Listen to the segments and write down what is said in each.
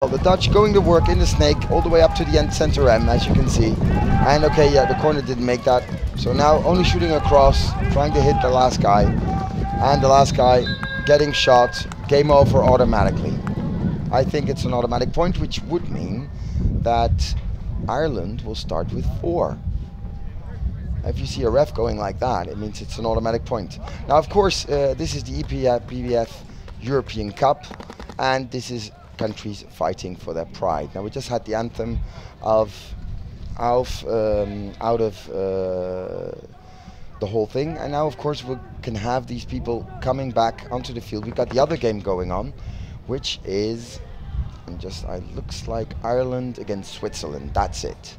The Dutch going to work in the snake all the way up to the end center M, as you can see. And okay, yeah, the corner didn't make that. So now only shooting across, trying to hit the last guy. And the last guy getting shot. Game over automatically. I think it's an automatic point, which would mean that Ireland will start with 4. If you see a ref going like that, it means it's an automatic point. Now, of course, this is the EPBF European Cup, and this is countries fighting for their pride. Now, we just had the anthem out of the whole thing, and now, of course, we can have these people coming back onto the field. We've got the other game going on, which is, looks like Ireland against Switzerland. That's it.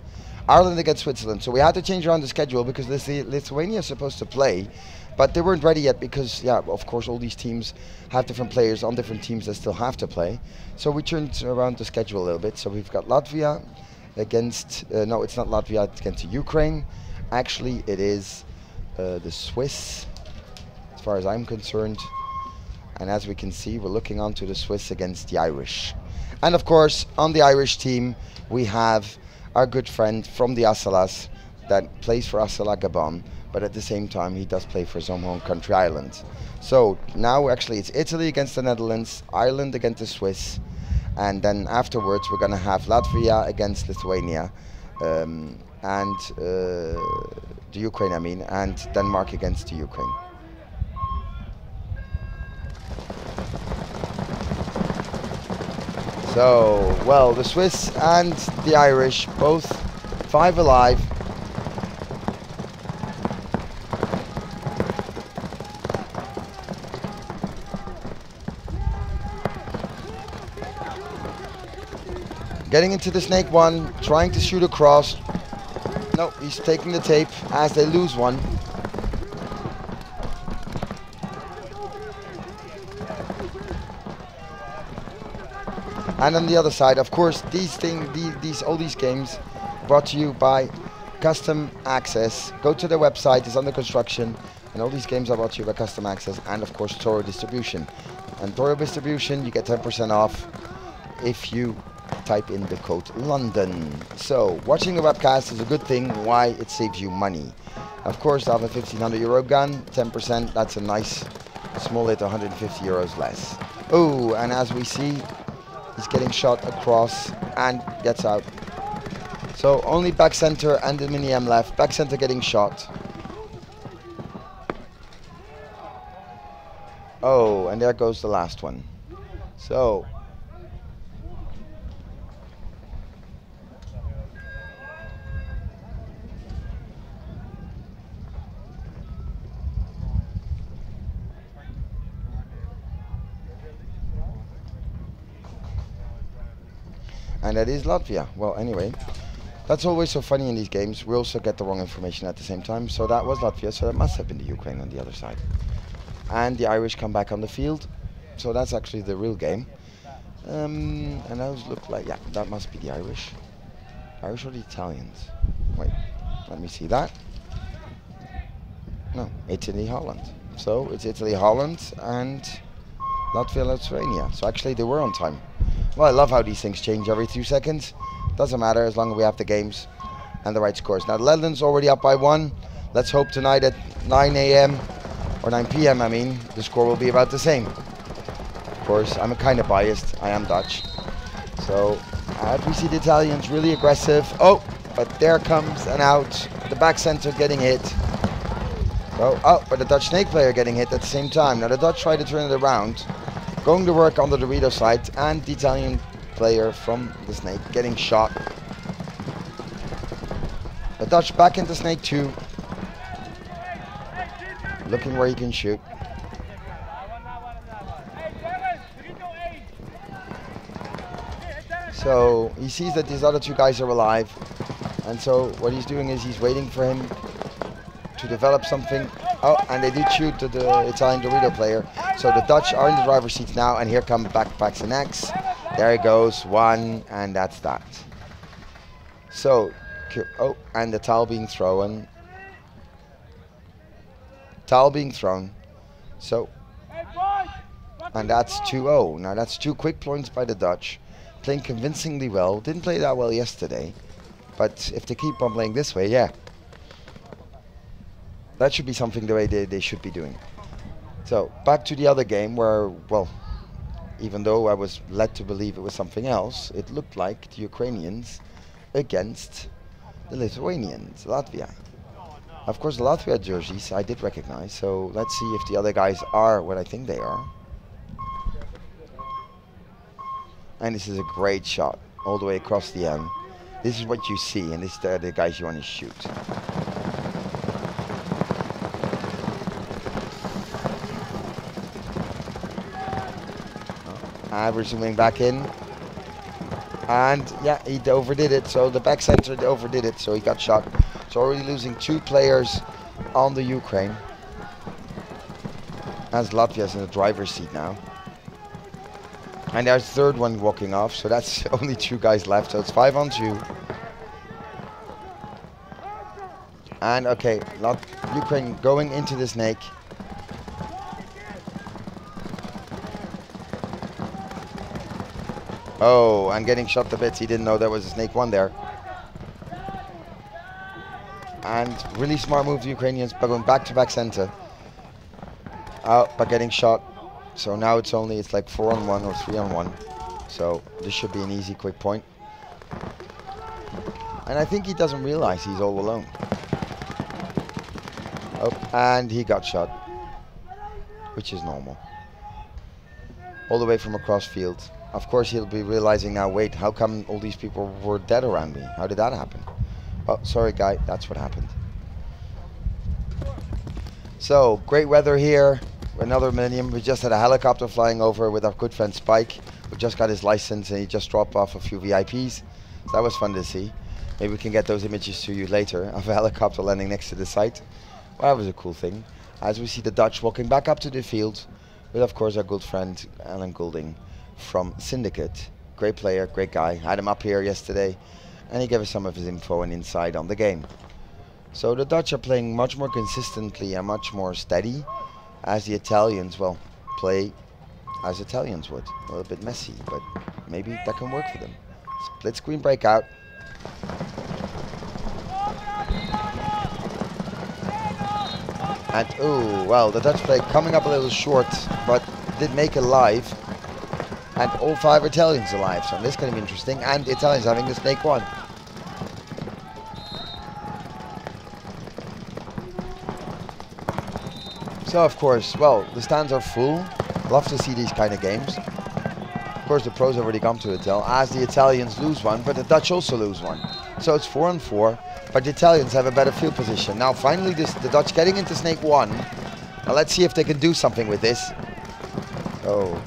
Ireland against Switzerland. So we had to change around the schedule because Lithuania is supposed to play, but they weren't ready yet because, yeah, of course, all these teams have different players on different teams that still have to play. So we turned around the schedule a little bit. So we've got Latvia against, no, it's not Latvia, it's against Ukraine. Actually, it is the Swiss, as far as I'm concerned. And as we can see, we're looking on to the Swiss against the Irish. And of course, on the Irish team, we have our good friend from the Asalas that plays for Asala Gabon, but at the same time he does play for his own home country, Ireland. So now actually it's Italy against the Netherlands, Ireland against the Swiss, and then afterwards we're going to have Latvia against Lithuania, and the Ukraine, I mean, and Denmark against the Ukraine. So, well, the Swiss and the Irish, both 5 alive. Getting into the snake one, trying to shoot across. No, he's taking the tape as they lose one. And on the other side, of course, all these games brought to you by Custom Access. Go to their website, it's under construction, and all these games are brought to you by Custom Access and, of course, Toro Distribution. And Toro Distribution, you get 10% off if you type in the code London. So, watching a webcast is a good thing. Why? It saves you money. Of course, I have a €1,500 gun, 10%, that's a nice small hit, €150 less. Oh, and as we see, he's getting shot across and gets out. So only back center and the mini M left. Back center getting shot. Oh, and there goes the last one. So and that is Latvia. Well, anyway, that's always so funny in these games. We also get the wrong information at the same time. So that was Latvia, so that must have been the Ukraine on the other side. And the Irish come back on the field. So that's actually the real game. And those look like, yeah, that must be the Irish. Irish or the Italians? Wait, let me see that. No, Italy, Holland. So it's Italy, Holland, and Latvia, Lithuania. So actually they were on time. Well, I love how these things change every 2 seconds. Doesn't matter as long as we have the games and the right scores. Now, the Netherlands already up by 1. Let's hope tonight at 9 a.m. or 9 p.m. I mean, the score will be about the same. Of course, I'm kind of biased. I am Dutch. So, we see the Italians really aggressive. Oh, but there comes an out. The back center getting hit. So, oh, but the Dutch snake player getting hit at the same time. Now, the Dutch try to turn it around. Going to work on the Dorito side, and the Italian player from the snake getting shot. The Dutch back into snake 2. Looking where he can shoot. So he sees that these other 2 guys are alive. And so what he's doing is he's waiting for him to develop something. Oh, and they did shoot the Italian Dorito player. So the Dutch are in the driver's seat now, and here come backpacks and X. There he goes, 1, and that's that. So, oh, and the towel being thrown. Towel being thrown. So, and that's 2-0. Now that's 2 quick points by the Dutch. playing convincingly well. Didn't play that well yesterday, but if they keep on playing this way, yeah, that should be something the way they should be doing. So back to the other game where, well, even though I was led to believe it was something else, it looked like the Ukrainians against the Lithuanians, Latvia. Of course, the Latvia jerseys I did recognize, so let's see if the other guys are what I think they are. And this is a great shot, all the way across the end. This is what you see, and these are the guys you want to shoot. We're zooming back in. And yeah, he overdid it, so the back center overdid it, so he got shot. So already losing 2 players on the Ukraine. As Latvia's in the driver's seat now. And there's the third one walking off, so that's only 2 guys left, so it's 5 on 2. And okay, Ukraine going into the snake. Oh, and getting shot to bits. He didn't know there was a snake 1 there. And really smart move, the Ukrainians, but going back to back center. Out, but getting shot. So now it's like 4 on 1 or 3 on 1. So this should be an easy, quick point. And I think he doesn't realize he's all alone. Oh, and he got shot, which is normal. All the way from across field. Of course, he'll be realizing now, wait, how come all these people were dead around me? How did that happen? Oh, sorry, guy, that's what happened. So, great weather here. Another Millennium. We just had a helicopter flying over with our good friend Spike, who just got his license, and he just dropped off a few VIPs. So that was fun to see. Maybe we can get those images to you later of a helicopter landing next to the site. Well, that was a cool thing. As we see the Dutch walking back up to the field with, of course, our good friend Alan Goulding from Syndicate. Great player, great guy. Had him up here yesterday, and he gave us some of his info and insight on the game. So the Dutch are playing much more consistently and much more steady, as the Italians, well, play as Italians would. A little bit messy, but maybe that can work for them. Split screen breakout. And, oh, well, the Dutch play coming up a little short, but did make it live. And all 5 Italians alive, so this is going to be interesting. And the Italians having the snake 1. So, of course, well, the stands are full. Love to see these kind of games. Of course, the pros have already come to Ital, as the Italians lose 1, but the Dutch also lose 1. So it's 4 on 4, but the Italians have a better field position. Now, finally, the Dutch getting into snake 1. Now, let's see if they can do something with this. Oh.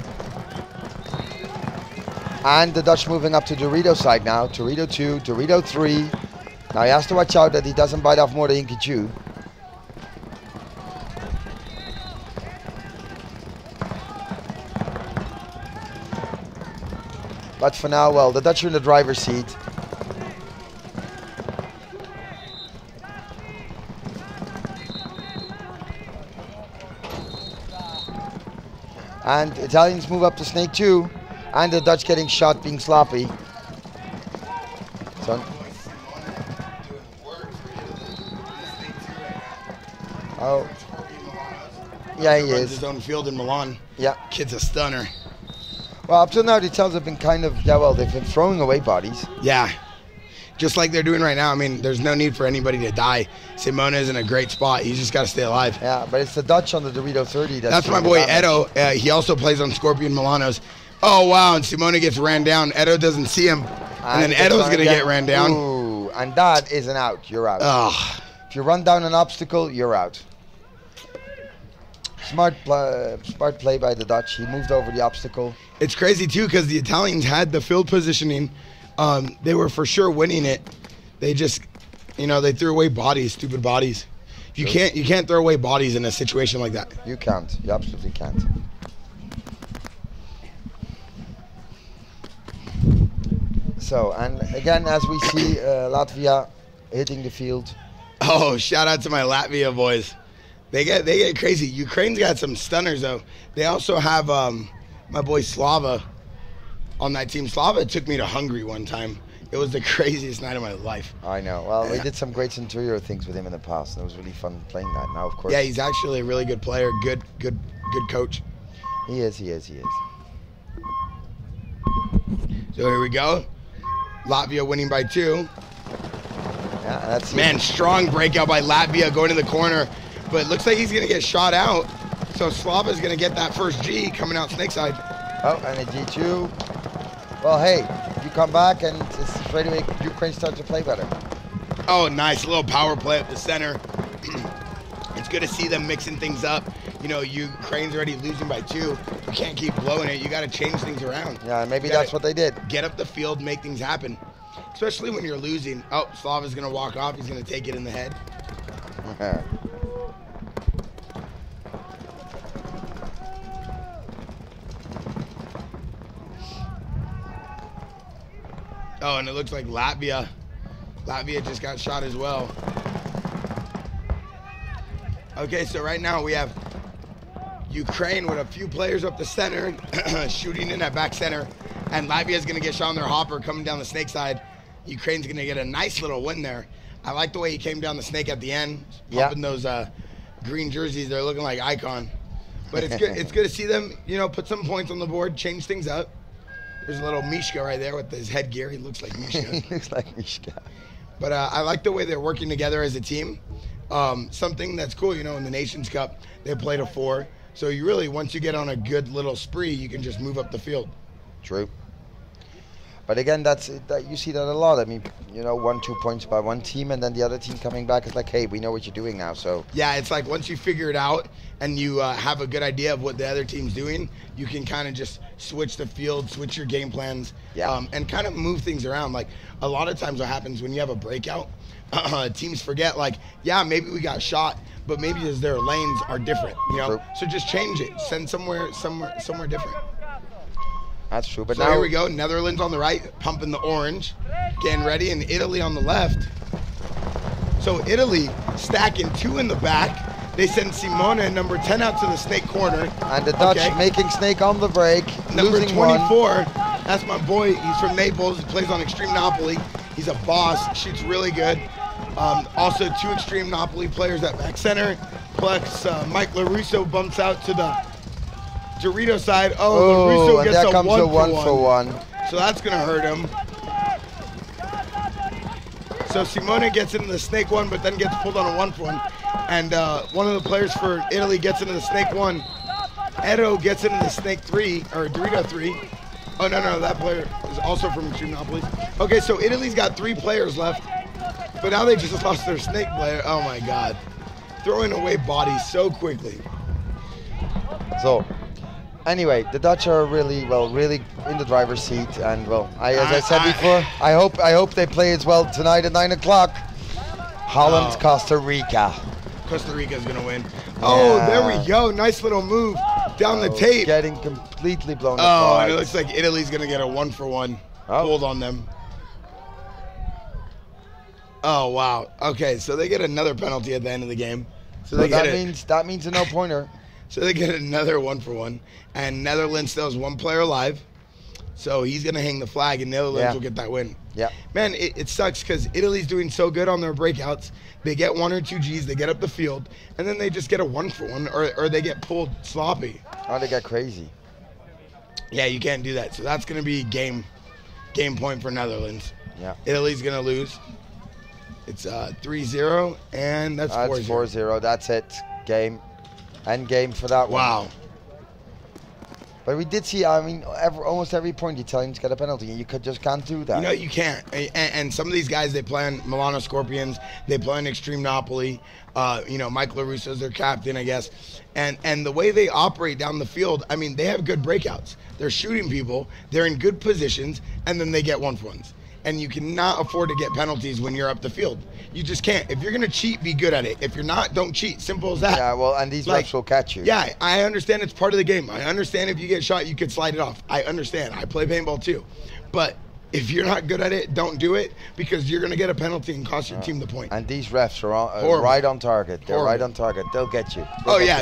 And the Dutch moving up to Dorito side now. Dorito 2, Dorito 3. Now, he has to watch out that he doesn't bite off more than he can chew. But for now, well, the Dutch are in the driver's seat. And Italians move up to snake 2. And the Dutch getting shot, being sloppy. So, oh. Yeah, he is. His own field in Milan. Yeah. Kid's a stunner. Well, up till now, the Italians have been kind of, yeah, well, they've been throwing away bodies. Yeah. Just like they're doing right now. I mean, there's no need for anybody to die. Simone is in a great spot. He's just got to stay alive. Yeah, but it's the Dutch on the Dorito 30. That's my boy Edo. He also plays on Scorpion Milanos. Oh, wow, and Simone gets ran down. Edo doesn't see him. And then Edo's going to get ran down. Ooh, and that is an out. You're out. Ugh. If you run down an obstacle, you're out. Smart play by the Dutch. He moved over the obstacle. It's crazy, too, because the Italians had the field positioning. They were for sure winning it. They just, you know, they threw away bodies, stupid bodies. You can't throw away bodies in a situation like that. You can't. You absolutely can't. So, and again, as we see Latvia hitting the field. Oh, shout out to my Latvia boys. They get crazy. Ukraine's got some stunners, though. They also have my boy Slava on that team. Slava took me to Hungary one time. It was the craziest night of my life. I know. Well, we did some great Centurio things with him in the past, and it was really fun playing that. Now, of course. Yeah, he's actually a really good player. Good coach. He is. So here we go. Latvia winning by 2. Yeah, that's Man, strong breakout by Latvia going to the corner, but it looks like he's going to get shot out. So Slava's going to get that first G coming out snake side. Oh, and a G2. Well, hey, you come back and it's straight away Ukraine starts to play better. Oh, nice little power play up the center. It's good to see them mixing things up. You know, Ukraine's already losing by 2. You can't keep blowing it. You got to change things around. Yeah, maybe that's what they did. Get up the field, make things happen. Especially when you're losing. Oh, Slava's going to walk off. He's going to take it in the head. Oh, and it looks like Latvia just got shot as well. Okay, so right now we have Ukraine with a few players up the center, shooting in that back center, and Latvia's going to get shot on their hopper coming down the snake side. Ukraine's going to get a nice little win there. I like the way he came down the snake at the end, pumping those green jerseys. They're looking like icon. But it's good. It's good to see them, you know, put some points on the board, change things up. There's a little Mishka right there with his headgear. He looks like Mishka. He looks like Mishka. But I like the way they're working together as a team. Something that's cool, you know, in the Nations Cup, they played a 4. So you really, once you get on a good little spree, you can just move up the field. True. But again, that you see that a lot. I mean, you know, 1-2 points by one team, and then the other team coming back is like, hey, we know what you're doing now. So yeah, it's like once you figure it out and you have a good idea of what the other team's doing, you can kind of just switch the field, switch your game plans, and kind of move things around. Like a lot of times what happens when you have a breakout, teams forget, like, yeah, maybe we got shot, but maybe their lanes are different, you know? True. So just change it, send somewhere different. That's true. But so now here we go. Netherlands on the right, pumping the orange, getting ready, and Italy on the left. So Italy stacking 2 in the back. They send Simone, number 10, out to the snake corner. And the Dutch making snake on the break. Number losing 24, one. that's my boy. He's from Naples. He plays on Extreme Napoli. He's a boss. Shoots really good. Also, 2 Extreme Napoli players at back center. Plus, Mike LaRusso bumps out to the Dorito side. Oh, LaRusso gets a 1 for 1. So that's going to hurt him. So Simone gets into the snake 1, but then gets pulled on a 1 for 1. And one of the players for Italy gets into the snake 1. Edo gets into the snake 3, or Dorito 3. Oh, no, that player is also from Extreme Napoli. Okay, so Italy's got 3 players left, but now they just lost their snake player. Oh, my God. Throwing away bodies so quickly. So, anyway, the Dutch are really in the driver's seat, and as I said before, I hope they play as well tonight at 9 o'clock. Holland, Costa Rica. Costa Rica's gonna win. Oh, there we go. Nice little move down the tape. Getting completely blown apart. apart. And it looks like Italy's gonna get a 1 for 1 pulled on them. Oh wow. Okay, so they get another penalty at the end of the game. So that means a no pointer. So they get another 1 for 1, and Netherlands still has 1 player alive. So he's going to hang the flag, and Netherlands will get that win. Yeah. Man, it sucks because Italy's doing so good on their breakouts. They get 1 or 2 Gs, they get up the field, and then they just get a 1 for 1, or they get pulled sloppy. Oh, they get crazy. Yeah, you can't do that. So that's going to be game point for Netherlands. Yeah. Italy's going to lose. It's 3-0, and that's 4-0. That's 4-0. That's it. Game. End game for that one. Wow. But we did see, I mean, almost every point the Italians get a penalty, and you just can't do that. You know, you can't. And some of these guys, they play on Milano Scorpions, they play on Extreme Napoli. You know, Mike LaRusso's their captain, I guess. And the way they operate down the field, I mean, they have good breakouts. They're shooting people, they're in good positions, and then they get 1 for 1s. And you cannot afford to get penalties when you're up the field. You just can't. If you're going to cheat, be good at it. If you're not, don't cheat. Simple as that. Yeah, well, and these refs will catch you. Yeah, I understand it's part of the game. I understand if you get shot, you could slide it off. I understand. I play paintball too. But if you're not good at it, don't do it, because you're going to get a penalty and cost your team the point. And these refs are right on target. They're right on target. They'll get you.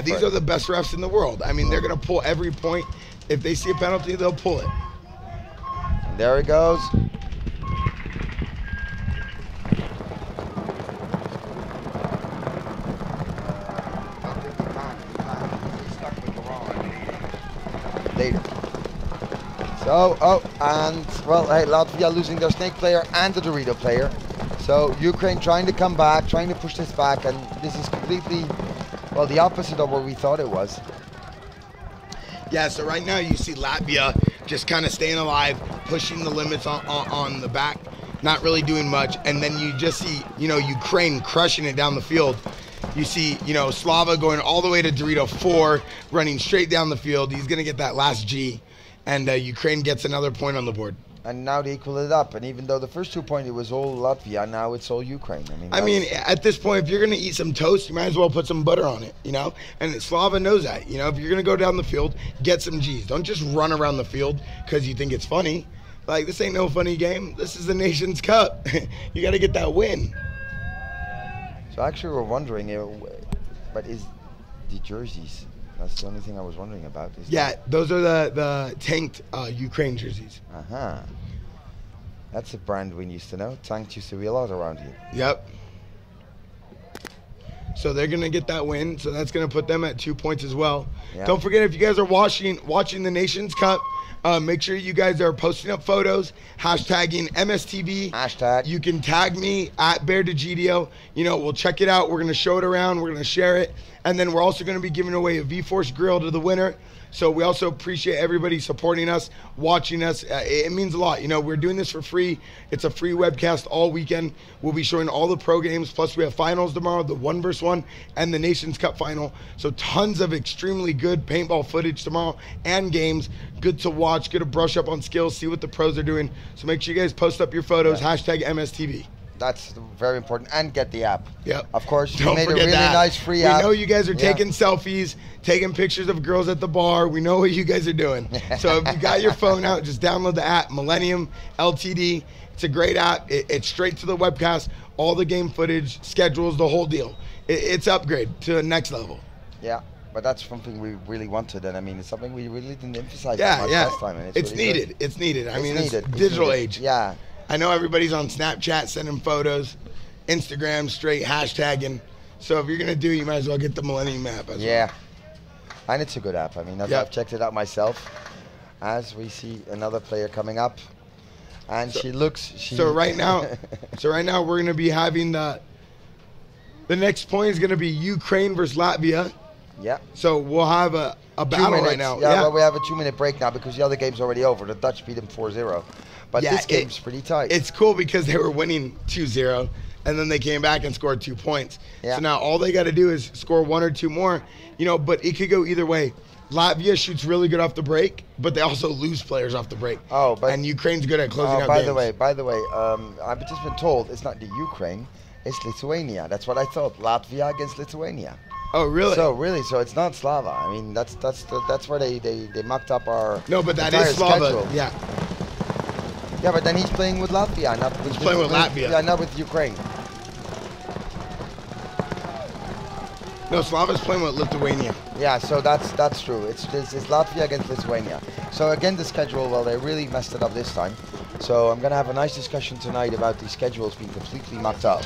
These are the best refs in the world. I mean, they're going to pull every point. If they see a penalty, they'll pull it. there it goes. Later. So, and well, hey, Latvia losing their snake player and the Dorito player. So Ukraine trying to come back, trying to push this back, and this is completely, well, the opposite of what we thought it was. Yeah, so right now you see Latvia just kind of staying alive, pushing the limits on the back, not really doing much, and then you just see, Ukraine crushing it down the field. You see, Slava going all the way to Dorito 4, running straight down the field. He's going to get that last G, and Ukraine gets another point on the board. And now they equal it up. And even though the first 2 points, it was all Latvia, now it's all Ukraine. I mean, at this point, if you're going to eat some toast, you might as well put some butter on it, And Slava knows that, if you're going to go down the field, get some G's. Don't just run around the field because you think it's funny. Like, this ain't no funny game. This is the Nations Cup. You got to get that win. So actually we're wondering, but is the jerseys, that's the only thing I was wondering about. Those are the tanked Ukraine jerseys. That's a brand we used to know. Tanked used to be a lot around here. Yep. So they're going to get that win, so that's going to put them at 2 points as well. Yeah. Don't forget, if you guys are watching the Nations Cup, make sure you guys are posting up photos, hashtagging MSTV. Hashtag. You can tag me at BearDeGidio. We'll check it out. We're going to show it around. We're going to share it. And then we're also going to be giving away a V-Force grill to the winner. So we also appreciate everybody supporting us, watching us. It means a lot. We're doing this for free. It's a free webcast all weekend. We'll be showing all the pro games. Plus, we have finals tomorrow, the 1-versus-1 and the Nations Cup final. So tons of extremely good paintball footage tomorrow and games. Good to watch, good to brush up on skills, see what the pros are doing. So make sure you guys post up your photos, hashtag MSTV. That's very important. And get the app. Yep. Of course, Don't made a forget really nice free app. We know you guys are taking selfies, taking pictures of girls at the bar. We know what you guys are doing. So if you got your phone out, just download the app, Millennium LTD. It's a great app. It's straight to the webcast, all the game footage, schedules, the whole deal. It's upgrade to the next level. Yeah. But that's something we really wanted, and it's something we really didn't emphasize much last time. And it's really needed. Good. It's needed. It's digital age. Yeah. I know everybody's on Snapchat sending photos, Instagram straight hashtagging. So if you're gonna do it, you might as well get the Millennium app as well. And it's a good app. I've checked it out myself. As we see another player coming up, and So right now, we're gonna be having the next point is gonna be Ukraine versus Latvia. Yeah. So we'll have a battle right now. Yeah, well, we have a 2-minute break now because the other game's already over. The Dutch beat them 4-0. But this game's pretty tight. It's cool because they were winning 2-0, and then they came back and scored 2 points. Yeah. So now all they got to do is score 1 or 2 more, but it could go either way. Latvia shoots really good off the break, but they also lose players off the break. And Ukraine's good at closing out games. By the way, I've just been told it's not the Ukraine, it's Lithuania. That's what I thought. Latvia against Lithuania. Oh, really? So it's not Slava. That's where they mucked up our No, but that is Slava. Schedule. Yeah. Yeah, but then he's playing with Latvia, not with Latvia. Yeah, not with Ukraine. No, Slava's playing with Lithuania. Yeah, so that's true. It's Latvia against Lithuania. So again, the schedule, well, they really messed it up this time. So I'm gonna have a nice discussion tonight about these schedules being completely mucked up.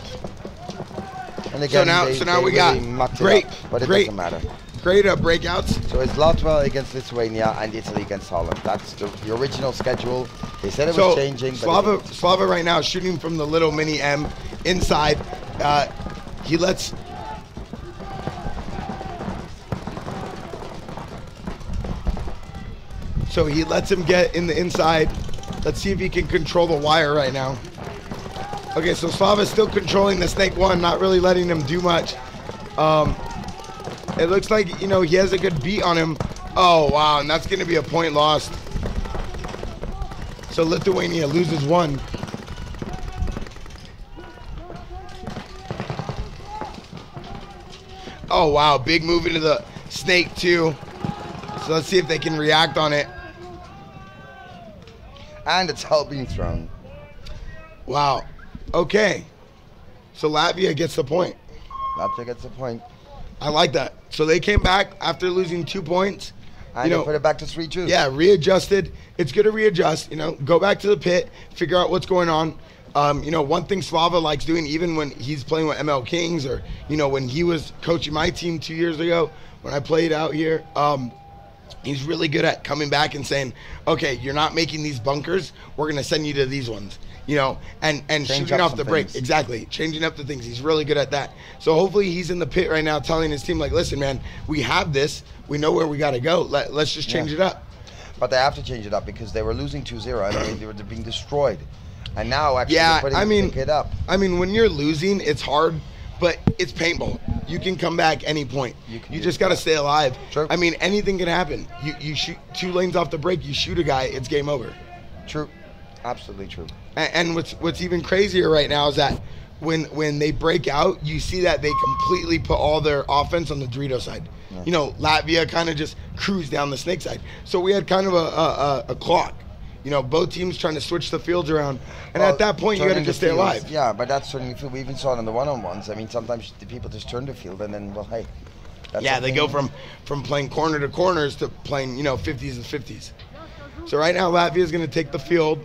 And again, so now we got great, but it doesn't matter. Great breakouts. So it's Latvia against Lithuania and Italy against Holland. That's the original schedule. They said it was changing. Slava right now shooting from the little mini M inside. He lets him get in the inside. Let's see if he can control the wire right now. Okay, so Slava's still controlling the Snake 1, not really letting him do much. It looks like, he has a good beat on him. Oh, wow, and that's going to be a point lost. So Lithuania loses 1. Oh, wow, big move into the Snake 2. So let's see if they can react on it. And it's all being thrown. Wow. Okay. So Latvia gets the point. Latvia gets the point. I like that. So they came back after losing 2 points. And they put it back to 3-2. Yeah, readjusted. It's good to readjust. Go back to the pit, figure out what's going on. One thing Slava likes doing, even when he's playing with ML Kings, or when he was coaching my team 2 years ago when I played out here, he's really good at coming back and saying, okay, you're not making these bunkers, we're going to send you to these ones, and shooting off the break. Exactly, changing up the things. He's really good at that. So hopefully he's in the pit right now telling his team, like, listen, man, we have this, we know where we got to go, let's just change it up. But they have to change it up because they were losing 2-0 and they were being destroyed. And now actually pick it up. I mean, when you're losing, it's hard, but it's paintball. You can come back any point. You just got to stay alive. True. I mean, anything can happen. You shoot 2 lanes off the break, you shoot a guy, it's game over. True. Absolutely true. And what's even crazier right now is that when they break out, you see that they completely put all their offense on the Dorito side. Yeah. Latvia kind of just cruised down the snake side. So we had kind of a clock. Both teams trying to switch the fields around. And at that point, you got to just stay alive. Yeah, but that's turning the field. We even saw it in the one-on-ones. I mean, sometimes the people just turn the field and then, well, hey. They go from playing corner to corners to playing, 50s and 50s. So right now, Latvia is going to take the field.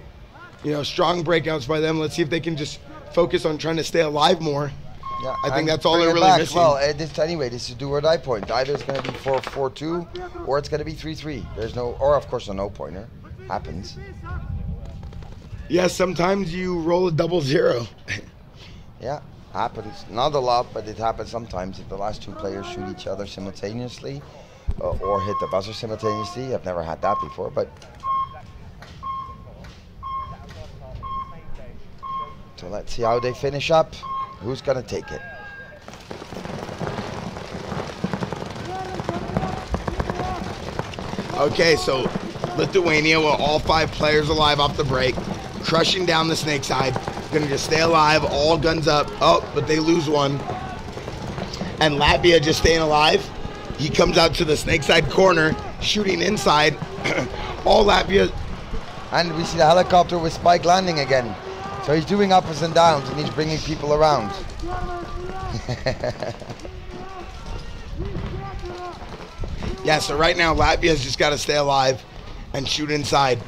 Strong breakouts by them. Let's see if they can just focus on trying to stay alive more. Yeah, I think that's all they're really missing. Well, this is do or die point. Either it's going to be 4-4-2 or it's going to be 3-3. There's no, or of course a no-pointer. Happens. Yeah, sometimes you roll a 0-0. Yeah, happens. Not a lot, but it happens sometimes if the last 2 players shoot each other simultaneously or hit the buzzer simultaneously. I've never had that before, but... So let's see how they finish up. Who's going to take it? Okay, so Lithuania with all 5 players alive off the break, crushing down the snake side. Going to just stay alive, all guns up. Oh, but they lose one. And Latvia just staying alive. He comes out to the snake side corner, shooting inside. All Latvia. And we see the helicopter with Spike landing again. So he's doing ups and downs and he's bringing people around. Yeah, so right now Latvia's just got to stay alive and shoot inside.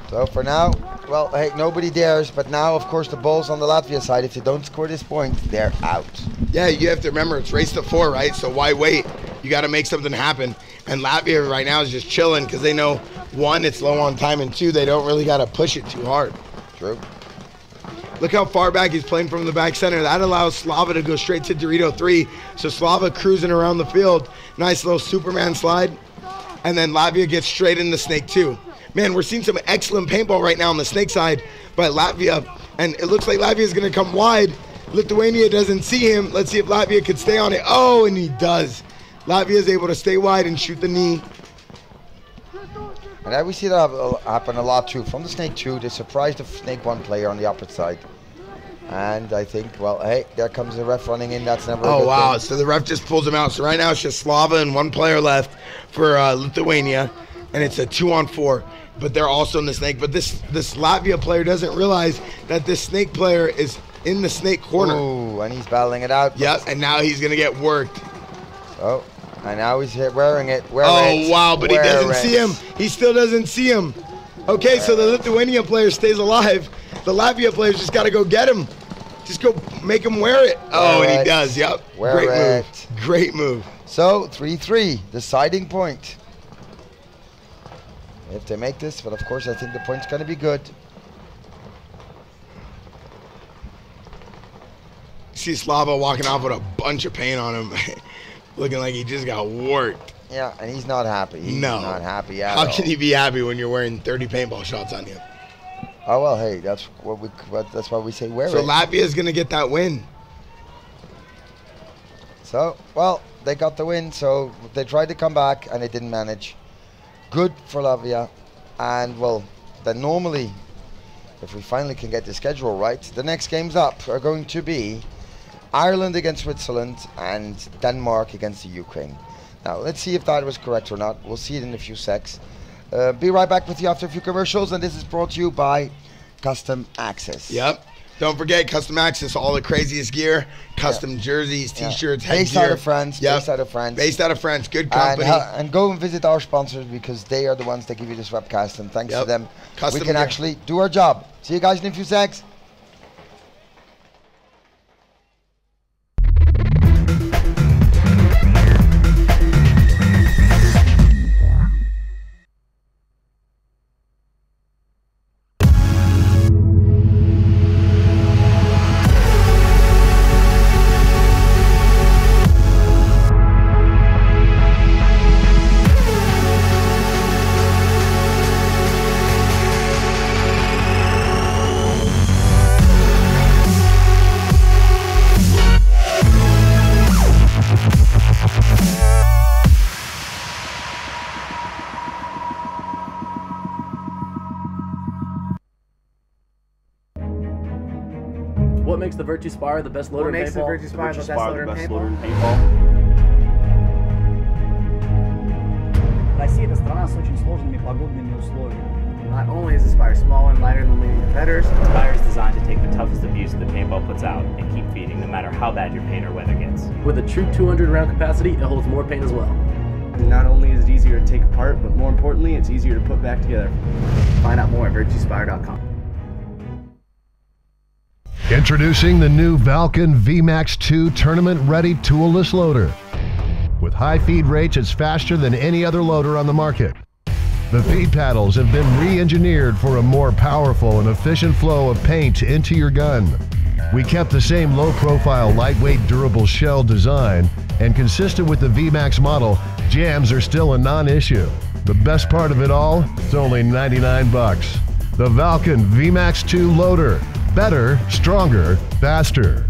So for now, well, hey, nobody dares, but now, of course, the ball's on the Latvia side. If they don't score this point, they're out. Yeah, you have to remember, it's race to 4, right? So why wait? You got to make something happen. And Latvia right now is just chilling because they know, 1, it's low on time, and 2, they don't really got to push it too hard. True. Look how far back he's playing from the back center. That allows Slava to go straight to Dorito 3. So Slava cruising around the field. Nice little Superman slide. And then Latvia gets straight in the snake 2. Man, we're seeing some excellent paintball right now on the snake side by Latvia. And it looks like Latvia is going to come wide. Lithuania doesn't see him. Let's see if Latvia could stay on it. Oh, and he does. Latvia is able to stay wide and shoot the knee. And we see that happen a lot too. From the snake 2, they surprised the snake 1 player on the opposite side. And I think, well, hey, there comes the ref running in. That's never a good wow. thing. So the ref just pulls him out. So right now it's just Slava and 1 player left for Lithuania. And it's a 2-on-4. But they're also in the snake. But this Latvia player doesn't realize that this snake player is in the snake corner. Ooh, and he's battling it out. Yep, and now he's going to get worked. Oh, and now he's wearing it. Wow, but he doesn't see him. He still doesn't see him. Okay, so the Lithuania player stays alive. The Latvia player's just got to go get him. Just go make him wear it. And he does, yep. Great move. Great move. So, 3-3, deciding point. If they make this, but of course I think the point's going to be good. See Slava walking off with a bunch of paint on him. Looking like he just got worked. Yeah, and he's not happy. He's not happy at all. How can he be happy when you're wearing 30 paintball shots on you? Oh, well, hey, that's why we say wear it. So Latvia is going to get that win. So, well, they got the win, so they tried to come back and they didn't manage. Good for Latvia. And, well, then normally, if we finally can get the schedule right, the next games up are going to be Ireland against Switzerland and Denmark against the Ukraine. Now, let's see if that was correct or not. We'll see it in a few secs. Be right back with you after a few commercials, and this is brought to you by Custom Access. Yep. Don't forget, custom access, all the craziest gear, custom jerseys, t-shirts, headgear. Based out of France. Based out of France. Based out of France. Good company. And go and visit our sponsors because they are the ones that give you this webcast, and thanks to them, we can actually do our job. See you guys in a few secs. What makes the Virtue Spire the best loader in paintball? What makes the Virtue Spire the best loader in paintball? I see the страна с очень сложными погодными условиями. Not only is the Spire small and lighter than leading competitors, the Spire is designed to take the toughest abuse the paintball puts out and keep feeding no matter how bad your paint or weather gets. With a true 200 round capacity, it holds more paint as well. And not only is it easier to take apart, but more importantly, it's easier to put back together. Find out more at virtuespire.com. Introducing the new Valken VMAX 2 tournament-ready toolless loader. With high feed rates, it's faster than any other loader on the market. The feed paddles have been re-engineered for a more powerful and efficient flow of paint into your gun. We kept the same low-profile, lightweight, durable shell design, and consistent with the VMAX model, jams are still a non-issue. The best part of it all, it's only 99 bucks. The Valken VMAX 2 loader. Better, stronger, faster.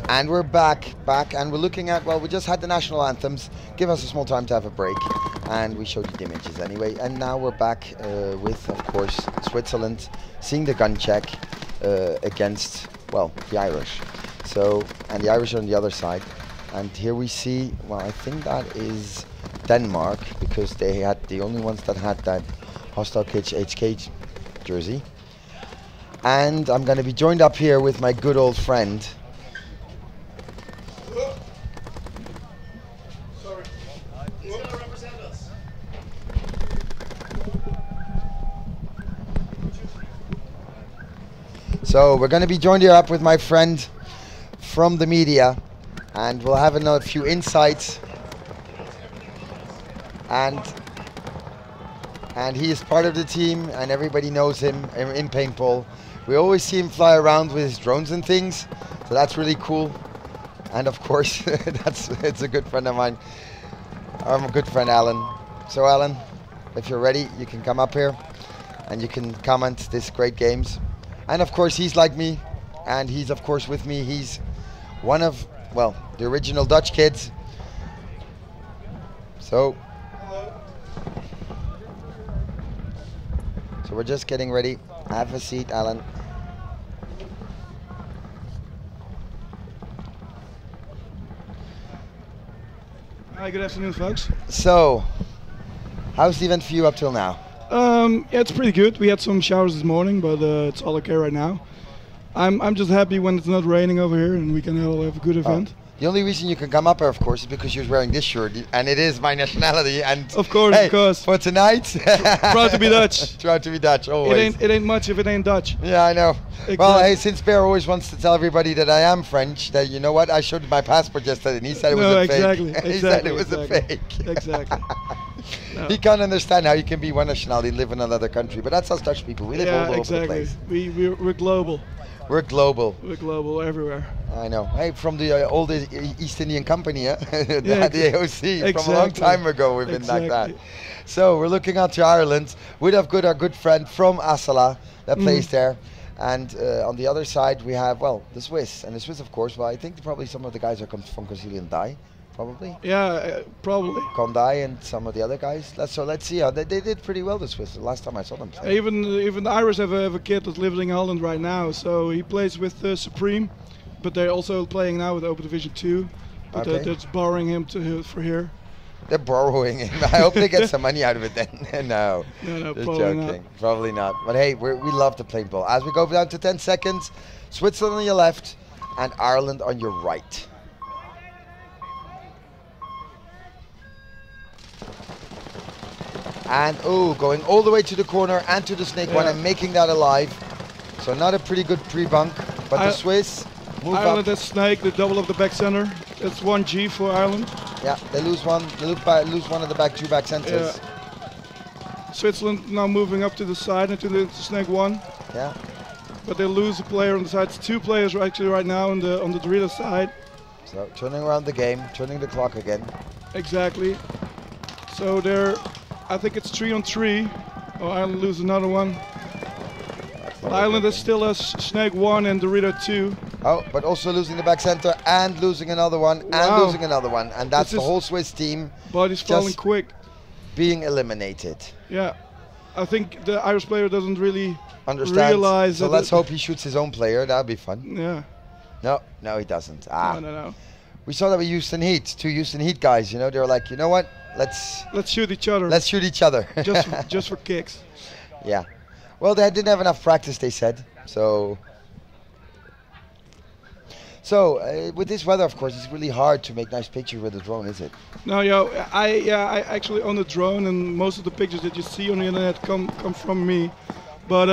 And we're back, and we're looking at, well, we just had the national anthems, give us a small time to have a break, and we showed you the images anyway, and now we're back with, of course, Switzerland, seeing the gun check against, well, the Irish. So, and the Irish are on the other side, and here we see, well, I think that is Denmark, because they had the only ones that had that Hostile Kids HK jersey. And I'm going to be joined up here with my good old friend, so we're going to be joined here up with my friend from the media, and we'll have a few insights. And he is part of the team, and everybody knows him in paintball. We always see him fly around with his drones and things, so that's really cool. And of course, it's a good friend of mine, our good friend Alan. So Alan, if you're ready, you can come up here and you can comment these great games. And of course, he's like me, and he's of course with me. He's one of, well, the original Dutch kids. So we're just getting ready. Have a seat, Alan. Hi, good afternoon, folks. So, how's the event for you up till now? Yeah, it's pretty good. We had some showers this morning, but it's all okay right now. I'm just happy when it's not raining over here and we can all have a good event. The only reason you can come up here, of course, is because you're wearing this shirt, and it is my nationality. And of course, hey, of course. For tonight, proud to be Dutch. Proud to be Dutch, always. It ain't much if it ain't Dutch. Yeah, I know. Exactly. Well, hey, since Bear always wants to tell everybody that I am French, that you know what, I showed my passport yesterday, and he said it was a fake. He said it was a fake. Exactly. No. He can't understand how you can be one nationality and live in another country, but that's us Dutch people. We live all over the place. We're global. We're global. We're global everywhere. I know. Hey, from the old East Indian Company, the AOC, exactly. From a long time ago, we've been like that. So we're looking out to Ireland. We have our good friend from Asala that plays there. And on the other side, we have, well, the Swiss. And the Swiss, of course, well, I think probably some of the guys are from Concilium Die. probably. Yeah, probably. Kondai and some of the other guys. Let's see how they did pretty well, the Swiss. The last time I saw them play. Even the Irish have a kid that's living in Holland right now, so he plays with Supreme, but they're also playing now with Open Division 2. But Okay. they're just borrowing him for here. They're borrowing him. I hope they get some money out of it then. No, No, just probably joking. not. Probably not. But hey, we love to play ball. As we go down to 10 seconds, Switzerland on your left and Ireland on your right. And going all the way to the corner and to the snake one and making that alive. So not a pretty good pre-bunk, but the Swiss move Ireland up. has snake, the double of the back center. That's 1G for Ireland. Yeah, they lose one. They lose one of the back 2 back centers. Switzerland now moving up to the side into the snake 1. Yeah. But they lose a player on the side. It's 2 players actually right now on the Dorito side. So turning around the game, turning the clock again. Exactly. So they're, I think it's 3-on-3. Oh, Ireland lose another one. But Ireland is still has snake 1 and Dorito 2. Oh, but also losing the back center and losing another one and losing another one. And that's the whole Swiss team. Body's falling quick. Being eliminated. Yeah. I think the Irish player doesn't really Understand. realize So that. let's hope he shoots his own player. That'd be fun. Yeah. No, he doesn't. No. We saw that with Houston Heat. 2 Houston Heat guys, they were like, you know what? Let's shoot each other. Let's shoot each other. just for kicks. Yeah. Well, they didn't have enough practice, they said. So with this weather, of course, it's really hard to make nice pictures with a drone, is it? No, I actually own a drone, and most of the pictures that you see on the internet come from me. But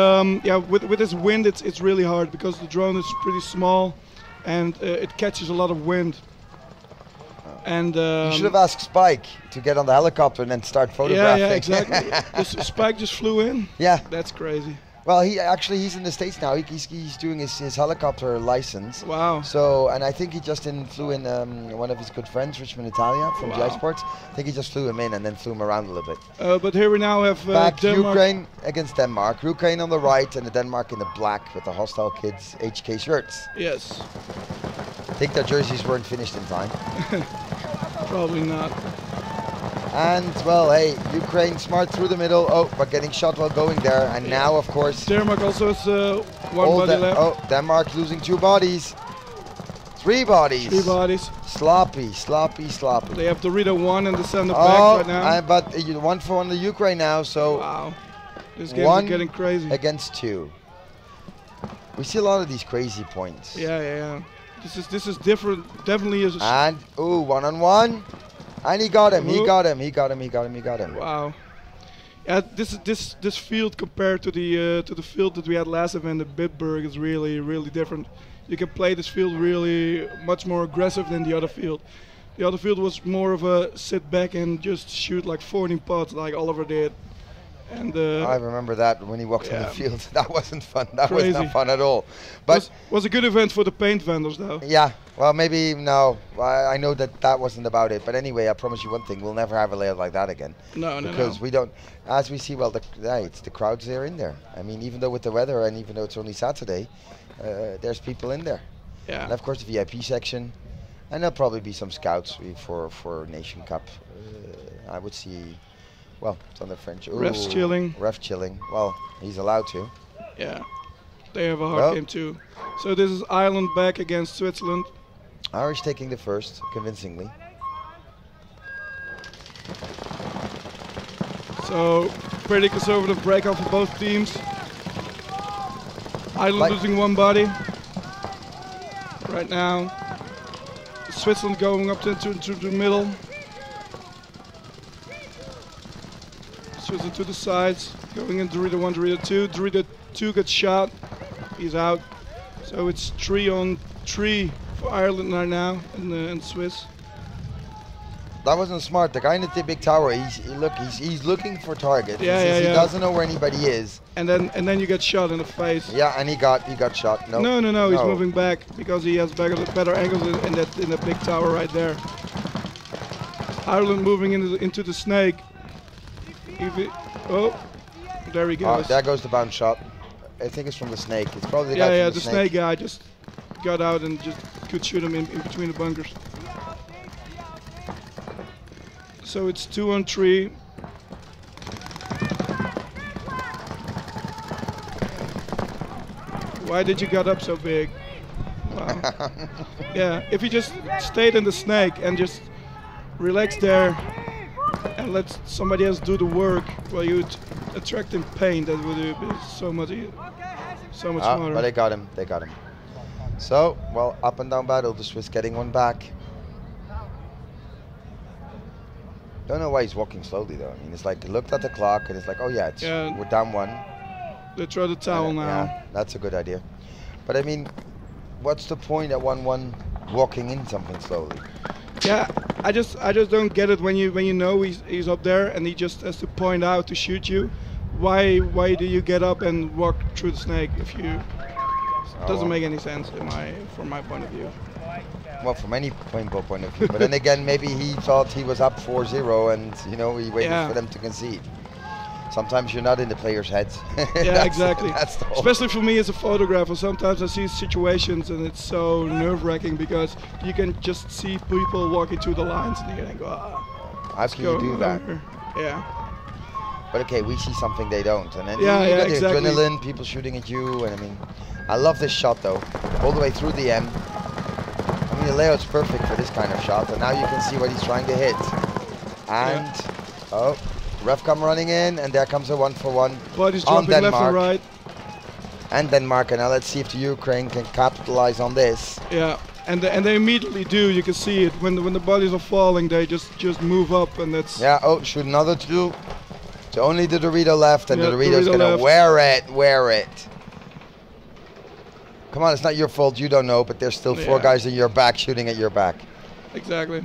with this wind, it's really hard because the drone is pretty small, and it catches a lot of wind. And you should have asked Spike to get on the helicopter and then start photographing. Yeah, exactly. Spike just flew in. Yeah, that's crazy. Well, he's in the States now. He's doing his helicopter license. Wow. So, and I think he just flew in one of his good friends, Richmond Italia, from GI Sports. I think he just flew him in and then flew him around a little bit. But here we now have back Denmark. Ukraine against Denmark. Ukraine on the right and the Denmark in the black with the Hostile Kids HK shirts. Yes. I think their jerseys weren't finished in time. Probably not. And, well, hey, Ukraine smart through the middle. Oh, but getting shot while going there. And now, of course... Denmark also has one body left. Oh, Denmark losing 2 bodies. 3 bodies. 3 bodies. Sloppy. They have Dorito 1 in the center back right now. But 1 for 1 to Ukraine now, so... Wow. This game is getting crazy. Against 2. We see a lot of these crazy points. Yeah. This is different. Definitely is. And 1-on-1, and he got him. He got him. Wow. Yeah, this field compared to the field that we had last event at Bitburg is really different. You can play this field really much more aggressive than the other field. The other field was more of a sit back and just shoot like 14 pots like Oliver did. And I remember that when he walked on the field. That wasn't fun. That Crazy. was not fun at all. But was a good event for the paint vendors, though. Yeah. Well, maybe no. I know that wasn't about it. But anyway, I promise you one thing: we'll never have a layout like that again. No. Because we don't. As we see, well, it's the crowds there in there. I mean, even though with the weather and even though it's only Saturday, there's people in there. Yeah. And of course the VIP section, and there'll probably be some scouts for Nation Cup. I would see. Well, it's on the French. Ref's chilling. Ref chilling. Well, he's allowed to. Yeah. They have a hard game too. So this is Ireland back against Switzerland. Irish taking the first, convincingly. So, pretty conservative breakout for both teams. Ireland losing 1 body. Right now. Switzerland going up to the middle. Switzerland to the sides. Going in Dorito 1, Dorito 2. Dorito 2 gets shot. He's out. So it's 3-on-3 for Ireland right now and Swiss. That wasn't smart. The guy in the big tower, he's looking for target. He doesn't know where anybody is. And then you get shot in the face. Yeah, and he got shot. No. He's moving back because he has better angles in that big tower right there. Ireland moving into the snake. There he goes. There goes the bounce shot. I think it's from the snake. It's probably the guy from the snake. Snake guy just got out and just could shoot him in between the bunkers. So it's 2 on 3. Why did you get up so big? Wow. Yeah, if you just stayed in the snake and just relax there and let somebody else do the work while you attract in pain, that would be so much smarter. But they got him. They got him. So, well, up and down battle. The Swiss getting one back. Don't know why he's walking slowly though. I mean, it's like he looked at the clock and it's like, oh yeah, we're down 1. They throw the towel now. Yeah, that's a good idea. But I mean, what's the point at 1-1 walking in something slowly? Yeah, I just don't get it when you know he's up there and he just has to point out to shoot you. Why do you get up and walk through the snake if you? It doesn't make any sense from my point of view. Well, from any paintball point of view. But then again, maybe he thought he was up 4-0 and he waited for them to concede. Sometimes you're not in the players' heads. Yeah, exactly. That's the Especially for me as a photographer, sometimes I see situations and it's so nerve-wracking because you can just see people walking through the lines and you can go, how can you do that? Yeah. But okay, we see something they don't. And then you yeah, got the exactly. adrenaline, people shooting at you. And I mean, I love this shot though. All the way through the M. I mean, the layout's perfect for this kind of shot. And now you can see what he's trying to hit. And, ref come running in, and there comes a 1-for-1 Body's on jumping Denmark. left and right. And Denmark, and now let's see if the Ukraine can capitalize on this. Yeah, and they immediately do. You can see it when the bodies are falling. They just move up, and that's. Yeah. Oh, shoot another 2. So only the Dorito left, and the Dorito's Dorito gonna left. wear it. Come on, it's not your fault. You don't know, but there's still 4 guys in your back shooting at your back. Exactly.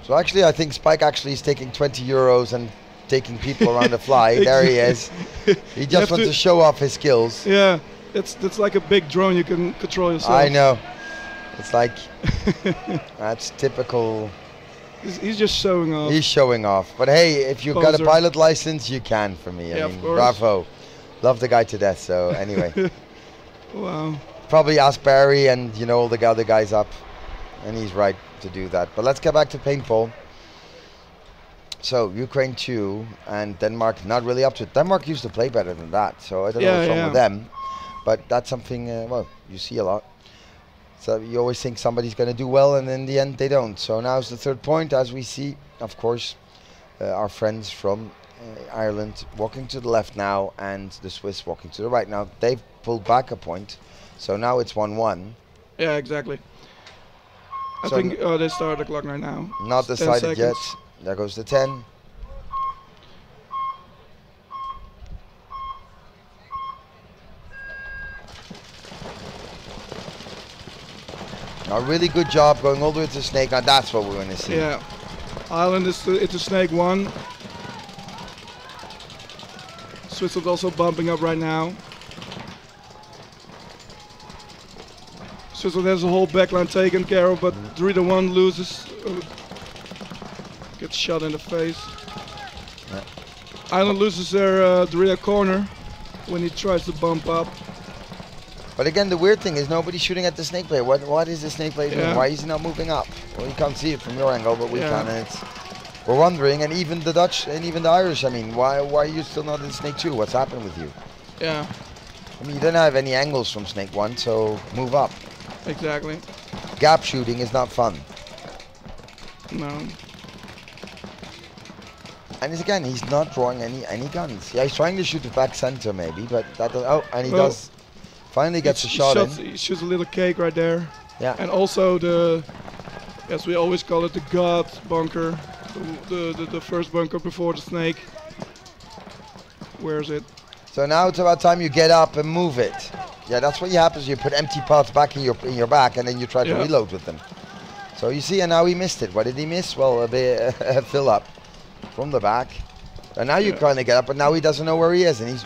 So actually, I think Spike actually is taking 20 euros and taking people around the fly. There he is. He just wants to show off his skills. Yeah, that's like a big drone you can control yourself. I know. It's like, that's typical. He's just showing off. He's showing off. But hey, if you've got a pilot license, you can for me. I mean, bravo. Love the guy to death, so anyway. Wow. Probably ask Barry and, all the other guys up. And he's right to do that. But let's get back to paintball. So Ukraine 2 and Denmark not really up to it. Denmark used to play better than that, so I don't know what's wrong with them. But that's something, you see a lot. So you always think somebody's going to do well, and in the end they don't. So now's the 3rd point, as we see, of course, our friends from Ireland walking to the left now, and the Swiss walking to the right. Now they've pulled back a point, so now it's 1-1. Yeah, exactly. I think they started the clock right now. Not decided yet. There goes the 10. A really good job going all the way to Snake. Now that's what we're going to see. Yeah. Ireland is to Snake 1. Switzerland also bumping up right now. Switzerland has a whole backline taken care of, but Dorito 1 loses. Gets shot in the face. Yeah. Ireland loses their Dorito corner when he tries to bump up. But again, the weird thing is nobody's shooting at the Snake player. What is the Snake player doing? Why is he not moving up? Well, you can't see it from your angle, but we can, and we're wondering. And even the Dutch and even the Irish. I mean, why are you still not in Snake 2? What's happened with you? Yeah. I mean, you don't have any angles from Snake 1, so move up. Exactly. Gap shooting is not fun. No. And again, he's not drawing any guns. Yeah, he's trying to shoot the back center maybe, but that and he does. Finally gets a shot in. He shoots a little cake right there. Yeah. And also as we always call it, the God bunker, the first bunker before the Snake. Where is it? So now it's about time you get up and move it. Yeah, that's what happens. You put empty pots back in your back, and then you try to reload with them. So you see, and now he missed it. What did he miss? Well, a fill up from the back. And now you're trying to get up, but now he doesn't know where he is, and he's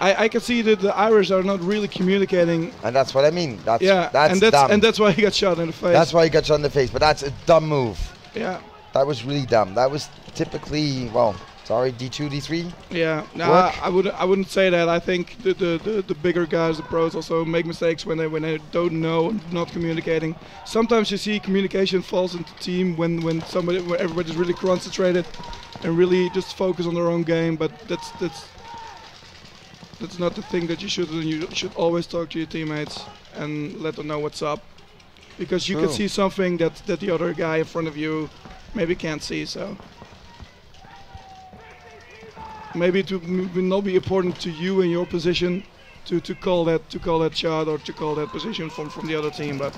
I can see that the Irish are not really communicating. And that's what I mean. That's dumb. And that's why he got shot in the face. That's why he got shot in the face, but that's a dumb move. Yeah. That was really dumb. That was typically, well, Sorry, D2, D3. Yeah, no, Work? I wouldn't say that. I think the bigger guys, the pros, also make mistakes when they don't know and not communicating. Sometimes you see communication falls into team when everybody's really concentrated and really just focus on their own game. But that's not the thing that you should do. You should always talk to your teammates and let them know what's up, because you can see something that the other guy in front of you maybe can't see. So. Maybe it will not be important to you in your position to call that shot or to call that position from the other team, but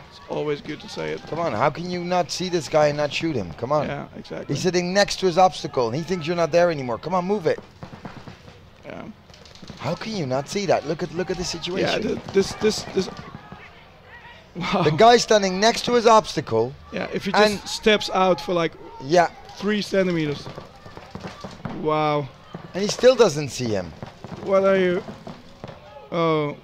it's always good to say it. Come on, how can you not see this guy and not shoot him? Come on. Yeah, exactly. He's sitting next to his obstacle and he thinks you're not there anymore. Come on, move it. Yeah. How can you not see that? Look at the situation. Yeah, this. Wow. The guy standing next to his obstacle. Yeah, if he just steps out for like 3 centimeters. Wow. And he still doesn't see him. What are you? Oh.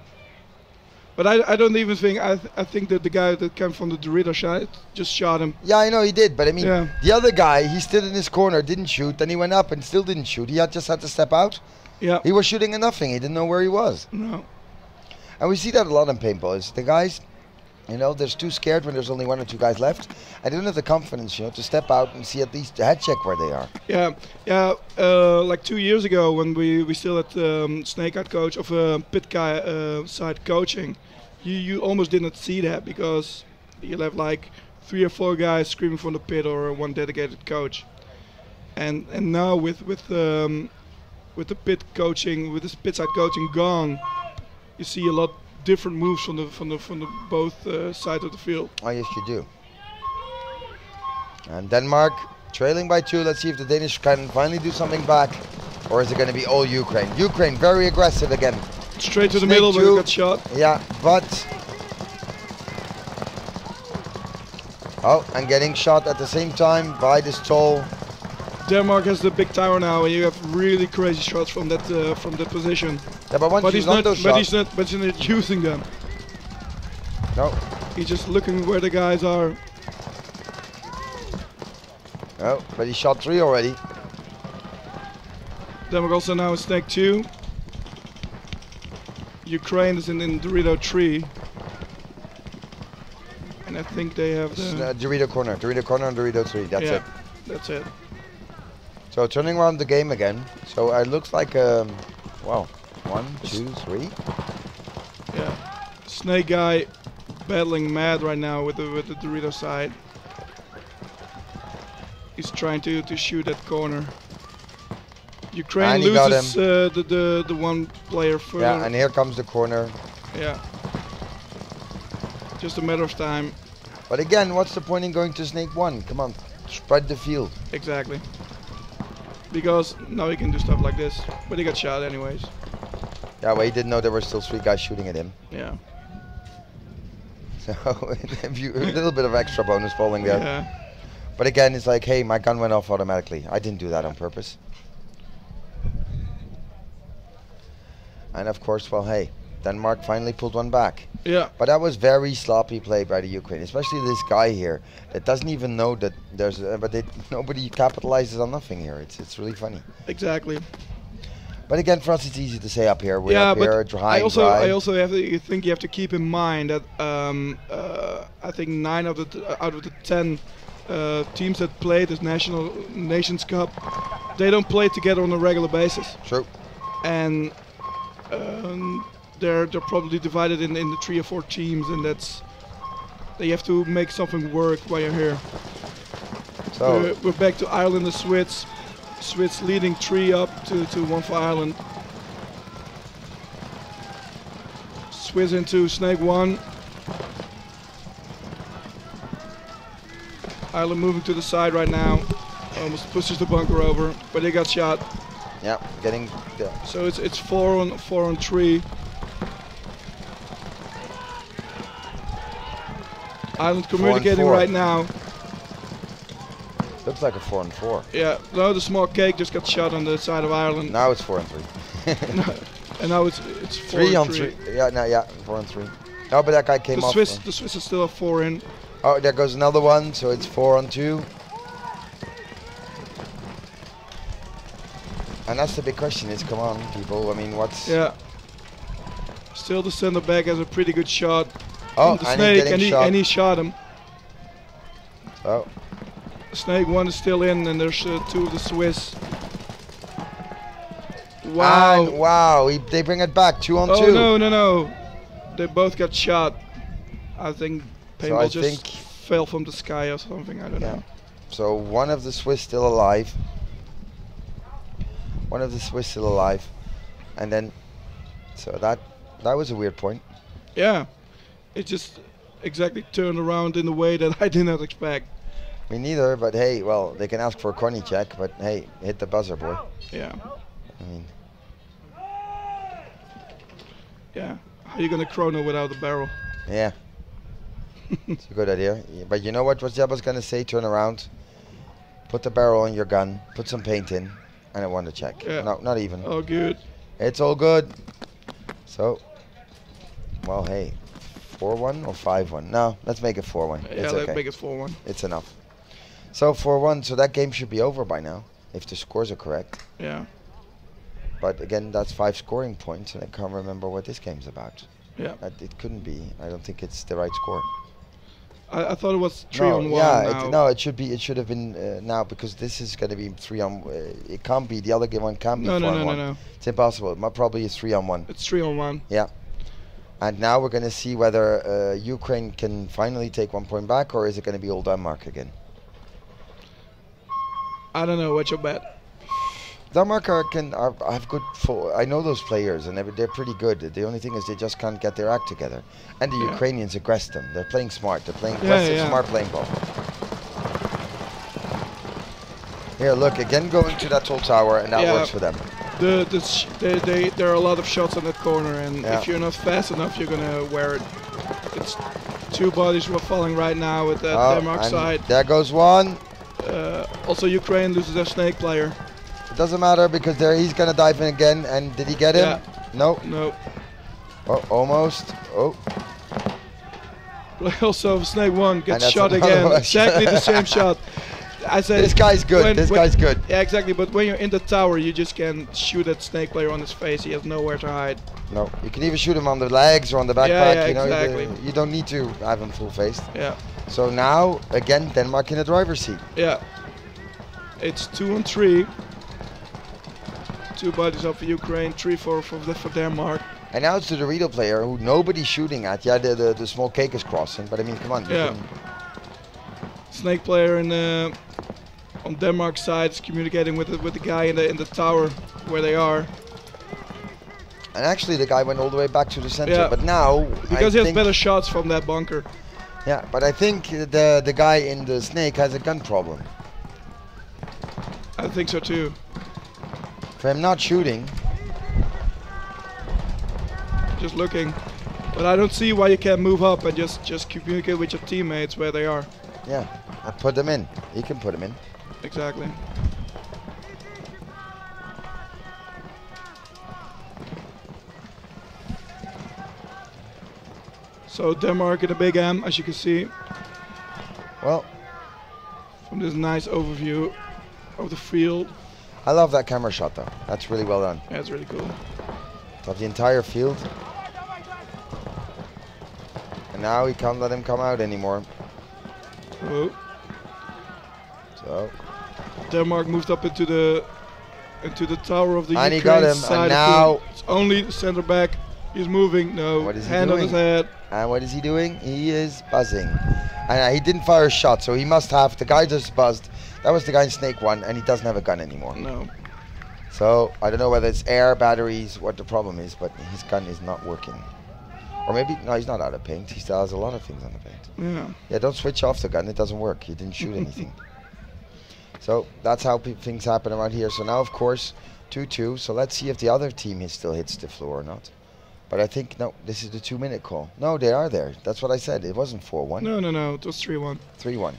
But I don't even think, I think that the guy that came from the Dorito shot just shot him. Yeah, I know he did, but I mean, the other guy, he stood in his corner, didn't shoot, then he went up and still didn't shoot. He just had to step out. Yeah. He was shooting at nothing. He didn't know where he was. No. And we see that a lot in paintball. Is the guys, you know, they're too scared when there's only 1 or 2 guys left. I don't have the confidence, you know, to step out and see at least the head check where they are. Yeah. Like 2 years ago, when we still had Snake Out coach of pit guy side coaching, you almost didn't see that because you'll have like 3 or 4 guys screaming from the pit or 1 dedicated coach. And now with the pit coaching, with this pit side coaching gone, you see a lot different moves from the both sides of the field. Oh yes, you do. And Denmark trailing by 2. Let's see if the Danish can finally do something back, or is it going to be all Ukraine? Ukraine very aggressive again. Straight to the middle, but he got shot. Yeah, but and getting shot at the same time by this tall. Denmark has the big tower now, and you have really crazy shots from that position. Yeah, but he's not using them. No. He's just looking where the guys are. Oh, but he shot 3 already. Denmark also now in Snake 2. Ukraine is in Dorito 3. And I think they have the Dorito corner and Dorito 3. That's it. That's it. So turning around the game again. So it looks like well, 1, 2, 3. Yeah, Snake guy battling mad right now with the Dorito side. He's trying to shoot that corner. Ukraine loses the 1 player further. Yeah, and here comes the corner. Yeah. Just a matter of time. But again, what's the point in going to Snake 1? Come on, spread the field. Exactly. Because now he can do stuff like this, but he got shot anyways. Yeah, well, he didn't know there were still 3 guys shooting at him. Yeah. So a little bit of extra bonus falling there. Yeah. But again, it's like, hey, my gun went off automatically. I didn't do that on purpose. And of course, well, hey, Denmark finally pulled 1 back. Yeah. But that was very sloppy play by the Ukraine, especially this guy here that doesn't even know that there's, nobody capitalizes on nothing here. It's really funny. Exactly. But again, for us, it's easy to say up here. We're yeah, up here, I also have to think you have to keep in mind that I think 9 out of the 10 teams that play this Nations Cup, they don't play together on a regular basis. True. And they're probably divided in the 3 or 4 teams, and you have to make something work while you're here. So we're back to Ireland and Swiss. Swiss leading 3 up to 1 for Ireland. Swiss into Snake 1. Ireland moving to the side right now. Almost pushes the bunker over, but they got shot. Yeah, getting. So it's 4 on 3. Ireland communicating right now. Looks like a 4 on 4. Yeah, no, the small cake just got shot on the side of Ireland. Now it's 4 on 3. No, and now it's 4 on 3. Yeah, 4 on 3. No, but that guy came off. The Swiss is still a 4 in. Oh, there goes another one, so it's 4 on 2. And that's the big question is, come on, people. I mean, what's... Yeah. Still the center back has a pretty good shot. Oh, The and Snake, he's getting shot. and he shot him. Oh. Snake 1 is still in, and there's 2 of the Swiss. Wow. And wow, they bring it back, 2 on 2. Oh, no. They both got shot. I think paintball just fell from the sky or something, I don't know. So one of the Swiss still alive. And then, so that was a weird point. Yeah, it just exactly turned around in a way that I did not expect. Me neither, but hey, well, they can ask for a corny check, but hey, hit the buzzer, boy. Yeah. I mean. Yeah, how are you gonna chrono without a barrel? Yeah. It's a good idea. Yeah, but you know what Jabba's gonna say? Turn around, put the barrel on your gun, put some paint in, and it won the check. Yeah. No, not even. Oh, good. It's all good. So, well, hey, 4-1 or 5-1? No, let's make it 4-1. Yeah, let's make it 4-1. It's enough. So 4-1. So that game should be over by now, if the scores are correct. Yeah. But again, that's 5 scoring points, and I can't remember what this game's about. Yeah. It couldn't be. I don't think it's the right score. I thought it was 3 on 1. Yeah, no, it should be. It should have been now, because this is going to be 3 on. It can't be. The other game one can't be 4 on 1. No. It's impossible. It probably is 3 on 1. It's 3 on 1. Yeah. And now we're going to see whether Ukraine can finally take 1 point back, or is it going to be old Denmark again? I don't know. What's your bet? Denmark have good. I know those players, and they're pretty good. The only thing is they just can't get their act together. And the Ukrainians aggress them. They're playing smart. They're playing smart playing ball. Here, look again, going to that tall tower, and that works for them. There are a lot of shots on that corner, and if you're not fast enough, you're gonna wear it. It's 2 bodies were falling right now with that Denmark side. There goes one. Also, Ukraine loses their Snake player. It doesn't matter, because he's gonna dive in again. And did he get him? No. No. Oh, almost. Oh. Also, Snake 1 gets shot again. Exactly the same shot. I said this guy's good. This guy's good. Yeah, exactly. But when you're in the tower, you just can shoot that Snake player on his face. He has nowhere to hide. No, you can even shoot him on the legs or on the backpack. Yeah, you know, exactly. You don't need to have him full faced. Yeah. So now again, Denmark in the driver's seat. Yeah. It's 2 on 3. 2 bodies up for Ukraine, 3 for Denmark. And now it's the Dorito player who nobody's shooting at. Yeah, the small cake is crossing, but I mean, come on. Yeah. Snake player on Denmark's side is communicating with the guy in the tower where they are. And actually, the guy went all the way back to the center, but now because he has better shots from that bunker. Yeah, but I think the guy in the Snake has a gun problem. I think so too. For him not shooting. Just looking. But I don't see why you can't move up and just communicate with your teammates where they are. Yeah, I put them in. He can put them in. Exactly. So Denmark in a big M, as you can see. Well, from this nice overview of the field. I love that camera shot, though. That's really well done. Yeah, it's really cool. Of the entire field. And now we can't let him come out anymore. Whoa. So Denmark moved up into the tower of the Ukraine he got him. side. And now it's only the center back. He's moving. No, what is he hand doing? on his head. And what is he doing? He is buzzing. And he didn't fire a shot, so he must have. The guy just buzzed. That was the guy in Snake 1, and he doesn't have a gun anymore. No. So I don't know whether it's air, batteries, what the problem is, but his gun is not working. Or maybe, no, he's not out of paint. He still has a lot of things on the paint. Yeah. Yeah, don't switch off the gun. It doesn't work. He didn't shoot anything. So that's how things happen around here. So now, of course, 2-2. So let's see if the other team still hits the floor or not. But I think, no, this is the 2-minute call. No, they are there. That's what I said. It wasn't 4-1. No. It was 3-1. 3-1.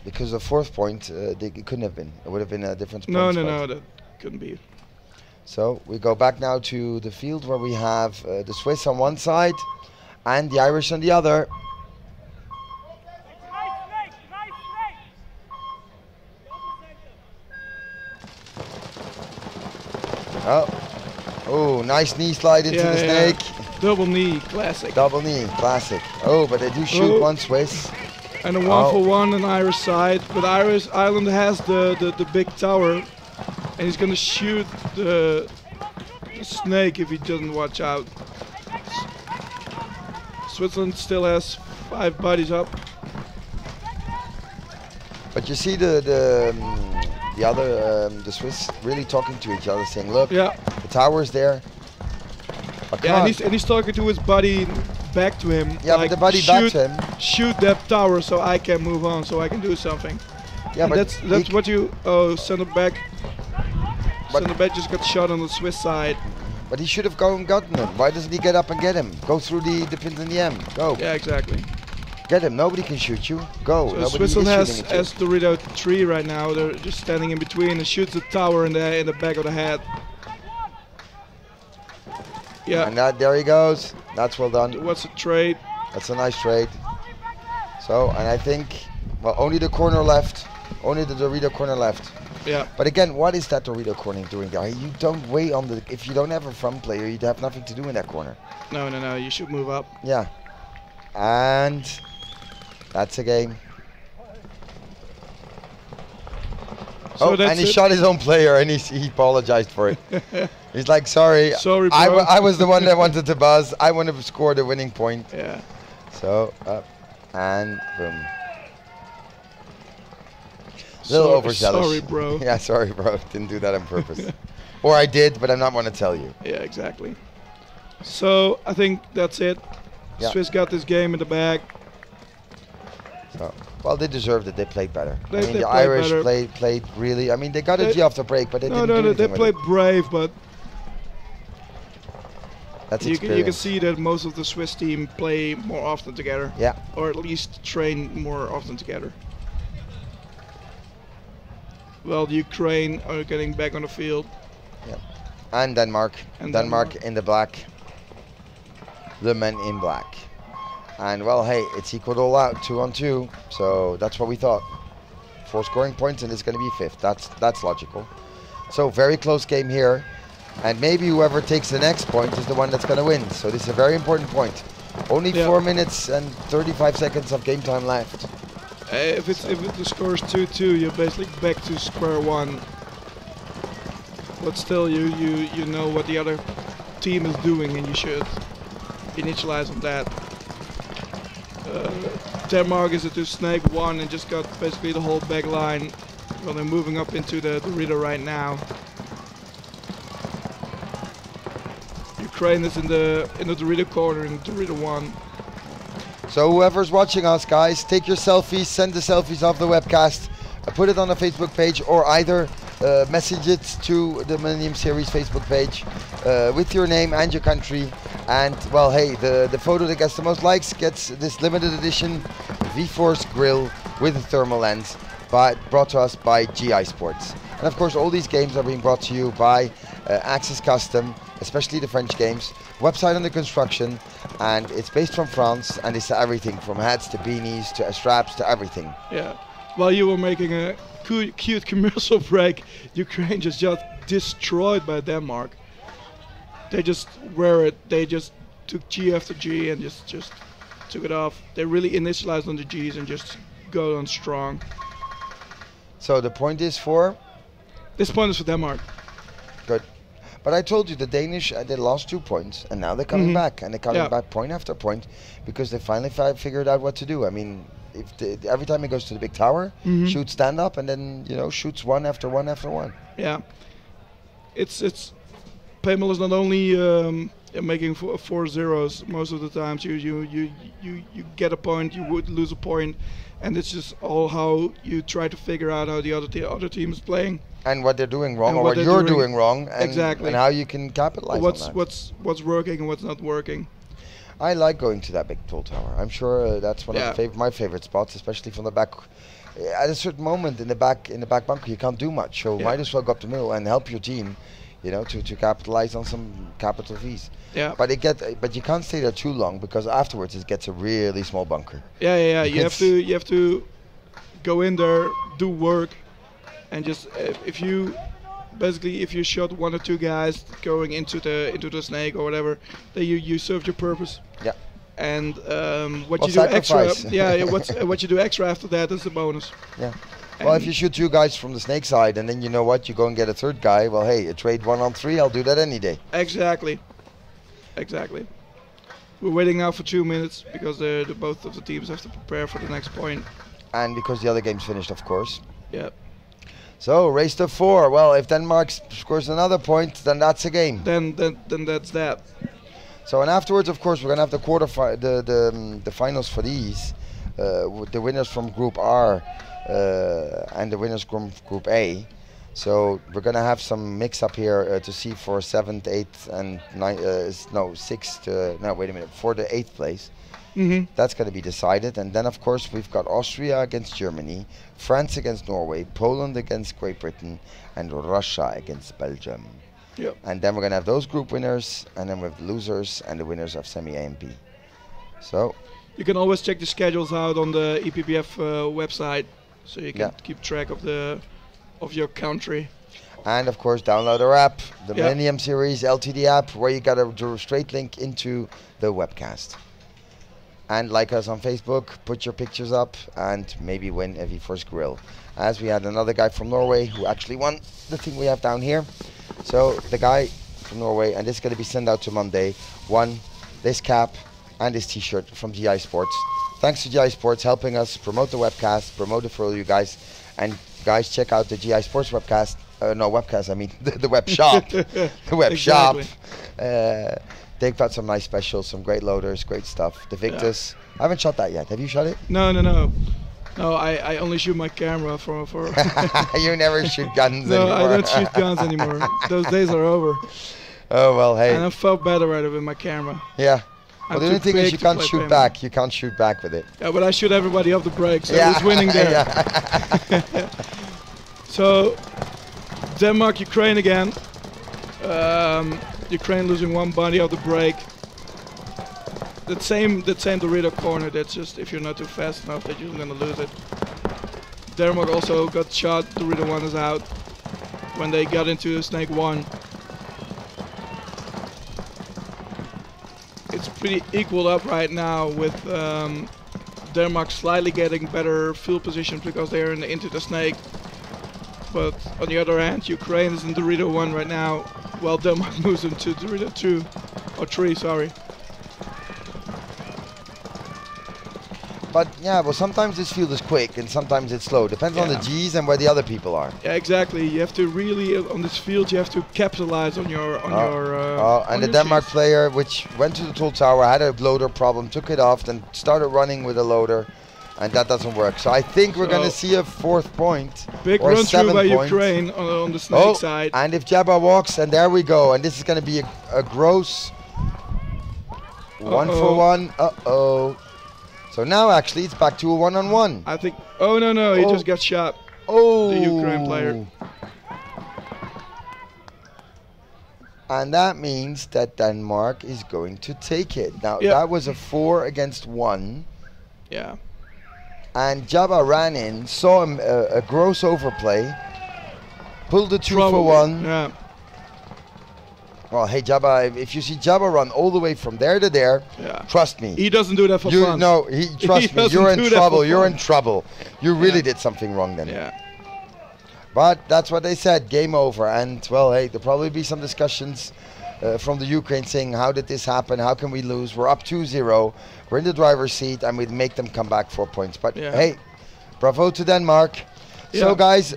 Because the 4th point, it couldn't have been. It would have been a different point. No, that couldn't be. So we go back now to the field where we have the Swiss on one side and the Irish on the other. Oh, nice knee slide into the snake. Double knee, classic. Double knee, classic. Oh, but they do shoot one Swiss. And a 1-for-1 on Irish side. But Ireland has the big tower. And he's going to shoot the snake if he doesn't watch out. Switzerland still has 5 bodies up. But you see the Swiss really talking to each other, saying, "Look, the tower's there." Yeah, and he's talking to his buddy back to him. Yeah, like, but the buddy back to him. Shoot that tower so I can move on, so I can do something. Yeah, and but that's what you. Oh, center back. Center back just got shot on the Swiss side. But he should have gone and gotten him. Why doesn't he get up and get him? Go through the pins in the M. Go. Yeah, exactly. Get him. Nobody can shoot you. Go. So Switzerland has Dorito 3 right now. They're just standing in between and shoots the tower in the back of the head. Yeah. And there he goes. That's well done. What's a trade? That's a nice trade. So, and I think, well, only the corner left. Only the Dorito corner left. Yeah. But again, what is that Dorito corner doing there? You don't wait on the. If you don't have a front player, you'd have nothing to do in that corner. No. You should move up. Yeah. And that's a game. So and he shot his own player, and he apologized for it. He's like, sorry, bro. I was the one that wanted to buzz. I want to score the winning point. Yeah. So, and boom. Little overzealous. Sorry, bro. Yeah, sorry, bro. Didn't do that on purpose. Or I did, but I'm not going to tell you. Yeah, exactly. So, I think that's it. Yeah. Swiss got this game in the bag. So, well, they deserved it. They played better. They the Irish played really. I mean, they got a G off the break, but they didn't do anything they played brave, but that's you can see that most of the Swiss team play more often together. Yeah. Or at least train more often together. Well, the Ukraine are getting back on the field. Yeah. And Denmark. Denmark in the black. The men in black. And well, hey, it's equaled all out, 2-on-2. So that's what we thought. 4 scoring points, and it's going to be 5th. That's logical. So very close game here, and maybe whoever takes the next point is the one that's going to win. So this is a very important point. Only 4 minutes and 35 seconds of game time left. If the score is 2-2, you're basically back to square one. But still, you know what the other team is doing, and you should initialize on that. Denmark is into snake 1 and just got basically the whole back line. Well, they're moving up into the Dorito right now. Ukraine is in the Dorito corner in Dorito 1. So whoever's watching us, guys, take your selfies, send the selfies of the webcast, put it on the Facebook page, or either message it to the Millennium Series Facebook page with your name and your country. And well, hey, the photo that gets the most likes gets this limited edition V-Force grill with a thermal lens, brought to us by GI Sports. And of course, all these games are being brought to you by Axis Custom, especially the French games. Website under construction, and it's based from France, and it's everything from hats to beanies to straps to everything. Yeah. While you were making a cute commercial break, Ukraine just destroyed by Denmark. They just wear it. They just took G after G and just took it off. They really initialized on the Gs and just go on strong. So the point is for? This point is for Denmark. Good. But I told you the Danish, they lost 2 points, and now they're coming back, and they're coming back point after point because they finally figured out what to do. I mean, every time he goes to the big tower, shoots stand up, and then shoots one after one after one. Yeah, it's Pamela is not only making 4 zeros. Most of the times you get a point, you would lose a point, and it's just all how you try to figure out how the other team is playing. And what they're doing wrong, or what you're doing wrong, and, exactly. and how you can capitalize on that. What's working and what's not working. I like going to that big tall tower. I'm sure that's one of my favorite spots, especially from the back. At a certain moment in the back bunker, you can't do much, so might as well go up the middle and help your team, to capitalize on some capital V's. Yeah. But you can't stay there too long because afterwards it gets a really small bunker. Yeah. You have to go in there, do work. And just if you basically, if you shot 1 or 2 guys going into the snake or whatever, then you served your purpose. Yeah. And what Or you do extra, sacrifice. what you do extra after that is the bonus. Yeah. Well, if you shoot 2 guys from the snake side, and then you know what, you go and get a 3rd guy. Well, hey, a trade 1 on 3. I'll do that any day. Exactly. Exactly. We're waiting now for 2 minutes because both of the teams have to prepare for the next point. And because the other game's finished, of course. Yeah. So race to 4. Well, if Denmark scores another point, then that's a game. Then that's that. So and afterwards, of course, we're gonna have the finals for these. With the winners from Group R and the winners from Group A. So we're gonna have some mix up here to see for 7th, 8th, and 6th. No, wait a minute, for the 8th place. Mm-hmm. That's going to be decided, and then of course we've got Austria against Germany, France against Norway, Poland against Great Britain, and Russia against Belgium. Yep. And then we're going to have those group winners, and then we have the losers and the winners of semi A and B. So you can always check the schedules out on the EPBF website, so you can keep track of your country. And of course, download our app, the Millennium Series LTD app, where you got a straight link into the webcast. And like us on Facebook, put your pictures up, and maybe win a V-Force grill. As we had another guy from Norway who actually won the thing we have down here. So the guy from Norway, and this is going to be sent out to Monday, won this cap and this t-shirt from GI Sports. Thanks to GI Sports helping us promote the webcast, promote it for all you guys. And guys, check out the GI Sports webcast. I mean the web shop. The web shop. They've got some nice specials, some great loaders, great stuff. The Victus. I haven't shot that yet. Have you shot it? No. No, I only shoot my camera for You never shoot guns anymore. No, I don't shoot guns anymore. Those days are over. Oh, well, hey. And I felt better right with my camera. Yeah. Well, the only thing is you can't shoot back. You can't shoot back with it. Yeah, but I shoot everybody off the break, so who's winning there? So, Denmark, Ukraine again. Ukraine losing 1 body of the break. That same Dorito corner, that's just if you're not too fast enough that you're gonna lose it. Denmark also got shot, Dorito 1 is out when they got into Snake 1. It's pretty equal up right now with Denmark slightly getting better field positions because they're into the Snake. But on the other hand, Ukraine is in Dorito 1 right now, while Denmark moves into Dorito 2, or 3, sorry. But yeah, well, sometimes this field is quick and sometimes it's slow. Depends on the Gs and where the other people are. Yeah, exactly. You have to really, on this field, you have to capitalize on your and the Denmark player, which went to the tall tower, had a loader problem, took it off, then started running with a loader. And that doesn't work. So I think we're going to see a 4th point. Big or run through by point. Ukraine on the Snake side. And if Jabba walks, and there we go. And this is going to be a gross 1 for 1. So now actually it's back to a 1-on-1. I think. Oh no, he just got shot. The Ukraine player. And that means that Denmark is going to take it. Now that was a 4 against 1. Yeah. And Jabba ran in, saw him a gross overplay, pulled the 2 for 1. Yeah. Well, hey Jabba, if you see Jabba run all the way from there to there, trust me. He doesn't do that for fun. No, trust me, you're in trouble. You're in trouble. You really did something wrong then. Yeah. But that's what they said, game over. And well, hey, there'll probably be some discussions from the Ukraine saying, how did this happen? How can we lose? We're up 2-0. We're in the driver's seat, and we'd make them come back 4 points. But hey, bravo to Denmark. So guys,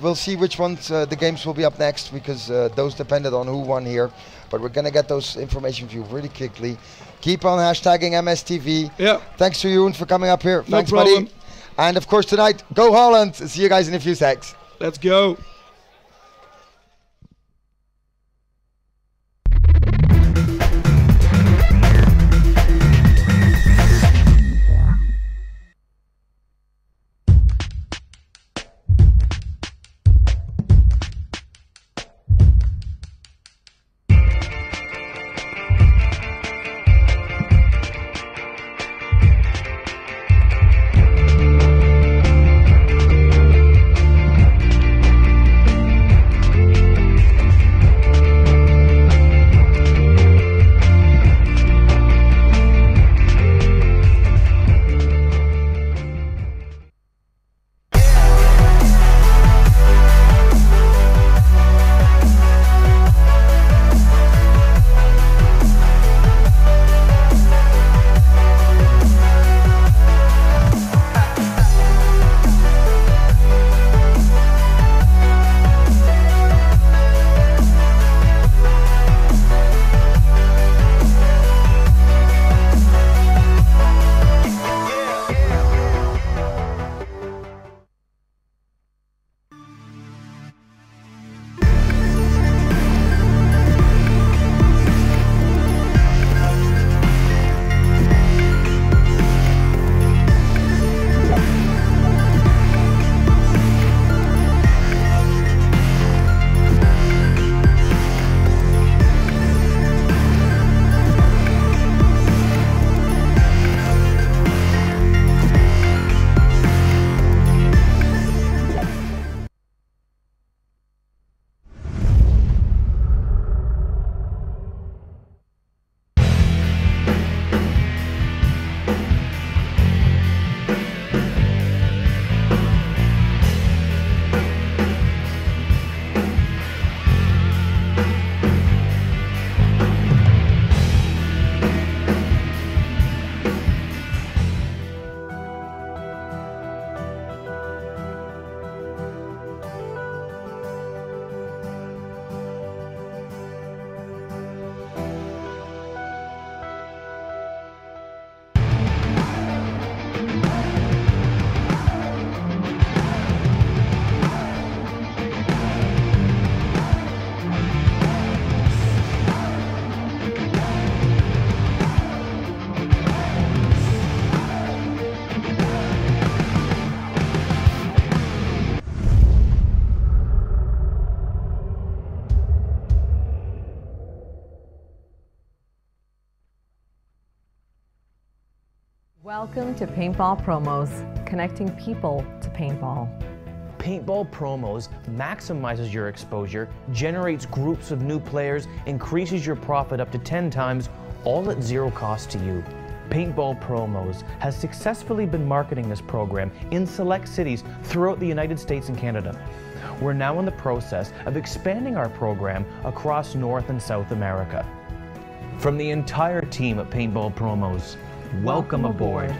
we'll see which ones the games will be up next, because those depended on who won here. But we're going to get those information for you really quickly. Keep on hashtagging MSTV. Yeah. Thanks to you for coming up here. No Thanks, problem. buddy. And of course tonight, go Holland. See you guys in a few secs. Let's go. Welcome to Paintball Promos, connecting people to paintball. Paintball Promos maximizes your exposure, generates groups of new players, increases your profit up to 10 times, all at zero cost to you. Paintball Promos has successfully been marketing this program in select cities throughout the United States and Canada. We're now in the process of expanding our program across North and South America. From the entire team at Paintball Promos, welcome aboard.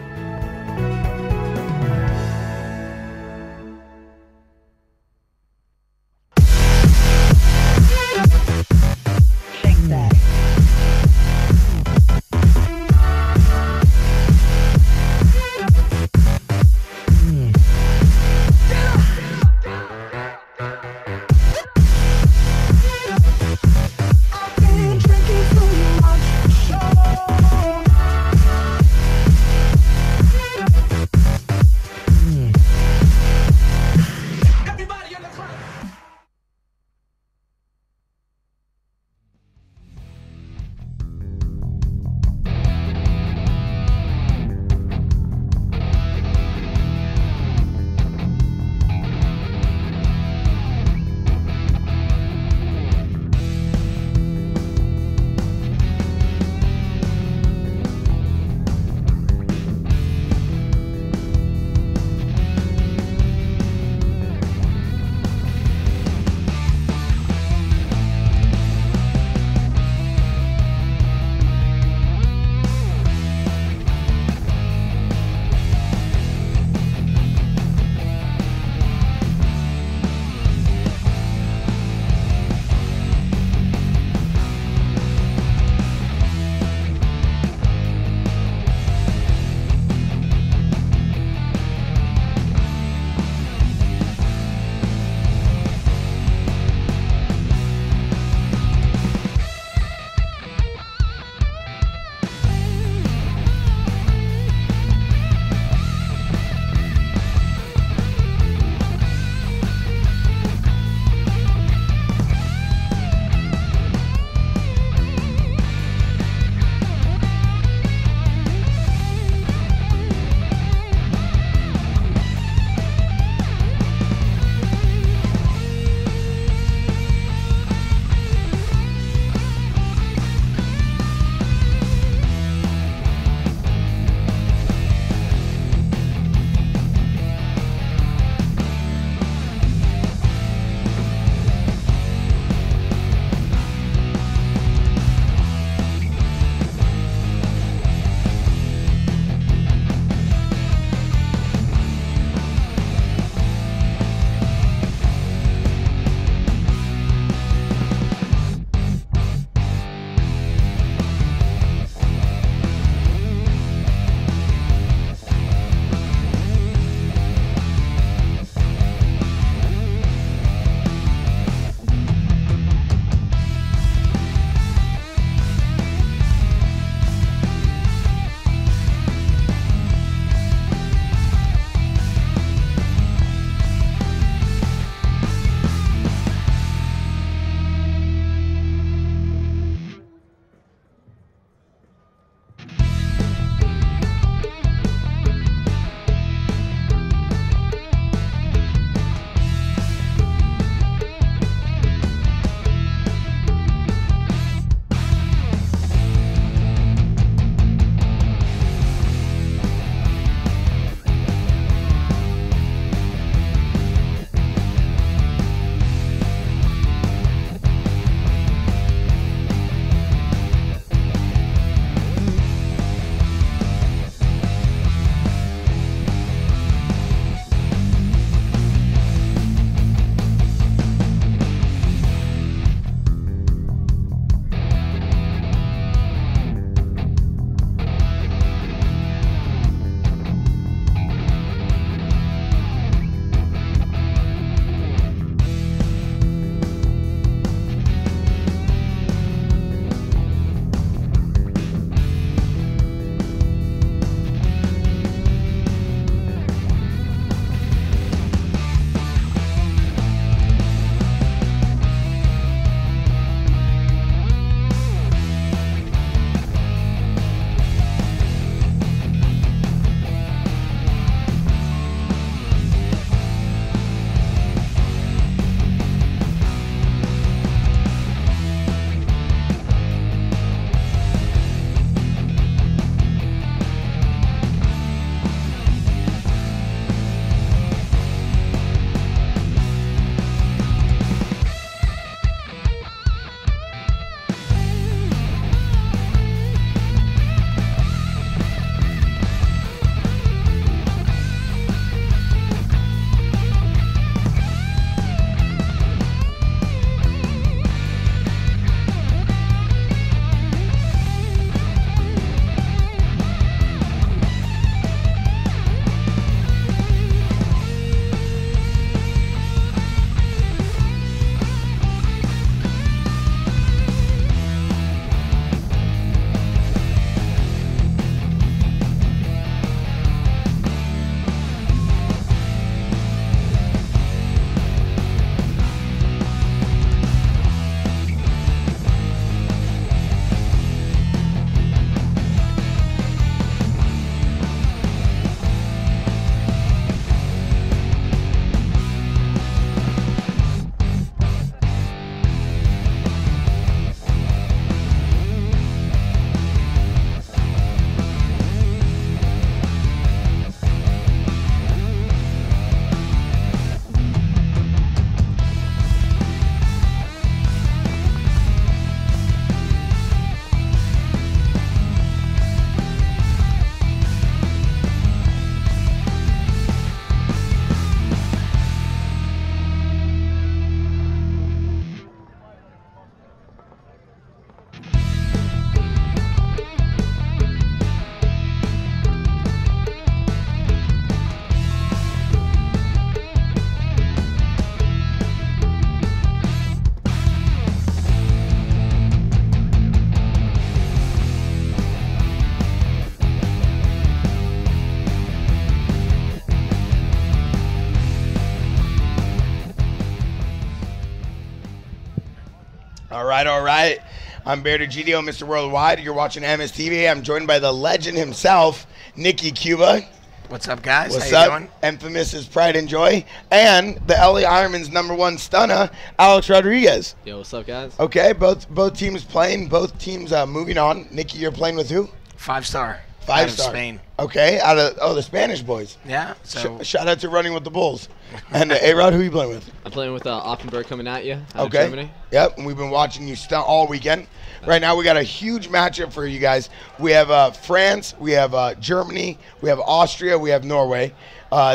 All right, all right. I'm Beardo GDO, Mr. Worldwide. You're watching MSTV. I'm joined by the legend himself, Nicky Cuba. What's up, guys? What's How you up? doing? Infamous is Pride and Joy. And the LA Ironman's #1 stunner, Alex Rodriguez. Yo, what's up, guys? Okay, both teams playing. Both teams moving on. Nicky, you're playing with who? 5-star. Five out star. of Spain. Okay, out of the Spanish boys. Yeah. So Shout out to Running with the Bulls. And A-Rod, who you playing with? I'm playing with Offenberg coming at you out of Okay. Germany. Yep, and we've been watching you stunt all weekend. Right now, we got a huge matchup for you guys. We have France, we have Germany, we have Austria, we have Norway.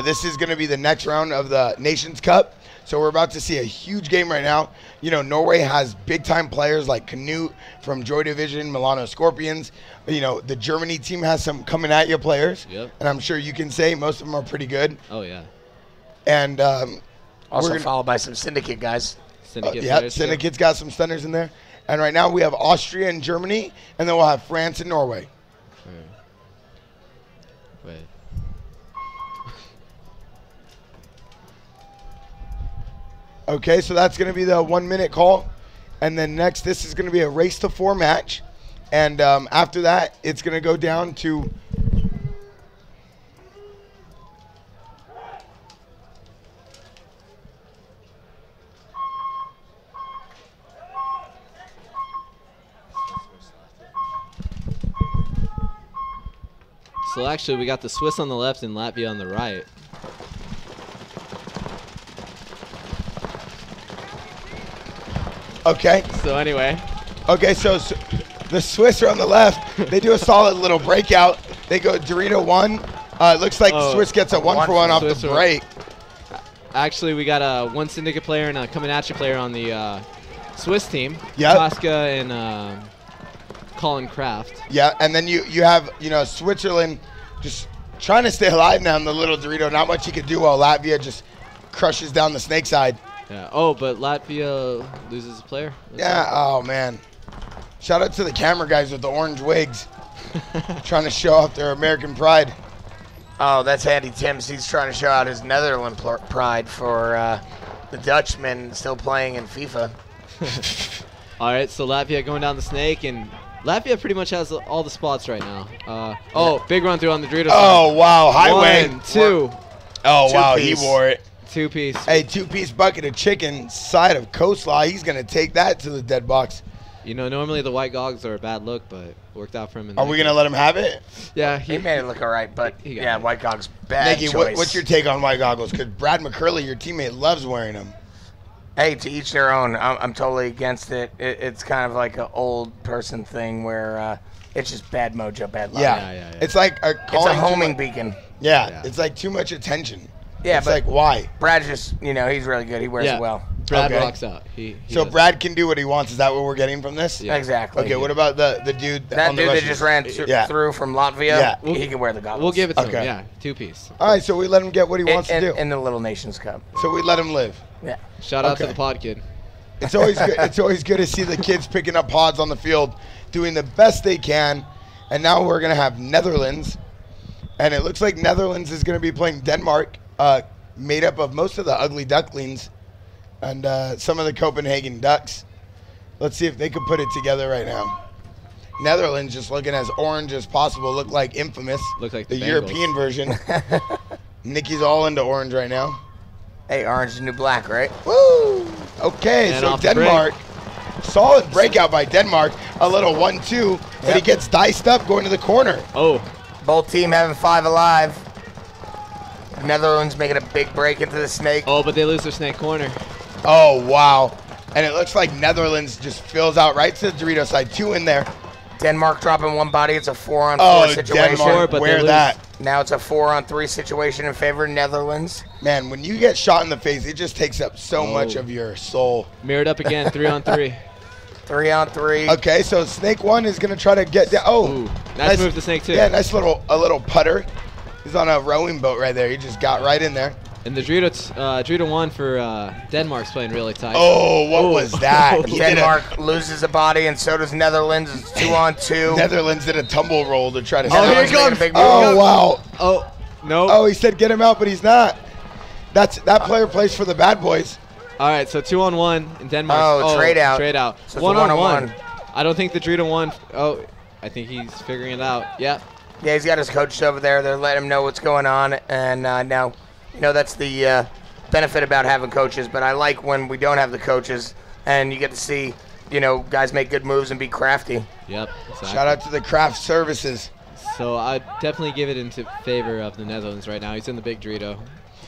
This is going to be the next round of the Nations Cup. So we're about to see a huge game right now. You know, Norway has big-time players like Knut from Joy Division, Milano Scorpions. You know, the Germany team has some coming-at-you players. Yep. And I'm sure you can say most of them are pretty good. Oh, yeah. And also followed by some Syndicate guys. Syndicate yeah, players, Syndicate's got some stunners in there. And right now we have Austria and Germany, and then we'll have France and Norway. Wait. Okay, so that's going to be the 1 minute call. And then next, this is going to be a race to 4 match. And after that, it's going to go down to So actually, we got the Swiss on the left and Latvia on the right. Okay. So anyway. Okay, so the Swiss are on the left. They do a solid little breakout. They go Dorito 1. It looks like the Swiss gets a 1-for-1 off the break. Actually, we got one Syndicate player and a coming at you player on the Swiss team. Yep. Tosca and Colin Kraft. Yeah, and then you have, you know, Switzerland just trying to stay alive now in the little Dorito. Not much he could do while Latvia just crushes down the snake side. Yeah. Oh, but Latvia loses a player. Yeah. Oh, man. Shout out to the camera guys with the orange wigs. Trying to show off their American pride. Oh, that's Andy Timms. He's trying to show out his Netherlands pride for the Dutchman still playing in FIFA. All right, so Latvia going down the snake, and Latvia pretty much has all the spots right now. Big run through on the Dorito. Oh, wow. Highway. 1, 2. Oh, wow. He wore it. 2-piece. Hey, 2-piece bucket of chicken, side of coleslaw. He's going to take that to the dead box. You know, normally the white goggles are a bad look, but worked out for him. Are we going to let him have it? Yeah. He made it look all right, but yeah, white goggles, bad Nikki, choice. what's your take on white goggles? Because Brad McCurley, your teammate, loves wearing them. Hey, to each their own. I'm totally against it. It's kind of like an old person thing where it's just bad mojo, bad luck. Yeah. It's like it's a homing beacon. Yeah, it's like too much attention. Yeah, it's but like, why? Brad just, you know, he's really good. He wears it well. Brad rocks out. So Brad can do what he wants. Is that what we're getting from this? Yeah. Exactly. Okay, what about the dude? That on the dude that Russian just ran through from Latvia? Yeah. He can wear the goggles. We'll give it to him, yeah. 2-piece. All right, so we let him get what he wants to do. In the Little Nations Cup. So we let him live. Yeah. Shout out to the pod kid. It's always good. It's always good to see the kids picking up pods on the field, doing the best they can. And now we're going to have Netherlands. And it looks like Netherlands is going to be playing Denmark, made up of most of the ugly ducklings and some of the Copenhagen Ducks. Let's see if they can put it together right now. Netherlands just looking as orange as possible, look like Infamous, look like the Bengals. European version. Nicky's all into orange right now. Hey, orange is new black, right? Woo! Okay, And so off the Denmark, solid breakout by Denmark. A little 1-2, but he gets diced up going to the corner. Oh. Both team having 5 alive. Netherlands making a big break into the snake. Oh, but they lose their snake corner. Oh, wow. And it looks like Netherlands just fills out right to the Dorito side. 2 in there. Denmark dropping one body. It's a 4-on-4 situation. Denmark, wear that. Now it's a 4-on-3 situation in favor of Netherlands. Man, when you get shot in the face, it just takes up so much of your soul. Mirrored up again, 3-on-3. 3-on-3. Okay, so Snake 1 is going to try to get down. Oh, ooh, nice move to Snake 2. Yeah, nice a little putter. He's on a rowing boat right there. He just got right in there. And the Dorito 1 for Denmark's playing really tight. Oh, what was that? Denmark loses a body, and so does Netherlands. It's 2-on-2. Netherlands did a tumble roll to try to. Oh, here he comes! Oh, wow. Oh, no. Oh, he said get him out, but he's not. That player plays for the Bad Boys. All right, so 2-on-1 in Denmark. Oh, trade out. Trade out. So it's 1-on-1. I don't think the Dorito won. Oh, I think he's figuring it out. Yeah. Yeah, he's got his coaches over there. They're letting him know what's going on. And now, that's the benefit about having coaches. But I like when we don't have the coaches and you get to see, guys make good moves and be crafty. Yep. Exactly. Shout out to the craft services. So I'd definitely give it into favor of the Netherlands right now. He's in the big Dorito.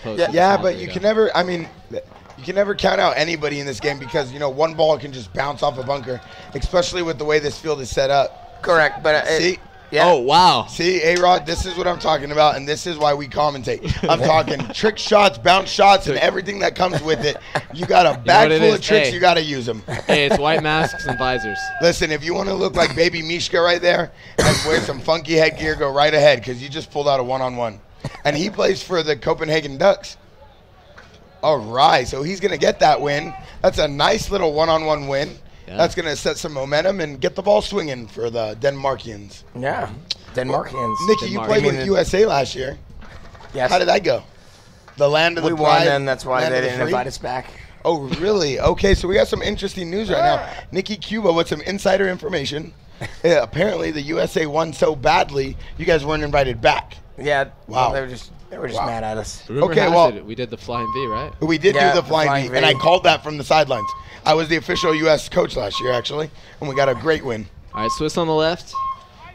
Yeah, but you can never, you can never count out anybody in this game because, one ball can just bounce off a bunker, especially with the way this field is set up. Correct, but see? Yeah. Oh, wow. See, A-Rod, this is what I'm talking about, and this is why we commentate. I'm talking trick shots, bounce shots, and everything that comes with it. You got a bag full of tricks, you got to use them. Hey, it's white masks and visors. Listen, if you want to look like Baby Mishka right there and wear some funky headgear, go right ahead because you just pulled out a one-on-one. And he plays for the Copenhagen Ducks. All right, so he's going to get that win. That's a nice little one-on-one win. Yeah. That's going to set some momentum and get the ball swinging for the Denmarkians. Yeah, Denmarkians. Nikki, you played with USA last year. Yes. How did that go? The land of the pride. We won, and that's why they didn't invite us back. Oh, really? Okay, so we got some interesting news right now. Nikki Cuba with some insider information. Yeah, apparently the USA won so badly, you guys weren't invited back. Yeah. Wow. Well, they were just mad at us. Okay, well, we did the flying V, right? We did do the flying V, and I called that from the sidelines. I was the official U.S. coach last year, actually, and we got a great win. All right, Swiss on the left,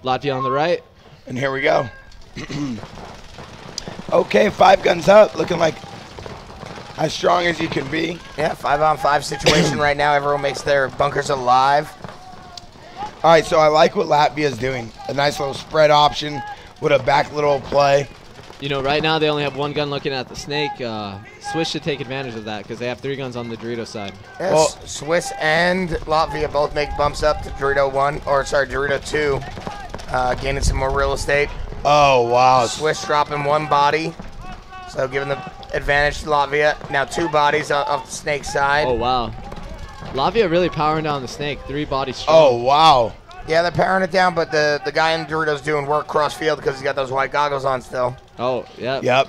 Latvia on the right. And here we go. Okay, 5 guns up, looking like as strong as you can be. Yeah, 5-on-5 situation right now. Everyone makes their bunkers alive. All right, so I like what Latvia's doing. A nice little spread option with a back little play. Right now they only have 1 gun looking at the snake. Swiss should take advantage of that because they have 3 guns on the Dorito side. Yes, well, Swiss and Latvia both make bumps up to Dorito 2, gaining some more real estate. Oh, wow. Swiss dropping 1 body, so giving the advantage to Latvia. Now 2 bodies off the snake side. Oh, wow. Latvia really powering down the snake. 3 bodies strong. Oh, wow. Yeah, they're powering it down, but the guy in Doritos doing work cross field because he's got those white goggles on still. Oh, yeah. Yep.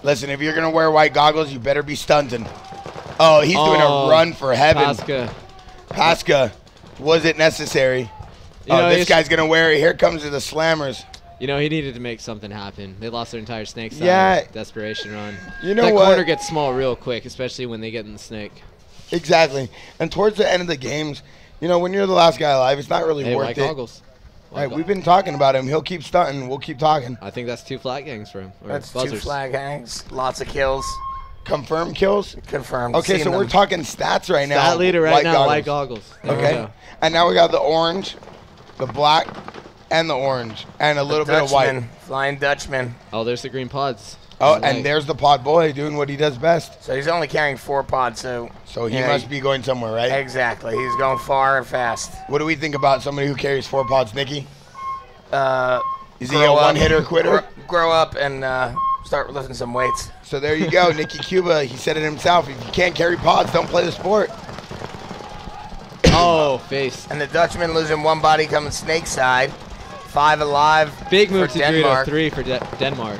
Listen, if you're going to wear white goggles, you better be stunting. Oh, he's doing a run for heaven. Pasca. Was it necessary? This guy's going to wear it. Here comes the slammers. He needed to make something happen. They lost their entire snake side. Desperation run. That what? Corner gets small real quick, especially when they get in the snake. Exactly. And towards the end of the games, when you're the last guy alive, it's not really worth white it. Goggles. Right, we've been talking about him. He'll keep stunting. We'll keep talking. I think that's 2 flag gangs for him. That's buzzers. 2 flag gangs. Lots of kills. Confirmed kills? Confirmed. Okay, so we're talking stats right now. Stat leader right now, white goggles. Okay. And now we got the orange, the black, and the orange, and a little bit of white. Flying Dutchman. Oh, there's the green pods. Oh, and there's the pod boy doing what he does best. So he's only carrying 4 pods, so he must be going somewhere, right? Exactly. He's going far and fast. What do we think about somebody who carries 4 pods, Nikki? Is he a grow up, one-hitter quitter? Grow up and start lifting some weights. So there you go, Nikki Cuba. He said it himself. If you can't carry pods, don't play the sport. Oh, face. And the Dutchman losing 1 body coming snake side. 5 alive. Big move for to Denmark. Dorito 3 for Denmark.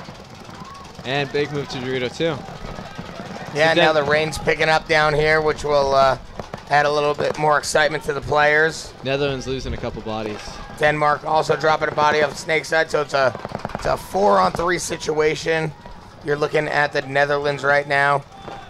And big move to Dorito 2. Yeah, now the rain's picking up down here, which will add a little bit more excitement to the players. Netherlands losing a couple bodies. Denmark also dropping a body off the snake side, so it's a 4-on-3 situation. You're looking at the Netherlands right now,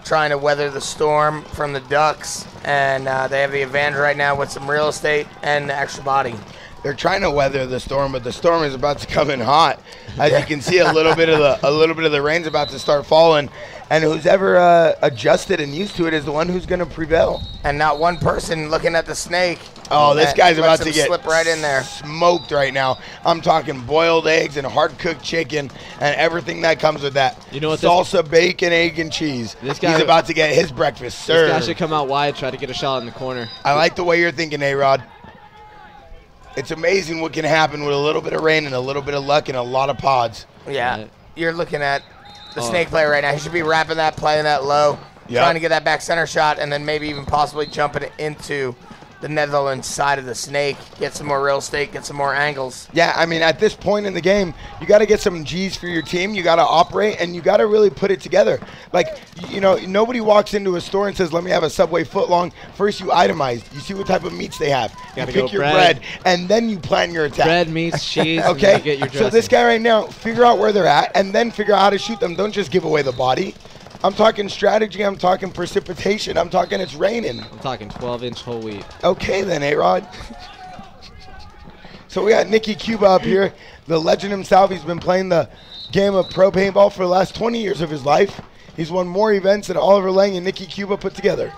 trying to weather the storm from the Ducks, and they have the advantage right now with some real estate and the extra body. They're trying to weather the storm, but the storm is about to come in hot. As you can see, a little bit of the rain's about to start falling, and who's ever adjusted and used to it is the one who's going to prevail. And not one person looking at the snake. Oh, this guy's about to get slip right in there. Smoked right now. I'm talking boiled eggs and hard-cooked chicken and everything that comes with that. You know what? Salsa, bacon, egg, and cheese. This guy, he's about to get his breakfast served. This guy should come out wide, try to get a shot in the corner. I like the way you're thinking, A-Rod. It's amazing what can happen with a little bit of rain and a little bit of luck and a lot of pods. Yeah, you're looking at the snake player right now. He should be wrapping that, playing that low, trying to get that back center shot, and then maybe even possibly jumping into the Netherlands side of the snake, get some more real estate, get some more angles. Yeah, I mean, at this point in the game, you got to get some G's for your team. You got to operate, and you got to really put it together. Like, you know, nobody walks into a store and says, let me have a Subway footlong. First, you itemize. You see what type of meats they have. You pick your bread, and then you plan your attack. Bread, meats, cheese, okay? and get your dressing. So this guy right now, figure out where they're at, and then figure out how to shoot them. Don't just give away the body. I'm talking strategy. I'm talking precipitation. I'm talking it's raining. I'm talking 12-inch whole wheat. Okay then, A-Rod. So we got Nicky Cuba up here, the legend himself. He's been playing the game of pro paintball for the last 20 years of his life. He's won more events than Oliver Lang and Nicky Cuba put together.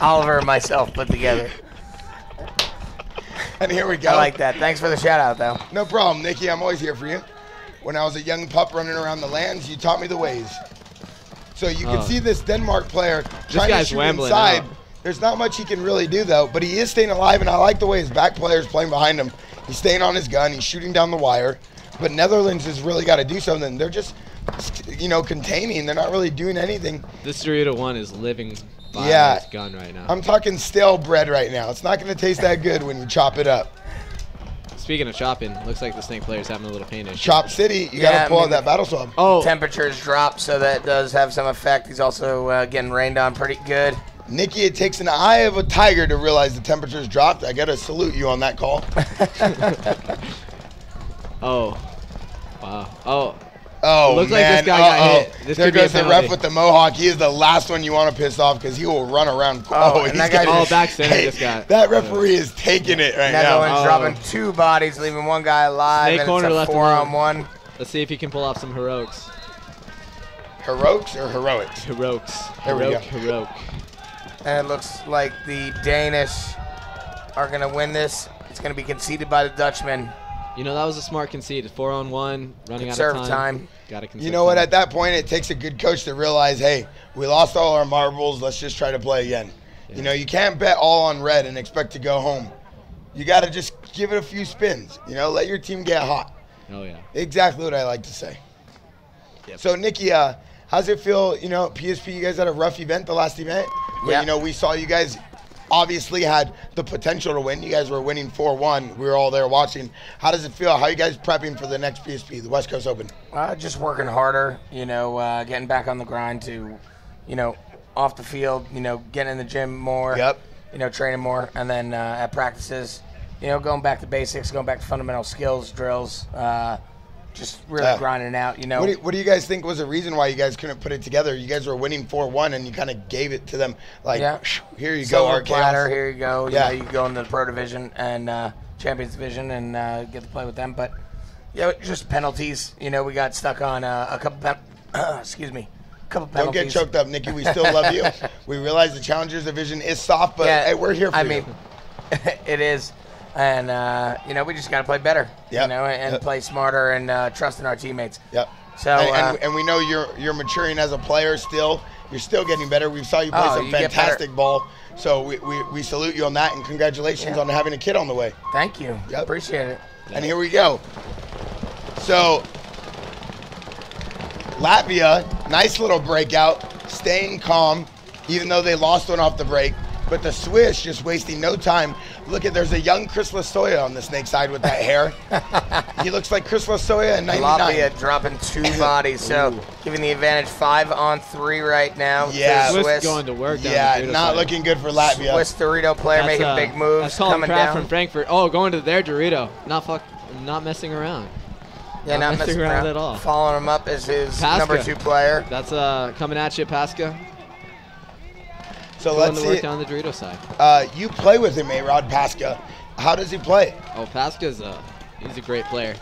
Oliver and myself put together. And here we go. I like that. Thanks for the shout out, though. No problem, Nicky. I'm always here for you. When I was a young pup running around the lands, you taught me the ways. So you can see this Denmark player trying to shoot inside. There's not much he can really do, though, but he is staying alive, and I like the way his back player's playing behind him. He's staying on his gun. He's shooting down the wire. But Netherlands has really got to do something. They're just, you know, containing. They're not really doing anything. This Dorito 1 is living by his gun right now. I'm talking stale bread right now. It's not going to taste that good when you chop it up. Speaking of chopping, looks like the snake player's having a little pain issue. Chop City, you got to pull out that battle swab. Oh, temperatures drop, so that does have some effect. He's also getting rained on pretty good. Nicky, it takes an eye of a tiger to realize the temperatures dropped. I got to salute you on that call. Oh, wow. Oh, looks man. like this guy got hit. This there could be a goes the penalty. ref with the mohawk. He is the last one you want to piss off because he will run around. And that guy's back center this guy. That referee is taking it right Netherlands now. dropping 2 bodies, leaving 1 guy alive, Snake and corner it's a left 4-on-1. Let's see if he can pull off some heroics. Heroics or heroics? Heroics. There we go. Heroic. And it looks like the Danish are going to win this. It's going to be conceded by the Dutchman. You know, that was a smart concede. 4-on-1, running Conserve out of time. Got to conserve You know what? time. At that point, it takes a good coach to realize, hey, we lost all our marbles. Let's just try to play again. Yeah. You know, you can't bet all on red and expect to go home. You got to just give it a few spins. You know, let your team get hot. Oh, yeah. Exactly what I like to say. Yep. So, Nicky, how's it feel? You know, PSP, you guys had a rough event, the last event. But, you know, we saw you guys obviously had the potential to win. You guys were winning 4-1. We were all there watching. How does it feel? How are you guys prepping for the next PSP, the West Coast Open? Just working harder, you know, getting back on the grind to, you know, off the field, you know, getting in the gym more. Yep. You know, training more. And then at practices, you know, going back to basics, going back to fundamental skills, drills, just really grinding out, you know. What do you guys think was the reason why you guys couldn't put it together? You guys were winning 4-1, and you kind of gave it to them. Like, here you go, our platter, here you go. You know, you go into the Pro Division and Champions Division and get to play with them. But, yeah, just penalties. You know, we got stuck on a couple excuse me, a couple penalties. Don't get choked up, Nicky. We still love you. We realize the Challengers Division is soft, but hey, we're here for you. I mean, it is. And, you know, we just got to play better, you know, and play smarter and trust in our teammates. Yep. So, and we know you're maturing as a player still. You're still getting better. We saw you play some fantastic ball. So we salute you on that, and congratulations on having a kid on the way. Thank you. Yep. Appreciate it. And here we go. So Latvia, nice little breakout, staying calm, even though they lost one off the break. But the Swiss just wasting no time. Look at, there's a young Chris Lasoya on the snake side with that hair. He looks like Chris Lasoya in 99. Latvia dropping 2 bodies, so giving the advantage 5-on-3 right now. Yeah, Swiss going to work. Yeah, not looking good for Latvia. Swiss Dorito player making big moves. That's Colin coming Kraft down from Frankfurt. Oh, going to their Dorito. Not messing around. Yeah, not messing around at all. Following him up is his Pasca. number 2 player. That's coming at you, Pasca. So let's see. Work on the Dorito side. You play with him, A-Rod, Pasca. How does he play? Oh, Pasca's he's a great player.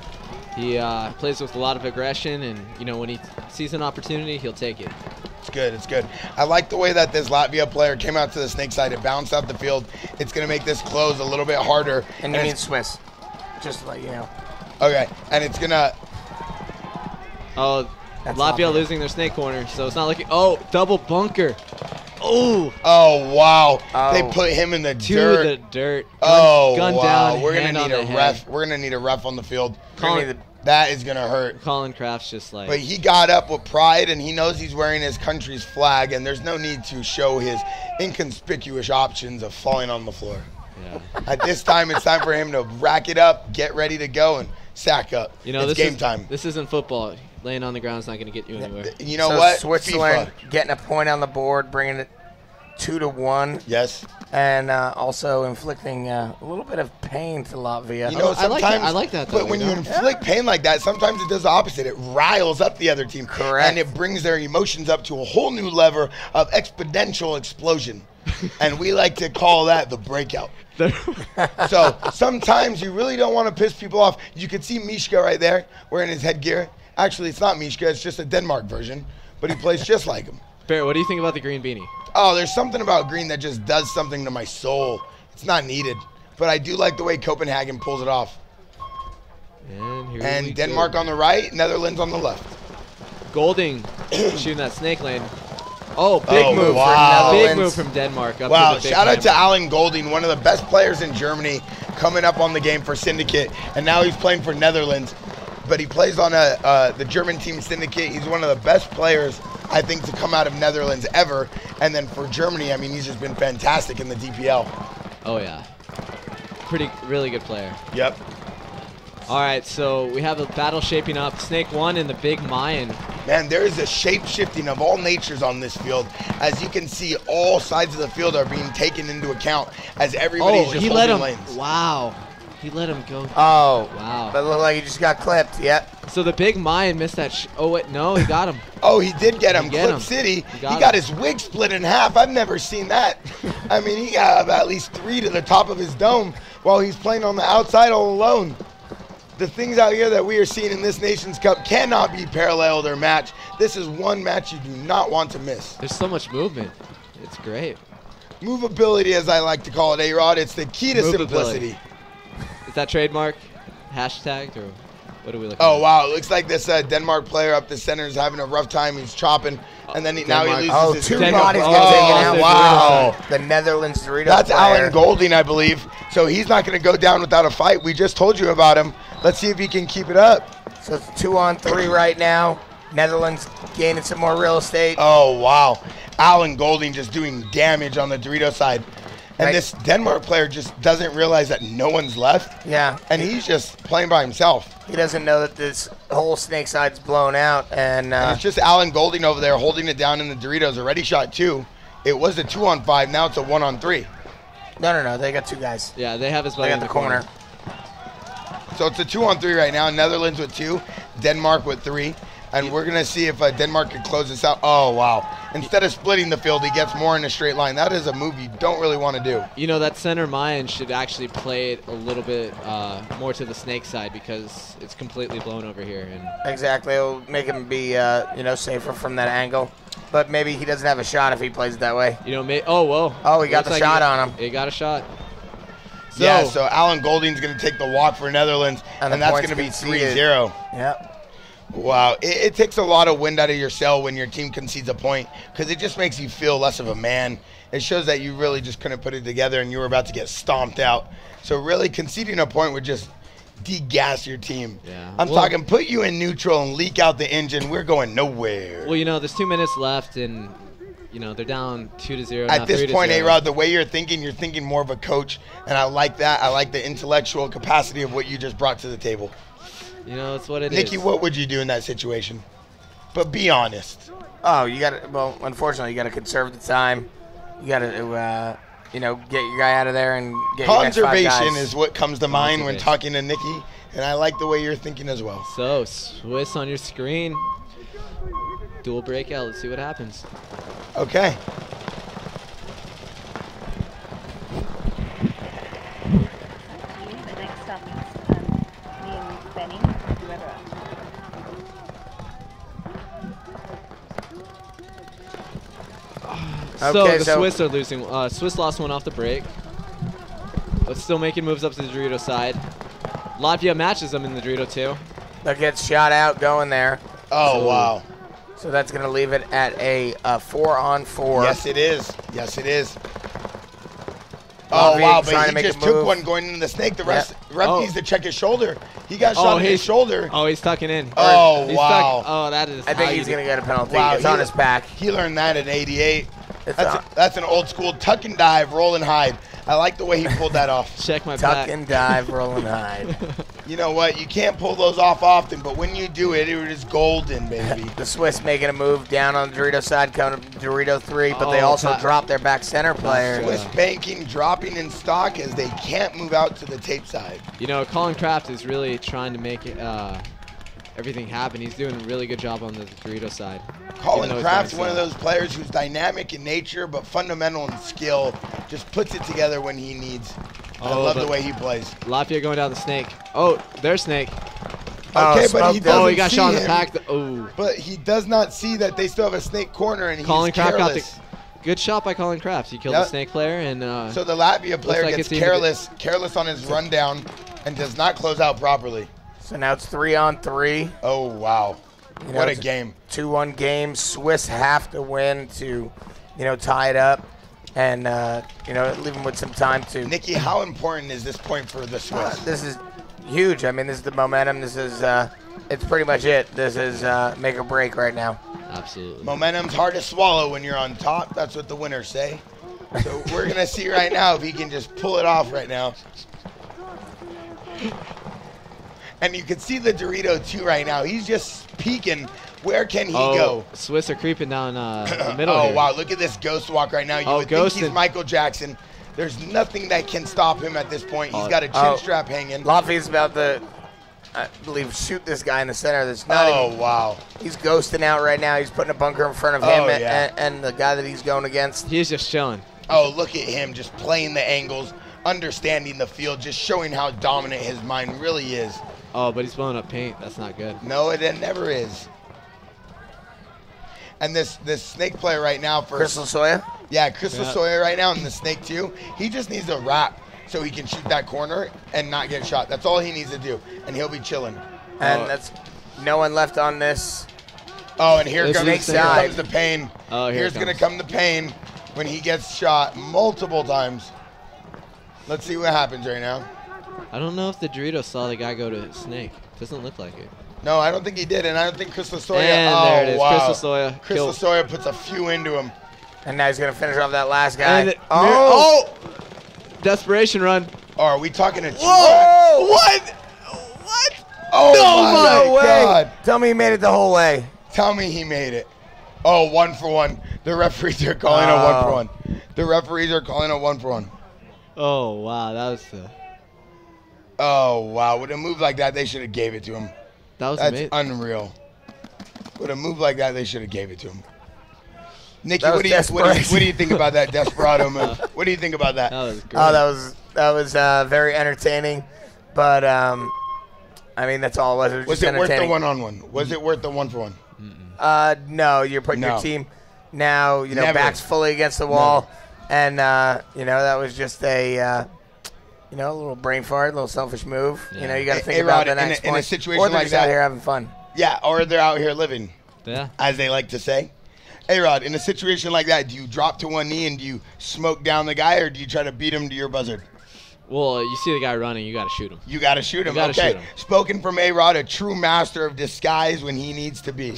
He plays with a lot of aggression, and you know when he sees an opportunity, he'll take it. It's good. It's good. I like the way that this Latvia player came out to the snake side. It bounced out the field. It's going to make this close a little bit harder. And you mean Swiss, just to let you know. Okay, and it's going to... Oh, Latvia losing their snake corner, so it's not looking... Oh, double bunker. Oh. Oh, wow. They put him in the dirt. To the dirt. Gun down, We're going to hand need on a the ref. head. We're going to need a ref on the field. That is going to hurt. Colin Kraft's just like... But he got up with pride, and he knows he's wearing his country's flag, and there's no need to show his inconspicuous options of falling on the floor. Yeah. At this time, it's time for him to rack it up, get ready to go, and sack up. You know, it's game time. This isn't football. Laying on the ground is not going to get you anywhere. You know what? Switzerland FIFA. getting a point on the board, bringing it 2-1. Yes. And also inflicting a little bit of pain to Latvia. You know, sometimes I like that. Though, but when you inflict pain like that, sometimes it does the opposite. It riles up the other team. Correct. And it brings their emotions up to a whole new level of exponential explosion. And we like to call that the breakout. So sometimes you really don't want to piss people off. You can see Mishka right there wearing his headgear. Actually, it's not Mishka. It's just a Denmark version. But he plays just like him. Barrett, what do you think about the green beanie? Oh, there's something about green that just does something to my soul. It's not needed. But I do like the way Copenhagen pulls it off. And Denmark on the right, Netherlands on the left. Golding shooting that snake lane. Oh, big move wow. from Netherlands. Big move from Denmark. Up Wow, to the big shout out to hammer. Alan Golding, one of the best players in Germany, coming up on the game for Syndicate. And now he's playing for Netherlands. But he plays on the German team Syndicate. He's one of the best players, I think, to come out of Netherlands ever. And then for Germany, I mean, he's just been fantastic in the DPL. Oh, yeah. Really good player. Yep. All right, so we have a battle shaping up. Snake 1 and the big Mayan. Man, there is a shape-shifting of all natures on this field. As you can see, all sides of the field are being taken into account as everybody's just holding lanes. Wow. He let him go. Oh. Wow. That looked like he just got clipped. Yep. So the big Mayan missed that. Oh, wait. No, he got him. Oh, he did get him. Clip City. He got his wig split in half. I've never seen that. I mean, he got at least 3 to the top of his dome while he's playing on the outside all alone. The things out here that we are seeing in this Nations Cup cannot be paralleled or matched. This is one match you do not want to miss. There's so much movement. It's great. Movability, as I like to call it, A-Rod. It's the key to simplicity. Is that trademark? Hashtagged or what are we looking at? Oh, wow. It looks like this Denmark player up the center is having a rough time. He's chopping. And then now he loses his 2 bodies get taken out. Wow. The Netherlands Dorito That's player. Alan Golding, I believe. So he's not going to go down without a fight. We just told you about him. Let's see if he can keep it up. So it's 2-on-3 right now. Netherlands gaining some more real estate. Oh, wow. Alan Golding just doing damage on the Dorito side. And this Denmark player just doesn't realize that no one's left. Yeah. And he's just playing by himself. He doesn't know that this whole snake side's blown out. And it's just Alan Golding over there holding it down in the Doritos. Already shot 2. It was a 2-on-5. Now it's a 1-on-3. No. They got 2 guys. Yeah, they have his buddy They got in the corner. So it's a 2-on-3 right now. Netherlands with 2. Denmark with 3. And we're going to see if Denmark can close this out. Oh, wow. Instead of splitting the field, he gets more in a straight line. That is a move you don't really want to do. You know, that center Mayan should actually play it a little bit more to the snake side because it's completely blown over here. And Exactly. It'll make him be, safer from that angle. But maybe he doesn't have a shot if he plays it that way. You know, oh, whoa. Oh, he got the shot on him. He got a shot. So Alan Golding's going to take the walk for Netherlands, and that's going to be 3-0. Yep. Wow. It takes a lot of wind out of your sail when your team concedes a point because it just makes you feel less of a man. It shows that you really just couldn't put it together and you were about to get stomped out. So really conceding a point would just degas your team. Yeah. I'm talking put you in neutral and leak out the engine. We're going nowhere. Well, you know, there's 2 minutes left and, you know, they're down 2-0. At this point, A-Rod, the way you're thinking more of a coach, and I like that. I like the intellectual capacity of what you just brought to the table. You know, it's what it is. Nikki, what would you do in that situation? But be honest. Oh, you got to, well, unfortunately, you got to conserve the time. You got to, get your guy out of there and get your next 5 guys. Conservation is what comes to mind when talking to Nikki, and I like the way you're thinking as well. So, Swiss on your screen. Dual breakout. Let's see what happens. Okay. So the Swiss are losing. Swiss lost one off the break, but still making moves up to the Dorito side. Latvia matches them in the Dorito too. That gets shot out going there. Oh, wow. So that's going to leave it at a 4-on-4. Yes, it is. Yes, it is. Oh, wow, but trying he to make just a move. took one going into the snake. The ref needs to check his shoulder. He got shot in his shoulder. Oh, he's tucking in. Oh, He's wow. Oh, that is. I think he's going to get a penalty. Wow, It's on his back. He learned that at 88. That's an old school tuck and dive, roll and hide. I like the way he pulled that off. Check my back. Tuck and dive, roll and hide. You know what? You can't pull those off often, but when you do it, it is golden, baby. The Swiss making a move down on the Dorito side, coming to Dorito 3, but they also drop their back center player. Swiss banking, dropping in stock as they can't move out to the tape side. You know, Colin Kraft is really trying to make it, everything happen. He's doing a really good job on the Dorito side. Colin Kraft's one of those players who's dynamic in nature, but fundamental in skill. Just puts it together when he needs. I love the way he plays. Latvia going down the snake. Oh, their snake. Okay, but he doesn't he got see shot in the him. pack. Oh. But he does not see that they still have a snake corner, and Colin he's Kraft careless. got the good shot by Colin Kraft. He killed the snake player, and so the Latvia player like gets it's careless on his rundown, and does not close out properly. So now it's 3-on-3. Oh wow! What a game! 2-1 game. Swiss have to win to, tie it up, and leave them with some time to. Nikki, how important is this point for the Swiss? This is huge. I mean, this is the momentum. This is it's pretty much it. This is make or break right now. Absolutely. Momentum's hard to swallow when you're on top. That's what the winners say. So we're gonna see right now if he can just pull it off right now. And you can see the Dorito too right now. He's just peeking. Where can he go? Swiss are creeping down the middle. Oh here. wow! Look at this ghost walk right now. You would think he's Michael Jackson. There's nothing that can stop him at this point. He's got a chin strap hanging. Latvia's about to, I believe, shoot this guy in the center. That's not wow! He's ghosting out right now. He's putting a bunker in front of him and the guy that he's going against. He's just chilling. Oh, look at him just playing the angles, understanding the field, just showing how dominant his mind really is. Oh, but he's blowing up paint. That's not good. No, it never is. And this snake player right now for Crystal Soya? Yeah, Crystal Soya right now, and the snake too. He just needs to wrap so he can shoot that corner and not get shot. That's all he needs to do, and he'll be chilling. And that's no one left on this. Oh, and here comes side. the pain. Oh, Here's going to come the pain when he gets shot multiple times. Let's see what happens right now. I don't know if the Dorito saw the guy go to snake. Doesn't look like it. No, I don't think he did, and I don't think Crystal Soya. And there it is. Wow. Crystal Soya. Crystal Soya puts a few into him. And now he's going to finish off that last guy. Desperation run. Oh, are we talking a Whoa! What? Oh, no way. God. Tell me he made it the whole way. Tell me he made it. Oh, 1-for-1. The referees are calling a 1-for-1. The referees are calling a 1-for-1. Oh, wow. That was Oh, wow. With a move like that, they should have gave it to him. That's amazing. Unreal. With a move like that, they should have gave it to him. Nikki, what do you think about that desperado move? What do you think about that? That was great. Oh, that was very entertaining. But, I mean, that's all it was. Was it worth the one-on-one? Was it worth the 1-for-1? No, you're putting your team now, backs fully against the wall. And, that was just a little brain fart, a little selfish move. Yeah. You got to think about the next point. In a situation or they're like just that, out here having fun. Yeah, or they're out here living. Yeah. As they like to say. A-Rod, in a situation like that, do you drop to one knee and do you smoke down the guy, or do you try to beat him to your buzzard? Well, you see the guy running, you got to shoot him. You got to shoot him. You gotta okay. shoot him. Spoken from A-Rod, a true master of disguise when he needs to be.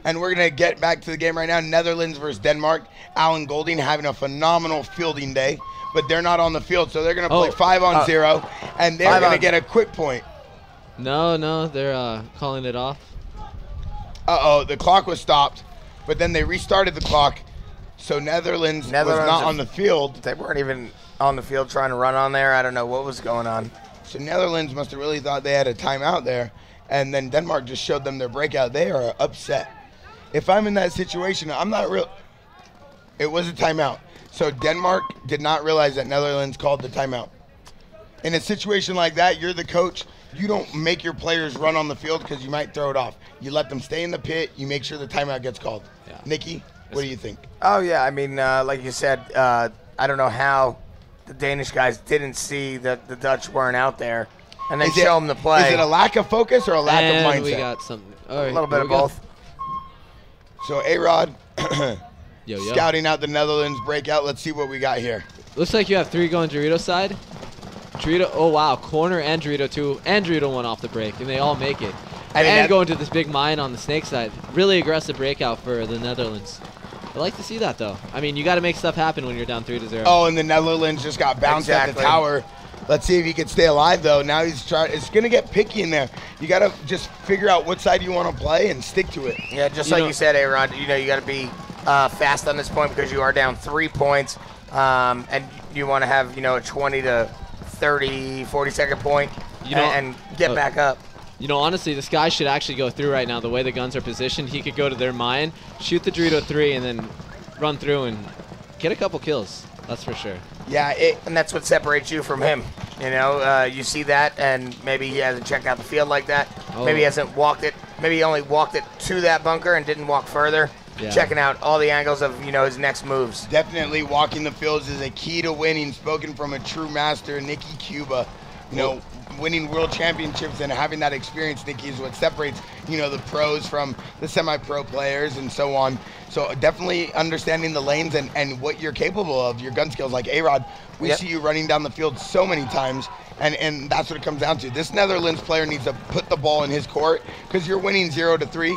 And we're going to get back to the game right now. Netherlands versus Denmark. Alan Golding having a phenomenal fielding day, but they're not on the field, so they're going to play 5-on-0, and they're going to get a quick point. No, they're calling it off. Uh-oh, the clock was stopped, but then they restarted the clock, so Netherlands was not on the field. They weren't even on the field trying to run on there. I don't know what was going on. So Netherlands must have really thought they had a timeout there, and then Denmark just showed them their breakout. They are upset. If I'm in that situation, I'm not real. It was a timeout. So Denmark did not realize that Netherlands called the timeout. In a situation like that, you're the coach. You don't make your players run on the field because you might throw it off. You let them stay in the pit. You make sure the timeout gets called. Yeah. Nikki, what do you think? Oh, yeah. I mean, like you said, I don't know how the Danish guys didn't see that the Dutch weren't out there and then show them the play. Is it a lack of focus or a lack of mindset? We got something. All right, a little bit of both. So A-Rod scouting out the Netherlands breakout. Let's see what we got here. Looks like you have 3 going Dorito side. Dorito, oh wow, corner and Dorito 2, and Dorito 1 off the break, and they all make it. And going to this big mine on the snake side. Really aggressive breakout for the Netherlands. I like to see that though. I mean, you got to make stuff happen when you're down 3-0. Oh, and the Netherlands just got bounced at the tower. Let's see if he can stay alive though. Now he's trying. It's gonna get picky in there. You gotta just figure out what side you want to play and stick to it. Yeah, just like you said, A-Rod. You know, you got to be fast on this point because you are down 3 points, and you want to have a 20 to 30, 40-second point, and get back up. You know, honestly, this guy should actually go through right now. The way the guns are positioned, he could go to their mine, shoot the Dorito 3, and then run through and get a couple kills. That's for sure. Yeah, and that's what separates you from him. You see that, and maybe he hasn't checked out the field like that. Oh. Maybe he hasn't walked it. Maybe he only walked it to that bunker and didn't walk further. Yeah. Checking out all the angles of his next moves. Definitely walking the fields is a key to winning. Spoken from a true master, Nicky Cuba. Winning world championships and having that experience, Nicky, is what separates the pros from the semi-pro players and so on. So definitely understanding the lanes and what you're capable of, your gun skills. Like A-Rod, we see you running down the field so many times, and that's what it comes down to. This Netherlands player needs to put the ball in his court because you're winning 0-3.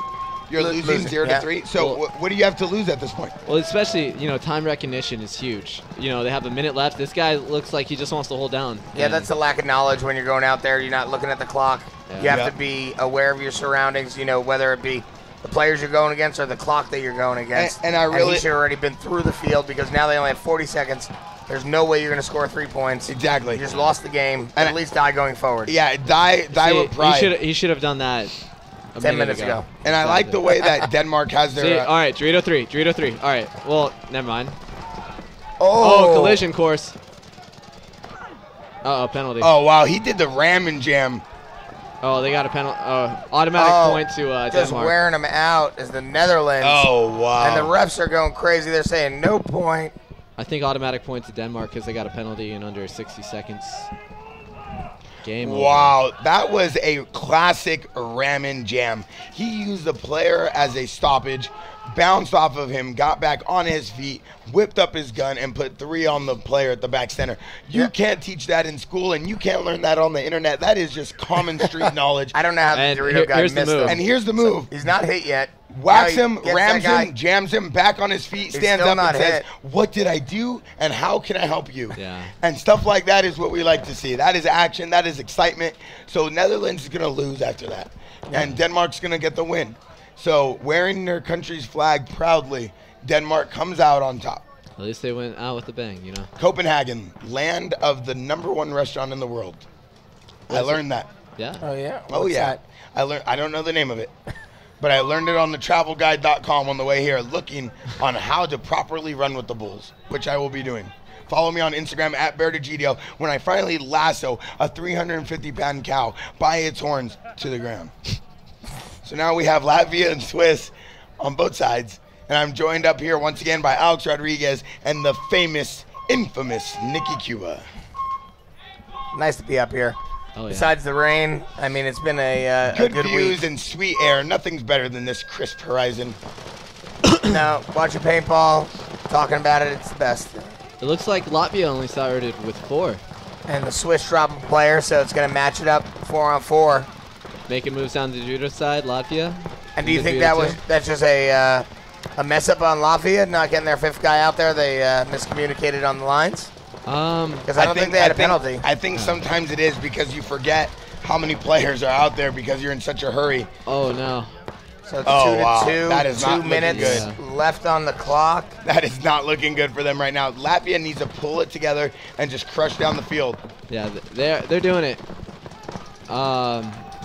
You're losing 0-3. So what do you have to lose at this point? Well, especially, time recognition is huge. They have a minute left. This guy looks like he just wants to hold down. Yeah, that's the lack of knowledge when you're going out there. You're not looking at the clock. Yeah. You have to be aware of your surroundings, whether it be the players you're going against or the clock that you're going against. And he should have already been through the field because now they only have 40 seconds. There's no way you're going to score 3 points. Exactly. You just lost the game. And at least die going forward. Yeah, die with pride. He should have done that 10 minutes ago. And I like the way that Denmark has their... all right, Dorito 3. Dorito 3. All right. Well, never mind. Oh, collision course. Uh-oh, penalty. Oh, wow. He did the ram and jam. Oh, they got a penalty. Automatic point to Denmark. Just wearing them out is the Netherlands. Oh, wow. And the refs are going crazy. They're saying no point. I think automatic point to Denmark because they got a penalty in under 60 seconds. Game over. Wow, that was a classic ram and jam. He used the player as a stoppage, bounced off of him, got back on his feet, whipped up his gun, and put 3 on the player at the back center. You can't teach that in school, and you can't learn that on the internet. That is just common street knowledge. I don't know how the Dorito guy missed him. And here's the move. He's not hit yet. Whacks him, rams him, jams him back on his feet, stands up and says, what did I do and how can I help you? Yeah. And stuff like that is what we like to see. That is action. That is excitement. So Netherlands is going to lose after that. And Denmark's going to get the win. So wearing their country's flag proudly, Denmark comes out on top. At least they went out with a bang, Copenhagen, land of the #1 restaurant in the world. I learned that. Yeah. Oh, yeah? Oh, yeah. I don't know the name of it. But I learned it on the travelguide.com on the way here, looking on how to properly run with the bulls, which I will be doing. Follow me on Instagram at BearDeGDO when I finally lasso a 350-pound cow by its horns to the ground. So now we have Latvia and Swiss on both sides, and I'm joined up here once again by Alex Rodriguez and the famous, infamous Nicky Cuba. Nice to be up here. Oh, yeah. Besides the rain, I mean, it's been a good views week. And sweet air. Nothing's better than this crisp horizon. No, watching paintball, talking about it, it's the best. It looks like Latvia only started with 4. And the Swiss drop a player, so it's going to match it up 4-on-4. Making moves down the Judo side, Latvia. And do you think that's just a mess up on Latvia, not getting their 5th guy out there? They miscommunicated on the lines? Because I don't think they had a penalty. I think sometimes it is because you forget how many players are out there because you're in such a hurry. Oh, no. So it's 2-2. That is 2 minutes left on the clock. That is not looking good for them right now. Latvia needs to pull it together and just crush down the field. Yeah, they're doing it.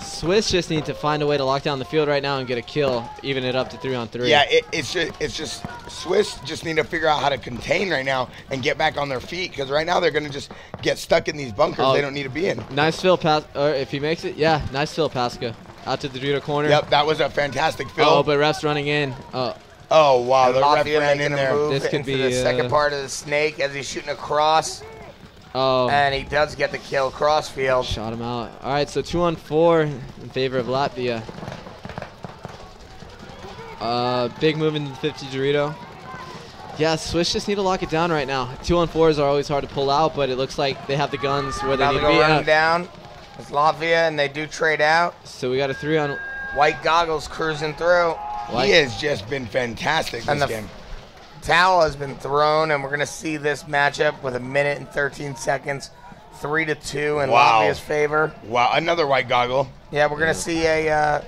Swiss just need to find a way to lock down the field right now and get a kill, even it up to 3-on-3. Yeah, it's just Swiss just need to figure out how to contain right now and get back on their feet because right now they're going to just get stuck in these bunkers they don't need to be in. Nice fill pass, or if he makes it, yeah, nice fill, Pasca. Out to the Dorito corner. Yep, that was a fantastic fill. Oh, but ref's running in. Oh, wow, the ref ran in there. This could be the second part of the snake as he's shooting across. Oh. And he does get the kill crossfield. Shot him out. All right, so 2-on-4 in favor of Latvia. Big move into the 50 Dorito. Yeah, Swiss just need to lock it down right now. 2-on-4s are always hard to pull out, but it looks like they have the guns where they need to be. Run down. It's Latvia, and they do trade out. So we got a 3-on. White goggles cruising through. He has just been fantastic this game. Towel has been thrown, and we're going to see this matchup with 1 minute and 13 seconds, 3-2 in Latvia's favor. Wow, another white goggle. Yeah, we're going to see a,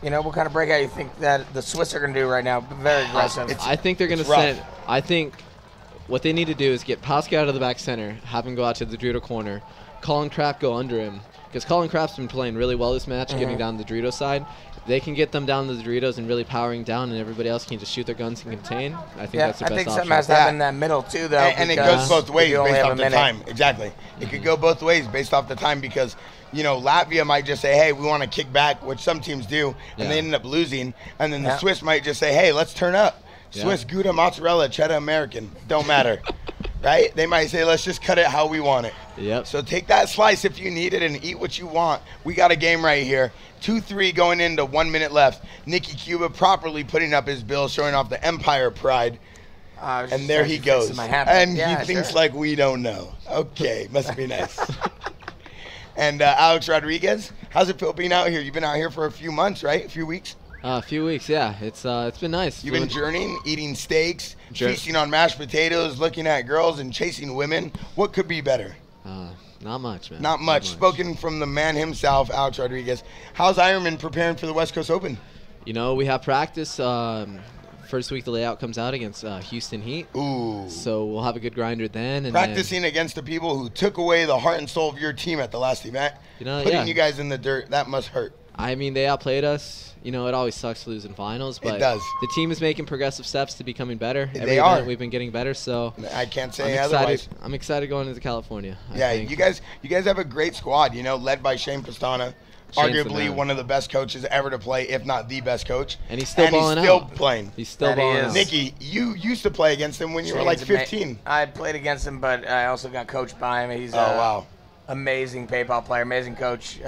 what kind of breakout you think that the Swiss are going to do right now? Very aggressive. I think they're going to send. I think what they need to do is get Pascal out of the back center, have him go out to the Dorito corner, Colin Kraft go under him, because Colin Kraft's been playing really well this match, getting down the Dorito side. They can get them down to the Doritos and really powering down, and everybody else can just shoot their guns and contain. I think that's the best option. I think something has to happen in that middle, too, though. And it goes both ways based off the time. Exactly. It could go both ways based off the time because, Latvia might just say, hey, we want to kick back, which some teams do, and they end up losing. And then the Swiss might just say, hey, let's turn up. Swiss, Gouda, mozzarella, cheddar, American. Don't matter. Right? They might say, let's just cut it how we want it. Yep. So take that slice if you need it and eat what you want. We got a game right here. 2-3 going into 1 minute left. Nicky Cuba properly putting up his bill, showing off the Empire pride. And there he goes. And he thinks like we don't know. Okay, must be nice. And Alex Rodriguez, how's it feel being out here? You've been out here for a few months, right? A few weeks? A few weeks, yeah. It's been nice. You've been journeying, eating steaks, feasting on mashed potatoes, looking at girls, and chasing women. What could be better? Not much, man. Not much. Spoken from the man himself, Alex Rodriguez. How's Ironman preparing for the West Coast Open? We have practice. First week the layout comes out against Houston Heat. Ooh. So we'll have a good grinder then. And practicing against the people who took away the heart and soul of your team at the last event. Putting you guys in the dirt, that must hurt. I mean, they outplayed us. It always sucks losing finals, but it does. The team is making progressive steps to becoming better. They are. We've been getting better, so I can't say otherwise. I'm excited going into California. Yeah, you guys have a great squad, led by Shane Pastana, arguably one of the best coaches ever to play, if not the best coach. And he's still balling out. He's still playing. He's still balling out. Nicky, you used to play against him when you were like 15. I played against him, but I also got coached by him. He's amazing PayPal player, amazing coach,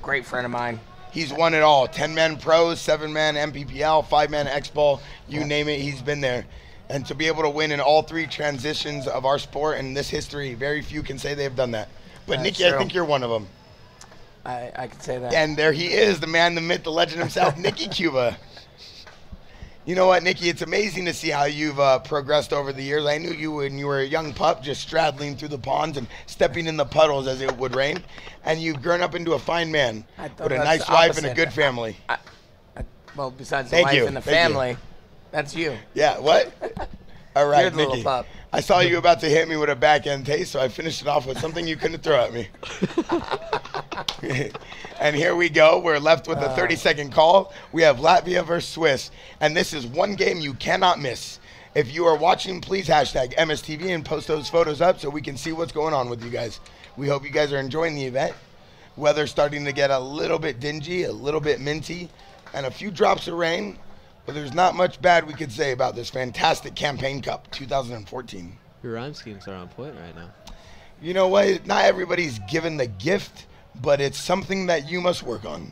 great friend of mine. He's won it all. 10-man pros, 7-man MPPL, 5-man X-Ball, you name it, he's been there. And to be able to win in all 3 transitions of our sport in this history, very few can say they've done that. But Nicky, I think you're one of them. I could say that. And there he is, the man, the myth, the legend himself, Nicky Cuba. You know what, Nicky? It's amazing to see how you've progressed over the years. I knew you when you were a young pup, just straddling through the ponds and stepping in the puddles as it would rain. And you've grown up into a fine man with a nice wife and a good family. Well, besides the wife and the family, that's you. Yeah, what? All right, You're the Nicky. little pup. I saw you about to hit me with a backhand taste, so I finished it off with something you couldn't throw at me. And here we go. We're left with a 30-second call. We have Latvia versus Swiss, and this is one game you cannot miss. If you are watching, please hashtag MSTV and post those photos up so we can see what's going on with you guys. We hope you guys are enjoying the event. Weather's starting to get a little bit dingy, a little bit minty, and a few drops of rain. But there's not much bad we could say about this fantastic Campaign Cup 2014. Your rhyme schemes are on point right now. You know what? Not everybody's given the gift, but it's something that you must work on.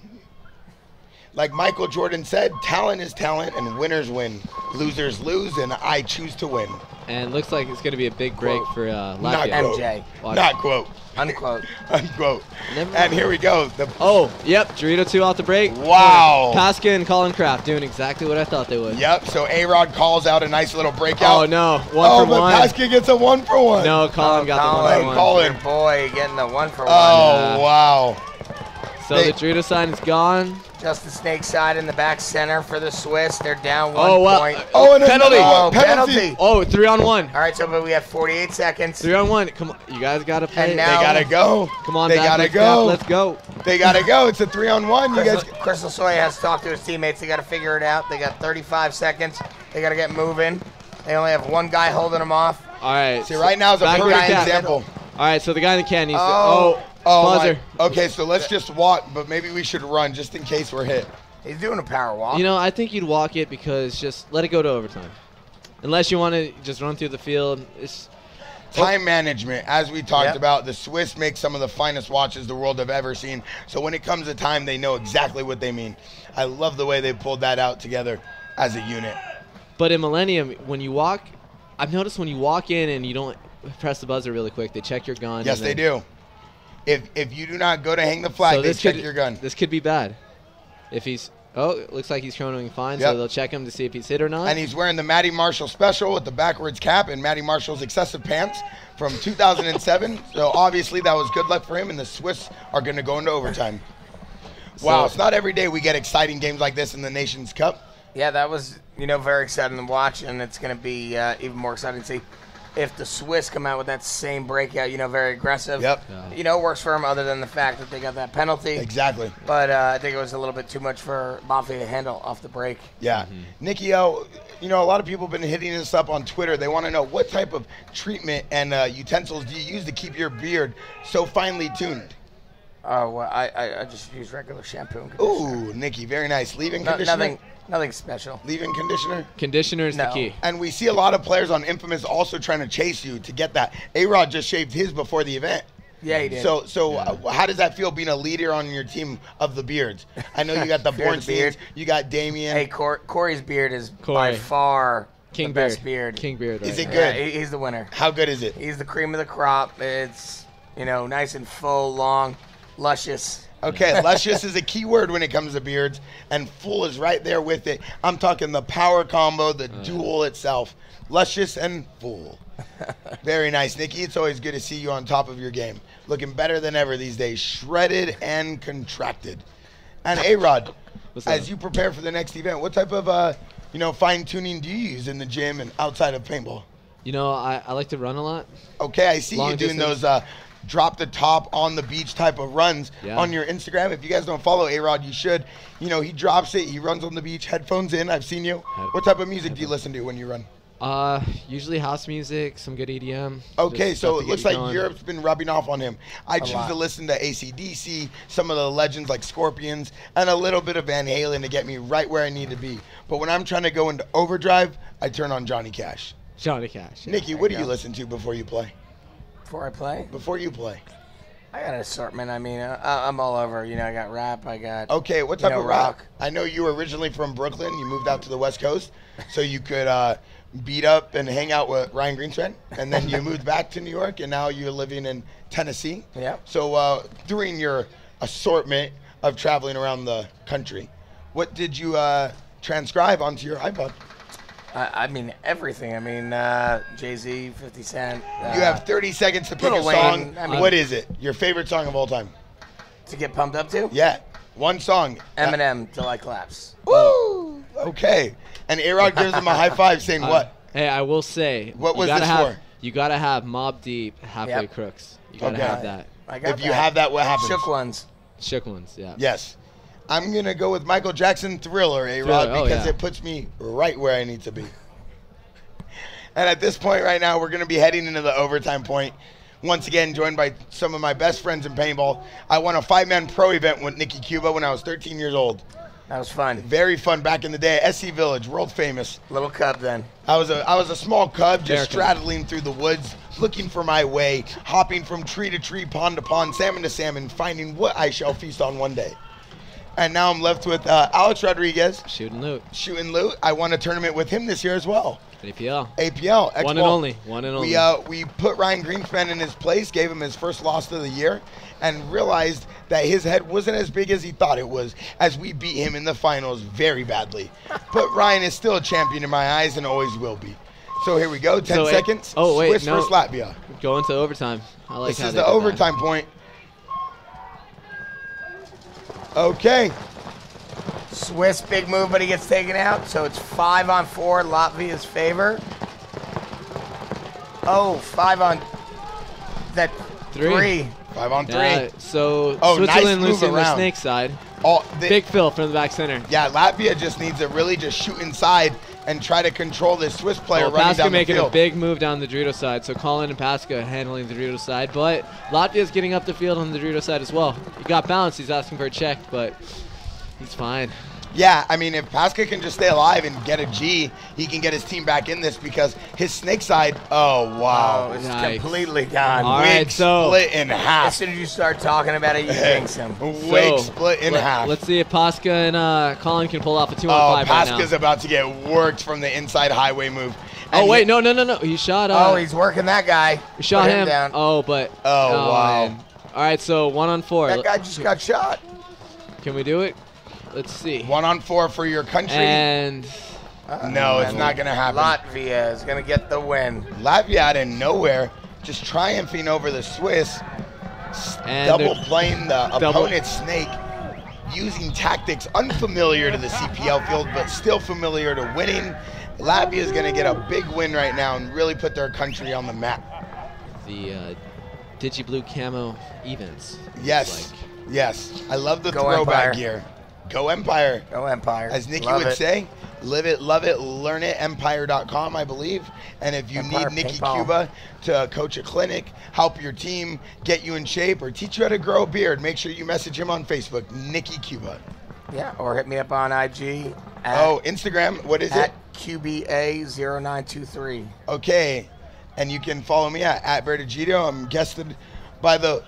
Like Michael Jordan said, talent is talent and winners win. Losers lose, and I choose to win. And it looks like it's going to be a big break for Latvia. Not quote. MJ. Not quote. Unquote. Unquote. And here we go. Yep. Dorito 2 off the break. Wow. Pascal and Colin Kraft doing exactly what I thought they would. Yep. So A-Rod calls out a nice little breakout. Oh, no. One for one. But Pascal gets a 1-for-1. No, Colin got the 1-for-1. Colin. Your boy getting the 1-for-1. Oh, wow. So the Dorito sign is gone. Just the snake side in the back center for the Swiss. They're down 1 point. Oh, and penalty. Penalty. Oh, 3-on-1. All right, so but we have 48 seconds. 3-on-1. Come on. You guys got to play. And now, they got to go. Come on, they got to go. Let's go. They got to go. It's a 3-on-1. You guys. Crystal Soya has to talk to his teammates. They got to figure it out. They got 35 seconds. They got to get moving. They only have one guy holding them off. All right. See, right now is a perfect example. All right, so the guy in the can needs to. Oh, buzzer. Okay, so let's just walk, but maybe we should run just in case we're hit. He's doing a power walk. I think you'd walk it because just let it go to overtime. Unless you want to just run through the field. It's time management, as we talked about, the Swiss make some of the finest watches the world have ever seen. So when it comes to time, they know exactly what they mean. I love the way they pulled that out together as a unit. But in Millennium, when you walk, I've noticed when you walk in and you don't press the buzzer really quick, they check your gun. Yes, they do. If you do not go to hang the flag, they check your gun. This could be bad. If he's it looks like he's chronoing fine, Yep. so they'll check him to see if he's hit or not. And he's wearing the Matty Marshall special with the backwards cap and Matty Marshall's excessive pants from 2007. So obviously that was good luck for him, and the Swiss are going to go into overtime. Wow, it's not every day we get exciting games like this in the Nations Cup. Yeah, that was, very exciting to watch, and it's going to be even more exciting to see if the Swiss come out with that same breakout, very aggressive. Yep. It works for them other than the fact that they got that penalty. Exactly. But I think it was a little bit too much for Mafia to handle off the break. Yeah. Nikki, a lot of people have been hitting us up on Twitter. They want to know what type of treatment and utensils do you use to keep your beard so finely tuned? Oh, well, I just use regular shampoo and conditioner. Ooh, Nikki, very nice. Leave-in conditioner? Nothing special. Leave-in conditioner? Conditioner is the key. And we see a lot of players on Infamous also trying to chase you to get that. A-Rod just shaved his before the event. Yeah, he did. So how does that feel being a leader on your team of the beards? I know you got the Bornsteins, you got Damien. Hey, Corey's beard is by far the best beard. King beard. Right Is it now. good? Yeah, he's the winner. How good is it? He's the cream of the crop. It's, nice and full, long, luscious. Okay, luscious is a key word when it comes to beards, and full is right there with it. I'm talking the power combo, the duel itself. Luscious and full. Very nice, Nikki. It's always good to see you on top of your game. Looking better than ever these days. Shredded and contracted. And A-Rod, as you prepare for the next event, what type of fine-tuning do you use in the gym and outside of paintball? I like to run a lot. Okay, I see you doing those drop the top on the beach type of runs on your Instagram. If you guys don't follow A-Rod, you should. He drops it. He runs on the beach, headphones in. I've seen you. What type of music do you listen to when you run? Usually house music, some good EDM. Okay, so it looks like Europe's been rubbing off on him. I choose to listen to AC/DC, some of the legends like Scorpions, and a little bit of Van Halen to get me right where I need to be. But when I'm trying to go into overdrive, I turn on Johnny Cash. Johnny Cash. Yeah. Nikki, what do you listen to before you play? Before I play? Before you play. I got an assortment. I mean, I'm all over. I got rap. I got what type of rock. rap? I know you were originally from Brooklyn. You moved out to the West Coast, so you could beat up and hang out with Ryan Greenspan, and then you moved back to New York, and now you're living in Tennessee. Yeah. So during your assortment of traveling around the country, what did you transcribe onto your iPod? I mean, everything. I mean, Jay-Z, 50 Cent. You have 30 seconds to pick a song. What is it? Your favorite song of all time? To get pumped up to? Yeah. One song. Eminem, Till I Collapse. Woo! Okay. And A-Rod gives him a high five saying what? Hey, I will say. What was this for? You got to have Mobb Deep, Halfway Crooks. You got to have that. If you have that, what happens? Shook Ones. Shook Ones, yeah. Yes. I'm going to go with Michael Jackson Thriller, A-Rod, because it puts me right where I need to be. And at this point right now, we're going to be heading into the overtime point. Once again, joined by some of my best friends in paintball. I won a 5-man pro event with Nicky Cuba when I was 13 years old. That was fun. Very fun back in the day. SC Village, world famous. Little cub then. I was a small cub just straddling through the woods, looking for my way, hopping from tree to tree, pond to pond, salmon to salmon, finding what I shall feast on one day. And now I'm left with Alex Rodriguez. Shooting loot. Shooting loot. I won a tournament with him this year as well. APL. APL. One and only. One and only. We put Ryan Greenspan in his place, gave him his first loss of the year, and realized that his head wasn't as big as he thought it was, as we beat him in the finals very badly. But Ryan is still a champion in my eyes and always will be. So here we go. 10 seconds. Oh, wait. Swiss versus Latvia. Going to overtime. I like this is the overtime point. Okay. Swiss, big move, but he gets taken out. So it's 5-on-4, Latvia's favor. Oh, 5-on that 3. 5-on-3. So nice Switzerland losing around. the snake side. Big fill from the back center. Yeah, Latvia just needs to really just shoot inside and try to control this Swiss player running Pasca down the making field. a big move down the Dorito side. So Colin and Pasca handling the Dorito side. But Latvia's getting up the field on the Dorito side as well. He got bounced. He's asking for a check, but he's fine. Yeah, I mean, if Pasca can just stay alive and get a G, he can get his team back in this because his snake side, oh, wow. Oh, it's completely gone. All Wig right, so split in half. As soon as you start talking about it, you jinx him. Wig split in half. Let's see if Pasca and Colin can pull off a 2-on-5 Oh, right now. Pasca's about to get worked from the inside highway move. Oh, wait, no. He shot. Oh, he's working that guy. He shot Put him. down. Oh, but. Oh, wow. Man. All right, so 1-on-4. That guy just got shot. Can we do it? Let's see. 1-on-4 for your country. And. No, it's not going to happen. Latvia is going to get the win. Latvia out of nowhere, just triumphing over the Swiss, And double playing the opponent's snake, using tactics unfamiliar to the CPL field, but still familiar to winning. Latvia is going to get a big win right now and really put their country on the map. The DigiBlue camo events. Yes, yes. I love the Go throwback Empire. gear. Go Empire. Go Empire. As Nikki Love would it. say, live it, love it, learn it, empire.com, I believe. And if you Empire need Nikki paintball. Cuba to coach a clinic, help your team, get you in shape, or teach you how to grow a beard, make sure you message him on Facebook, Nikki Cuba. Yeah, or hit me up on IG. Oh, Instagram, what is it? At QBA0923. Okay, and you can follow me at Bertagito. I'm guested by the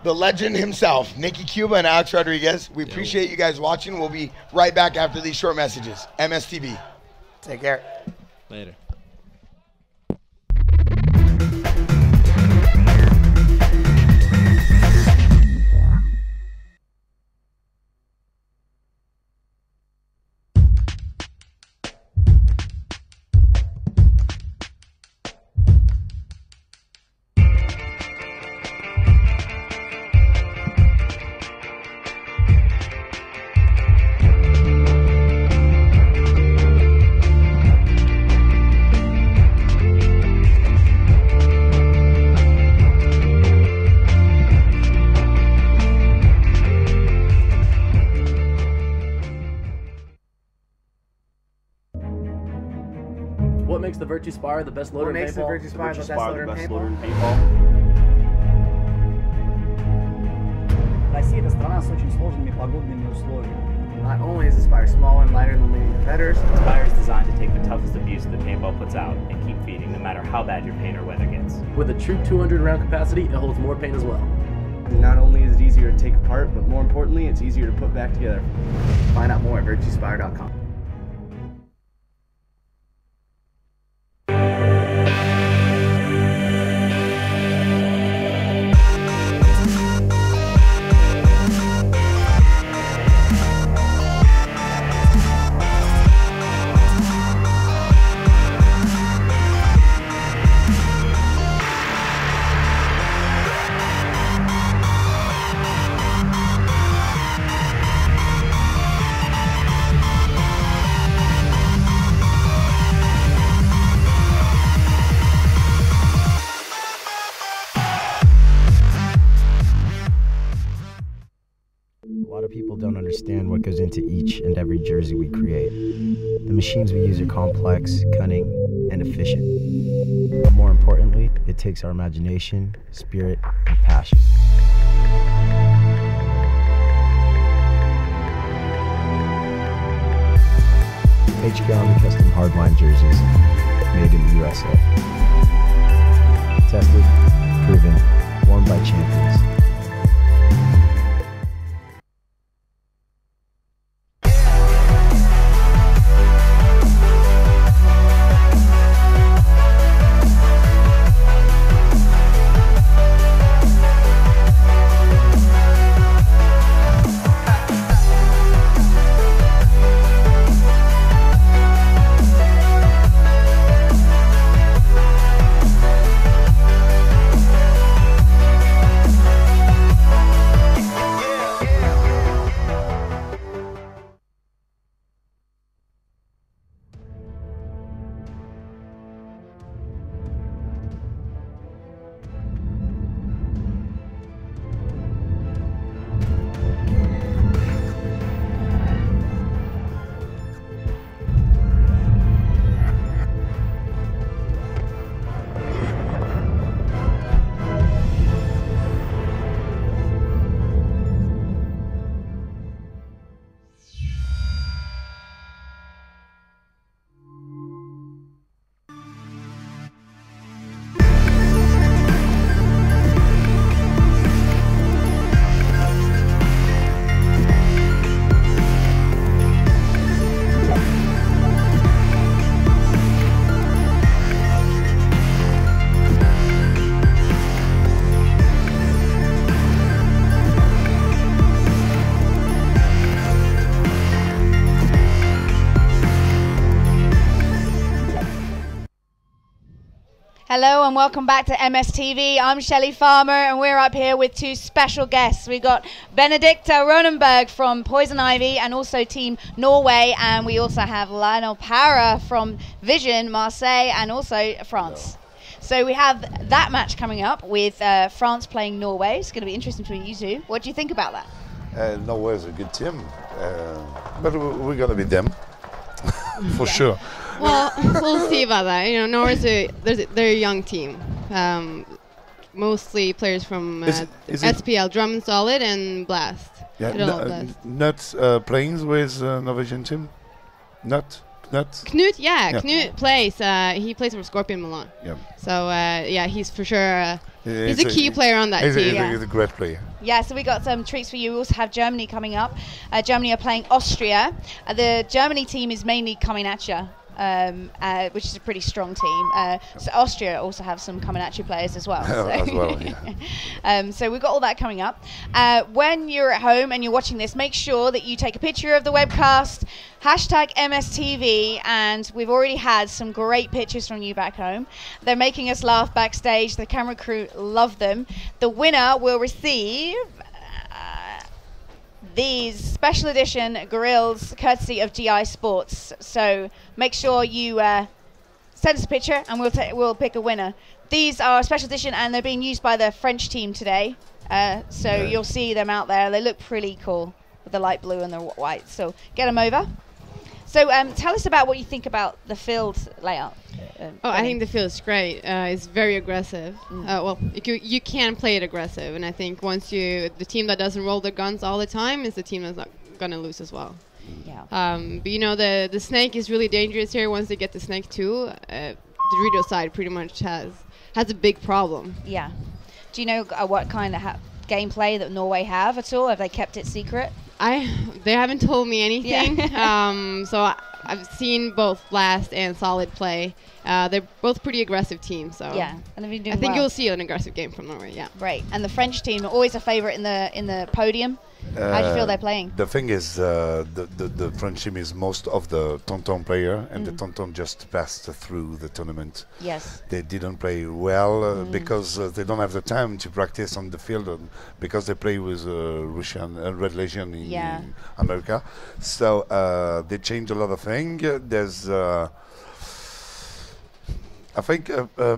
legend himself, Nikki Cuba and Alex Rodriguez. We appreciate you guys watching. We'll be right back after these short messages. MSTV. Take care. Later. What makes the Virtue Spire the best loader What in makes the paintball? Virtue Spire the best loader in paintball? Россия – страна с очень сложными погодными условиями. Not only is the Spire small and lighter than the competitors, The Spire is designed to take the toughest abuse the paintball puts out and keep feeding no matter how bad your paint or weather gets. With a true 200 round capacity, it holds more paint as well. not only is it easier to take apart, but more importantly, it's easier to put back together. Find out more at virtuespire.com. A lot of people don't understand what goes into each and every jersey we create. The machines we use are complex, cunning, and efficient. But more importantly, it takes our imagination, spirit, and passion. HK Army Custom Hardline jerseys, made in the USA. Tested, proven, worn by champions. Hello and welcome back to MSTV. I'm Shelley Farmer and we're up here with two special guests. We've got Benedicta Ronenberg from Poison Ivy and also Team Norway, and we also have Lionel Para from Vision Marseille and also France. So we have that match coming up with France playing Norway. It's going to be interesting between you two. What do you think about that? Norway is a good team, but we're going to beat them for sure. Well, we'll see about that. You know, Norway's they're a young team. Mostly players from SPL, Drum and Solid, and Blast. Yeah, not playing with Norwegian team? Not? Knut, Knut plays. He plays for Scorpion Milan. Yeah. So, he's for sure... he's a key player on that team. He's a great player. Yeah, so we got some treats for you. We also have Germany coming up. Germany are playing Austria. The Germany team is mainly coming at you. Which is a pretty strong team. So Austria also have some coming at you players as well. So we've got all that coming up. When you're at home and you're watching this, make sure that you take a picture of the webcast, hashtag MSTV, and we've already had some great pictures from you back home. They're making us laugh backstage. The camera crew love them. The winner will receive these special edition grills courtesy of GI Sports. So make sure you send us a picture and we'll pick a winner. These are special edition and they're being used by the French team today. You'll see them out there. They look pretty cool with the light blue and the white. So get them over. So tell us about what you think about the field layout. I think the field is great. It's very aggressive. You can play it aggressive, and I think the team that doesn't roll their guns all the time is the team that's not going to lose as well. Yeah. But you know, the snake is really dangerous here. Once they get the snake too, the Dorito side pretty much has a big problem. Yeah. Do you know what kind of gameplay that Norway have at all? Have they kept it secret? They haven't told me anything. So I've seen both Blast and Solid play. They're both pretty aggressive teams. So yeah, and they've been doing I think you'll see an aggressive game from Norway. Yeah. Right. And the French team are always a favorite in the podium. How do you feel they're playing? The thing is, the French team is most of the Tonton player, and the Tonton just passed through the tournament. Yes. They didn't play well because they don't have the time to practice on the field because they play with Russian Red Legion in America. So they changed a lot of things. There's I think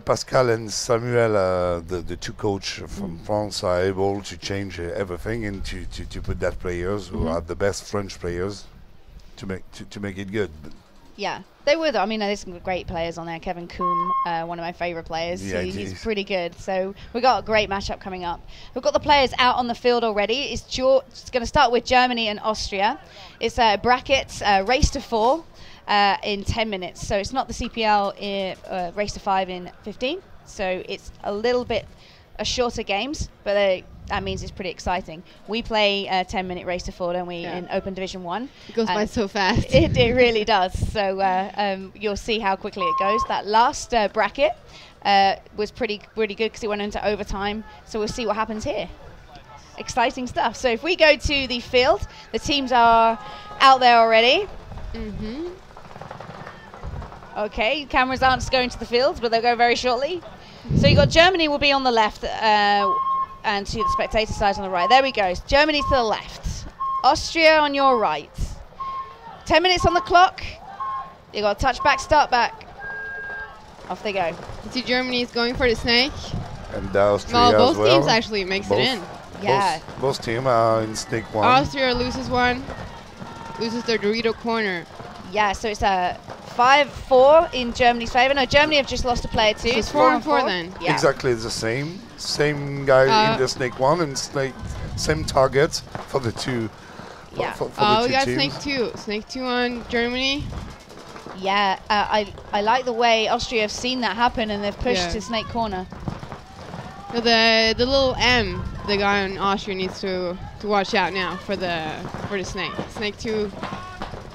Pascal and Samuel, the two coaches from France, are able to change everything and to put that players who are the best French players to make it good. Yeah, they would. I mean, there's some great players on there. Kevin Koom, one of my favorite players. Yeah, he's pretty good. So we've got a great matchup coming up. We've got the players out on the field already. It's going to start with Germany and Austria. It's a bracket race to 4. In 10 minutes. So it's not the CPL race to 5 in 15. So it's a little bit shorter games, but that means it's pretty exciting. We play a 10-minute race to 4, don't we, in Open Division 1. It goes by so fast. It really does. So you'll see how quickly it goes. That last bracket was pretty good because it went into overtime. So we'll see what happens here. Exciting stuff. So if we go to the field, the teams are out there already. Mm-hmm. Okay, cameras aren't going to the fields, but they'll go very shortly. So you've got Germany will be on the left and to the spectator side on the right. There we go. Germany to the left. Austria on your right. 10 minutes on the clock. You got touch back, start back. Off they go. You see Germany's going for the snake. And Austria both as well. teams actually makes it in. Yeah. Both teams are in snake 1. Austria loses one. Loses their Dorito corner. Yeah, so it's a 5-4 in Germany's favour. No, Germany have just lost a player too. So it's 4-4 then. Yeah. Exactly the same. Same guy in the snake 1 and same target for the two. Yeah. For the we two got teams. snake 2. Snake 2 on Germany. Yeah, I like the way Austria have seen that happen and they've pushed to snake corner. So the little M, the guy on Austria needs to watch out now for the snake. Snake 2.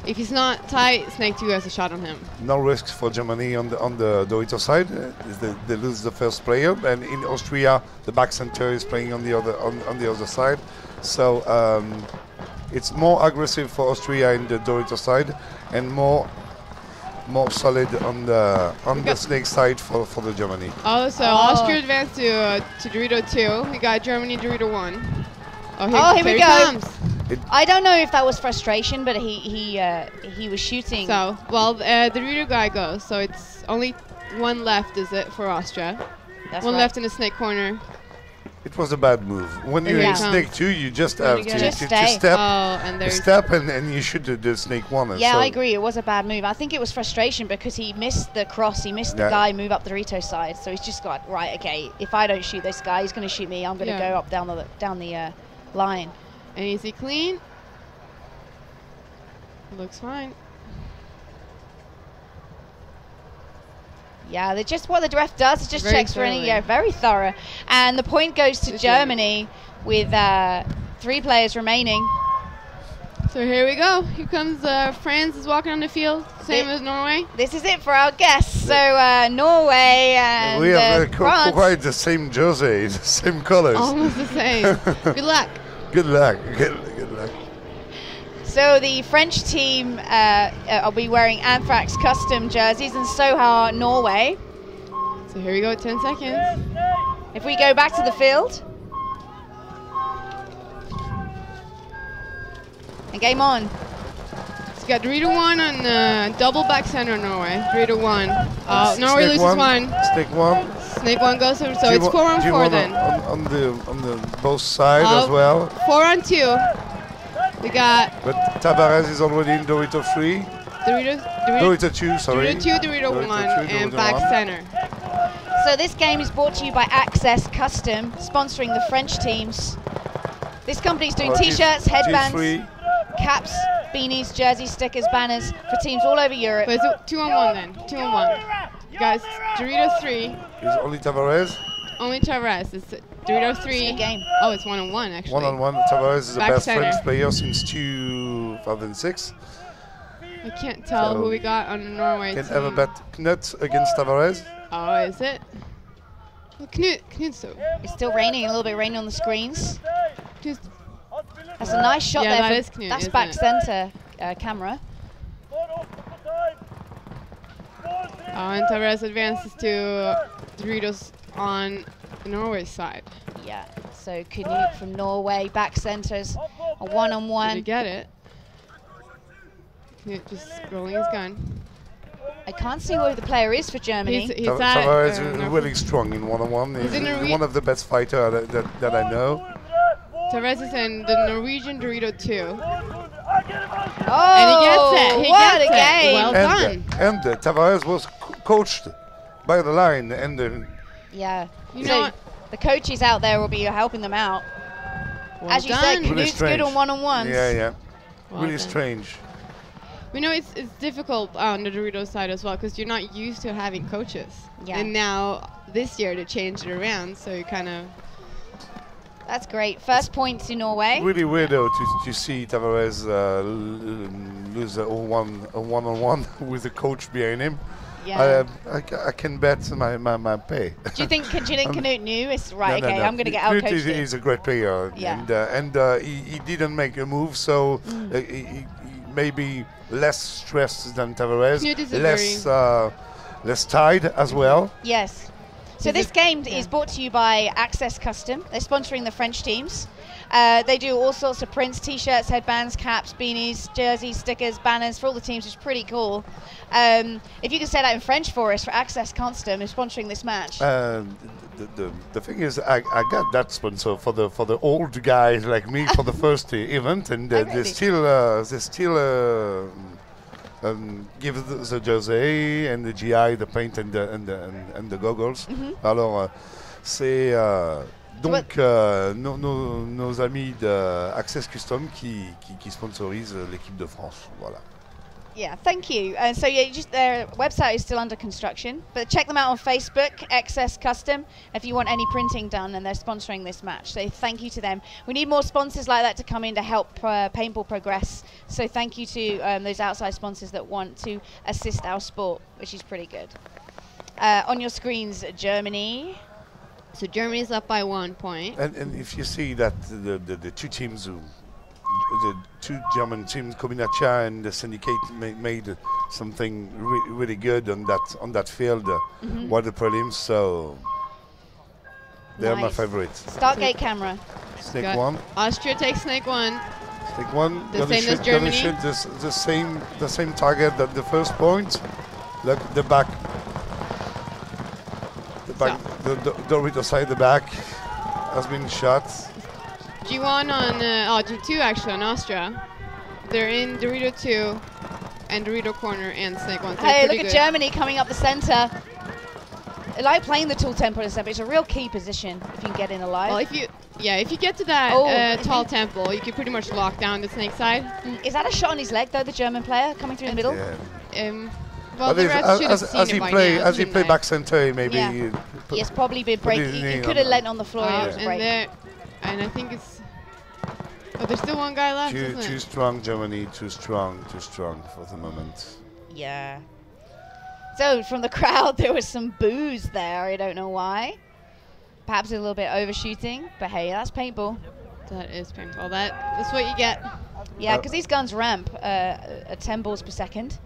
If he's not tight, Snake 2 has a shot on him. No risk for Germany on the Dorito side. They lose the first player, and in Austria the back center is playing on the other side. So it's more aggressive for Austria in the Dorito side, and more more solid on the snake side for the Germany. Oh, so Austria advanced to Dorito 2. We got Germany Dorito 1. Oh, here we he go. comes. I don't know if that was frustration, but he was shooting. So, well, the Dorito guy goes. So it's only one left, is it, for Austria? That's one right. left in the snake corner. It was a bad move. When you're in snake 2, you just have to step, and you shoot the snake 1. Yeah, so I agree. It was a bad move. I think it was frustration because he missed the cross. He missed the guy move up the Dorito side. So he's just got, right, okay, if I don't shoot this guy, he's going to shoot me. I'm going to go up down the line. And easy clean. Looks fine. Yeah, they just what the ref does is just checks for any. Yeah, very thorough. And the point goes to Germany with 3 players remaining. So here we go. Here comes France is walking on the field, same as Norway. This is it for our guests. So Norway and we have France. quite the same jersey, the same colors. Almost the same. Good luck. Good luck. Good luck. So the French team will be wearing Anthrax custom jerseys, and so are Norway. So here we go, 10 seconds. If we go back to the field. And game on. So you got Dorito 1 on double back center Norway. Dorito 1. Norway loses 1. Snake 1. Snake 1 goes over, so it's 4 on 4 then. On the both sides as well. 4 on 2. We got. But Tavares is already in Dorito 3. Dorito 2, sorry. Dorito 2, Dorito 1, and back center. So this game is brought to you by Access Custom, sponsoring the French teams. This company is doing T-shirts, headbands, caps, beanies, jerseys, stickers, banners for teams all over Europe. But it's 2 on 1 then. 2 on 1. Guys, Dorito 3. Is only Tavares? Only Tavares. It's Dorito 3. Game. Oh, it's 1 on 1 actually. 1 on 1. Tavares is the Back best center. French player since 2006. I can't tell So who we got on the Norway Can team. ever bet Knut against Tavares? Oh, is it? Well, Knut's so. It's still raining, a little bit raining on the screens. That's a nice shot Yeah, there. that is Knut, that's isn't back it? center camera. And Tavares advances to Doritos on the Norway side. Yeah, so Knut from Norway, back centers, a 1-on-1. Did he get it? Knut just rolling his gun. I can't see who the player is for Germany. He's Tavares is really strong in 1-on-1. He's He's one of the best fighters that I know. Tavares is in the Norwegian Dorito 2. Oh, and he gets it. He what gets a game. Well done. And Tavares was coached by the line. And yeah. You so know what? the coaches out there will be helping them out. Well As you done. said, Really Knut's good on strange. 1-on-1s. Yeah. Well really done. strange. We know it's difficult on the Dorito side as well because you're not used to having coaches. Yeah. And now this year to change it around, so you kind of. That's great. First point to Norway. Really weird though to see Tavares lose a 1-on-1 with a coach behind him. Yeah. I can bet my pay. Do you think Knut knew? It's right. No, okay, no. I'm going to get out Knut coached. is a great player, Yeah. and he didn't make a move, so he maybe less stressed than Tavares, Knut is less tied as well. Yes. So this game is brought to you by Access Custom. They're sponsoring the French teams. They do all sorts of prints, T-shirts, headbands, caps, beanies, jerseys, stickers, banners for all the teams, which is pretty cool. If you can say that in French for us, for Access Custom is sponsoring this match. The thing is, I got that sponsor for the old guys like me for the first event, and they still give the jersey and the GI, the paint and the goggles. Alors c'est donc nos amis de Access Custom qui sponsorisent l'équipe de France. Voilà. Yeah, thank you. And so yeah, just their website is still under construction, but check them out on Facebook, Access Custom, if you want any printing done, and they're sponsoring this match. So thank you to them. We need more sponsors like that to come in to help paintball progress. So thank you to those outside sponsors that want to assist our sport, which is pretty good. On your screens, Germany. So Germany's up by 1 point. And if you see that the two teams who the two German teams, Kombinacja and the Syndicate, made something really good on that field, while the prelims. So they're my favorites. Stargate camera. Snake one. Austria takes Snake one. Snake one. The same as Germany. Shoot the same target at the first point. Look, the back. The Dorito side, the back has been shot. G1 on, G2 actually on Austria. They're in Dorito 2 and Dorito corner and Snake 1. So hey, look at Germany coming up the center. I like playing the tall tempo in the center. It's a real key position if you can get in alive. Well, if you get to that tall tempo, you can pretty much lock down the Snake side. Is that a shot on his leg though, the German player coming through the middle? Yeah. Well, the refs should have seen it by now, as he play back center, maybe. Yeah. He's probably been breaking. He could have let on the floor. And I think it's. Oh, there's still one guy left. Too strong, Germany. Too strong for the moment. Yeah. So from the crowd, there was some boos there. I don't know why. Perhaps a little bit overshooting, but hey, that's paintball. That is paintball. That's what you get. Yeah, because these guns ramp at 10 balls per second.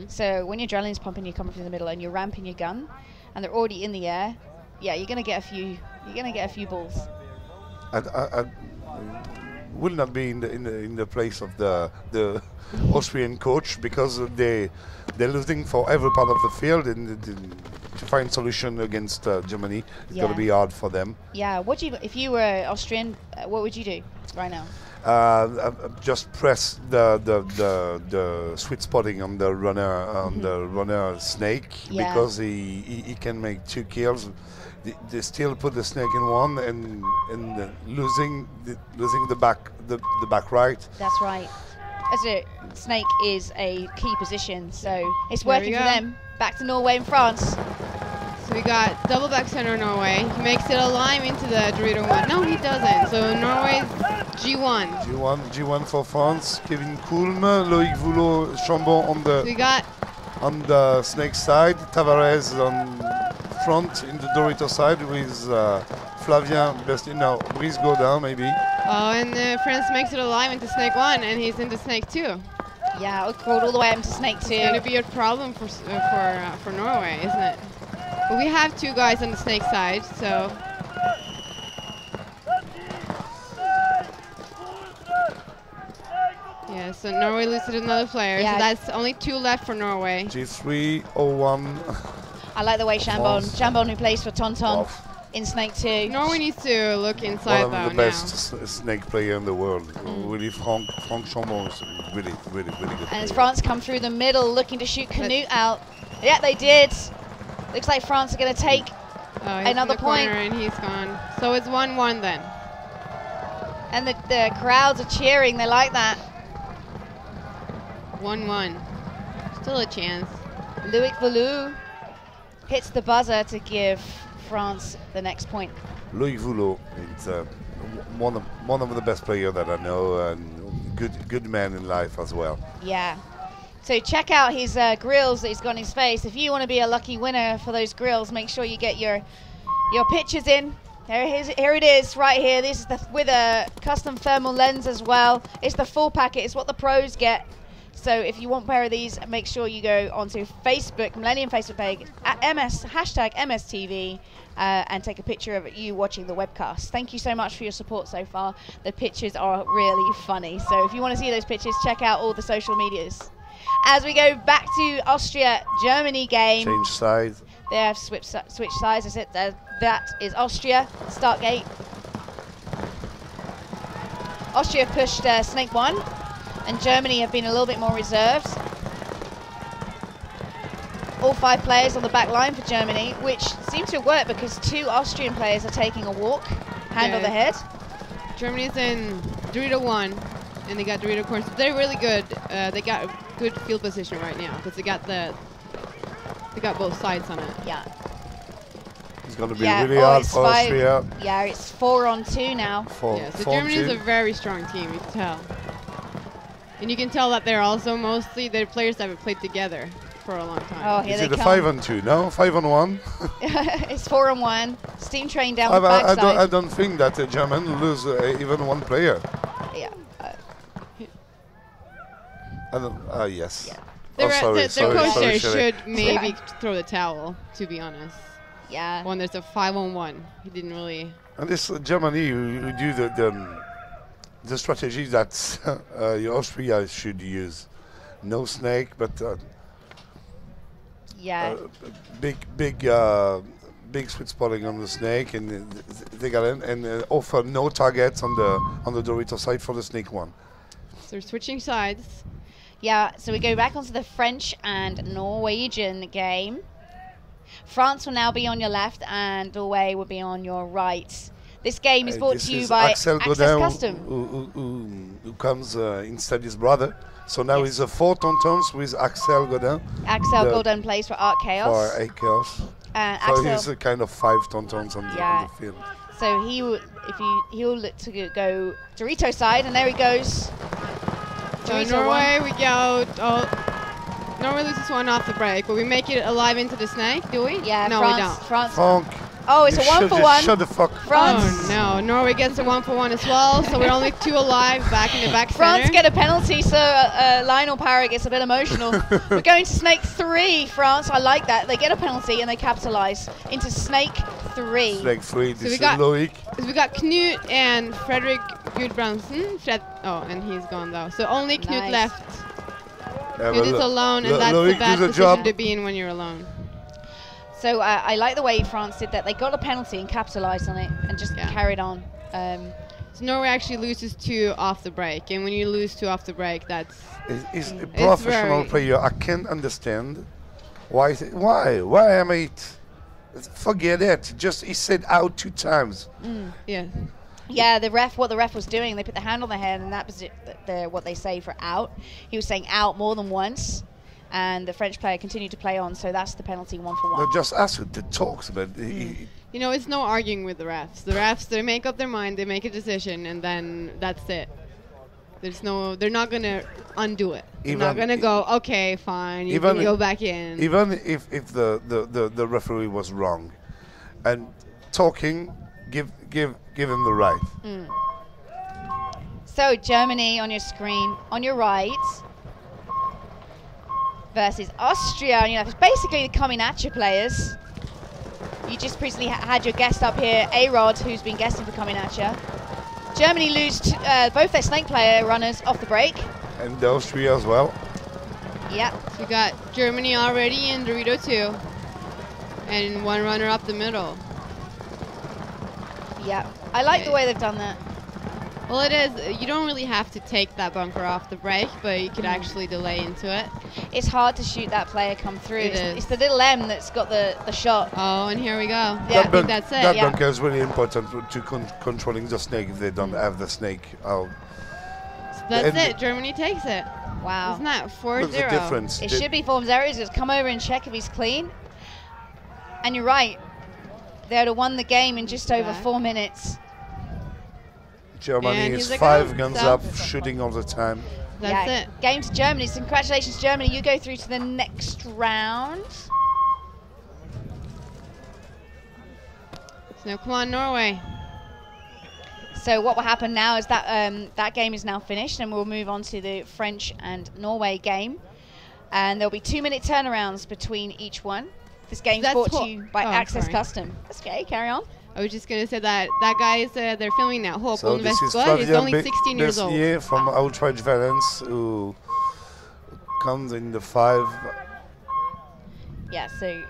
So when your adrenaline's pumping, you're coming through the middle, and you're ramping your gun, and they're already in the air. Yeah, you're gonna get a few. You're gonna get a few balls. I will not be in the place of the Austrian coach, because they're losing for every part of the field, and to find solution against Germany, it's gonna be hard for them. Yeah. If you were Austrian, what would you do right now? Just press the sweet spotting on the runner Snake, because he can make 2 kills. They still put the Snake in one and losing the back right. That's right. Snake is a key position, so it's working for them. Back to Norway and France. So we got double back center Norway. He makes it a lime into the Dorito one. No, he doesn't. So Norway's G1. G1 for France. Kevin Kulm, Loïc Voulot, Chambon on the Snake side. Tavares on front in the Dorito side with Flavien Basildon. No, Brice Godin maybe. Oh, and France makes it a lime into Snake 1, and he's into Snake 2. Yeah, it crawled all the way up to Snake 2. It's going to be a problem for Norway, isn't it? But we have 2 guys on the Snake side, so. Yeah, so Norway loses another player, so that's only 2 left for Norway. G3, 01. I like the way Chambon, who plays for Tonton in Snake 2. Norway needs to look inside One of the best Snake player in the world. Really, Franck Chambon is really good. And as France come through the middle, looking to shoot Canute out. Yeah, they did. Looks like France are going to take another point. And he's gone. So it's 1-1 then. And the crowds are cheering. They like that. 1-1. Still a chance. Loïc Voulot hits the buzzer to give France the next point. Loïc Voulot is one of the best players that I know, and good man in life as well. Yeah. So check out his grills that he's got on his face. If you want to be a lucky winner for those grills, make sure you get your pictures in. Here it is, right here. This is with a custom thermal lens as well. It's the full packet. It's what the pros get. So if you want a pair of these, make sure you go onto Facebook, Millennium Facebook page, at #MSTV, and take a picture of you watching the webcast. Thank you so much for your support so far. The pictures are really funny. So if you want to see those pictures, check out all the social medias. As we go back to Austria-Germany game. Change sides. They have switch sides. That is Austria. Start gate. Austria pushed Snake 1. And Germany have been a little bit more reserved. All 5 players on the back line for Germany, which seems to work because 2 Austrian players are taking a walk, hand on the head. Germany's in Dorito 1, and they got Dorito corners. They're really good. They got a good field position right now because they got both sides on it. Yeah. It's going to be really hard for Austria. Yeah, it's 4-on-2 now. So Germany's a very strong team, you can tell. And you can tell that they're also mostly players that have played together for a long time. Oh, here Is they it a come. 5-on-2? No, 5-on-1. It's 4-on-1. Steam train down the backside. I don't think that a German lose even one player. Yeah. Yes. The, Oh, re- sorry, the sorry, coach sorry, there Shelley. should maybe throw the towel, to be honest. Yeah. When there's a 5-on-1, he didn't really. And this Germany, you do the strategy that Austria should use. No snake, but yeah, big sweet spotting on the snake, and they got in and offer no targets on the Dorito side for the snake one. So they're switching sides. Yeah, so we go back onto the French and Norwegian game. France will now be on your left and Norway will be on your right. This game is brought to you by Axel Access Godin, Custom. who comes instead his brother. So now he's a 4 tontons with Axel Godin. Axel Godin plays for Art Chaos. For Art Chaos. So he's a kind of 5 tontons on the field. So he will, he'll look to go Dorito side, and there he goes. So Dorito Norway, one. we go. Oh, Norway loses one off the break, but we make it alive into the snake, do we? Yeah, no, France, we don't. France. Frank, oh, it's a 1-for-1. Shut the fuck. France. Oh no, Norway gets a 1-for-1 as well, so we're only 2 alive back in the back France center. get a penalty, so Lionel Parrott gets a bit emotional. We're going to Snake 3, France. I like that. They get a penalty and they capitalise into Snake 3. Snake 3, So this we is got, Loic. we got Knut and Frederick Gudbrandsen. Oh, and he's gone though. So only Knut left. Knut is alone, and that's a bad position to be in when you're alone. So I like the way France did that. They got a penalty and capitalised on it and just carried on. So Norway actually loses 2 off the break, and when you lose 2 off the break, that's He's a professional player. I can't understand why am I? Forget it. Just he said out 2 times. Yeah. Yeah, what the ref was doing, they put the hand on the head, and that was what they say for out. He was saying out more than once, and the French player continued to play on, so that's the penalty 1-for-1. No, just ask the talks, but you know, it's no arguing with the refs. The refs, they make up their mind, they make a decision, and then that's it. They're not gonna undo it. They're not gonna go, okay, fine, you can go back in. Even if the referee was wrong, and talking, give him the right. So Germany on your screen, on your right, versus Austria on your left. It's basically the coming at you players. You just recently had your guest up here, A-Rod, who's been guesting for coming at you. Germany lose both their snake player runners off the break. And Austria as well. Yep. So we got Germany already in Dorito 2, and 1 runner up the middle. Yep. I like the way they've done that. Well, it is. You don't really have to take that bunker off the break, but you could actually delay into it. It's hard to shoot that player come through. It's the little M that's got the shot. Oh, and here we go. Yeah, I think that's it. That bunker is really important to controlling the snake if they don't have the snake out. So that's it. Germany takes it. Wow. Isn't that 4-0? What's the difference? It should be 4-0. Just come over and check if he's clean. And you're right. They would have won the game in just over 4 minutes. Germany is 5 guns up, shooting all the time. That's it. Game to Germany. So congratulations, Germany. You go through to the next round. So come on, Norway. So what will happen now is that that game is now finished, and we'll move on to the French and Norway game. And there'll be 2-minute turnarounds between each one. This game's brought to you by Access Custom. That's okay, carry on. I was just going to say that guy is, they're filming now. Hope So on this is Westgård. He's only Flavien 16 years old. Besnier from Outrage Valence, who comes in the 5. Yeah, so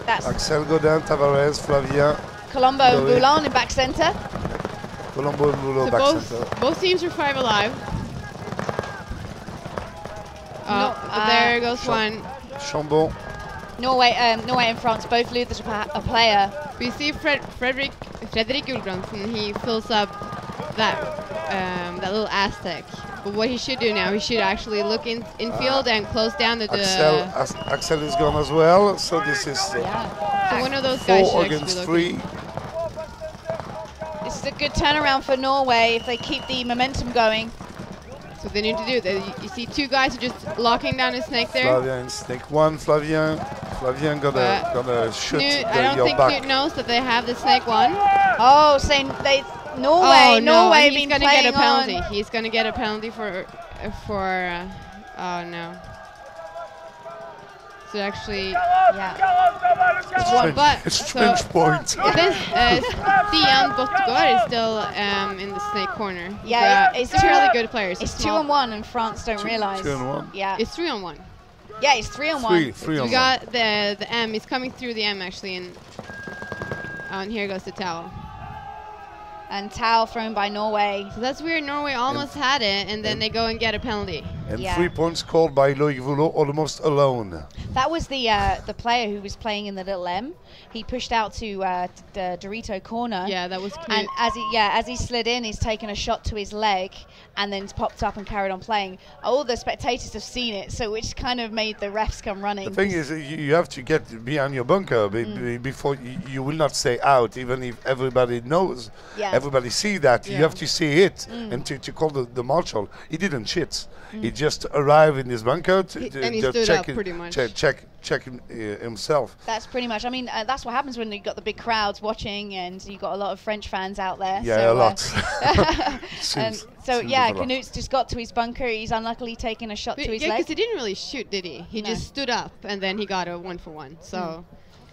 that's Axel Godin, Tavares, Flavien. Colombo and Boulogne in back centre. Colombo and Boulogne So back center. both teams are 5 alive. There goes one. Chambon. Norway and France both lose a player. We see Frederick Gulbrandsen. He fills up that little Aztec. But what he should do now, he should actually look infield and close down the. Axel is gone as well. So this is So one of those guys 4 should against actually be 3. This is a good turnaround for Norway if they keep the momentum going. So they need to do that. You see 2 guys are just locking down a snake there. Flavien in snake 1. Flavien gonna shoot I don't your think back. Knut knows that they have the snake 1. Oh, saying Norway. Oh, no, Norway he's been gonna get a playing penalty. on. He's gonna get a penalty for Oh no. So actually, yeah. It's strange point. Stian Bottegård is still in the snake corner. Yeah, it's really good players. It's 2-on-1, and France don't realize. 2-on-1. Yeah, it's 3-on-1. Yeah, it's 3-on-1. Three on We got the M. He's coming through the M actually, and here goes the towel. And towel thrown by Norway. So that's weird. Norway almost had it, and then they go and get a penalty. And 3 points scored by Loïc Voulot almost alone. That was the player who was playing in the little M. He pushed out to the Dorito corner. Yeah, that was cute. And as he slid in, he's taken a shot to his leg, and then popped up and carried on playing. All the spectators have seen it, so which kind of made the refs come running. The thing is, you have to get behind your bunker before you will not stay out, even if everybody knows. Yeah. Everybody see that. You have to see it, and to call the marshal. He didn't shit. He just arrived in his bunker and he just stood check up pretty much. check himself. That's pretty much. I mean, that's what happens when you've got the big crowds watching, and you've got a lot of French fans out there. Yeah, so, a lot. So Knut's just got to his bunker. He's unluckily taken a shot to his yeah, leg. because he didn't really shoot, did he? He just stood up, and then he got a 1-for-1. So.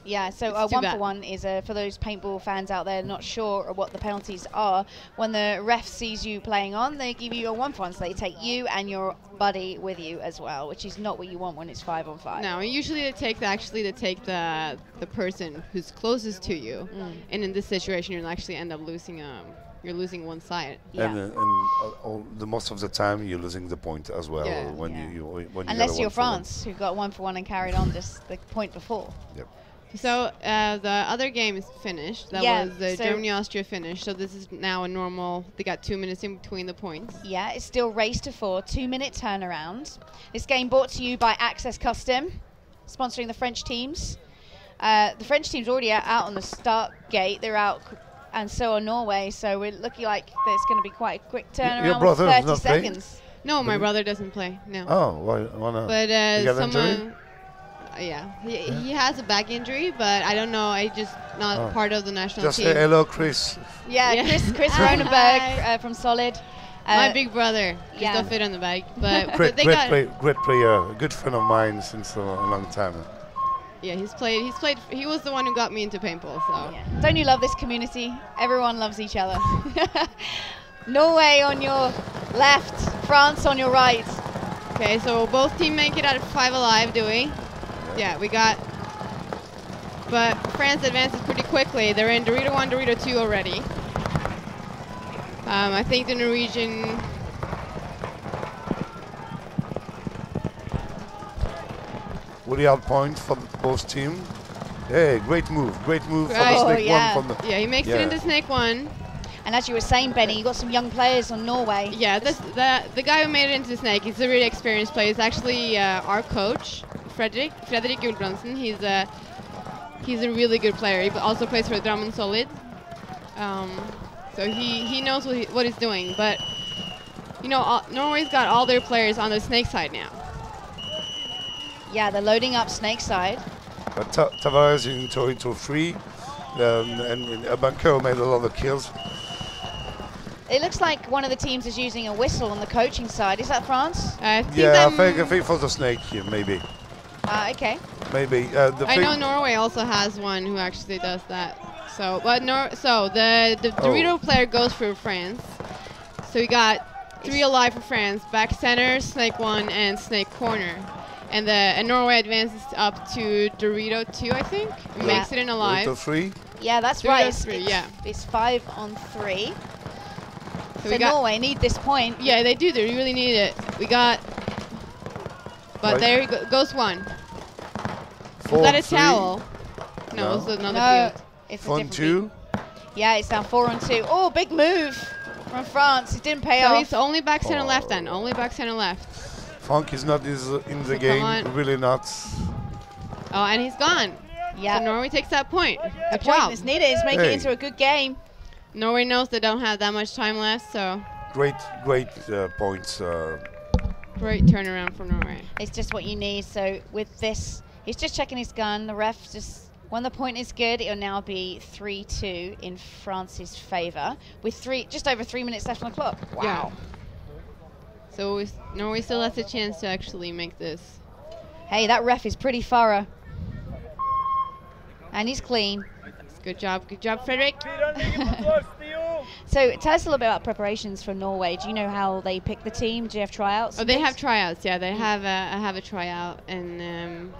Yeah, so It's too 1-for-1 is for those paintball fans out there not sure what the penalties are. When the ref sees you playing on, they give you a 1-for-1, so they take you and your buddy with you as well, which is not what you want when it's 5-on-5. No, usually they take the person who's closest to you, and in this situation, you'll actually end up losing. You're losing one side. Yeah. And the most of the time you're losing the point as well when you unless you're France, who got 1-for-1 and carried on just the point before. Yep. So the other game is finished. That was the Germany-Austria finish. So this is now a normal. They got 2 minutes in between the points. Yeah, it's still race to 4, 2-minute turnaround. This game brought to you by Access Custom, sponsoring the French teams. The French team's already out on the start gate. They're out, and so are Norway. So we're looking like there's going to be quite a quick turnaround. Your brother with is 30 not playing? seconds. No, my brother doesn't play. No. Oh, why not? But You got someone. injury? Yeah, he has a back injury, but I don't know. I just not part of the national Just team. say hello, Chris. Yeah, Chris Ronenberg from Solid. My big brother. Yeah. Just don't fit on the bike, but Great they got. great player, a good friend of mine since a long time. Yeah, he's played. He was the one who got me into paintball. So. Don't you love this community? Everyone loves each other. Norway on your left, France on your right. Okay, so both teams make it out of 5 alive, do we? Yeah, we got. But France advances pretty quickly. They're in Dorito 1, Dorito 2 already. I think the Norwegian. Really hard point for both teams. Hey, great move for the snake one. From the he makes it into snake 1. And as you were saying, Benny, you got some young players on Norway. Yeah, the guy who made it into the snake, he's a really experienced player. He's actually our coach, Fredrik Gulbrandsen. He's a really good player. He also plays for Drammen Solid. So he knows what he's doing. But you know, Norway's got all their players on the snake side now. Yeah, they're loading up snake side. But Tavares in Torito 3, and Abanco made a lot of kills. It looks like one of the teams is using a whistle on the coaching side. Is that France? I think for the snake here, maybe. Okay. Maybe. I know Norway also has one who actually does that. So, but the Dorito player goes for France. So we got 3 alive for France: back center, snake 1, and snake corner. And Norway advances up to Dorito 2, I think. Makes it in alive. Dorito 3. Yeah, that's Dorito right. 3, It's 5-on-3. So Norway need this point. Yeah, they do. They really need it. We got. But there goes 1. Is that a towel? No, it's another field. It's a different field. Yeah, it's now 4-on-2. Oh, big move from France. It didn't pay off. So he's only back center left then. Only back center left. Frank is not in the game. Really not. Oh, and he's gone. Yeah. So Norway takes that point. The point that's needed is making it into a good game. Norway knows they don't have that much time left, so. Great points. Great turnaround for Norway. It's just what you need. So with this, he's just checking his gun. The ref just, when the point is good, it'll now be 3-2 in France's favour with just over 3 minutes left on the clock. Wow. So Norway still has a chance to actually make this. Hey, that ref is pretty thorough. And he's clean. Good job, Frederick. So tell us a little bit about preparations for Norway. Do you know how they pick the team? Do you have tryouts? Oh, they have tryouts. Yeah, they have a tryout, and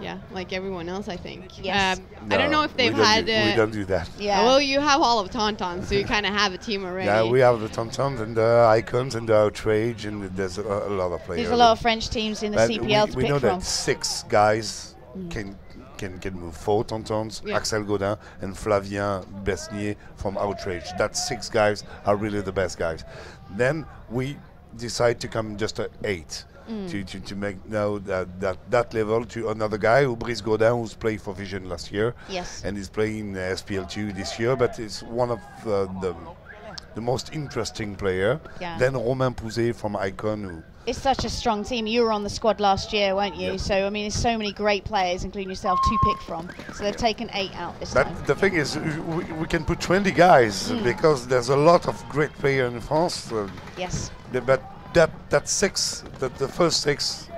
yeah, like everyone else, I think. Yes. I don't know if they've had. We don't do that. Yeah. Well, you have all of Tauntaun, so you kind of have a team already. Yeah, we have the Tauntaun and the Icons and the Outrage, and there's a lot of players. There's a lot of French teams in the CPL to we pick know from. that 6 guys can move 4 Tauntauns, Axel Godin and Flavien Besnier from Outrage. That 6 guys are really the best guys. Then we decide to come just at 8 to make now that level to another guy, Brice Godin, who's played for Vision last year. Yes. And he's playing SPL2 this year, but it's one of the most interesting player. Yeah. Then Romain Pouzet from Icon, who It's such a strong team. You were on the squad last year, weren't you? So, I mean, there's so many great players, including yourself, to pick from. So they've taken 8 out this time. the thing is, we can put 20 guys because there's a lot of great players in France. Yes. But that 6, the first 6,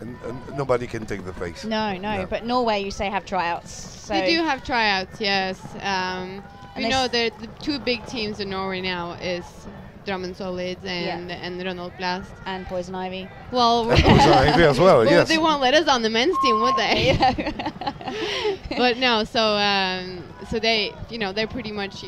and nobody can take the place. No. But Norway, you say, have tryouts. So They do have tryouts, yes. We know that the 2 big teams in Norway now is Drum & Solids and Ronald Blast. And Poison Ivy. Well, Poison Ivy as well, yes. They won't let us on the men's team, would they? But no, so they, they're pretty much,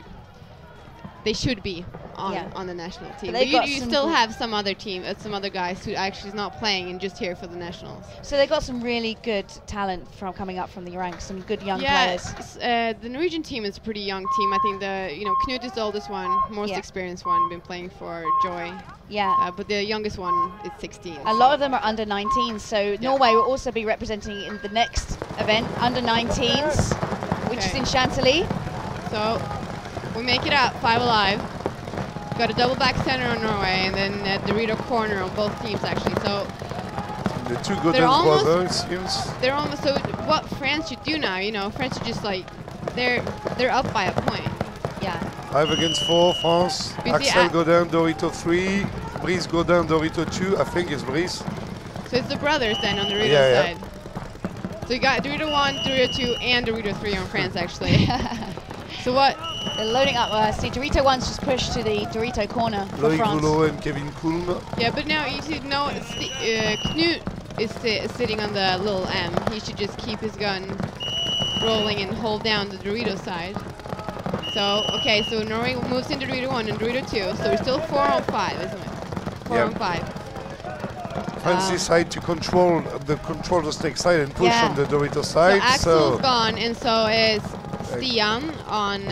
they should be on the national team. But you still have some other some other guys who actually is not playing and just here for the nationals. So they got some really good talent from coming up from the ranks, some good young players. The Norwegian team is a pretty young team. I think Knut is the oldest one, most experienced one, been playing for Joy. Yeah. But the youngest one is 16. A lot of them are under 19, so Norway will also be representing in the next event, under 19s, which is in Chantilly. So we make it out 5 alive. Got a double back center on Norway, and then the Dorito corner on both teams, actually. So the 2 good brothers, yes. They're almost. So what France should do now? France should just they're up by a point. Yeah. 5 against 4, France. Axel Godin, Dorito 3, Brice Godin, Dorito 2. I think it's Brice. So it's the brothers then on the Dorito side. So you got Dorito 1, Dorito 2, and Dorito 3 on France, actually. So what? They're loading up. See, Dorito 1's just pushed to the Dorito corner for Loïc France. Goulot and Kevin Kulm. Yeah, but now you see, Knut is sitting on the little M. He should just keep his gun rolling and hold down the Dorito side. So, okay, so Norway moves into Dorito 1 and Dorito 2. So we're still 4 on 5, isn't it? 4 on 5. France decide to control the snake side and push on the Dorito side. So Axel's gone, and so is Stian on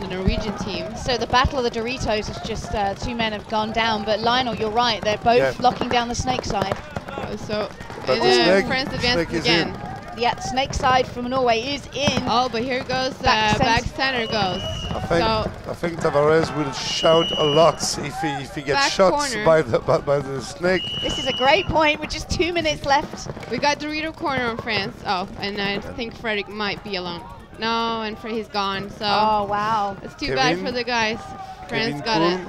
the Norwegian team. So the battle of the Doritos is just 2 men have gone down, but Lionel, you're right, they're both locking down the snake side. So France advances again. Yeah, snake side from Norway is in. Oh, but here goes back center goes. I think Tavares will shout a lot if he gets shot by the snake. This is a great point with just 2 minutes left. We got Dorito corner on France. Oh, and I think Frederick might be alone. No, and he's gone. So. Oh wow, it's too bad for the guys. France got it.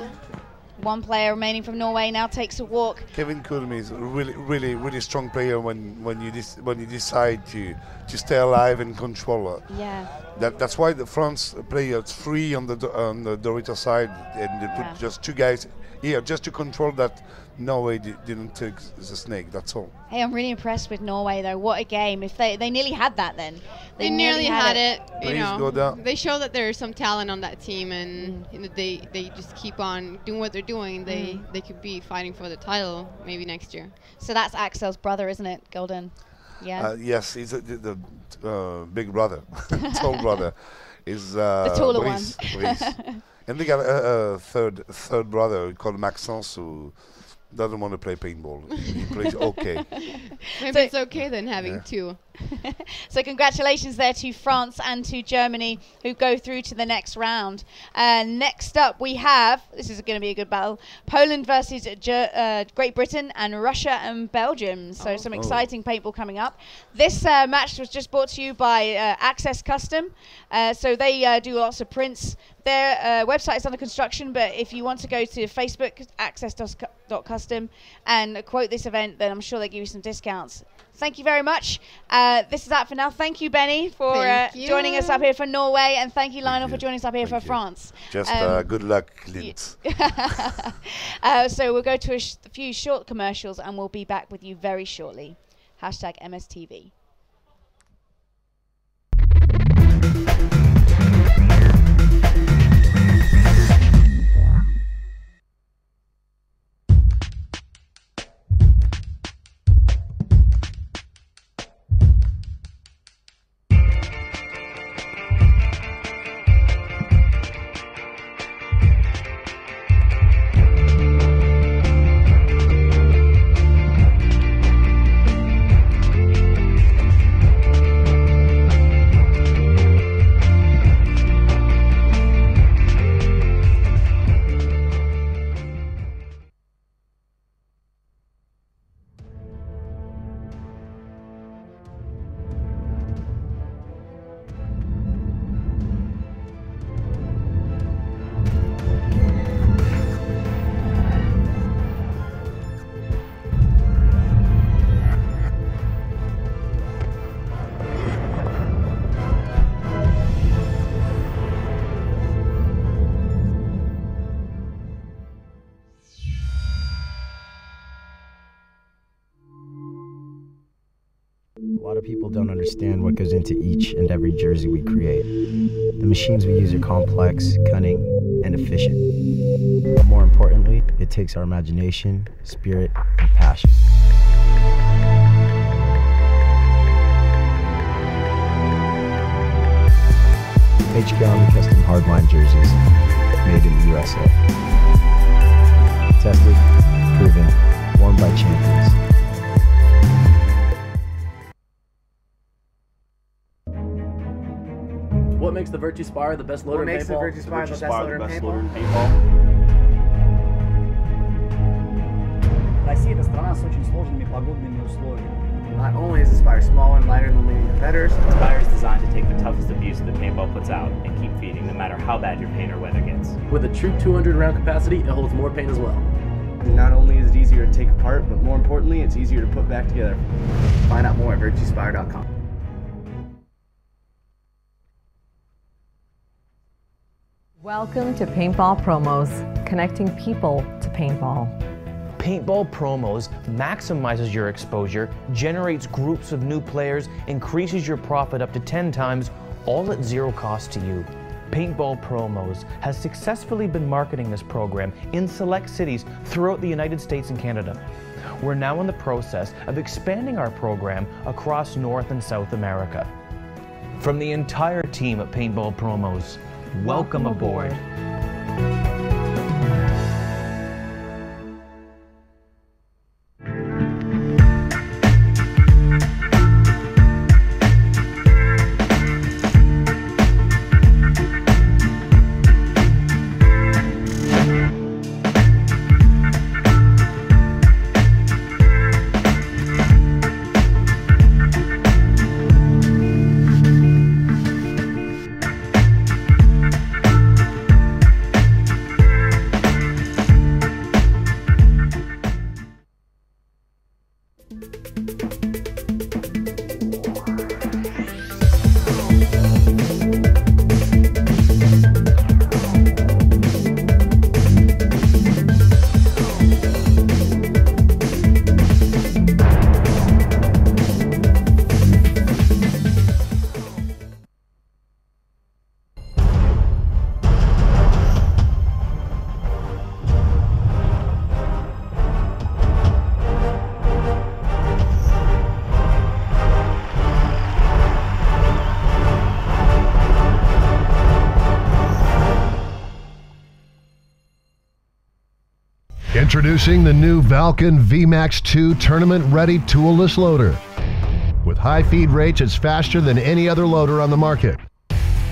1 player remaining from Norway now takes a walk. Kevin Kulm is a really strong player when you decide to stay alive and control it. Yeah. That's why the France play 3 on the Dorito side, and they put just 2 guys here just to control that Norway didn't take the snake. That's all. Hey, I'm really impressed with Norway though. What a game! If they nearly had that then. They nearly had it. They show that there's some talent on that team, and they just keep on doing what they're doing. They could be fighting for the title maybe next year. So that's Axel's brother, isn't it, Golden? Yeah. Yes, he's the big brother, tall brother. Is the taller Brice, one. Brice. And they got a third brother called Maxence who doesn't want to play paintball. He plays okay. Maybe it's okay then having 2. So congratulations there to France and to Germany, who go through to the next round. Next up we have, this is going to be a good battle, Poland versus Great Britain and Russia and Belgium. So some exciting paintball coming up. This match was just brought to you by Access Custom. So they do lots of prints. Their website is under construction, but if you want to go to Facebook, access.custom, and quote this event, then I'm sure they give you some discounts. Thank you very much. This is that for now. Thank you, Benny, for joining us up here for Norway, and thank you, Lionel, for joining us up here for France. Just good luck, Clint. So we'll go to a few short commercials, and we'll be back with you very shortly. #MSTV. A lot of people don't understand what goes into each and every jersey we create. The machines we use are complex, cunning, and efficient. But more importantly, it takes our imagination, spirit, and passion. HK Army Custom Hardline jerseys, made in the USA. Tested, proven, worn by champions. What makes the Virtue Spire the best loader in paintball? What makes the Virtue Spire the best loader in paintball? Россия – это страна с очень сложными погодными условиями. Not only is the Spire smaller and lighter than leading competitors, the Spire is designed to take the toughest abuse that paintball puts out and keep feeding no matter how bad your paint or weather gets. With a true 200 round capacity, it holds more paint as well. And not only is it easier to take apart, but more importantly, it's easier to put back together. Find out more at virtuespire.com. Welcome to Paintball Promos, connecting people to paintball. Paintball Promos maximizes your exposure, generates groups of new players, increases your profit up to 10 times, all at zero cost to you. Paintball Promos has successfully been marketing this program in select cities throughout the United States and Canada. We're now in the process of expanding our program across North and South America. From the entire team at Paintball Promos, welcome aboard. Introducing the new Valken VMAX 2 tournament-ready toolless loader. With high feed rates, it's faster than any other loader on the market.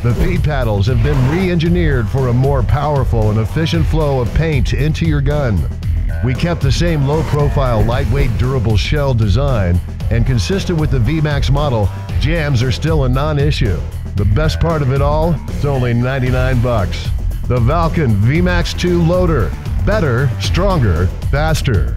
The feed paddles have been re-engineered for a more powerful and efficient flow of paint into your gun. We kept the same low-profile, lightweight, durable shell design, and consistent with the VMAX model, jams are still a non-issue. The best part of it all, it's only 99 bucks. The Valken VMAX 2 loader. Better, stronger, faster.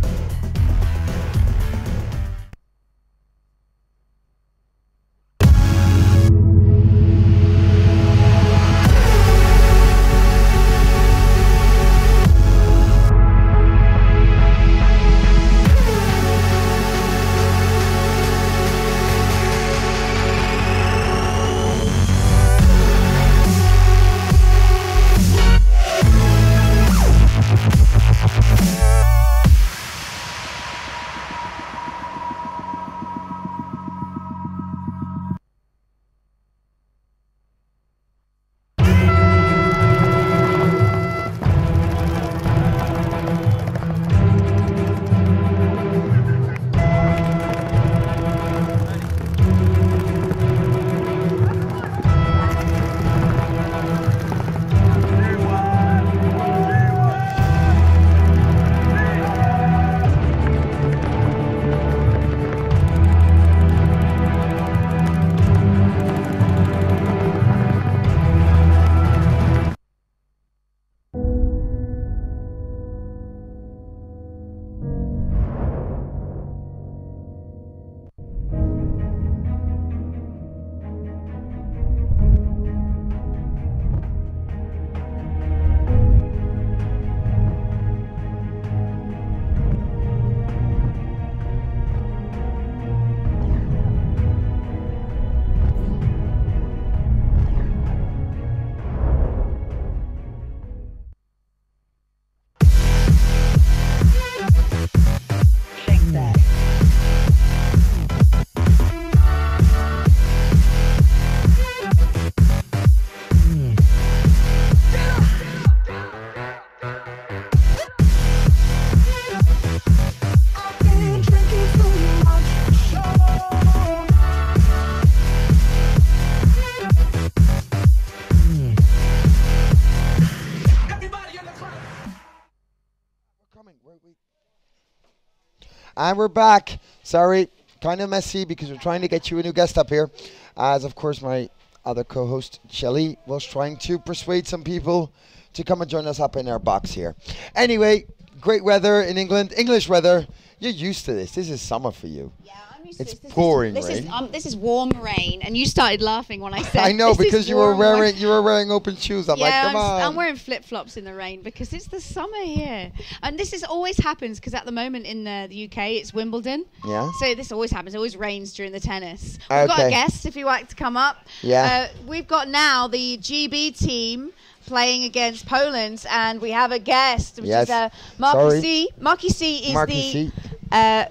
And we're back. Sorry, kind of messy because we're trying to get you a new guest up here. As, of course, my other co-host, Shelley, was trying to persuade some people to come and join us up in our box here. Anyway, great weather in England. English weather. You're used to this. This is summer for you. Yeah, I'm used to this. It's pouring rain. This is warm rain, and you started laughing when I said. I know, because you were wearing open shoes. I'm like, come on. I'm wearing flip flops in the rain because it's the summer here, and this is always happens because at the moment in the UK it's Wimbledon. Yeah. So this always happens. It always rains during the tennis. We've got a guest if you like to come up. Yeah. We've got now the GB team playing against Poland, and we have a guest, which is Marky C. Marky C is the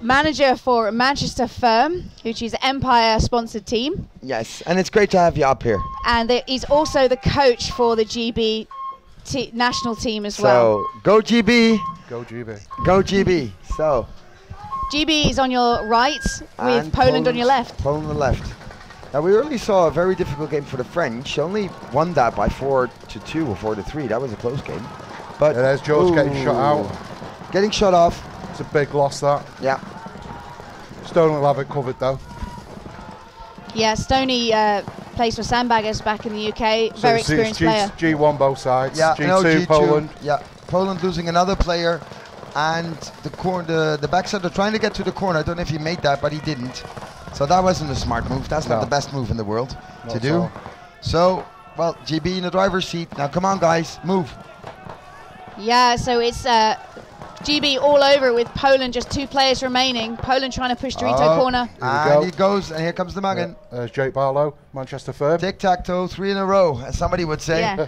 manager for Manchester Firm, which is an Empire-sponsored team. Yes, and it's great to have you up here. And he's also the coach for the GB national team as well. So, go GB. Go GB. Go GB. So, GB is on your right with Poland on your left. Poland on the left. Now, we early saw a very difficult game for the French. Only won that by 4-2 or 4-3. That was a close game. But there's George getting shot out. Getting shot off. It's a big loss, that. Yeah. Stone will have it covered, though. Yeah, Stoney plays for Sandbaggers back in the UK. So very experienced player. G1 both sides. Yeah, G2 Poland. Yeah, Poland losing another player. And the backside, they're trying to get to the corner. I don't know if he made that, but he didn't. So that wasn't a smart move. That's not the best move in the world to do. So, well, GB in the driver's seat. Now, come on, guys, move. Yeah, so it's GB all over with Poland, just 2 players remaining. Poland trying to push Dorito corner. And he goes, and here comes the Magan. There's Jake Barlow, Manchester Firm. Tic-tac-toe, 3 in a row, as somebody would say. Yeah.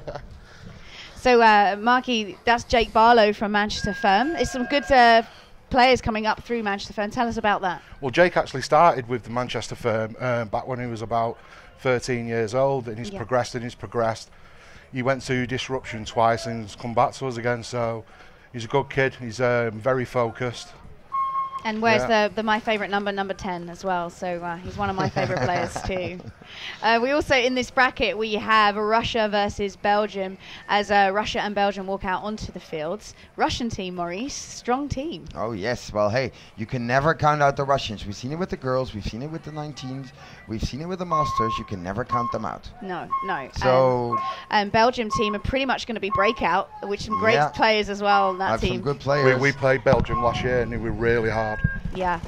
So, Marky, that's Jake Barlow from Manchester Firm. There's some good players coming up through Manchester Firm. Tell us about that. Well, Jake actually started with the Manchester Firm back when he was about 13 years old, and he's progressed. He went to Disruption twice and has come back to us again, so he's a good kid. He's very focused. And wears the my favorite number 10 as well. So he's one of my favorite players too. We also, in this bracket, we have Russia versus Belgium, as Russia and Belgium walk out onto the fields. Russian team, Maurice, strong team. Oh yes, well hey, you can never count out the Russians. We've seen it with the girls, we've seen it with the 19s, we've seen it with the Masters. You can never count them out. No. So Belgium team are pretty much going to be breakout, which some great players as well on that team. Some good players. We played Belgium last year and they were really hard. Yeah.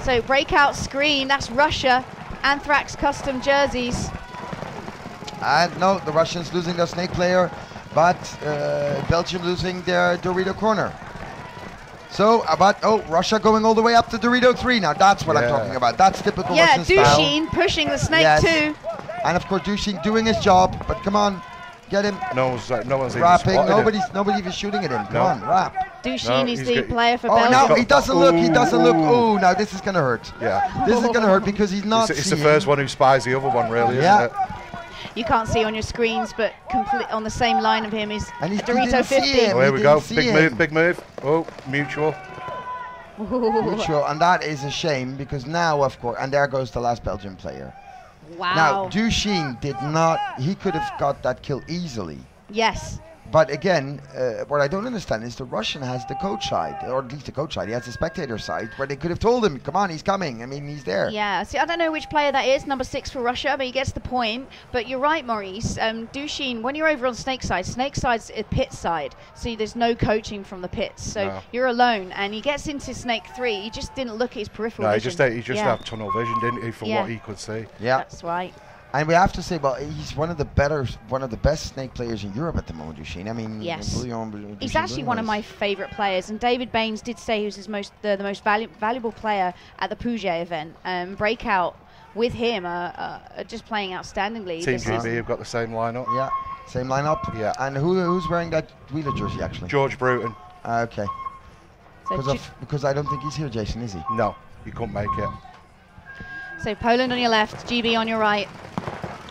So breakout screen, that's Russia. Anthrax custom jerseys. No, the Russians losing their snake player, but Belgium losing their Dorito corner. So, Russia going all the way up to Dorito 3. Now that's what I'm talking about. That's typical Russian style. Yeah, Dushin pushing the snake too. And of course Dushin doing his job, but come on, get him. No one's rapping. even Nobody even shooting at him. Come on, rap. Dushin is the player for Belgium. Oh, no, he doesn't look. He doesn't look. Oh, now this is going to hurt. Yeah. This is going to hurt because he's not It's the first one who spies the other one, really, isn't it? You can't see on your screens, but on the same line of him is Dorito 50. Oh, here we go. Big move. Oh, mutual. Mutual, and that is a shame because now, of course, and there goes the last Belgian player. Wow. Now, Dushin did not, he could have got that kill easily. Yes. But again, what I don't understand is the Russian has the coach side, or at least the coach side. He has the spectator side, where they could have told him, come on, he's coming. I mean, he's there. Yeah, see, I don't know which player that is, number 6 for Russia, but he gets the point. But you're right, Maurice. Dushin, when you're over on Snake side's a pit side, so there's no coaching from the pits. So you're alone, and he gets into Snake 3. He just didn't look at his peripheral vision. He just had tunnel vision, didn't he, from what he could see. Yeah. That's right. And we have to say, well, he's one of the best snake players in Europe at the moment, Dushin. I mean, yes. He's actually one of my favorite players. And David Baines did say he was the most valuable player at the Puget event. Breakout with him just playing outstandingly. Team GB have got the same lineup. Yeah, same lineup. Yeah. And who's wearing that Wheeler jersey actually? George Bruton. Okay. Because I don't think he's here, Jason, is he? No, he couldn't make it. So Poland on your left, GB on your right.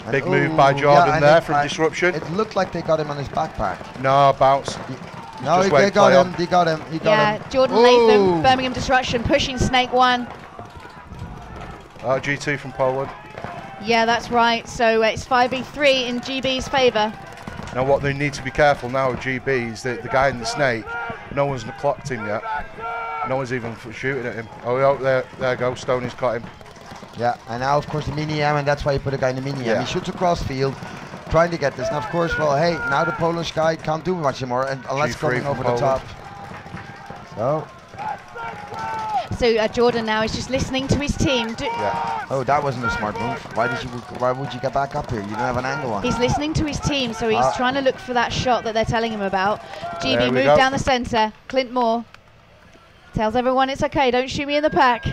Big move by Jordan there from disruption. It looked like they got him on his backpack. No, bounce. No, they got him. They got him. Jordan Latham, Birmingham Disruption, pushing Snake 1. G2 from Poland. Yeah, that's right. So it's 5v3 in GB's favour. Now what they need to be careful now with GB is that the guy in the Snake, no one's clocked him yet. No one's even shooting at him. Oh, there goes. Stoney's caught him. Yeah, and now of course the mini-am, and that's why you put a guy in the mini-am. He shoots across field, trying to get this. And of course, well, hey, now the Polish guy can't do much anymore, unless going over the top. So Jordan now is just listening to his team. Oh, that wasn't a smart move. Why would you get back up here? You don't have an angle on. He's listening to his team, so he's trying to look for that shot that they're telling him about. GB moved down the centre. Clint Moore tells everyone it's okay, don't shoot me in the pack.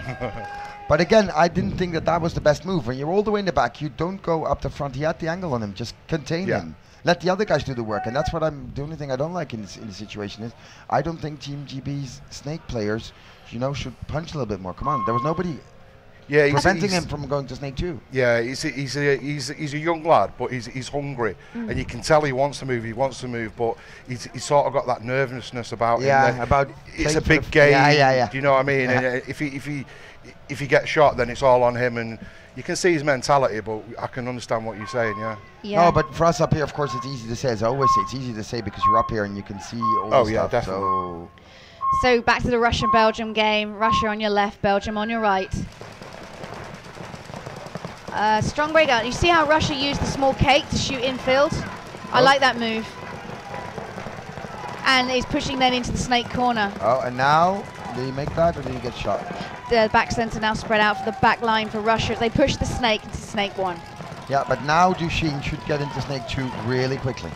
But again, I didn't think that was the best move. When you're all the way in the back, you don't go up the front. He had the angle on him. Just contain him. Let the other guys do the work. And that's what the only thing I don't like in this situation is I don't think Team GB's Snake players, should punch a little bit more. Come on, there was nobody preventing him from going to Snake 2. Yeah, he's a young lad, but he's hungry. And you can tell he wants to move, but he's sort of got that nervousness about him. Yeah, it's a big game. Yeah. Do you know what I mean? And if he gets shot, then it's all on him, and you can see his mentality, but I can understand what you're saying, No, but for us up here, of course, it's easy to say. As I always say, it's easy to say because you're up here and you can see all the stuff. Definitely. So back to the Russian-Belgium game. Russia on your left, Belgium on your right. Strong breakout. You see how Russia used the small cake to shoot infield? I like that move. And he's pushing then into the Snake corner. Oh, and now, did he make that or did he get shot? The back centre now spread out for the back line for Russia. They push the Snake into Snake 1. Yeah, but now Dushin should get into Snake 2 really quickly.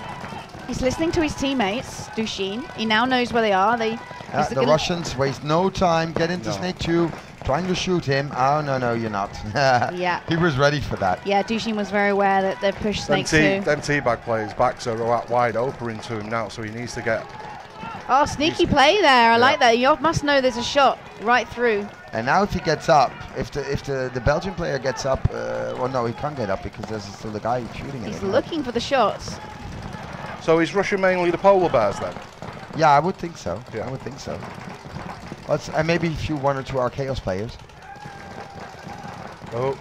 He's listening to his teammates, Dushin. He now knows where they are. The Russians waste no time, get into Snake 2, trying to shoot him. Oh, no, you're not. Yeah. He was ready for that. Yeah, Dushin was very aware that they pushed Snake 2. Them teabag players' backs are wide open into him now, so he needs to get... Oh, sneaky play there. I like that. You must know there's a shot right through. And now if he gets up, if the Belgian player gets up, well, no, he can't get up because there's still the guy shooting at him. He's looking for the shots. So is Russia mainly the polar bears then? Yeah, I would think so. Yeah. I would think so. And maybe one or two Archaeos players. Oh.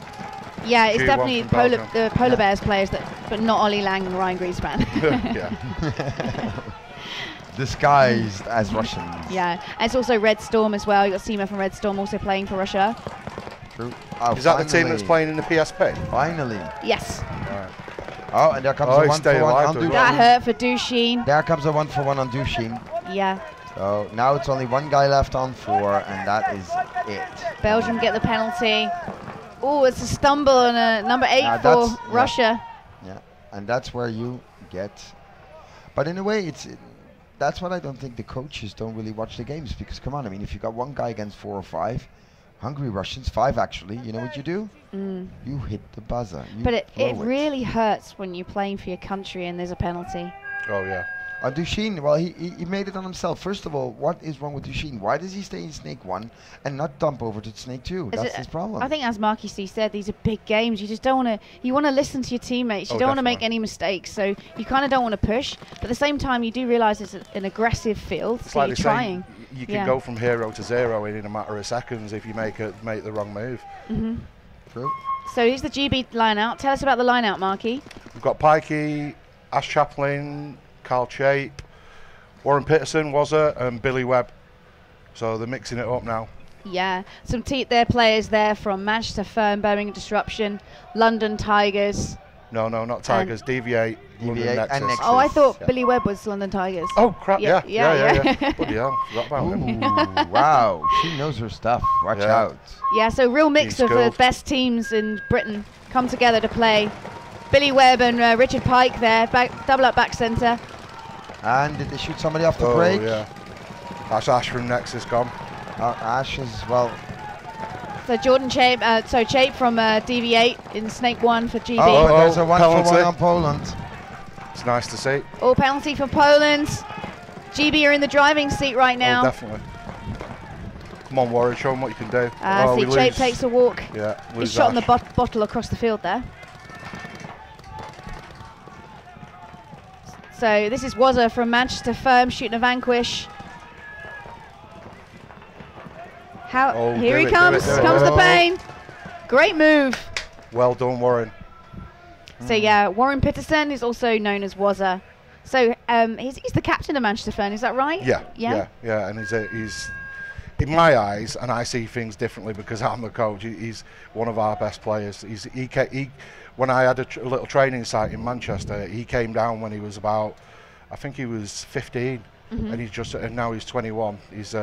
Yeah, it's G1 definitely from Belgium. the Polar Bears players, but not Ollie Lang and Ryan Greenspan. Yeah. Disguised as Russians. Yeah, and it's also Red Storm as well. You got Seema from Red Storm also playing for Russia. True. Is that the team that's playing in the PSP? Finally. Yes. Right. Oh, and there comes a 1-for-1 on Dushin. That hurt for Dushin. There comes a 1-for-1 on Dushin. Yeah. So now it's only one guy left on 4, and that is it. Belgium get the penalty. Oh, it's a stumble and a number 8 for Russia. Yeah, and that's where you get. But in a way, that's what I don't think the coaches don't really watch the games, because come on, I mean, if you got one guy against 4 or 5, hungry Russians, 5 actually, you know what you do? You hit the buzzer. But it really hurts when you're playing for your country and there's a penalty. Oh yeah. Dushin, well, he made it on himself. First of all, what is wrong with Dushin? Why does he stay in Snake 1 and not dump over to Snake 2? That's his problem. I think, as Marky C said, these are big games. You just don't want to. You want to listen to your teammates. You don't want to make any mistakes. So you kind of don't want to push. But at the same time, you do realise it's an aggressive field. It's so like you're trying. You can go from 0 to 0 in a matter of seconds if you make the wrong move. True. So here's the GB line out. Tell us about the line out, Marky. We've got Pikey, Ash Chaplin, Carl Chape, Warren Peterson, and Billy Webb. So they're mixing it up now. Yeah, some their players there from Manchester Firm, Birmingham Disruption, London Tigers. No, not Tigers. Deviate, London Nexus. and Nexus. Oh, I thought Billy Webb was London Tigers. Oh crap! Yeah. Bloody hell, forgot about him. Wow, she knows her stuff. Watch out. Yeah, so real mix of the best teams in Britain come together to play. Billy Webb and Richard Pike there, double up back centre. And did they shoot somebody off the break? Oh yeah, that's Ash from Nexus gone. Ash as well. So Jordan Chape, Chape from DV8 in Snake 1 for GB. Oh, there's a 1-for-1 on Poland. It's nice to see. All penalty for Poland. GB are in the driving seat right now. Oh, definitely. Come on, Warren, show them what you can do. See, Chape takes a walk. Yeah, he's shot in the bottle across the field there. So this is Wazza from Manchester Firm shooting a Vanquish. Here he comes. Comes the pain. Great move. Well done, Warren. So yeah, Warren Peterson is also known as Wazza. So he's the captain of Manchester Firm, is that right? Yeah. And he's in my eyes, and I see things differently because I'm the coach. He's one of our best players. When I had a little training site in Manchester, he came down when he was about, I think he was 15, and now he's 21. He's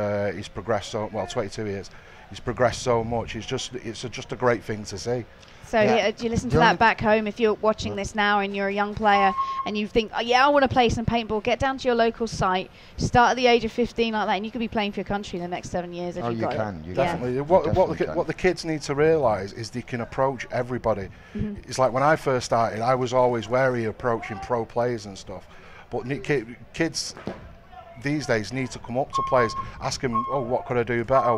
progressed so well. 22 years. He's progressed so much. It's just a great thing to see. So do you listen to that back home? If you're watching this now and you're a young player and you think, I want to play some paintball, get down to your local site, start at the age of 15 like that, and you could be playing for your country in the next 7 years if you've got it. Definitely. What the kids need to realise is they can approach everybody. It's like when I first started, I was always wary of approaching pro players and stuff. But kids these days need to come up to players, ask them, what could I do better?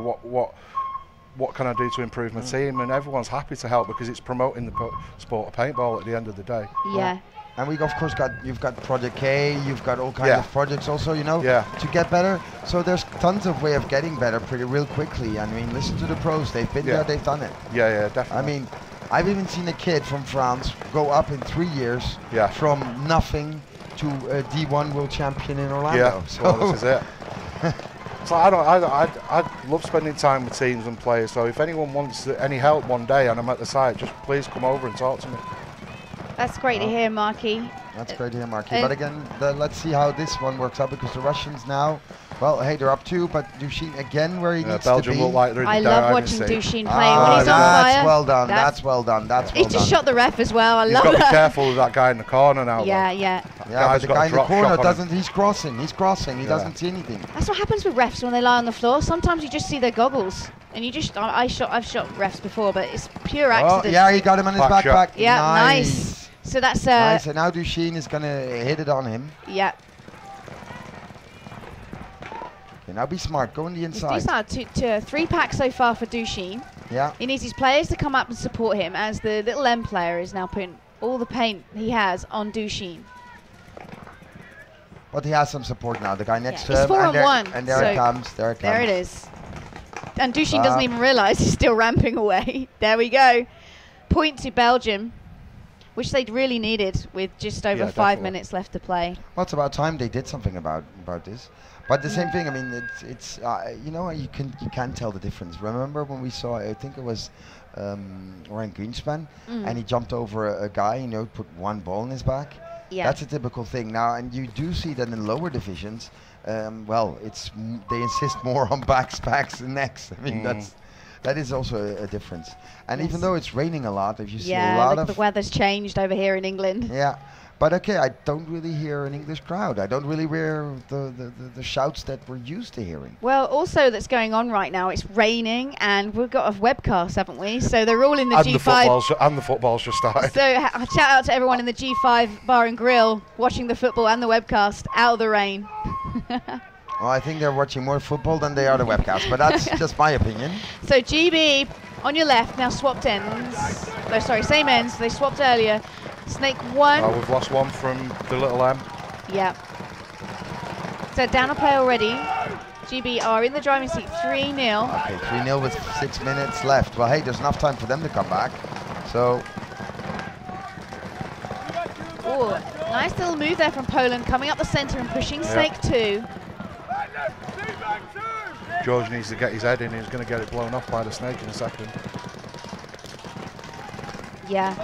What can I do to improve my team? And everyone's happy to help because it's promoting the sport of paintball at the end of the day. Yeah. And we of course you've got Project K, you've got all kinds of projects also, to get better. So there's tons of way of getting better real quickly. I mean, listen to the pros, they've been there, they've done it. Yeah, definitely. I mean, I've even seen a kid from France go up in 3 years from nothing to a D1 world champion in Orlando. Yeah, so well, this is it. So I love spending time with teams and players. So if anyone wants any help one day and I'm at the site, just please come over and talk to me. That's great to hear, Marky. That's great to hear, Marky. But again, let's see how this one works out because the Russians now, well, hey, they're up 2, but Dushin again where he needs Belgium to be. look like they're in I the love watching Dushin play when he's on fire. That's well done. That's well done. He just shot the ref as well. I love that. You've got to be careful with that guy in the corner now. Yeah. Yeah, but the guy in the corner doesn't. He's crossing. He's crossing. He doesn't see anything. That's what happens with refs when they lie on the floor. Sometimes you just see their goggles, and you just. I've shot refs before, but it's pure accident. Oh, yeah, he got him on his backpack. Yeah, nice. So that's nice. So now Dushin is gonna hit it on him. Yeah. Okay, now be smart. Go on the inside. To 3 packs so far for Dushin. Yeah. He needs his players to come up and support him as the little M player is now putting all the paint he has on Dushin. But he has some support now. The guy next to he's him. 4 on 1. And there it comes. There it comes. There it is. And Dushin doesn't even realise he's still ramping away. There we go. Point to Belgium, which they'd really needed with just over 5 minutes left to play. Well, it's about time they did something about this. But the same thing. I mean, it's you know, you can tell the difference. Remember when we saw? I think it was Ryan Greenspan, and he jumped over a guy. You know, put one ball in his back. Yeah. That's a typical thing now, and you do see that in lower divisions. Well, they insist more on backs, and necks. I mean, that is also a difference. And even though it's raining a lot, if you see a lot of the weather's changed over here in England. Yeah, but okay, I don't really hear an English crowd. I don't really hear the shouts that we're used to hearing. Well, also that's going on right now. It's raining, and we've got a webcast, haven't we? So they're all in the G5. And the football's just started. So shout out to everyone in the G5 Bar and Grill watching the football and the webcast out of the rain. Well, I think they're watching more football than they are the webcast, but that's just my opinion. So GB on your left now swapped ends. No, sorry, same ends. They swapped earlier. Snake 1. Oh, we've lost one from the little M. Yeah. So down a player already. GB are in the driving seat, 3-0. Okay, 3-0 with 6 minutes left. Well, hey, there's enough time for them to come back. So. Oh, nice little move there from Poland, coming up the centre and pushing Snake 2. George needs to get his head in. He's going to get it blown off by the Snake in a second. Yeah.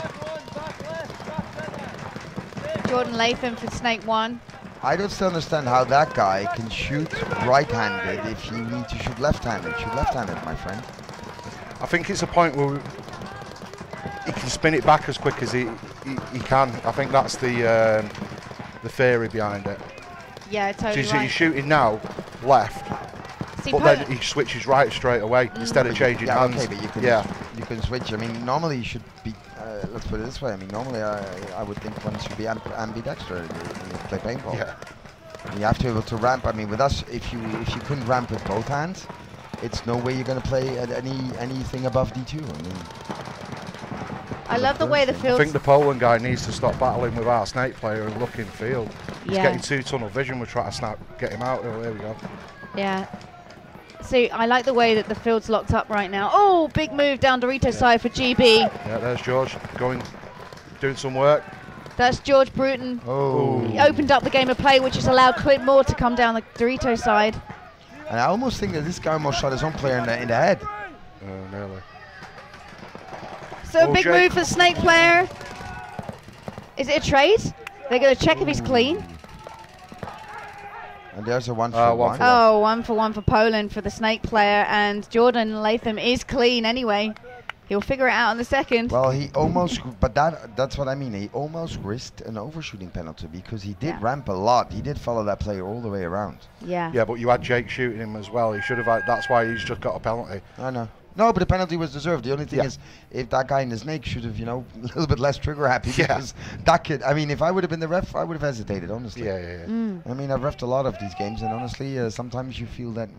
Jordan Latham for Snake 1. I don't still understand how that guy can shoot right-handed if you need to shoot left-handed. Shoot left-handed, my friend. I think it's a point where he can spin it back as quick as he can. I think that's the theory behind it. Yeah, totally So right. he's shooting now left, but then he switches right straight away instead of changing hands. Okay, but you can switch. I mean, normally you should be. Let's put it this way. I mean, normally I would think one should be ambidextrous when you play paintball. Yeah. You have to be able to ramp. I mean, with us, if you couldn't ramp with both hands, it's no way you're going to play at anything above D2. I mean. I love the way the field. I think the Poland guy needs to stop battling with our Snake player and look in field. He's getting too tunnel vision. We're trying to get him out. Oh, there we go. Yeah. So I like the way that the field's locked up right now. Oh, big move down Dorito side for GB. Yeah, there's George doing some work. That's George Bruton. Oh. He opened up the game of play, which has allowed Quid Moore to come down the Dorito side. And I almost think that this guy almost shot his own player in the head. Nearly. So big move for the Snake player. Is it a trade? They're going to check if he's clean. And there's a 1 for 1. Oh, 1 for 1 for Poland for the Snake player. And Jordan Latham is clean anyway. He'll figure it out in the second. Well, he almost, but that's what I mean. He almost risked an overshooting penalty because he did ramp a lot. He did follow that player all the way around. Yeah. Yeah, but you had Jake shooting him as well. He should have. That's why he's just got a penalty. I know. No, but the penalty was deserved. The only thing is, if that guy in the Snake should have, a little bit less trigger happy because that kid. I mean, if I would have been the ref, I would have hesitated. Honestly. Yeah. I mean, I've refed a lot of these games, and honestly, sometimes you feel that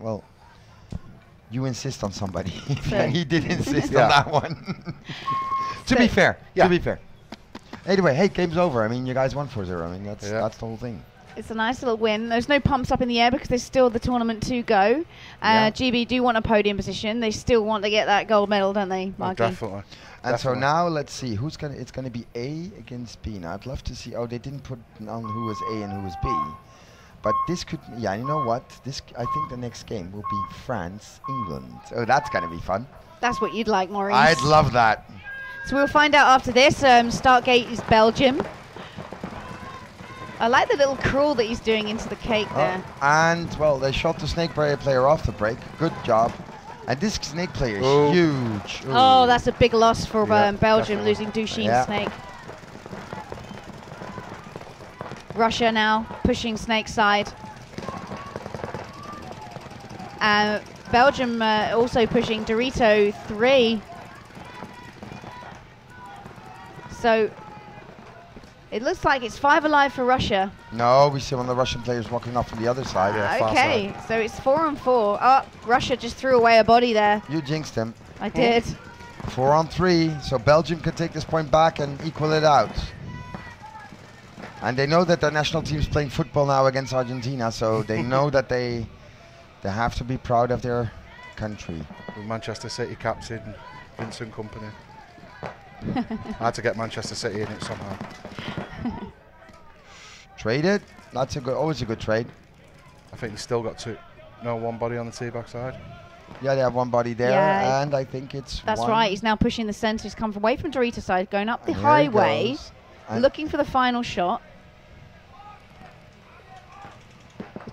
you insist on somebody, and he did insist on that one. To be fair. Anyway, hey, game's over. I mean, you guys won 4-0. I mean, that's the whole thing. It's a nice little win. There's no pumps up in the air because there's still the tournament to go. GB do want a podium position. They still want to get that gold medal, don't they, Marky? Definitely. And so now let's see who's gonna. It's gonna be A against B. Now I'd love to see. Oh, they didn't put on who was A and who was B. But this could. Yeah, you know what? I think the next game will be France, England. Oh, that's gonna be fun. That's what you'd like, Maurice. I'd love that. So we'll find out after this. Startgate is Belgium. I like the little crawl that he's doing into the cake there. And, well, they shot the Snake player off the break. Good job. And this Snake player is huge. Ooh. Oh, that's a big loss for Belgium, definitely. Losing Dushin Snake. Russia now pushing Snake side. Belgium also pushing Dorito 3. So it looks like it's 5 alive for Russia. No, we see one of the Russian players walking off from the other side. Okay, so it's 4 on 4. Oh, Russia just threw away a body there. You jinxed him. I did. 4 on 3, so Belgium can take this point back and equal it out. And they know that their national team's playing football now against Argentina, so they know that they have to be proud of their country. With Manchester City captain Vincent Kompany. I had to get Manchester City in it somehow. Trade it. That's always a good trade. I think he's still got one body on the teabag side. Yeah, they have one body there, and I think it's That's one. right. He's now pushing the centre. He's come away from Dorito side, going up the And highway, looking for the final shot.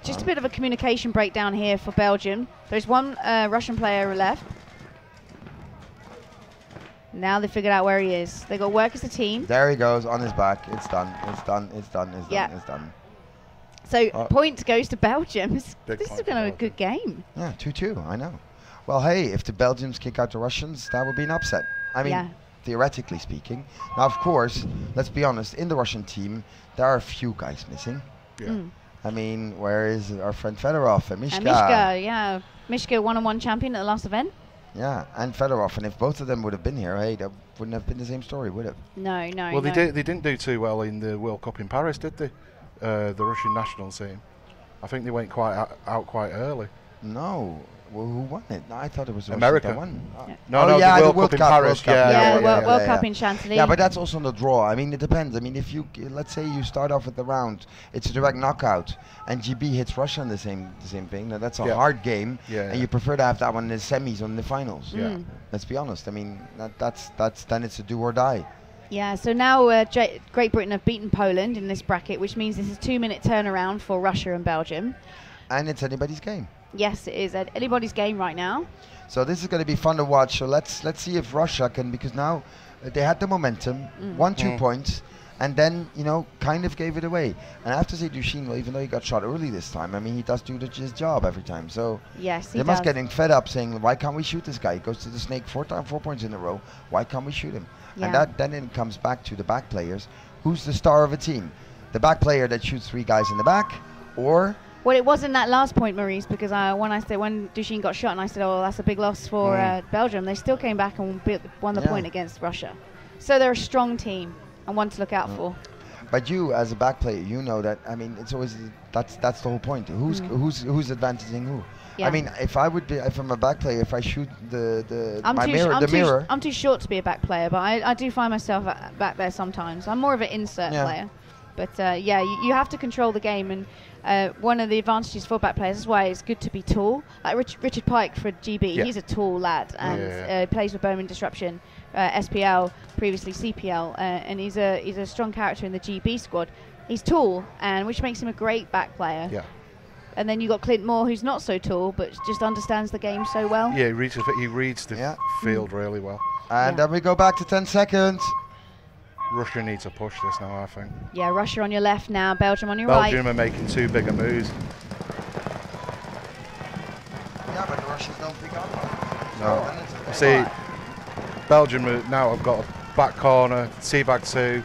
Just a bit of a communication breakdown here for Belgium. There's one Russian player left. Now they figured out where he is. They got to work as a team. There he goes on his back. It's done. It's done. It's done. It's Yeah. done. It's done. So point goes to Belgium. This Big is point going to be a for good game. Yeah, 2-2. I know. Well, hey, if the Belgians kick out the Russians, that would be an upset. I mean, Yeah. theoretically speaking. Now, of course, let's be honest. In the Russian team, there are a few guys missing. Yeah. Mm. I mean, where is our friend Fedorov and Mishka? And Mishka, yeah. Mishka one-on-one champion at the last event. Yeah, and Fedorov. And if both of them would have been here, hey, that wouldn't have been the same story, would it? No. Well, they didn't do too well in the World Cup in Paris, did they? The Russian national team. I think they went out quite early. No. Well, who won it? I thought it was the America. Russians that won. No, yeah, the World Cup in Paris. World Cup in Chantilly. Yeah, but that's also on the draw. I mean, it depends. I mean, if you let's say you start off with the round, it's a direct knockout, and GB hits Russia in the same thing. Now that's a hard game, and you prefer to have that one in the semis or in the finals. Yeah. Let's be honest. I mean, that's then it's a do or die. Yeah, so now Great Britain have beaten Poland in this bracket, which means this is a 2-minute turnaround for Russia and Belgium. And it's anybody's game. Yes, it is anybody's game right now. So this is going to be fun to watch. So let's see if Russia can, because now they had the momentum, won 2 points, and then kind of gave it away. And I have to say, Dushin, well, even though he got shot early this time, I mean he does do his job every time. So yes, they must getting fed up, saying, why can't we shoot this guy? He goes to the snake 4 points in a row. Why can't we shoot him? Yeah. And then it comes back to the back players. Who's the star of a team? The back player that shoots 3 guys in the back, or Well, it wasn't that last point, Maurice, because when Dushin got shot and I said, oh, that's a big loss for Belgium, they still came back and won the point against Russia. So they're a strong team and one to look out for. But you, as a back player, you know that. I mean, it's always that's the whole point. Who's advantaging who? Yeah. I mean, if I'm a back player, if I shoot the mirror, I'm too short to be a back player, but I do find myself back there sometimes. I'm more of an insert player. But you have to control the game, and one of the advantages for back players is why it's good to be tall. Like Richard Pike for GB, he's a tall lad and plays with Bowman Disruption, SPL, previously CPL, and he's a strong character in the GB squad. He's tall, and which makes him a great back player. Yeah. And then you got Clint Moore, who's not so tall, but just understands the game so well. Yeah, he reads the field really well. And then we go back to 10 seconds. Russia needs to push this now, I think. Yeah, Russia on your left now, Belgium on your right. Belgium are making too big a moves. Yeah, but the Russians don't pick up. No. See, Belgium now have got a back corner, teabag 2.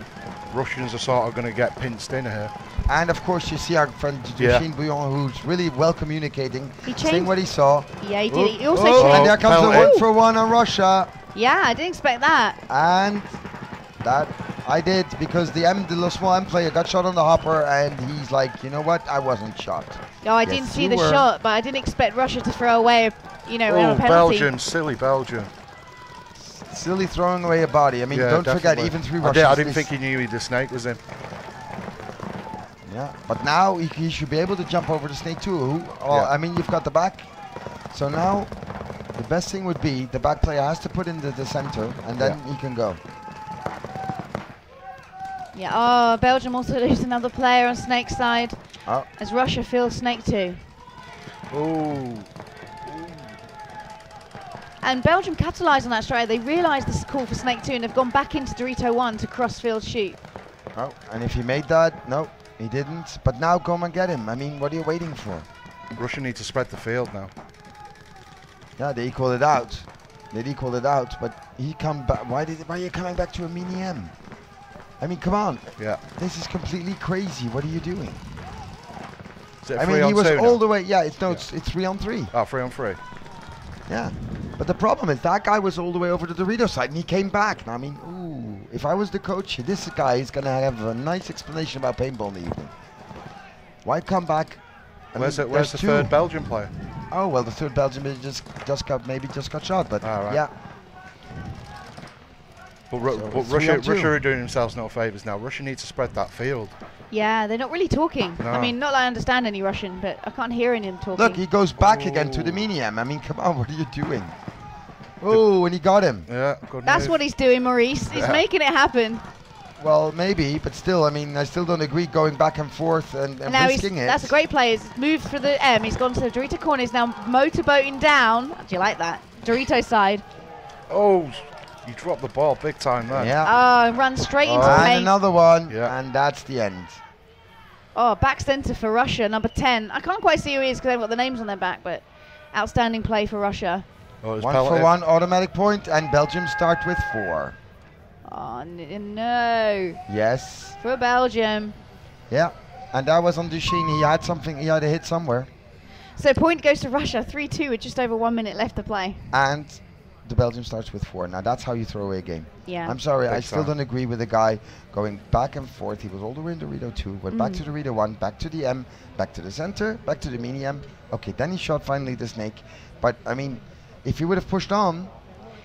Russians are sort of going to get pinched in here. And of course, you see our friend Dushin Bouillon, who's really well communicating, saying what he saw. Yeah, he did. He also changed. And there comes the 1-for-1 on Russia. Yeah, I didn't expect that. And that I did, because the small M player got shot on the hopper, and he's like, you know what? I wasn't shot. No, I didn't see the shot, but I didn't expect Russia to throw away, a penalty. Belgium, silly Belgium. Silly throwing away a body. I mean, don't forget, even 3 Russians. I didn't think he knew the snake was in. Yeah, but now he should be able to jump over the snake too. I mean, you've got the back. So now, the best thing would be the back player has to put in the center, and then he can go. Yeah, Belgium also lose another player on Snake's side, as Russia fills Snake 2. Ooh. And Belgium capitalised on that straight. They realised this is call for Snake 2, and they've gone back into Dorito 1 to cross-field shoot. Oh, and if he made that, no, he didn't. But now come and get him. I mean, what are you waiting for? Russia need to spread the field now. Yeah, they equaled it out. But he come back. Why are you coming back to a mini M? I mean, come on. Yeah. This is completely crazy. What are you doing? Is it I mean, he was all the way. Yeah, it's 3-on-3. Oh, 3-on-3. Yeah. But the problem is that guy was all the way over to the Dorito side, and he came back. Now, I mean, ooh, if I was the coach, this guy is going to have a nice explanation about paintball in the evening. Why come back? Where's the third Belgian player? Oh well, the third Belgium just got shot, but yeah. But Russia are doing themselves no favours now. Russia needs to spread that field. Yeah, they're not really talking. No. I mean, not that I understand any Russian, but I can't hear any of them talking. Look, he goes back again to the medium. I mean, come on, what are you doing? Oh, and he got him. Yeah, good That's move. what he's doing, Maurice. He's making it happen. Well, maybe, but still, I mean, I still don't agree going back and forth and Now risking it. that's a great play. He's moved for the M. He's gone to the Dorito corner. He's now motorboating down. Do you like that? Dorito side. Oh, you dropped the ball big time there. Yeah. Oh, run straight into and paint. another one, and that's the end. Oh, back centre for Russia, number 10. I can't quite see who he is because they've got the names on their back, but outstanding play for Russia. Oh, 1-for-1 automatic point, and Belgium start with 4. Oh, no. Yes. For Belgium. Yeah, and that was on Duchesne. He had something, he had a hit somewhere. So point goes to Russia, 3-2 with just over 1 minute left to play. And the Belgium starts with 4. Now that's how you throw away a game. Yeah. I'm sorry, I still don't agree with the guy going back and forth. He was all the way in Dorito 2, went back to Dorito 1, back to the M, back to the center, back to the medium. Okay, then he shot finally the snake. But I mean, if he would have pushed on.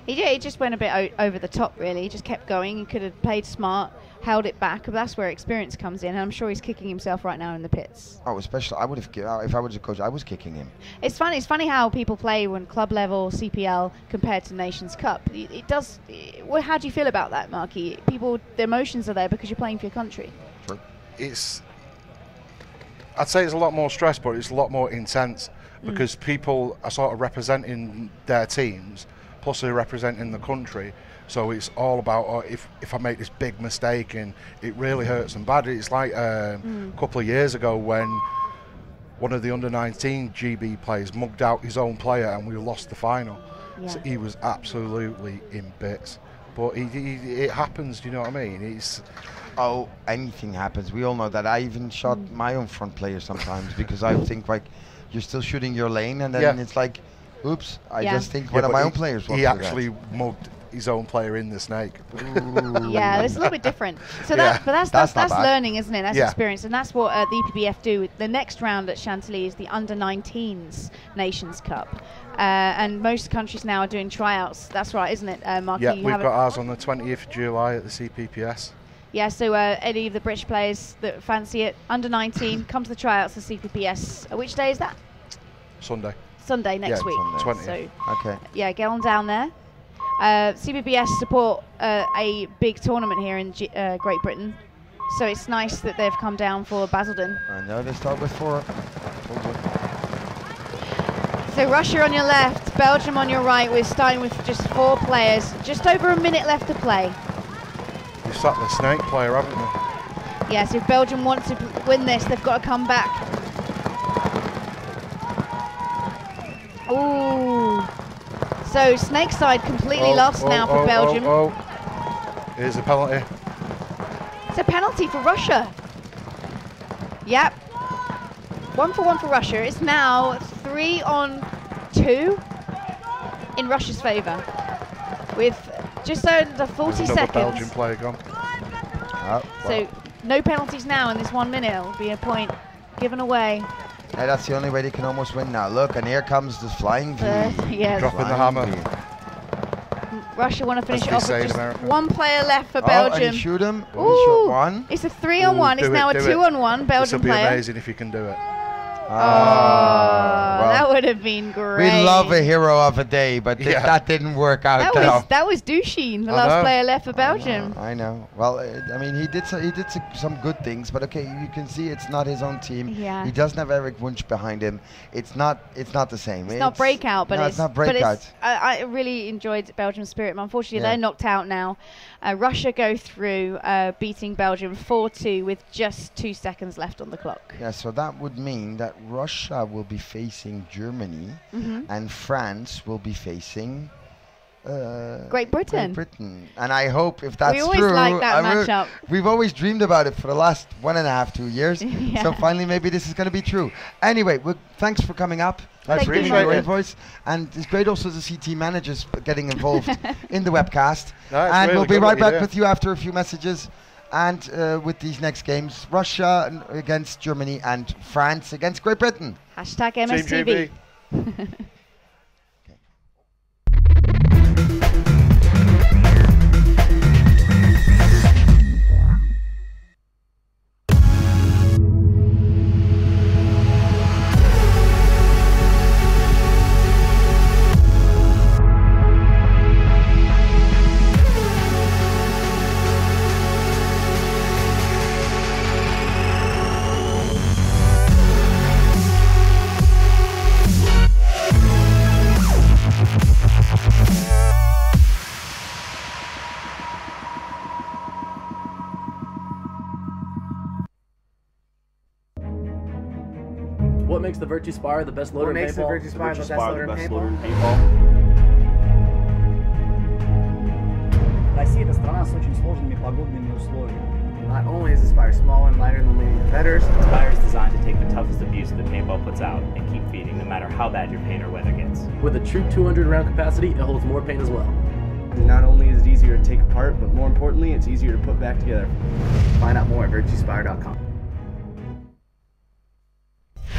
He just went a bit over the top, really. He just kept going. He could have played smart, held it back. But that's where experience comes in. And I'm sure he's kicking himself right now in the pits. Oh, especially, I would have, if I was a coach, I was kicking him. It's funny. It's funny how people play when club level, CPL, compared to Nations Cup. It does. How do you feel about that, Marky? People, the emotions are there because you're playing for your country. True. I'd say it's a lot more stress, but it's a lot more intense because people are sort of representing their teams. Plus they're representing the country, so it's all about if I make this big mistake and it really hurts them bad. It's like a couple of years ago when one of the under-19 GB players mugged out his own player and we lost the final. Yeah. So he was absolutely in bits. But it happens, do you know what I mean? Oh, anything happens. We all know that. I even shot my own front player sometimes because I think like you're still shooting your lane and then it's like, oops, I just think one of my own players won't He do actually mugged his own player in the snake. Yeah, it's a little bit different. So that's learning, isn't it? That's experience, and that's what the EPBF do. The next round at Chantilly is the Under-19s Nations Cup, and most countries now are doing tryouts. That's right, isn't it, Marky? Yeah, we've got ours on the 20th of July at the CPPS. Yeah, so any of the British players that fancy it, Under-19, come to the tryouts at CPPS. Which day is that? Sunday next week. Sunday. So, okay. Yeah, get on down there. CPBS support a big tournament here in Great Britain, so it's nice that they've come down for Basildon. I know they start with 4. So Russia on your left, Belgium on your right. We're starting with just 4 players. Just over a minute left to play. You've sat the snake player, haven't you? Yes, if Belgium want to win this, they've got to come back. Ooh. So snake side completely lost now for Belgium. Here's a penalty. It's a penalty for Russia. Yep. 1-for-1 for Russia. It's now 3-on-2 in Russia's favour, with just under 40 seconds. Belgian player gone. So no penalties now in this 1 minute. It'll be a point given away. Hey, that's the only way they can almost win now. Look, and here comes the flying V. Yes. Dropping the hammer. Russia want to finish it off with just America. 1 player left for Belgium. And he shoot him. Ooh, he shot 1. It's a 3-on-1. It's now a 2-on-1 Belgian player. This will be amazing if you can do it. Well, that would have been great. We love a hero of a day, but that didn't work out. That was Duchesne, the last player left for Belgium. I know. Well, I mean, he did some good things, but okay, you can see it's not his own team. Yeah. He doesn't have Eric Wunsch behind him. It's not the same. It's not breakout, but it's not breakout. I really enjoyed Belgium's spirit, but unfortunately they're knocked out now. Russia go through, beating Belgium 4-2 with just 2 seconds left on the clock. Yeah, so that would mean that Russia will be facing Germany and France will be facing Great Britain. And I hope if that's true. We always like that matchup. We've always dreamed about it for the last 1.5, 2 years. So finally maybe this is going to be true. Anyway, thanks for coming up. I appreciate your voice. And it's great also to see team managers getting involved in the webcast. And really we'll be right back with you after a few messages. And with these next games, Russia against Germany and France against Great Britain. #MSTV. What makes the Virtue Spire the best loader in paintball? What makes the Virtue Spire the best loader in paintball? Россия страна с очень сложными погодными условиями. Not only is the Spire small and lighter than leading competitors, the Spire is designed to take the toughest abuse that paintball puts out and keep feeding no matter how bad your paint or weather gets. With a true 200 round capacity, it holds more paint as well. Not only is it easier to take apart, but more importantly, it's easier to put back together. Find out more at virtuespire.com.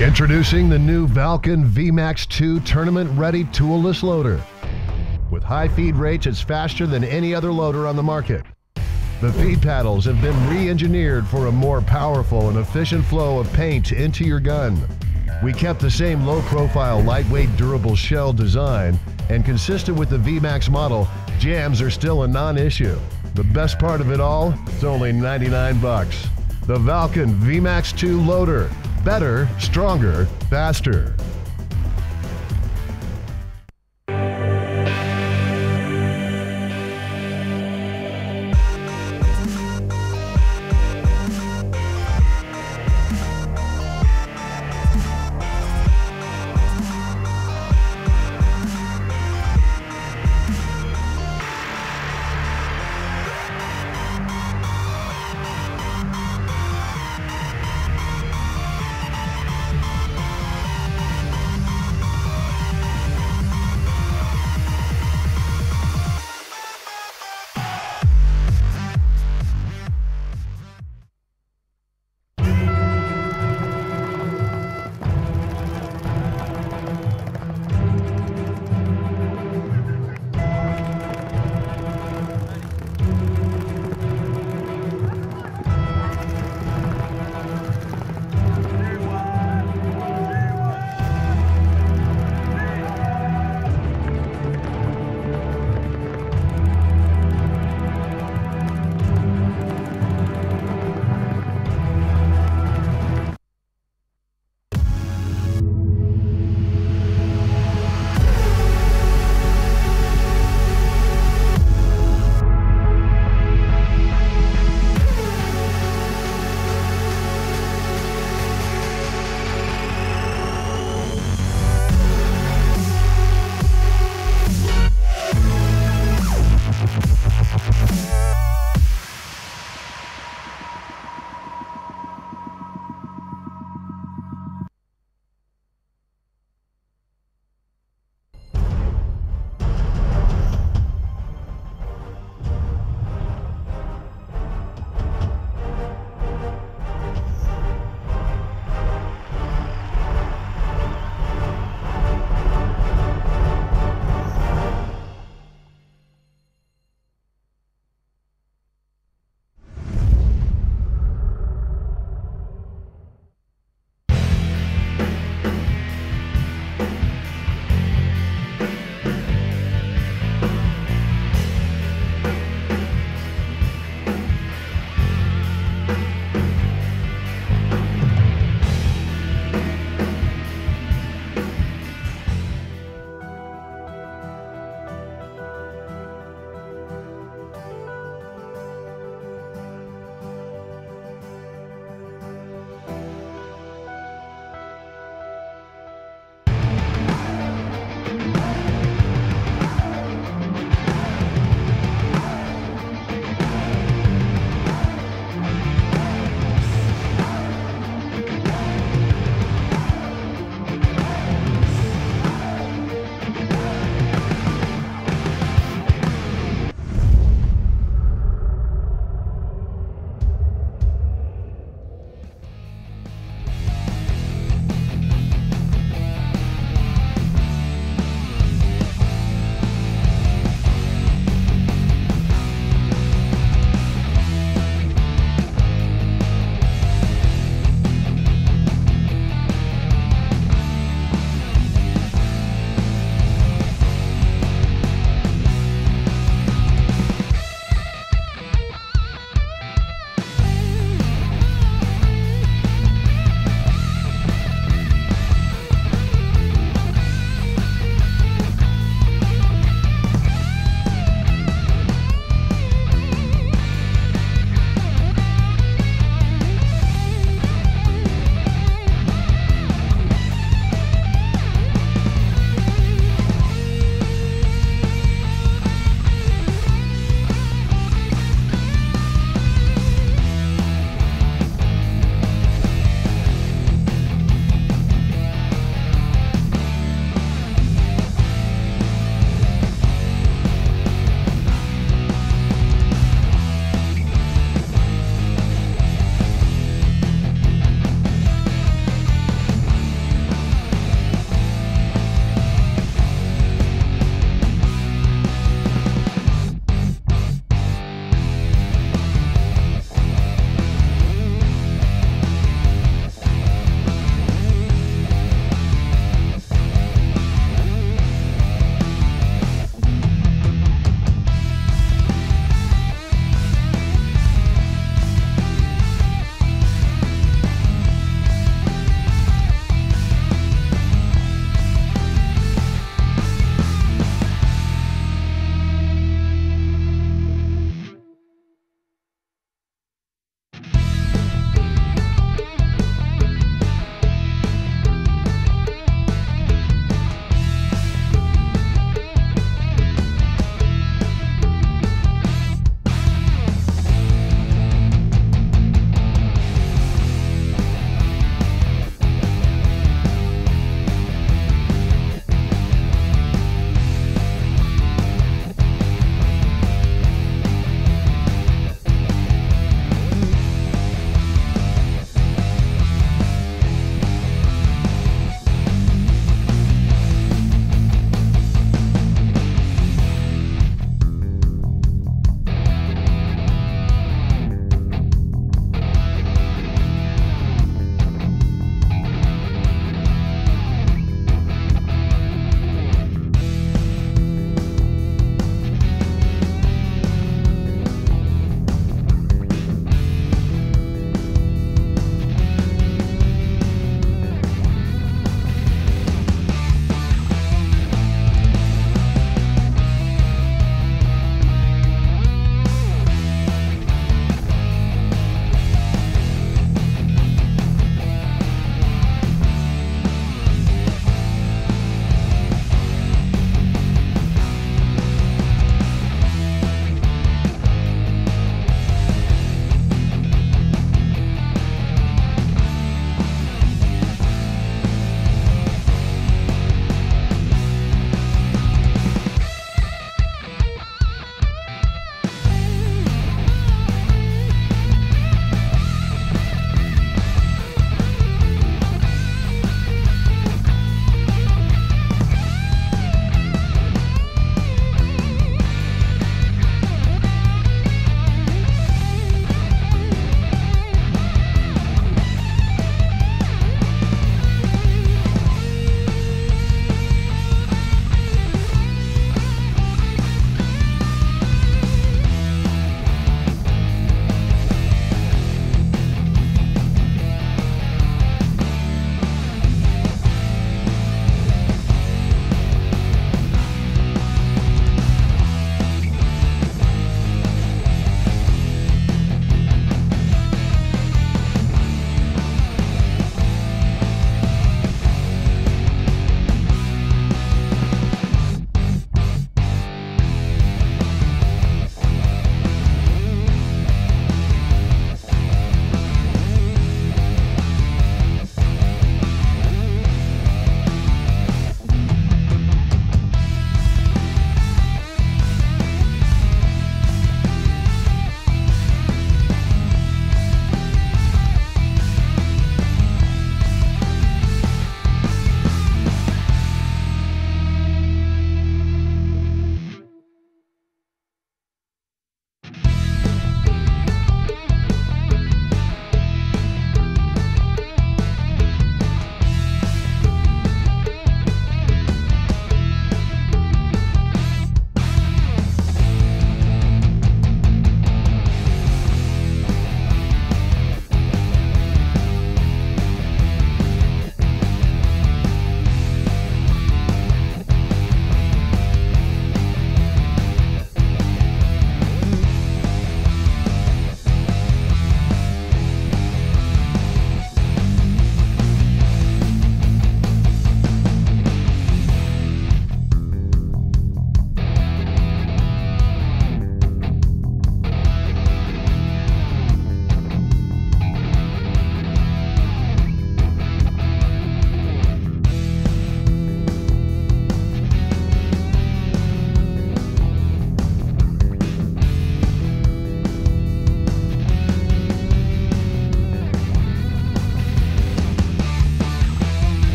Introducing the new Valken VMAX 2 tournament-ready toolless loader. With high feed rates, it's faster than any other loader on the market. The feed paddles have been re-engineered for a more powerful and efficient flow of paint into your gun. We kept the same low-profile, lightweight, durable shell design, and consistent with the VMAX model, jams are still a non-issue. The best part of it all, it's only 99 bucks. The Valken VMAX 2 loader. Better, stronger, faster.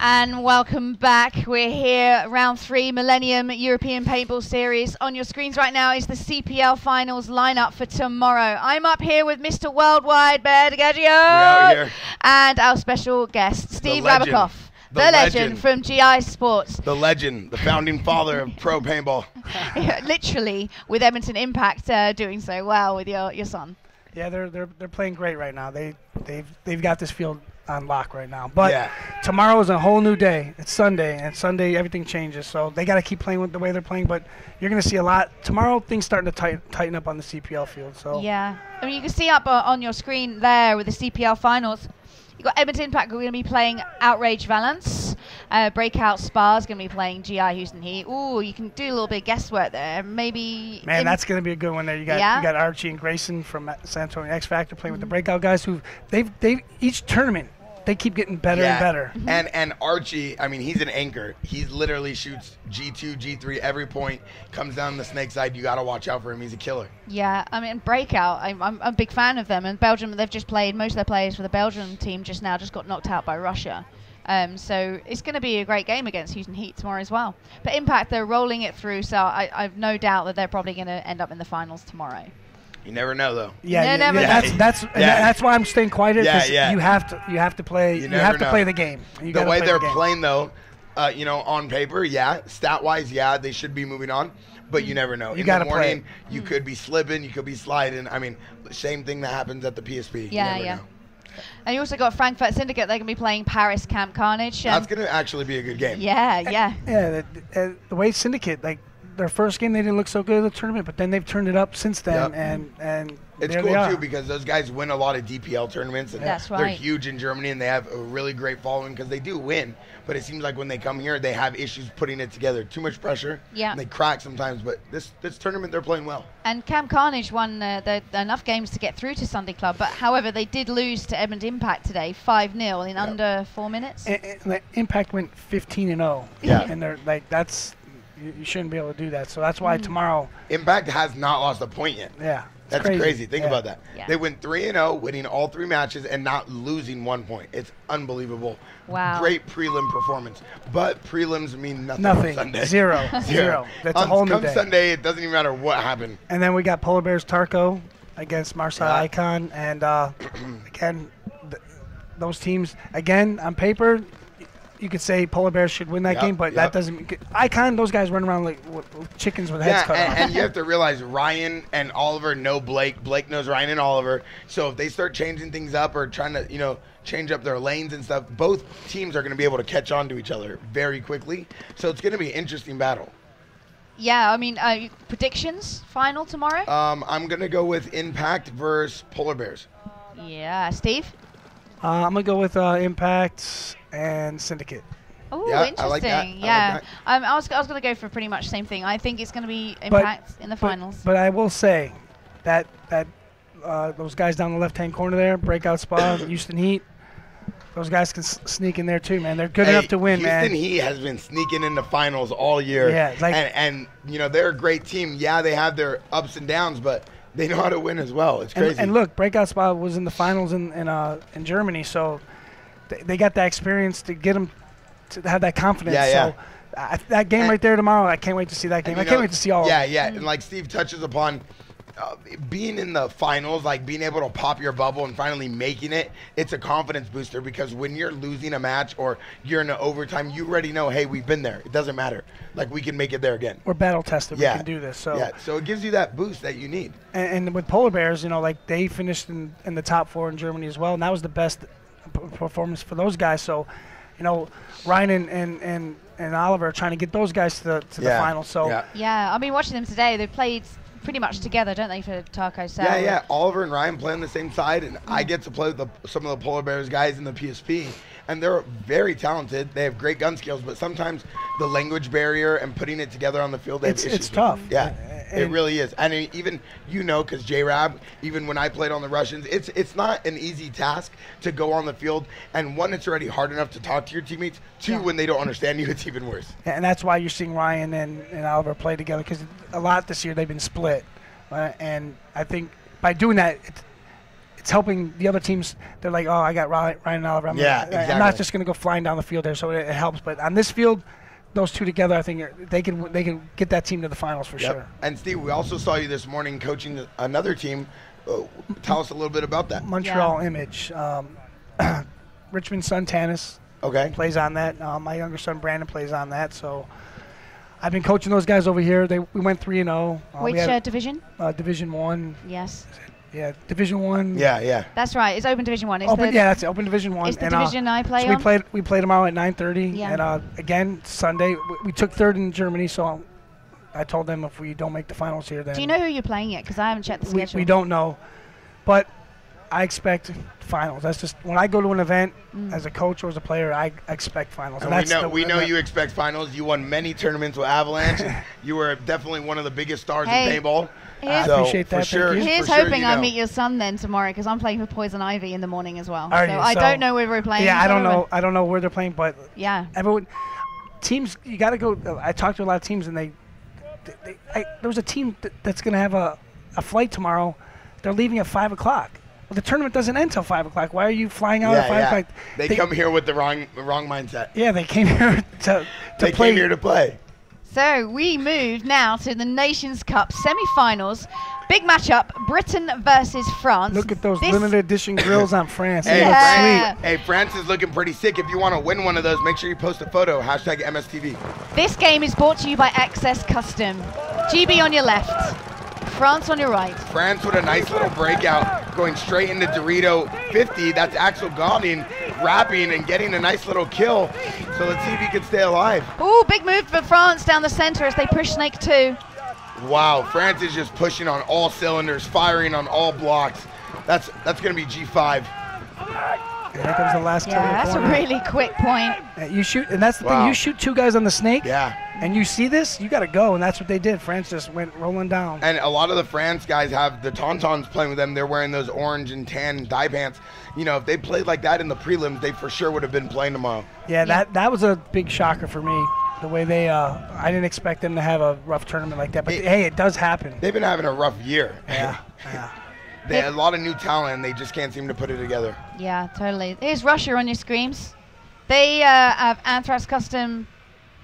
And welcome back. We're here, round 3, Millennium European Paintball Series. On your screens right now is the CPL Finals lineup for tomorrow. I'm up here with Mr. Worldwide, Bear DeGaggio, and our special guest, Steve Rabakoff, the legend from GI Sports. The legend, the founding father of pro paintball. Literally, with Edmonton Impact doing so well with your son. Yeah, they're playing great right now. They've got this field on lock right now. But tomorrow is a whole new day. It's Sunday, and Sunday everything changes. So they got to keep playing with the way they're playing. But you're going to see a lot tomorrow. Things starting to tighten up on the CPL field. So yeah, I mean you can see up on your screen there with the CPL finals. You've got Edmonton Impact who are going to be playing Outrage Valence. Breakout Spar's going to be playing GI Houston Heat. Ooh, you can do a little bit of guesswork there. Maybe. Man, that's going to be a good one there. You got Archie and Grayson from San Antonio X Factor playing with the Breakout guys who they've each tournament they keep getting better and better. And Archie, I mean, he's an anchor. He literally shoots G2, G3 every point. Comes down the snake side. You got to watch out for him. He's a killer. Yeah, I mean, Breakout, I'm a big fan of them. And Belgium, they've just played, most of their players for the Belgian team just got knocked out by Russia. So it's going to be a great game against Houston Heat tomorrow as well. But Impact, they're rolling it through, so I've no doubt that they're probably going to end up in the finals tomorrow. You never know, though. That's why I'm staying quiet. You have to play. You have to play the game. The way they're playing, though, on paper, stat-wise, they should be moving on. But you never know. You got to play. You could be slipping. You could be sliding. I mean, same thing that happens at the PSP. Yeah. And you also got Frankfurt Syndicate. They're going to be playing Paris Camp Carnage. That's going to actually be a good game. Yeah. The way Syndicate, their first game, they didn't look so good at the tournament, but then they've turned it up since then, and it's cool too because those guys win a lot of DPL tournaments, and they're huge in Germany, and they have a really great following because they do win. But it seems like when they come here, they have issues putting it together. Too much pressure. Yeah. And they crack sometimes, but this tournament they're playing well. And Camp Carnage won enough games to get through to Sunday Club, but however they did lose to Edmonton Impact today, 5-0 in under 4 minutes. And Impact went 15-0. And they're that's. You shouldn't be able to do that. So that's why tomorrow. Impact has not lost a point yet. Yeah. That's crazy. Think about that. Yeah. They went 3-0, winning all 3 matches and not losing 1 point. It's unbelievable. Wow. Great prelim performance. But prelims mean nothing. Nothing. On Sunday. Zero. That's a whole new day. Come Sunday, it doesn't even matter what happened. And then we got Polar Bears Tarko against Marseille Icon. And again, those teams, again, on paper, you could say Polar Bears should win that game, but that doesn't. Icon, those guys run around like chickens with heads cut off. And you have to realize Ryan and Oliver know Blake. Blake knows Ryan and Oliver. So if they start changing things up or trying to, change up their lanes and stuff, both teams are going to be able to catch on to each other very quickly. So it's going to be an interesting battle. Yeah, I mean, predictions, final tomorrow? I'm going to go with Impact versus Polar Bears. Yeah. Steve? I'm going to go with Impact and Syndicate. Oh, interesting. I like that. Yeah. I was going to go for pretty much the same thing. I think it's going to be Impact in the finals. But I will say that those guys down the left-hand corner there, Breakout Spa, Houston Heat, those guys can sneak in there too, man. They're good enough to win, Houston man. Houston Heat has been sneaking in the finals all year. Yeah. And they're a great team. Yeah, they have their ups and downs, but they know how to win as well. It's crazy. And look, Breakout Spot was in the finals in Germany, so they got that experience to get them to have that confidence. So that game right there tomorrow, I can't wait to see that game. I can't wait to see all of them. Yeah. And like Steve touches upon, being in the finals, like being able to pop your bubble and finally making it, it's a confidence booster because when you're losing a match or you're in an overtime, you already know, hey, we've been there. It doesn't matter. Like, we can make it there again. We're battle tested. We can do this. So so it gives you that boost that you need. And with Polar Bears, they finished in the top 4 in Germany as well, and that was the best performance for those guys. So, Ryan and Oliver are trying to get those guys to the finals. So I mean, watching them today, they played pretty much together, don't they, for Tarko Cell? Yeah. Oliver and Ryan play on the same side, and I get to play with some of the Polar Bears guys in the PSP, and they're very talented. They have great gun skills, but sometimes the language barrier and putting it together on the field, they have issues. It's tough. Yeah. It really is. And even, because J-Rab, even when I played on the Russians, it's not an easy task to go on the field. And one, it's already hard enough to talk to your teammates. Two, when they don't understand you, it's even worse. And that's why you're seeing Ryan and Oliver play together, because a lot this year they've been split. And I think by doing that, it's helping the other teams. They're like, oh, I got Ryan Oliver. I'm not just going to go flying down the field there, so it helps. But on this field, those two together, I think they can get that team to the finals for sure. And Steve, we also saw you this morning coaching another team. Tell us a little bit about that. Montreal Image. Richmond's son, Tanis, plays on that. My younger son, Brandon, plays on that. So I've been coaching those guys over here. We went 3-0. Which division? Division 1. Yes. Yeah, Division 1. Yeah. That's right. It's Open Division 1. That's Open Division 1. It's the division I play on. We played tomorrow at 9:30. Yeah. And again, Sunday. We took third in Germany, so I told them if we don't make the finals here, then... Do you know who you're playing yet? Because I haven't checked the schedule. We don't know. But I expect finals. That's just when I go to an event as a coach or as a player, I expect finals. And we know you expect finals. You won many tournaments with Avalanche. You were definitely one of the biggest stars in paintball. I appreciate that. Here's hoping I meet your son then tomorrow, because I'm playing for Poison Ivy in the morning as well. I don't know where we're playing. Yeah, I don't know. I don't know where they're playing, but everyone teams. You got to go. I talked to a lot of teams, and there was a team that's going to have a flight tomorrow. They're leaving at 5 o'clock. Well, the tournament doesn't end till 5 o'clock. Why are you flying out at 5 o'clock? They come here with the wrong mindset. Yeah, they came here to play. Came here to play. So we move now to the Nations Cup semi-finals. Big matchup, Britain versus France. Look at those limited edition grills on France. Hey, France is looking pretty sick. If you want to win one of those, make sure you post a photo. # MSTV. This game is brought to you by XS Custom. GB on your left, France on your right. France with a nice little breakout, going straight into Dorito 50. That's Axel Gauding wrapping and getting a nice little kill. So let's see if he can stay alive. Ooh, big move for France down the center as they push Snake 2. Wow, France is just pushing on all cylinders, firing on all blocks. That's going to be G5. And here comes the last kill. Yeah, that's a really quick point. You shoot, and that's the thing. You shoot 2 guys on the Snake. Yeah. And you see this, you got to go, and that's what they did. France just went rolling down. And a lot of the France guys have the Tauntauns playing with them. They're wearing those orange and tan dye pants. You know, if they played like that in the prelims, they for sure would have been playing tomorrow. Yeah, that was a big shocker for me. The way they, I didn't expect them to have a rough tournament like that. But hey, it does happen. They've been having a rough year. Yeah. They had a lot of new talent, and they just can't seem to put it together. Yeah, totally. Here's Russia on your screens. They have Anthrax Custom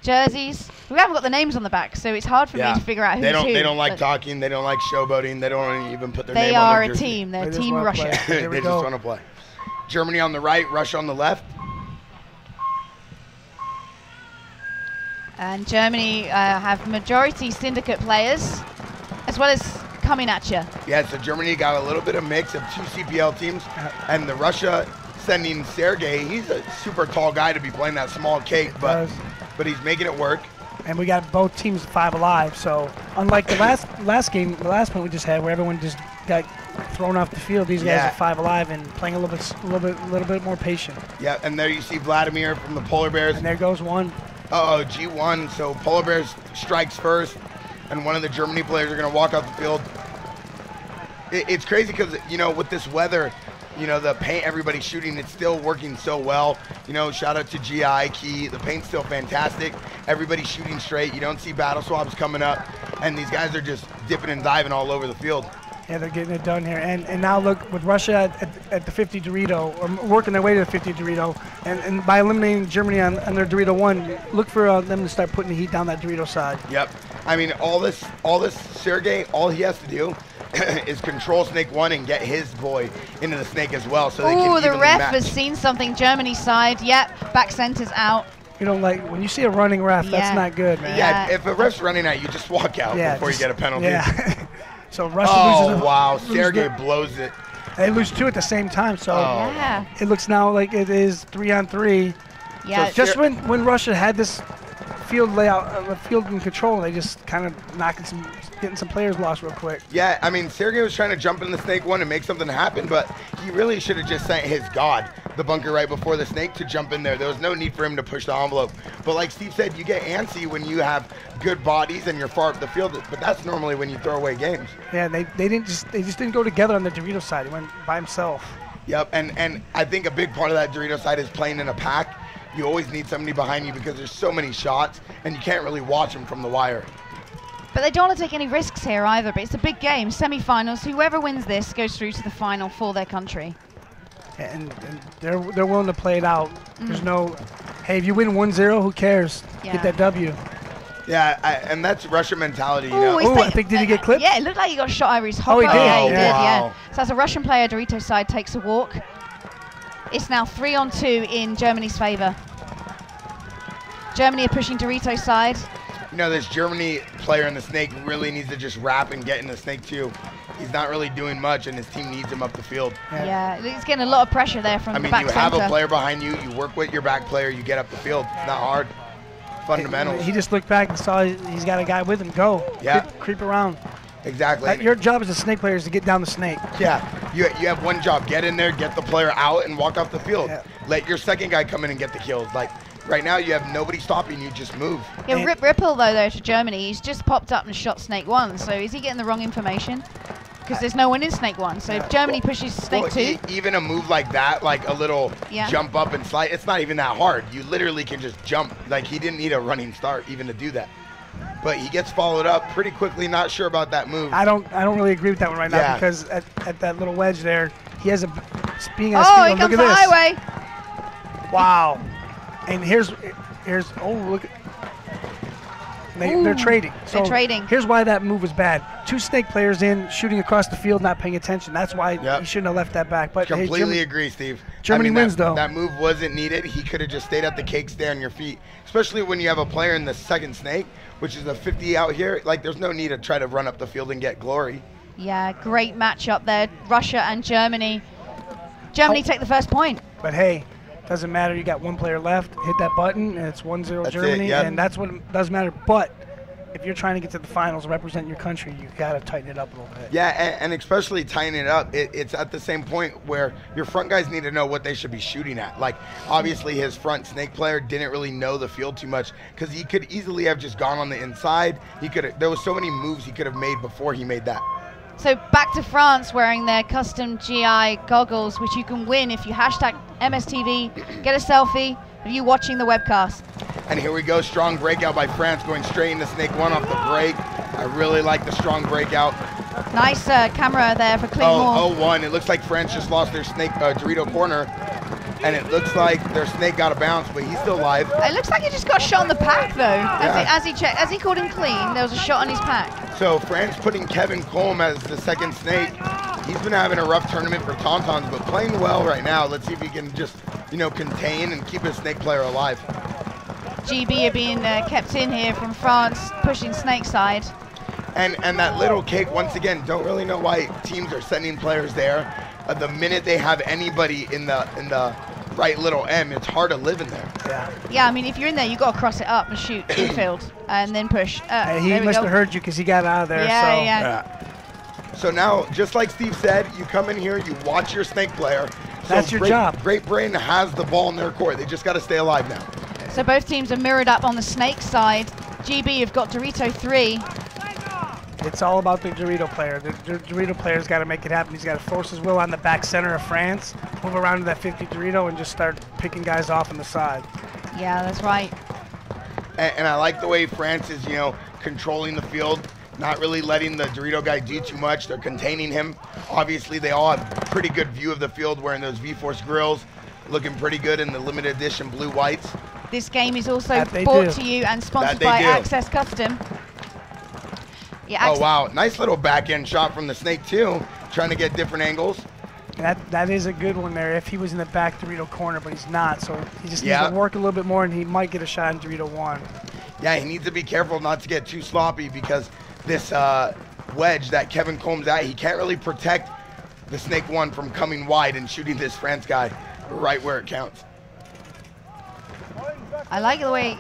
jerseys. We haven't got the names on the back, so it's hard for me to figure out who's who. They don't like talking. They don't like showboating. They don't even put their name on their jersey. They are a team. They're Team Russia. They just want to play. Germany on the right, Russia on the left. And Germany have majority syndicate players, as well as coming at you. Yeah, so Germany got a little bit of mix of 2 CPL teams, and the Russia sending Sergey. He's a super tall guy to be playing that small cake, but he's making it work. And we got both teams 5 alive. So unlike the last game, the last one we just had, where everyone just got thrown off the field, these guys are 5 alive and playing a little bit more patient. Yeah, and there you see Vladimir from the Polar Bears. And there goes one. G1. So Polar Bears strikes first, and one of the Germany players are going to walk off the field. It's crazy because, you know, with this weather, you know, the paint everybody's shooting, it's still working so well. You know, shout out to GI Key. The paint's still fantastic. Everybody's shooting straight. You don't see battle swaps coming up, and these guys are just dipping and diving all over the field. Yeah, they're getting it done here. And now look, with Russia at the 50 Dorito, or working their way to the 50 Dorito, and by eliminating Germany on their Dorito 1, look for them to start putting the heat down that Dorito side. Yep. I mean, all this Sergey, all he has to do is control Snake 1 and get his boy into the Snake as well, so they can evenly the ref match. has seen something. Germany side, yep, back center's out. You know, like when you see a running ref, that's not good, man. Yeah, if a ref's running at you, just walk out before you get a penalty. Yeah. So Russia loses. Oh, wow. Sergey blows it. They lose 2 at the same time, so it looks now like it is 3-on-3. Yeah. So just when Russia had this field layout, field in control, they just kind of getting some players lost real quick. Yeah, I mean, Sergey was trying to jump in the Snake 1 and make something happen, but he really should have just sent his god, the bunker right before the Snake, to jump in there. There was no need for him to push the envelope. But like Steve said, you get antsy when you have good bodies and you're far up the field, but that's normally when you throw away games. Yeah, they just didn't go together on the Dorito side. He went by himself. Yep, and I think a big part of that Dorito side is playing in a pack. You always need somebody behind you because there's so many shots, and you can't really watch them from the wire. But they don't want to take any risks here either. But it's a big game, semi-finals. Whoever wins this goes through to the final for their country. And they're willing to play it out. There's no, hey, if you win 1-0, who cares? Get that W. Yeah, and that's Russian mentality, you Ooh, know. Oh, I think, did he get clipped? Yeah, it looked like he got shot over his hopper. Oh, he did. Yeah, he did, Wow. yeah. So as a Russian player, Dorito side takes a walk. It's now 3-on-2 in Germany's favor. Germany are pushing Dorito side. You know, this Germany player in the snake really needs to just wrap and get in the snake too. He's not really doing much, and his team needs him up the field. Yeah, he's getting a lot of pressure there from I the mean, back you have center. a player behind you, you work with your back player, you get up the field. It's not hard. Fundamentals. He just looked back and saw he's got a guy with him. Go. Yeah. Creep around. Exactly. Your job as a snake player is to get down the snake. Yeah, you have one job. Get in there, get the player out, and walk off the field. Let your second guy come in and get the kills. Like, right now, you have nobody stopping you. Just move. Yeah, Ripple, though, to Germany, he's just popped up and shot Snake 1. So is he getting the wrong information? Because there's no one in Snake 1. So if Germany pushes Snake 2. Even a move like that, like a little jump up and slide, it's not even that hard. You literally can just jump. Like, he didn't need a running start even to do that. But he gets followed up pretty quickly. Not sure about that move. I don't really agree with that one right now Yeah. because at that little wedge there, he has a being Oh, speed. here comes Look the at this. highway. Wow. And here's oh look. They're trading. They're trading. Here's why that move was bad. 2 snake players in, shooting across the field, not paying attention. That's why he shouldn't have left that back. But Completely hey, Germany, agree, Steve. Germany wins, though. That move wasn't needed. He could have just stayed at the cake, stay on your feet. Especially when you have a player in the second snake, which is a 50 out here. Like, there's no need to try to run up the field and get glory. Yeah, great matchup there. Russia and Germany. Germany take the first point. But hey, doesn't matter. You got 1 player left. Hit that button, and it's 1-0 That's Germany, it, yep. and that's what does matter. But if you're trying to get to the finals, represent your country, you got to tighten it up a little bit. Yeah, and especially tying it up, it's at the same point where your front guys need to know what they should be shooting at. Like, obviously his front snake player didn't really know the field too much because he could easily have just gone on the inside. There was so many moves he could have made before he made that. So back to France wearing their custom GI goggles, which you can win if you hashtag MSTV, get a selfie of you watching the webcast. And here we go, strong breakout by France, going straight into Snake 1 off the break. I really like the strong breakout. Nice camera there for Clint Moore. 0-1. It looks like France just lost their snake Dorito corner. And it looks like their snake got a bounce, but he's still alive. It looks like he just got shot on the pack, though. As he called him clean, there was a shot on his pack. So France putting Kevin Colm as the second snake. He's been having a rough tournament for Tauntauns, but playing well right now. Let's see if he can just, contain and keep his snake player alive. GB are being kept in here from France, pushing snake side. And that little cake, once again, don't really know why teams are sending players there. The minute they have anybody in the right little M, it's hard to live in there. Yeah, I mean, if you're in there, you got to cross it up and shoot infield and then push. He must have heard you because he got out of there. So now, just like Steve said, you come in here, you watch your snake player. That's your job. Great Britain has the ball in their court. They just got to stay alive now. So both teams are mirrored up on the snake side. GB have got Dorito 3. It's all about the Dorito player. The Dorito player's got to make it happen. He's got to force his will on the back center of France, move around to that 50 Dorito, and just start picking guys off on the side. Yeah, that's right. And I like the way France is, controlling the field, not really letting the Dorito guy do too much. They're containing him. Obviously, they all have a pretty good view of the field wearing those V-Force grills, looking pretty good in the limited edition blue whites. This game is also brought to you and sponsored by Access Custom. Yeah, oh, wow. Nice little back-end shot from the snake, too. Trying to get different angles. That is a good one there if he was in the back Dorito corner, but he's not. So he just needs to work a little bit more, and he might get a shot in Dorito 1. Yeah, he needs to be careful not to get too sloppy because this wedge that Kevin Colm's at, he can't really protect the snake 1 from coming wide and shooting this France guy right where it counts. I like the way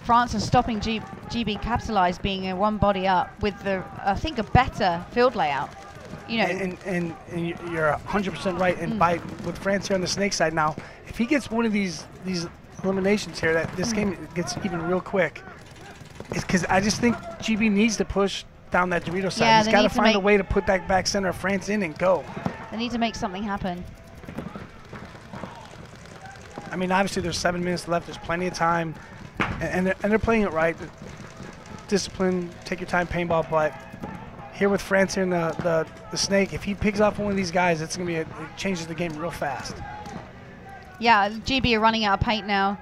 France is stopping GB capitalize being a one body up with the, I think, a better field layout. And you're 100% right. And with France here on the snake side now, if he gets one of these eliminations here, that this game gets even real quick. It's because I just think GB needs to push down that Dorito side. He's got to find a way to put that back center of France in and go. They need to make something happen. I mean, obviously there's 7 minutes left. There's plenty of time, and they're playing it right. discipline, take your time paintball, but here with France and the Snake, if he picks off one of these guys, it's going to be it changes the game real fast. Yeah, GB are running out of paint now.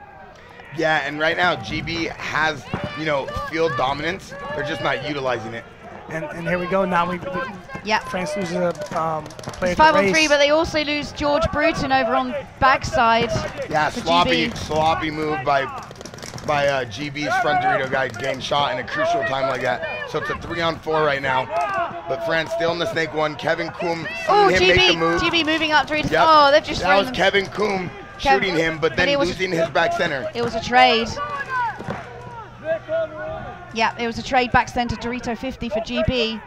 Yeah, and right now GB has, you know, field dominance. They're just not utilizing it. And here we go. Now France loses a player. It's 5-on-3, but they also lose George Bruton over on backside. Yeah, for sloppy GB. move by GB's front Dorito guy getting shot in a crucial time like that. So it's a 3-on-4 right now. But France still in the Snake 1. Kevin Coombe seeing him make the move. GB moving up Dorito. Yep. Oh, they've just that was Kevin Coombe shooting him, but then losing his back center. It was a trade. Yeah, it was a trade back center Dorito 50 for GB.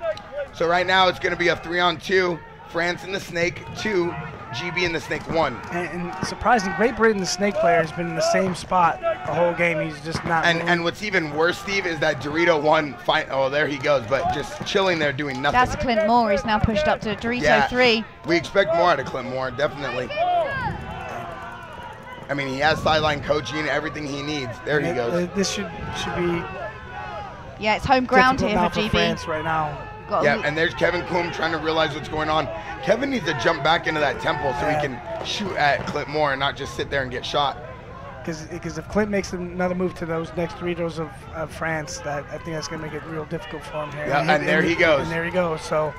So right now it's going to be a 3-on-2. France in the Snake 2, GB in the Snake 1. And surprising, Great Britain, the Snake player, has been in the same spot the whole game. He's just not. And what's even worse, Steve, is that Dorito 1. Oh, there he goes, but just chilling there doing nothing. That's Clint Moore. He's now pushed up to Dorito 3. We expect more out of Clint Moore, definitely. I mean, he has sideline coaching, everything he needs. There he goes. This should be. Yeah, it's home ground here now for GB. France right now. Yeah, and there's Kevin Coombe trying to realize what's going on. Kevin needs to jump back into that temple so he can shoot at Clint Moore and not just sit there and get shot. Because if Clint makes another move to those next Doritos of France, I think that's going to make it real difficult for him here. Yeah, and there he goes. And there he goes. So.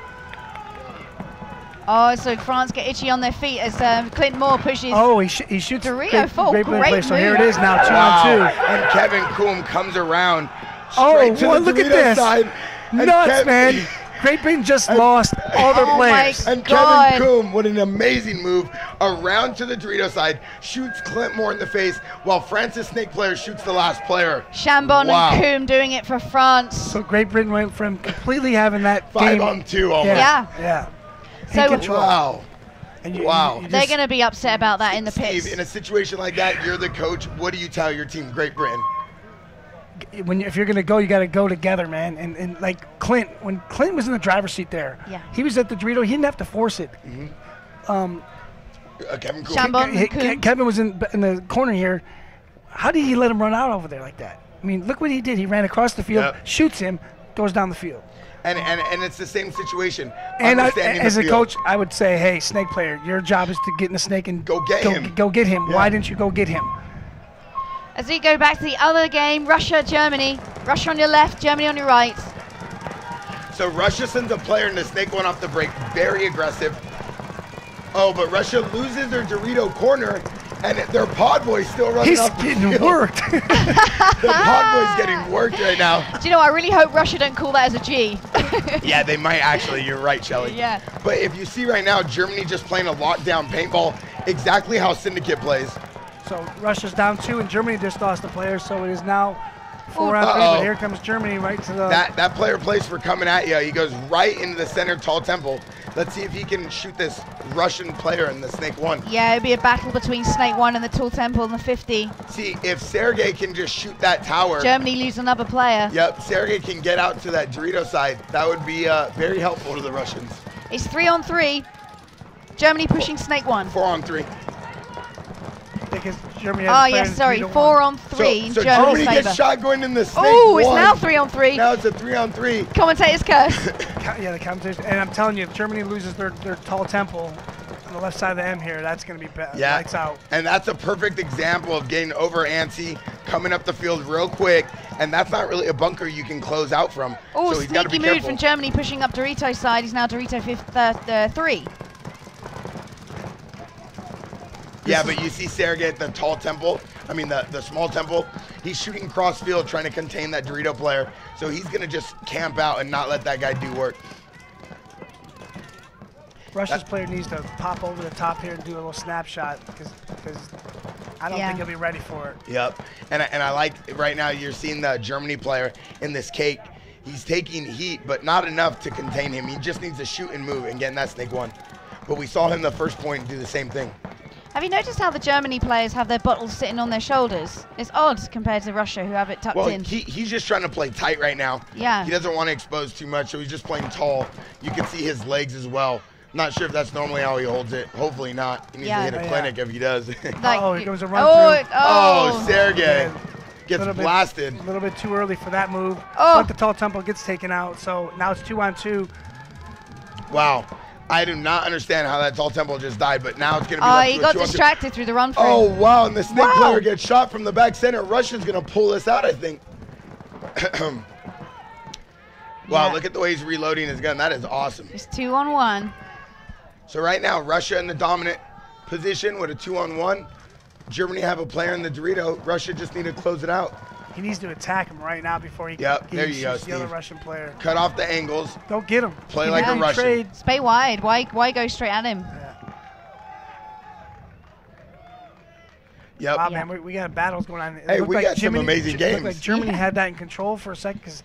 Oh, so France get itchy on their feet as Clint Moore pushes. Oh, he shoots. Dorito 4, great move. So here it is now, 2-on-2. And Kevin Coombe comes around Oh, to well, the look at Dorito this. side. Nuts, man. Great Britain just lost all their players. And Kevin Coombe, what an amazing move, around to the Dorito side, shoots Clint Moore in the face, while France's Snake player shoots the last player. Chambon and Coombe doing it for France. So Great Britain went from completely having that 5-on-2 almost. Yeah. So wow. They're going to be upset about that in the pits. Steve, in a situation like that, you're the coach. What do you tell your team, Great Britain? If you're going to go, you got to go together, man. And like Clint, when Clint was in the driver's seat there, he was at the Dorito. He didn't have to force it. Kevin Coombe. Kevin was in the corner here. How did he let him run out over there like that? I mean, look what he did. He ran across the field, shoots him, goes down the field. And it's the same situation. And as a coach, I would say, hey, Snake player, your job is to get in the Snake and go get him. Go get him. Why didn't you go get him? As we go back to the other game, Russia, Germany. Russia on your left, Germany on your right. So Russia sends a player in the Snake 1 off the break, very aggressive. Oh, but Russia loses their Dorito corner, and their pod boy's still running off the field. He's getting worked. The pod boy's getting worked right now. Do you know, I really hope Russia don't call that as a G. Yeah, they might actually. You're right, Shelly. Yeah. But if you see right now, Germany just playing a lockdown paintball, exactly how Syndicate plays. So Russia's down 2, and Germany just lost a player, so it is now 4-on-3. But here comes Germany right to the. That player plays for coming at you. He goes right into the center tall temple. Let's see if he can shoot this Russian player in the Snake 1. Yeah, it'll be a battle between Snake 1 and the tall temple and the 50. See, if Sergey can just shoot that tower. Germany lose another player. Yep, Sergey can get out to that Dorito side. That would be very helpful to the Russians. It's 3-on-3. Germany pushing Snake 1. 4-on-3. Because Germany has 4-on-3 in so Germany's Germany gets shot going in the Snake 1. Oh, it's now 3-on-3. Now it's a 3-on-3. Commentator's curse. Yeah, the commentators. And I'm telling you, if Germany loses their tall temple on the left side of the M here, that's going to be bad. Yeah, lights out. And that's a perfect example of getting over antsy, coming up the field real quick, and that's not really a bunker you can close out from. Oh, so he's got to be sneaky move careful. from Germany pushing up Dorito's side. He's now Dorito 3. Yeah, but you see Sergey at the tall temple, the small temple, he's shooting cross field trying to contain that Dorito player. So he's going to just camp out and not let that guy do work. Russia's player needs to pop over the top here and do a little snapshot because I don't think he'll be ready for it. Yep. And I like right now you're seeing the Germany player in this cake. He's taking heat, but not enough to contain him. He just needs to shoot and move and get in that Snake 1. But we saw him the first point do the same thing. Have you noticed how the Germany players have their bottles sitting on their shoulders? It's odd compared to Russia, who have it tucked in. He's just trying to play tight right now. Yeah. He doesn't want to expose too much, so he's just playing tall. You can see his legs as well. Not sure if that's normally how he holds it. Hopefully not. He needs to hit a clinic if he does. Like, here goes a run through. Oh, Sergey. Gets blasted. A little bit too early for that move. Oh. But the tall temple gets taken out, so now it's 2-on-2. Wow. I do not understand how that tall temple just died, but now it's going to be Oh, left he to a got 2-on-2. distracted through the run through. Oh, wow, and the snake player gets shot from the back center. Russia's going to pull this out, I think. Wow, look at the way he's reloading his gun. That is awesome. It's 2-on-1. So right now, Russia in the dominant position with a 2-on-1. Germany have a player in the Dorito. Russia just need to close it out. He needs to attack him right now before he Yep, there you go, shoots the other Steve. Russian player. Cut off the angles. Go get him. Play like a Russian. Trade. Stay wide. Why go straight at him? Yep. Wow, man, we got battles going on. It Hey, looked we like got some amazing It looked games. like Germany had that in control for a second because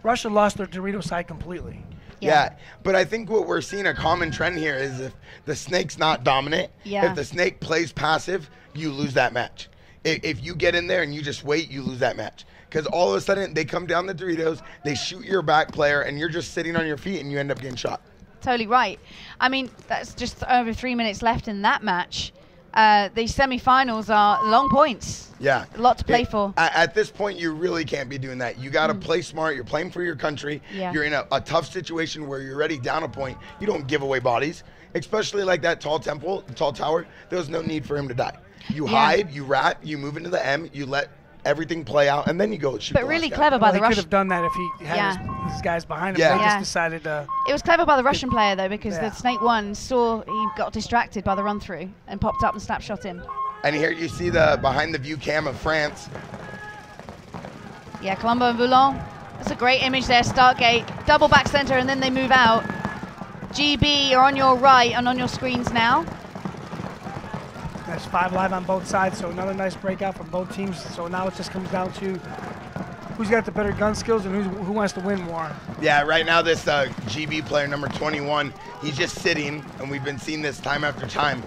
Russia lost their Dorito side completely. Yeah, but I think what we're seeing a common trend here is if the snake's not dominant, Yeah. if the snake plays passive, you lose that match. If you get in there and you just wait, you lose that match. Because all of a sudden, they come down the Doritos, they shoot your back player, and you're just sitting on your feet and you end up getting shot. Totally right. I mean, that's just over 3 minutes left in that match. The semifinals are long points. Yeah. A lot to play for. At this point, you really can't be doing that. You got to play smart. You're playing for your country. Yeah. You're in a tough situation where you're already down a point. You don't give away bodies, especially like that tall tower. There was no need for him to die. You hide, you rat, you move into the M, you let everything play out, and then you go shoot. But the really last guy. clever by the He could Russian. have done that if he had his guys behind him. Yeah. They Yeah. just decided to. It was clever by the Russian player though, because Yeah. the Snake One saw he got distracted by the run through and popped up and snapshot him. And here you see the behind the view cam of France. Yeah, Colombo and Boulogne. That's a great image there. Stargate, double back center, and then they move out. GB are on your right and on your screens now. There's 5 live on both sides, so another nice breakout from both teams. So now it just comes down to who's got the better gun skills and who wants to win more. Yeah, right now this GB player, number 21, he's just sitting, and we've been seeing this time after time.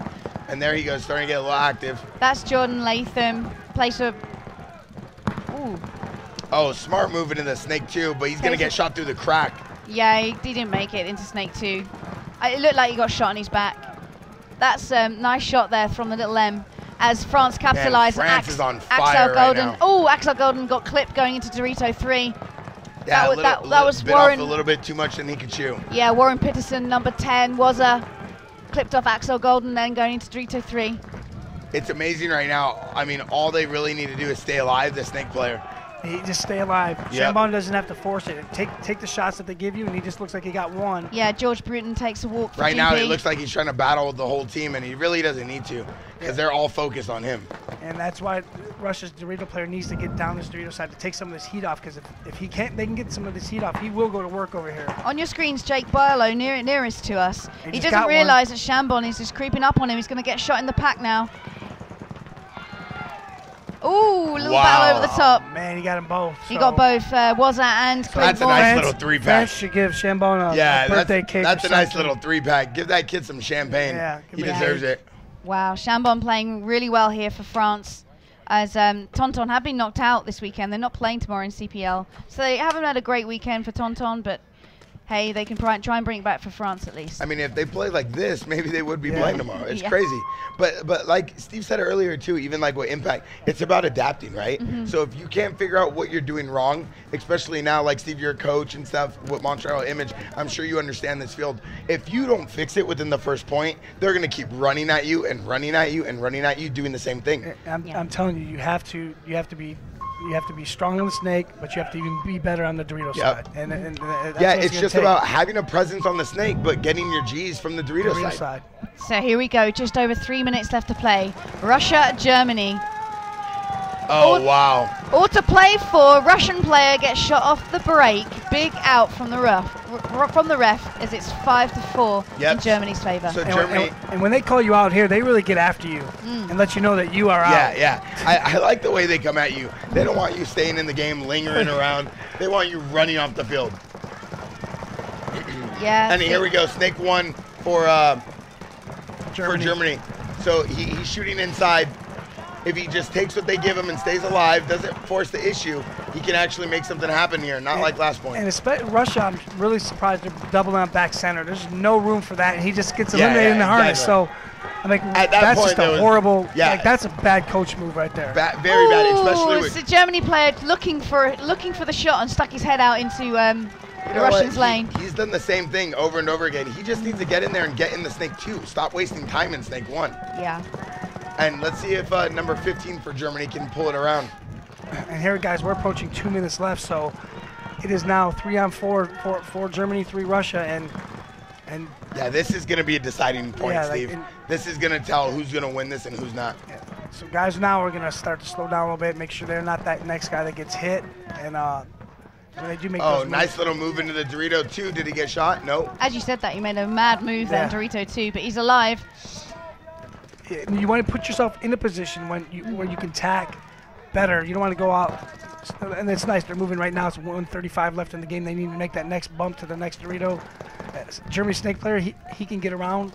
And there he goes, starting to get a little active. That's Jordan Latham. Plays a. Ooh. Oh, smart move into the Snake 2, but he's going to get shot through the crack. Yeah, he didn't make it into Snake 2. It looked like he got shot on his back. That's a nice shot there from the little M. As France capitalized. Man, France is on fire Axel right Golden. now. Oh, Axel Golden got clipped going into Dorito 3. Yeah, that was bit Warren. off a little bit too much than he could chew. Yeah, Warren Peterson, number 10, was clipped off Axel Golden, then going into Dorito 3. It's amazing right now. I mean, all they really need to do is stay alive, the Snake player. He just stay alive. Yep. Chambon doesn't have to force it. Take the shots that they give you, and he just looks like he got one. Yeah, George Bruton takes a walk for Right GB. now, it looks like he's trying to battle with the whole team, and he really doesn't need to because they're all focused on him. And that's why Russia's Dorito player needs to get down this Dorito side to take some of this heat off, because if he can't, they can get some of this heat off, he will go to work over here. On your screens, Jake Barlow, nearest to us. He just doesn't got one. realise that Chambon is just creeping up on him. He's going to get shot in the pack now. Ooh, little battle over the top. Man, he got them both. He got both Wazza and Claiborne. That's a nice little 3-pack. France should give Chambon a birthday cake. That's or a nice something. little 3-pack. Give that kid some champagne. Yeah, he deserves it. Wow, Chambon playing really well here for France. As Tonton have been knocked out this weekend. They're not playing tomorrow in CPL. So they haven't had a great weekend for Tonton, but hey, they can try and bring it back for France at least. I mean, if they play like this, maybe they would be playing tomorrow. It's Yeah. crazy. But like Steve said earlier too, even like with Impact, it's about adapting, right? Mhm. So if you can't figure out what you're doing wrong, especially now, like Steve, you're a coach and stuff with Montreal Image, I'm sure you understand this field. If you don't fix it within the first point, they're gonna keep running at you and running at you and running at you, doing the same thing. I'm telling you, you have to be strong on the Snake, but you have to even be better on the Dorito side. And that's yeah, what it's just about having a presence on the Snake, but getting your G's from the Dorito side. So here we go, just over 3 minutes left to play. Russia, Germany. Oh, wow. All to play for. Russian player gets shot off the break. Big out from the ref as it's 5-4 in Germany's favour. So Germany. And when they call you out here, they really get after you and let you know that you are out. Yeah. I like the way they come at you. They don't want you staying in the game, lingering around. They want you running off the field. Yeah. And here we go. Snake 1 for Germany. So he's shooting inside. If he just takes what they give him and stays alive, doesn't force the issue, he can actually make something happen here, not like last point. And especially Russia, I'm really surprised they're doubling on back center. There's no room for that, and he just gets eliminated in the harness. Exactly. So, I mean, At that that's point, just a horrible. Yeah. Like, that's a bad coach move right there. Very bad, especially It's with a Germany player looking for the shot and stuck his head out into the Russians' lane. He's done the same thing over and over again. He just needs to get in there and get in the snake 2. Stop wasting time in snake 1. Yeah. And let's see if number 15 for Germany can pull it around. And here, guys, we're approaching 2 minutes left, so it is now 3-on-4 for Germany, 3 Russia, and yeah, this is going to be a deciding point, Yeah, like Steve. This is going to tell who's going to win this and who's not. so guys, now we're gonna start to slow down a little bit, make sure they're not that next guy that gets hit, and when they do make those nice moves, little move into the Dorito 2. Did he get shot? No. As you said that, you made a mad move then, Dorito 2, but he's alive. you want to put yourself in a position where you can tack better. You don't want to go out, and it's nice. They're moving right now. It's 1:35 left in the game. They need to make that next bump to the next Dorito. Germany snake player, he can get around,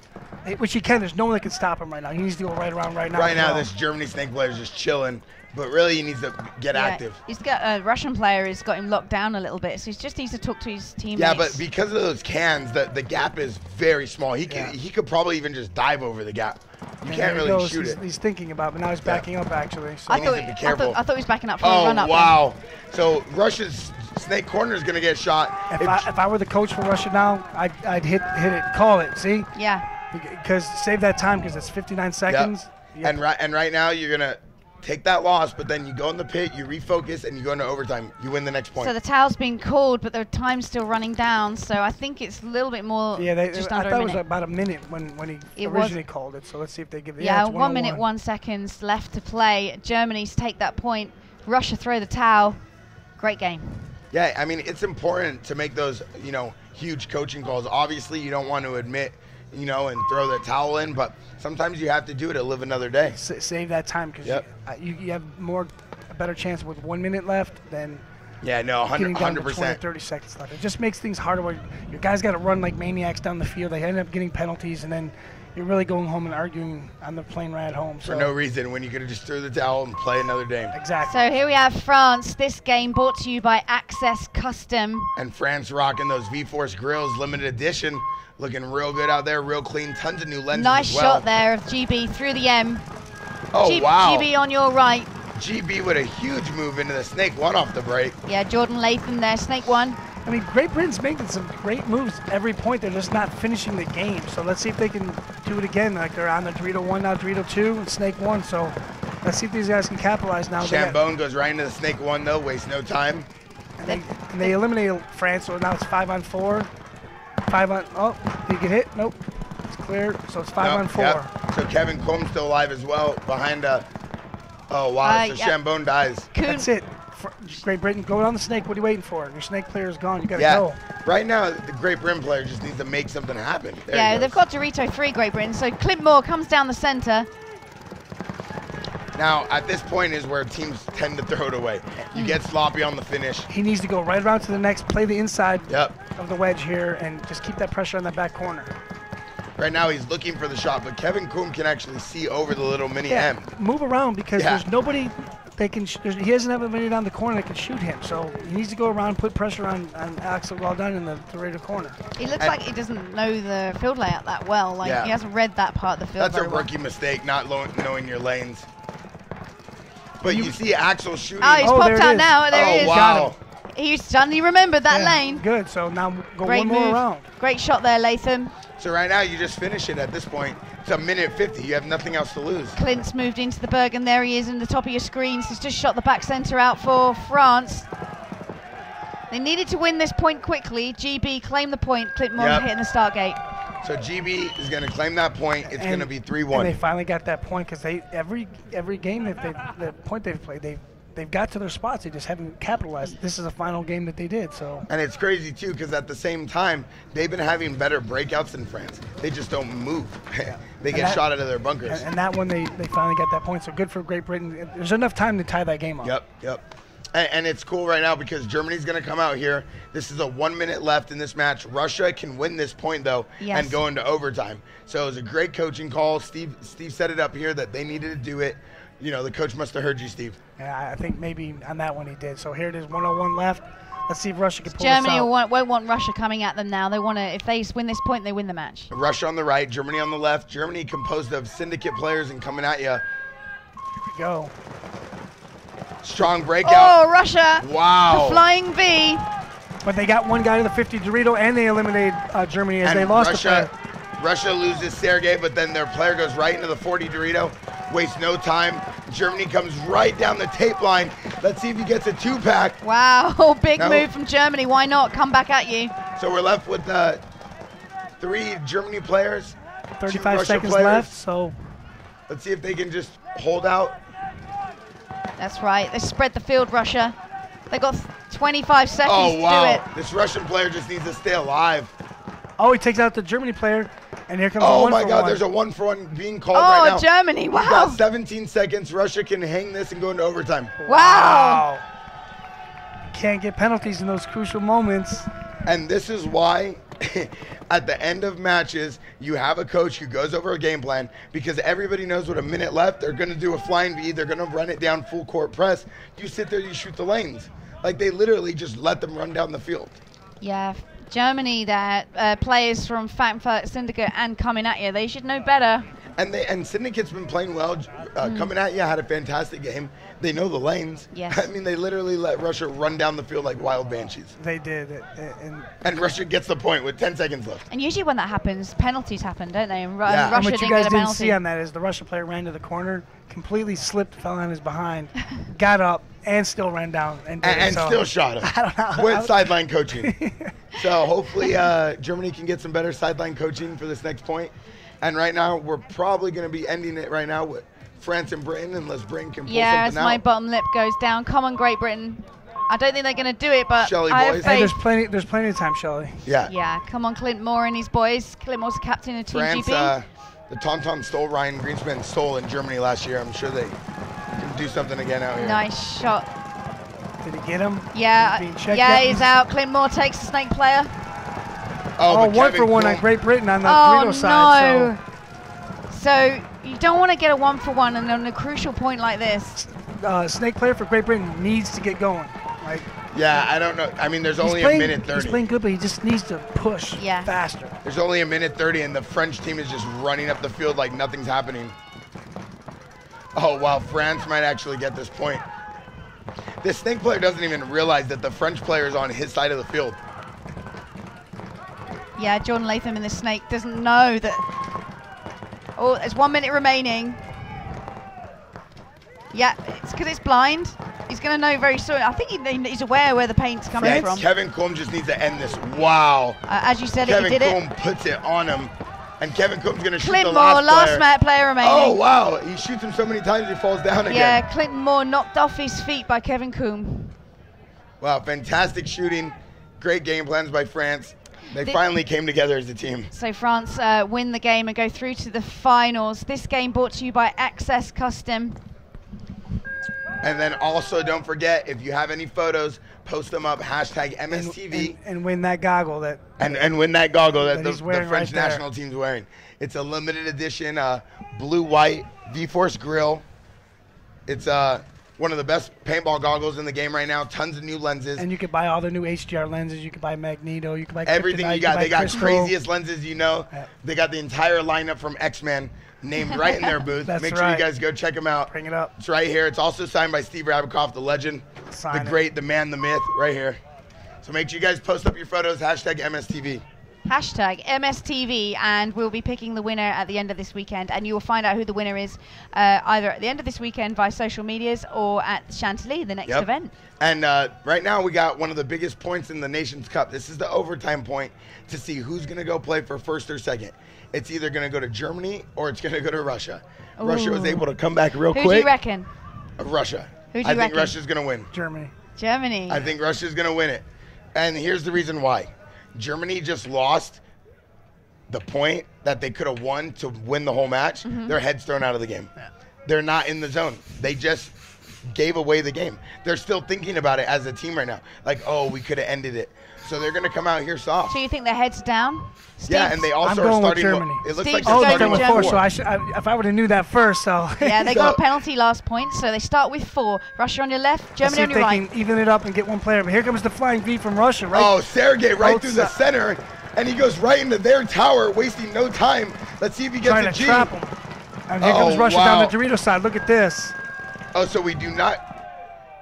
which he can. There's no one that can stop him right now. He needs to go right around right now. Right now, this Germany snake player is just chilling, but really he needs to get active. He's got a Russian player has got him locked down a little bit, so he just needs to talk to his teammates. Yeah, but because of those cans, the gap is very small. He could probably even just dive over the gap. You can't really shoot it. He's thinking about it, but now he's backing up actually. So I thought he was backing up for a run up. Oh wow! So Russia's snake corner is going to get shot. If I were the coach for Russia now, I'd hit it, call it. See? Yeah. Because save that time because it's 59 seconds. Yep. And right now you're gonna take that loss, but then you go in the pit, you refocus, and you go into overtime. You win the next point. So the towel's been called, but the time's still running down. So I think it's a little bit more. Yeah, just I under thought a it was minute. about a minute when he originally called it. So let's see if they give it. Yeah, it's 1 minute 1 seconds left to play. Germany's take that point. Russia throw the towel. Great game. Yeah, I mean it's important to make those huge coaching calls. Obviously, you don't want to admit and throw the towel in, but sometimes you have to do it to live another day. Save that time because you have a better chance with 1 minute left than getting down to 20 or 30 seconds left. It just makes things harder where your guys got to run like maniacs down the field. They end up getting penalties, and then you're really going home and arguing on the plane ride home. For no reason when you could have just threw the towel and play another day. Exactly. So here we have France. This game brought to you by Access Custom. And France rocking those V-Force grills, limited edition. Looking real good out there, real clean, tons of new lenses Nice as well. shot there of GB through the M. Oh, wow. GB on your right. GB with a huge move into the snake 1 off the break. Yeah, Jordan Latham there, snake 1. I mean, Great Britain's making some great moves every point. They're just not finishing the game. So let's see if they can do it again. Like they're on the Dorito 1 now, Dorito 2, and snake 1. So let's see if these guys can capitalize now. Chambon goes right into the snake 1 though, wastes no time. And they eliminated France, so now it's 5-on-4. 5 on. Oh, did he get hit? Nope. It's clear. So it's 5-on-4. Yep. So Kevin Combs still alive as well behind oh wow. So Chambon dies. That's it. Great Britain, go on the snake. What are you waiting for? Your snake player is gone. You got to go. Right now, the Great Britain player just needs to make something happen. They've got Dorito 3, Great Britain. So Clint Moore comes down the center. Now, at this point is where teams tend to throw it away. You get sloppy on the finish. He needs to go right around to the next, play the inside of the wedge here, and just keep that pressure on that back corner. Right now, he's looking for the shot, but Kevin Coombe can actually see over the little mini M. Move around because there's nobody that can. He doesn't have anybody down the corner that can shoot him. So he needs to go around, put pressure on Axel Waldon in the Dorito corner. He looks like he doesn't know the field layout that well. Like he hasn't read that part of the field. That's a rookie mistake, not knowing your lanes. But you see Axel shooting. Oh, he's popped out now. There he is. Wow. He suddenly remembered that lane. Good. So now go Great one more move. round. Great shot there, Latham. So right now, you just finish it at this point. It's a minute 50. You have nothing else to lose. Clint's moved into the Bergen. There he is in the top of your screens. He's just shot the back centre out for France. They needed to win this point quickly. GB claimed the point. Clint Moore hitting the start gate. So GB is going to claim that point. It's going to be 3-1. And they finally got that point because every game that the point they've played, they've got to their spots. They just haven't capitalized. This is a final game that they did. So. And it's crazy too because at the same time they've been having better breakouts than France. They just don't move. They get shot out of their bunkers. And that one they finally got that point. So good for Great Britain. There's enough time to tie that game up. Yep. And it's cool right now because Germany's going to come out here. This is a 1 minute left in this match. Russia can win this point, though, and go into overtime. So it was a great coaching call. Steve set it up here that they needed to do it. You know, the coach must have heard you, Steve. Yeah, I think maybe on that one he did. So here it is, 101 left. Let's see if Russia can pull Germany this out. won't want Russia coming at them now. They want to. If they win this point, they win the match. Russia on the right, Germany on the left. Germany composed of syndicate players and coming at you. Here we go. Strong breakout. Oh, Russia. Wow. The flying V. But they got one guy to the 50 Dorito, and they eliminated Germany as they lost Russia, the player. Russia loses Sergei, but then their player goes right into the 40 Dorito. Wastes no time. Germany comes right down the tape line. Let's see if he gets a 2-pack. Wow, big move from Germany. Why not? Come back at you. So we're left with 3 Germany players. 35 seconds left, so. Let's see if they can just hold out. That's right. They spread the field, Russia. They got 25 seconds Oh, wow. to do it. This Russian player just needs to stay alive. Oh, he takes out the Germany player, and here comes a Oh, 1 my for God, 1. there's a 1-for-1 being called right now. Oh, Germany, wow. We've got 17 seconds. Russia can hang this and go into overtime. Wow. Can't get penalties in those crucial moments. And this is why at the end of matches, you have a coach who goes over a game plan, because everybody knows with a minute left, they're going to do a flying V. They're going to run it down full court press. You sit there, you shoot the lanes. Like, they literally just let them run down the field. Yeah, Germany, that players from Frankfurt Syndicate and coming at you. They should know better. And Syndicate's been playing well. Coming at you, had a fantastic game. They know the lanes. Yes. I mean, they literally let Russia run down the field like wild banshees. They did. And Russia gets the point with 10 seconds left. And usually when that happens, penalties happen, don't they? And And Russia what you didn't guys get a didn't penalty. see on that is the Russian player ran to the corner, completely slipped, fell on his behind, got up, and still ran down. And Still shot him. I don't know. With sideline coaching. So hopefully Germany can get some better sideline coaching for this next point. And right now, we're probably going to be ending it right now with France and Britain, unless Britain can pull Yeah, as something my out. bottom lip goes down. Come on, Great Britain. I don't think they're going to do it, but Shelley I have boys. faith. Hey, there's plenty of time, Shelley. Yeah. Yeah, come on, Clint Moore and his boys. Clint Moore's the captain of Team France, GB. the Tauntaun stole, Ryan Greenspan stole in Germany last year. I'm sure they can do something again out here. Nice shot. Did he get him? Yeah, Being checked yeah, up? he's out. Clint Moore takes the snake player. Oh, but 1 for Kevin 1 on Kuhn- Great Britain on the Oh, Dorito side. no. So you don't want to get a 1 for 1 and on a crucial point like this. So snake player for Great Britain needs to get going. Like, Yeah, I don't know. I mean, there's he's only playing, a minute 30. He's playing good, but he just needs to push faster. There's only a minute 30, and the French team is just running up the field like nothing's happening. Oh, wow, France might actually get this point. This snake player doesn't even realize that the French player is on his side of the field. Yeah, Jordan Latham in the snake doesn't know that. Oh, there's 1 minute remaining. Yeah, it's because it's blind. He's going to know very soon. I think he's aware where the paint's coming from. Kevin Kuhn just needs to end this. Wow. As you said, Kevin he did Kuhn it. puts it on him, and Kevin Kuhn's going to shoot Clinton the Moore, last player. player remaining. Oh, wow. He shoots him so many times he falls down again. Yeah, Clinton Moore knocked off his feet by Kevin Kuhn. Wow, fantastic shooting. Great game plans by France. They finally came together as a team. So France win the game and go through to the finals. This game brought to you by Access Custom. And then also don't forget, if you have any photos, post them up, hashtag MSTV. And win that goggle that. And win that goggle that the he's wearing French right there. national team's wearing. It's a limited edition blue-white V-Force grill. It's one of the best paintball goggles in the game right now. Tons of new lenses. And you could buy all the new HDR lenses. You could buy Magneto. You could buy Everything Kryptonite, you got. could They buy got Crystal. craziest lenses, you know. They got the entire lineup from X-Men named right in their booth. That's Make sure right. you guys go check them out. Bring it up. It's right here. It's also signed by Steve Rabicoff, the legend, Sign the it. great, the man, the myth, right here. So make sure you guys post up your photos, hashtag MSTV. Hashtag MSTV, and we'll be picking the winner at the end of this weekend. And you will find out who the winner is either at the end of this weekend via social medias or at Chantilly, the next event. And right now we got one of the biggest points in the Nations Cup. This is the overtime point to see who's going to go play for first or second. It's either going to go to Germany or it's going to go to Russia. Ooh. Russia was able to come back real Who quick. do you reckon? Russia. Who do you I think reckon? Russia's going to win. Germany. Germany. I think Russia's going to win it. And here's the reason why. Germany just lost the point that they could have won to win the whole match. Mhm. Their head's thrown out of the game. They're not in the zone. They just gave away the game. They're still thinking about it as a team right now. Like, oh, we could have ended it. So they're going to come out here soft. So you think their heads down? Steve? Yeah, and they also I'm are going with starting. Germany. It looks Steve's like going they're with starting with Germany. 4. So if I would have knew that first, so Yeah, they got a penalty last point, so they start with 4. Russia on your left, Germany on your right. Let's see if they can even it up and get one player. But here comes the flying V from Russia, right? Oh, Sergey right through the center, and he goes right into their tower, wasting no time. Let's see if he gets Trying a to G. trap him. And here comes Russia down the Dorito side. Look at this. Oh, so we do not.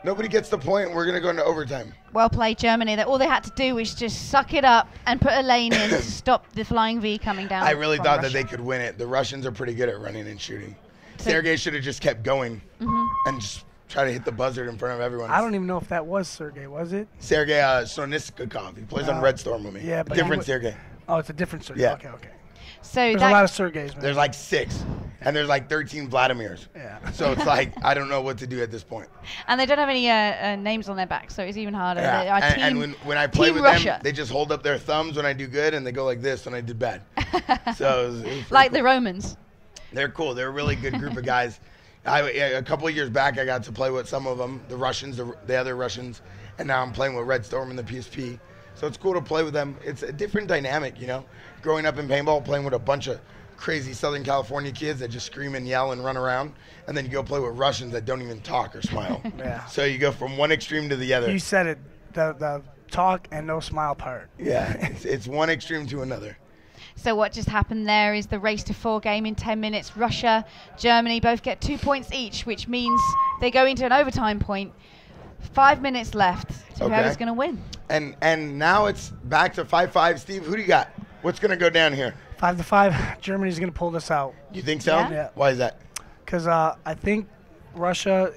Nobody gets the point. We're going to go into overtime. Well played, Germany. That all they had to do was just suck it up and put a lane in to stop the flying V coming down. I really thought Russia. that they could win it. The Russians are pretty good at running and shooting. Sergey should have just kept going and just try to hit the buzzard in front of everyone. I don't even know if that was Sergey, was it? Sergey Soniskakov. He plays on Red Storm with me. Yeah, but different Sergey. Oh, it's a different Sergey. Yeah. Okay. So there's a lot of Sergeys, man. There's like 6, and there's like 13 Vladimirs. Yeah. So it's like I don't know what to do at this point. And they don't have any names on their back, so it's even harder. Yeah. Team, and when I play with Russia. them, they just hold up their thumbs when I do good, and they go like this when I did bad. So it was like cool. the Romans. They're cool. They're a really good group of guys. A couple of years back, I got to play with some of them, the Russians, the other Russians, and now I'm playing with Red Storm in the PSP. So it's cool to play with them. It's a different dynamic, you know. Growing up in paintball, playing with a bunch of crazy Southern California kids that just scream and yell and run around, and then you go play with Russians that don't even talk or smile. Yeah. So you go from one extreme to the other. You said it, the talk and no smile part. Yeah, it's one extreme to another. So what just happened there is the race to 4 game in 10 minutes. Russia, Germany both get 2 points each, which means they go into an overtime point. 5 minutes left. So whoever's going to win. And now it's back to 5-5. Steve, who do you got? What's going to go down here? 5-5. Germany's going to pull this out. You think so? Yeah. Why is that? Because I think Russia,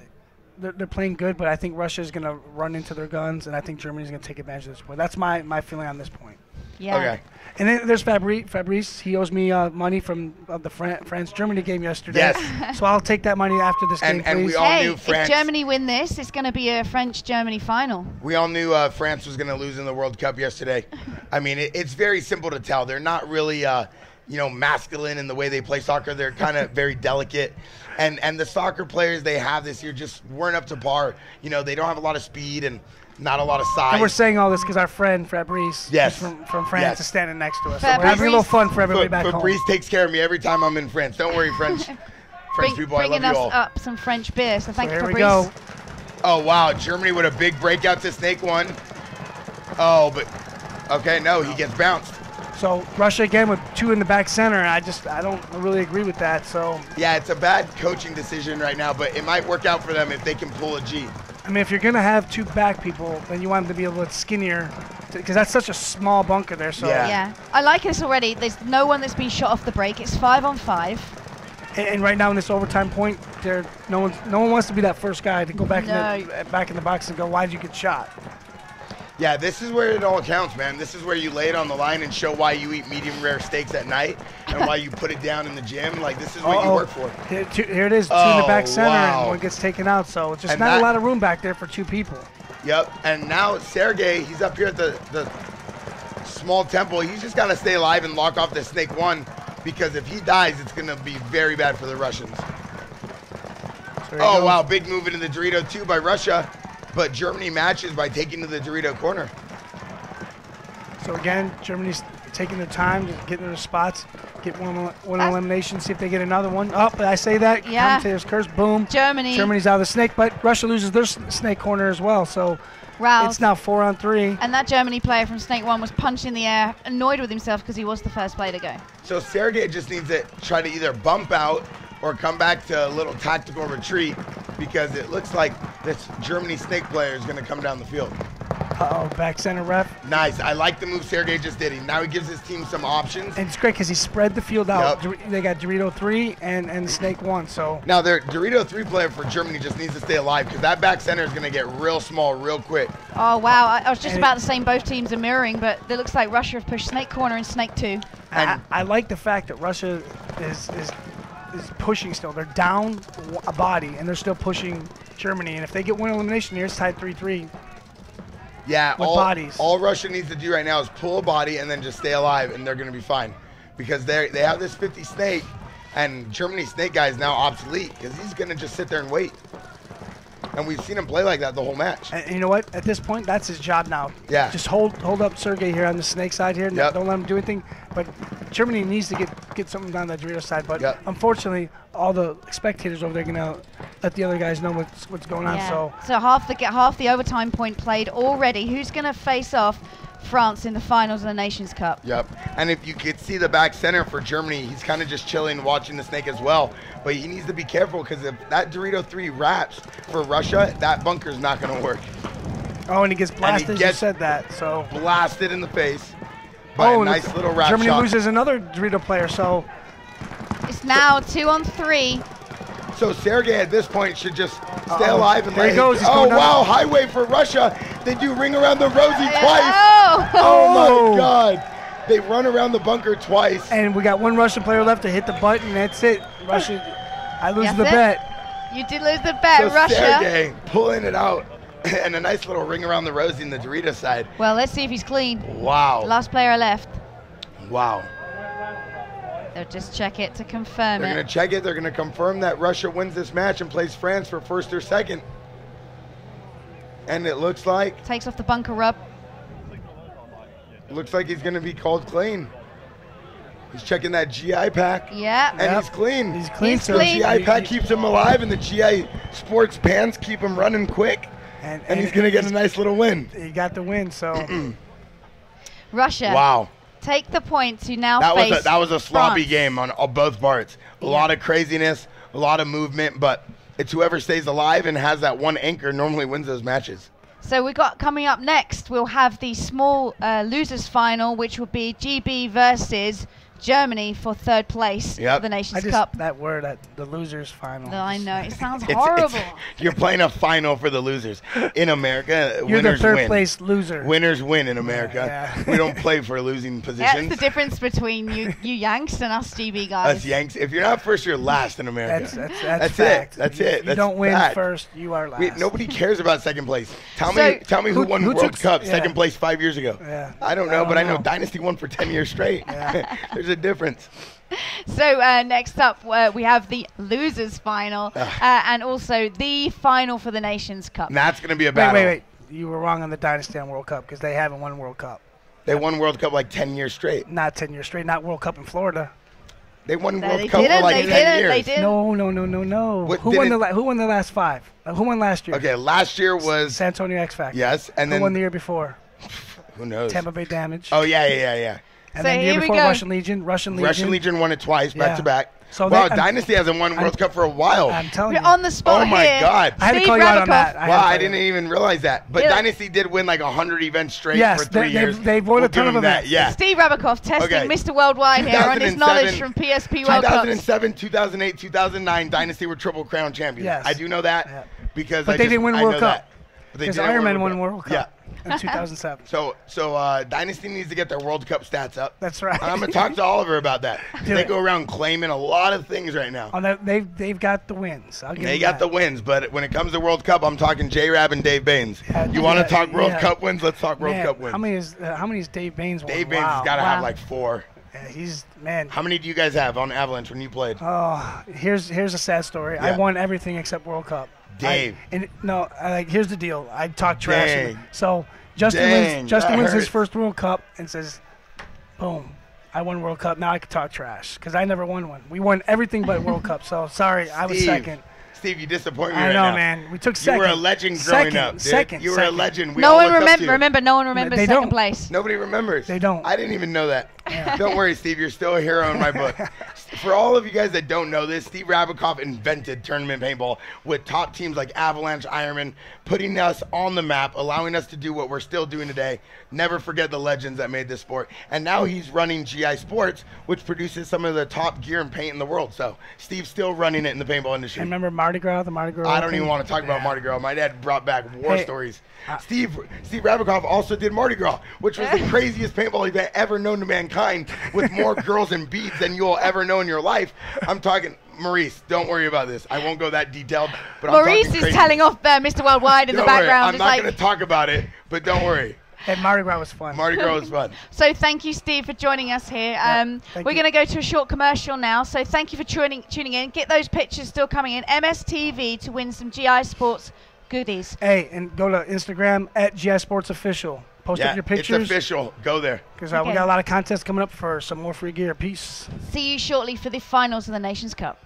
they're playing good, but I think Russia's going to run into their guns, and I think Germany's going to take advantage of this point. That's my feeling on this point. Yeah. Okay. And then there's Fabrice. He owes me money from the France-Germany game yesterday. Yes. So I'll take that money after this game, and please. we all knew France. If Germany win this, it's going to be a French-Germany final. We all knew France was going to lose in the World Cup yesterday. I mean, it's very simple to tell. They're not really, masculine in the way they play soccer. They're kind of very delicate. And the soccer players they have this year just weren't up to par. You know, they don't have a lot of speed and not a lot of size. And we're saying all this because our friend Fabrice from France is standing next to us. So we're having a little fun for everybody back home. Fabrice takes care of me every time I'm in France. Don't worry, French people, I love Bringing you us all. up some French beer, so thank you, Here Fabrice. we go. Oh, wow. Germany with a big breakout to Snake 1. Oh, but... Okay, no, he gets bounced. So Russia again with 2 in the back center. I don't really agree with that. So yeah, it's a bad coaching decision right now, but it might work out for them if they can pull a G. I mean, if you're gonna have 2 back people, then you want them to be a little skinnier, because that's such a small bunker there. So yeah, I like this already. There's no one that's been shot off the break. It's 5-on-5. And right now in this overtime point, no one wants to be that first guy to go back in the box and go, why did you get shot? Yeah, this is where it all counts, man. This is where you lay it on the line and show why you eat medium rare steaks at night and why you put it down in the gym. Like, this is what you work for. Here it is, 2 in the back center, and one gets taken out. So it's just not a lot of room back there for 2 people. Yep, and now Sergey, he's up here at the small temple. He's just got to stay alive and lock off the Snake 1, because if he dies, it's going to be very bad for the Russians. Oh, wow, big move into the Dorito 2 by Russia. But Germany matches by taking to the Dorito corner. So again, Germany's taking their time to get in their spots, get one elimination, see if they get another one. Oh, but I say that, commentators curse, boom. Germany's out of the snake, but Russia loses their snake corner as well. So it's now 4-on-3. And that Germany player from Snake 1 was punched in the air, annoyed with himself because he was the first player to go. So Sergey just needs to try to either bump out or come back to a little tactical retreat, because it looks like this Germany snake player is going to come down the field. Uh-oh, back center ref. Nice. I like the move Sergey just did. Now he gives his team some options. And it's great because he spread the field out. Yep. They got Dorito 3 and Snake 1. So now their Dorito 3 player for Germany just needs to stay alive, because that back center is going to get real small real quick. Oh, wow. I was just about to say both teams are mirroring, but it looks like Russia have pushed Snake corner and Snake 2. And I like the fact that Russia is pushing still. They're down a body, and they're still pushing Germany. And if they get one elimination here, it's tied 3-3. Yeah, with bodies. All Russia needs to do right now is pull a body and then just stay alive, and they're going to be fine. Because they have this 50 snake, and Germany's snake guy is now obsolete, because he's going to just sit there and wait. And we've seen him play like that the whole match. And you know what? At this point, that's his job now. Yeah. Just hold up Sergey here on the snake side here. Yep. Don't let him do anything. But Germany needs to get something down the Dorito side. But unfortunately, all the spectators over there are gonna let the other guys know what's going on. So half the overtime point played already. Who's gonna face off France in the finals of the Nations Cup? Yep. And if you could see the back center for Germany, he's kind of just chilling, watching the snake as well. But he needs to be careful because if that Dorito 3 wraps for Russia, that bunker's not going to work. Oh, and he gets blasted. You said that. So blasted in the face by a nice little wrap Germany shot. loses another Dorito player. So it's now 2-on-3. So Sergey at this point should just stay alive and there he goes. Oh wow, highway for Russia. They do ring around the rosy twice. Oh my God. They run around the bunker twice. And we got one Russian player left to hit the button. That's it. Russia, I lose the bet. You did lose the bet, So Russia. Sergey pulling it out. And a nice little ring around the rosy in the Dorito side. Well, let's see if he's clean. Wow. Last player left. Wow. They'll just check it to confirm They're it. going to check it. They're going to confirm that Russia wins this match and plays France for first or second. And it looks like... Takes off the bunker rub. Looks like he's going to be called clean. He's checking that GI pack. Yeah. And he's clean. He's clean. He's clean. The GI pack keeps him alive, and the GI sports pants keep him running quick. And he's going to get a nice little win. He got the win, so... Russia. Wow. Take the point to now That face was a sloppy France. game on both parts. A lot of craziness, a lot of movement, but it's whoever stays alive and has that one anchor normally wins those matches. So we got coming up next, we'll have the small losers final, which will be GB versus Germany for third place of the Nations Cup. That word, the losers final. I know, it sounds horrible. You're playing a final for the losers. In America, You're winners the third win. place loser. Winners win in America. We don't play for losing positions. That's the difference between you Yanks and us GB guys. Us Yanks. If you're not first, you're last in America. That's it. fact. That's it. If you don't win first, you are last. Nobody cares about second place. Tell me who won World Cup second place 5 years ago. Yeah. I don't know, but I know Dynasty won for 10 years straight. There's a difference. So next up, we have the losers final and also the final for the Nations Cup. And that's going to be a battle. Wait. You were wrong on the Dynasty on World Cup because they haven't won World Cup. They won World Cup like 10 years straight. Not 10 years straight. Not World Cup in Florida. They won World Cup for like 10 years. They did. No. Who won the last 5? Who won last year? Okay, last year was San Antonio X Factor. Yes, and who then won the year before? Who knows? Tampa Bay Damage. Oh yeah. And then the year before, Russian Legion. Russian Legion won it twice, back to back. So wow, Dynasty hasn't won World Cup for a while. I'm telling You're you. on the spot Oh my here. God. I had to Steve call you out on Rabikoff. that. Wow, I didn't even realize that. But Dynasty did win like 100 events straight for 3 years. They've won a ton of events. Yeah. Steve Rabikoff testing Mr. Worldwide here on his knowledge from PSP World Cups. 2007, 2008, 2009, Dynasty were Triple Crown champions. Yes. I do know that because But they didn't win World Cup. Because Iron Man won World Cup. Yeah. In 2007. So Dynasty needs to get their World Cup stats up. That's right. I'm gonna talk to Oliver about that. They go around claiming a lot of things right now. They've got the wins. They got the wins, but when it comes to World Cup, I'm talking J-Rab and Dave Baines. You want to talk World Cup wins? Let's talk World Cup wins. How many is Dave Baines won? Dave Baines has got to have like 4. Yeah, How many do you guys have on Avalanche when you played? Oh, here's a sad story. Yeah. I won everything except World Cup. Dave. Here's the deal. I talk trash. Dang. So Justin Dang, wins his hurts. first World Cup and says, boom, I won World Cup. Now I can talk trash because I never won one. We won everything but World Cup. So sorry, I was second. Steve, you disappoint me I right know, now. man. We took second. You were a legend growing up, dude. You were a legend. We No all one looked up to you. remember. No one remembers They second don't. place. Nobody remembers. They don't. I didn't even know that. Don't worry, Steve. You're still a hero in my book. For all of you guys that don't know this, Steve Rabikoff invented tournament paintball with top teams like Avalanche, Ironman, putting us on the map, allowing us to do what we're still doing today. Never forget the legends that made this sport. And now he's running GI Sports, which produces some of the top gear and paint in the world. So Steve's still running it in the paintball industry. And remember Mardi Gras, the Mardi Gras? I don't even want to talk about Mardi Gras. My dad brought back war Hey, stories. Steve Rabikoff also did Mardi Gras, which was the craziest paintball event ever known to mankind, with more girls and beads than you'll ever know in your life. I'm talking, Maurice, don't worry about this. I won't go that detailed. But Maurice I'm is crazy. telling off Mr. Worldwide in Don't the worry, background. I'm It's not like, going to talk about it, but don't worry. Hey, Mardi Gras was fun. Mardi Gras was fun. So thank you, Steve, for joining us here. We're going to go to a short commercial now. So thank you for tuning in. Get those pictures still coming in. MSTV to win some GI Sports goodies. Hey, and go to Instagram at @GISportsOfficial. Post up your pictures. It's official. Go there. Because we got a lot of contests coming up for some more free gear. Peace. See you shortly for the finals of the Nations Cup.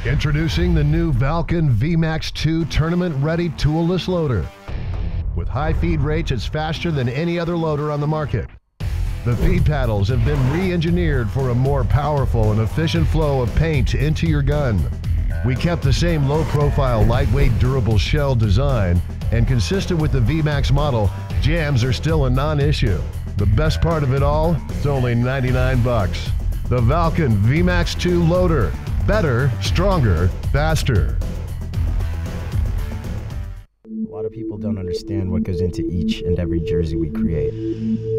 Introducing the new Valken VMAX 2 tournament-ready toolless loader. With high feed rates, it's faster than any other loader on the market. The feed paddles have been re-engineered for a more powerful and efficient flow of paint into your gun. We kept the same low-profile, lightweight, durable shell design, and consistent with the VMAX model, jams are still a non-issue. The best part of it all, it's only 99 bucks. The Valken VMAX 2 loader. Better, stronger, faster. A lot of people don't understand what goes into each and every jersey we create.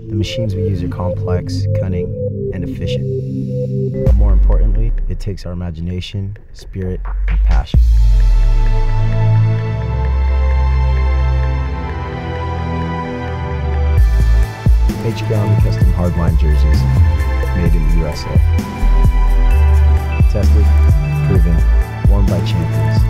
The machines we use are complex, cunning, and efficient. But more importantly, it takes our imagination, spirit, and passion. HK Army Custom Hardline jerseys, made in the USA. Tested, proven, worn by champions.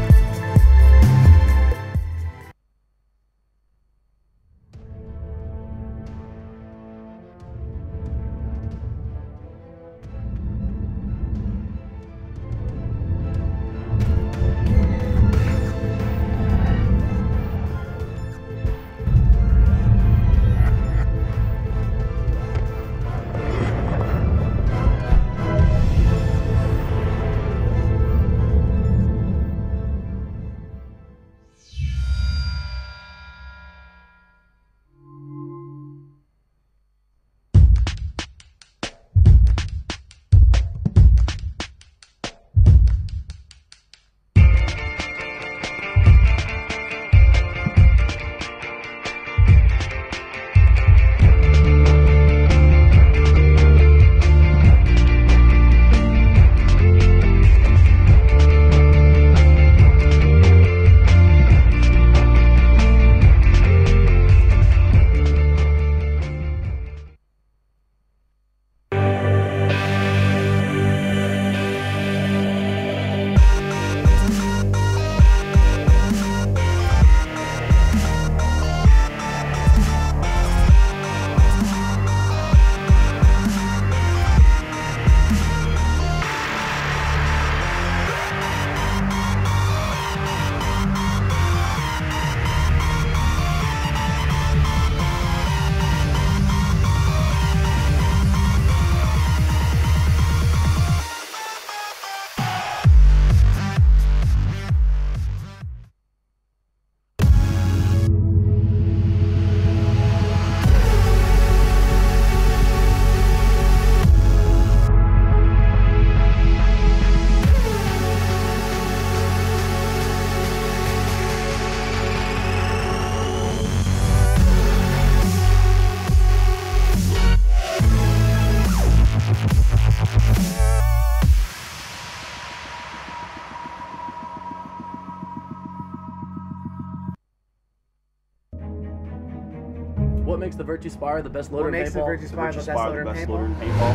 What makes the Virtue Spire the best loader in paintball? What makes the Virtue Spire the best loader in paintball?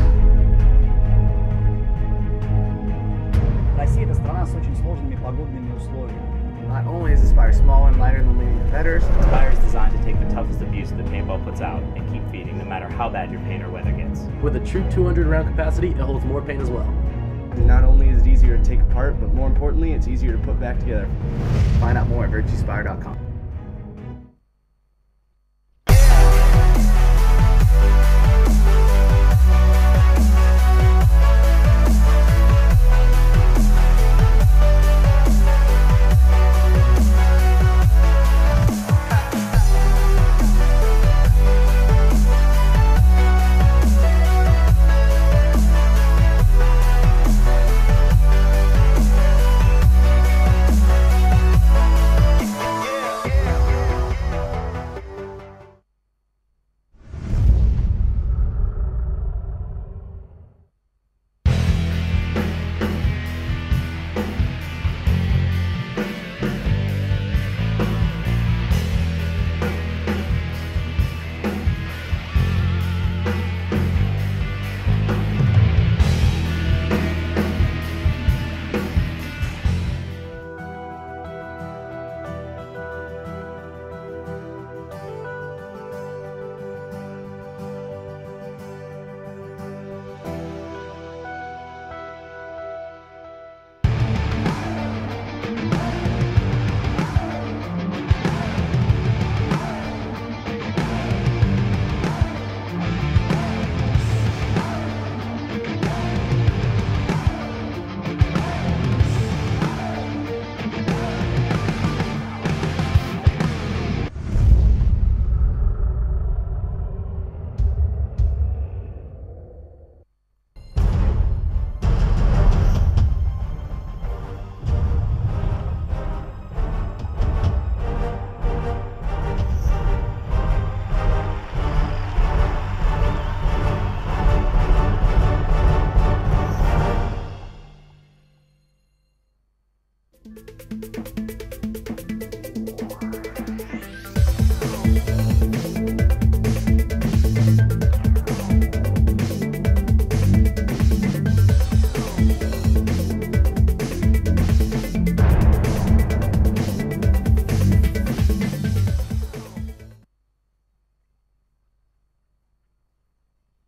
Россия — это страна с очень сложными погодными условиями. Not only is the Spire small and lighter than leading competitors, The Spire is designed to take the toughest abuse the paintball puts out and keep feeding no matter how bad your paint or weather gets. With a true 200 round capacity, it holds more paint as well. not only is it easier to take apart, but more importantly, it's easier to put back together. Find out more at virtuespire.com.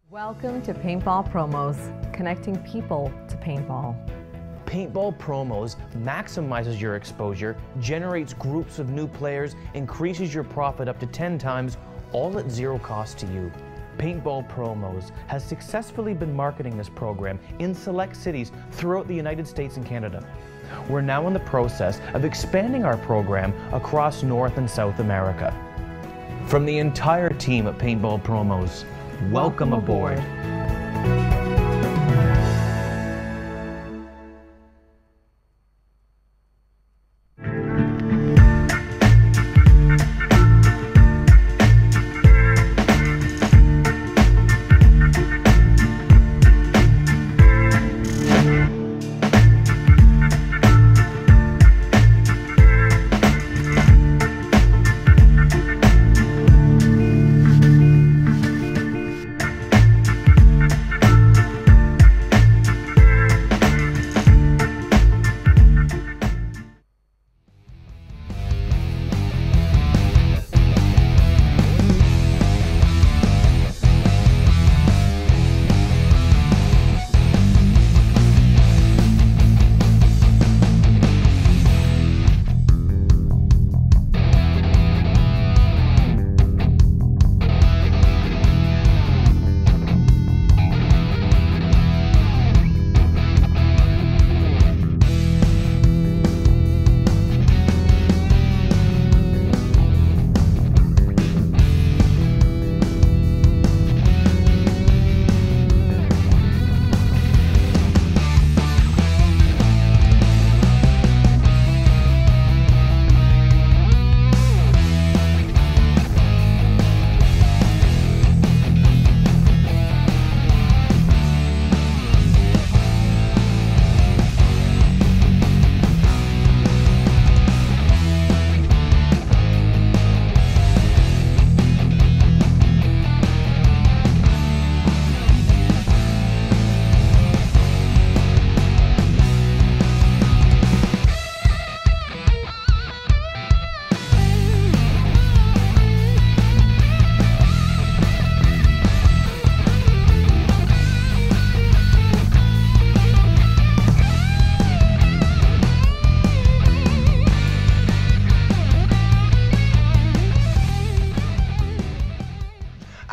Welcome to Paintball Promos, connecting people to paintball. Paintball Promos maximizes your exposure, generates groups of new players, increases your profit up to 10 times, all at zero cost to you. Paintball Promos has successfully been marketing this program in select cities throughout the United States and Canada. We're now in the process of expanding our program across North and South America. From the entire team at Paintball Promos, welcome aboard.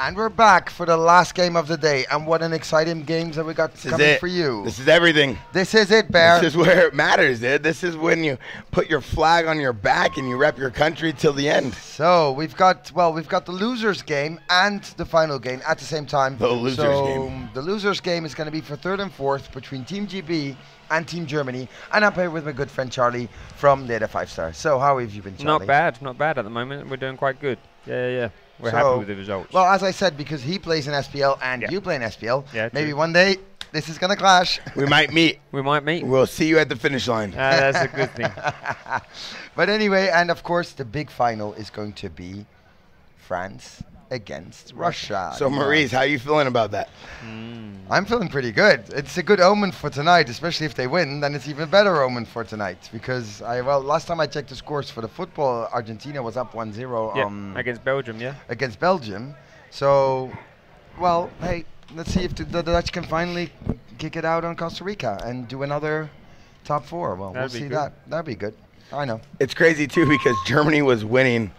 And we're back for the last game of the day. And what an exciting games that we got coming for you. This is everything. This is it, Bear. This is where it matters, dude. This is when you put your flag on your back and you rep your country till the end. So we've got the losers game and the final game at the same time. The losers game. The losers game is going to be for 3rd and 4th between Team GB and Team Germany. And I'm here with my good friend Charlie from Data 5 Star. So how have you been, Charlie? Not bad at the moment. We're doing quite good. Yeah. We're happy with the results. Well, as I said, because he plays in SPL and you play in SPL, maybe one day this is going to clash. We might meet. We'll see you at the finish line. That's a good thing. But anyway, and of course, the big final is going to be France against Russia. So, Maurice, how are you feeling about that? I'm feeling pretty good. It's a good omen for tonight, especially if they win. Then it's even better omen for tonight because last time I checked the scores for the football, Argentina was up 1-0 against Belgium. Yeah, against Belgium. So, well, hey, let's see if the Dutch can finally kick it out on Costa Rica and do another top 4. Well, we'll see that. That'd be good. I know. It's crazy too because Germany was winning,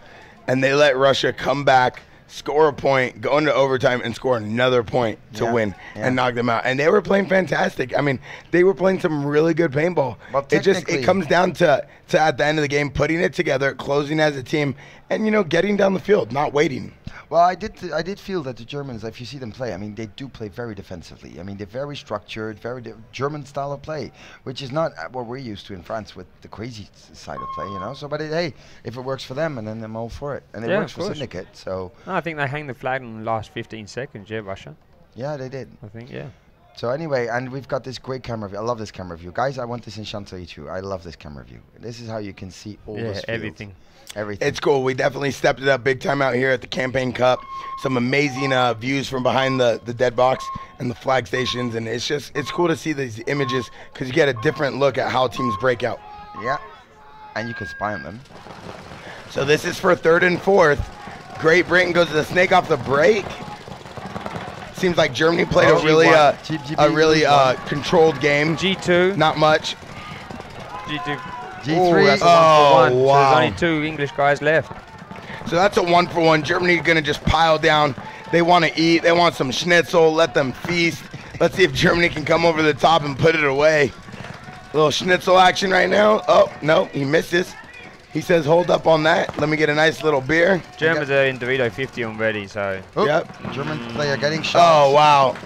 and they let Russia come back, score a point, go into overtime, and score another point to win and knock them out. And they were playing fantastic. I mean, they were playing some really good paintball. Well, it comes down to at the end of the game, putting it together, closing as a team, and, getting down the field, not waiting. Well, I did feel that the Germans, if you see them play, I mean, they do play very defensively. I mean, they're very structured, very German style of play, which is not what we're used to in France with the crazy side of play, So, but hey, if it works for them, and then I'm all for it. And it works for Syndicate, so. No, I think they hang the flag in the last 15 seconds, Russia. Yeah, they did. I think, yeah. So anyway, and we've got this great camera view. I love this camera view. Guys, I want this in Chantilly too. I love this camera view. This is how you can see all this field. Everything. It's cool. We definitely stepped it up big time out here at the Campaign Cup. Some amazing views from behind the dead box and the flag stations. And it's cool to see these images because you get a different look at how teams break out. Yeah. And you can spy on them. So this is for 3rd and 4th. Great Britain goes to the snake off the break. Seems like Germany played a really controlled game. G2. Not much. G2. G3. That's a 1-for-1. So there's only 2 English guys left. So that's a 1-for-1. Germany going to just pile down. They want to eat. They want some schnitzel. Let them feast. Let's see if Germany can come over the top and put it away. A little schnitzel action right now. Oh, no, he misses. He says, hold up on that. Let me get a nice little beer. Germans are in Dorito 50 already, so. Yep. German player getting shot. Oh, wow.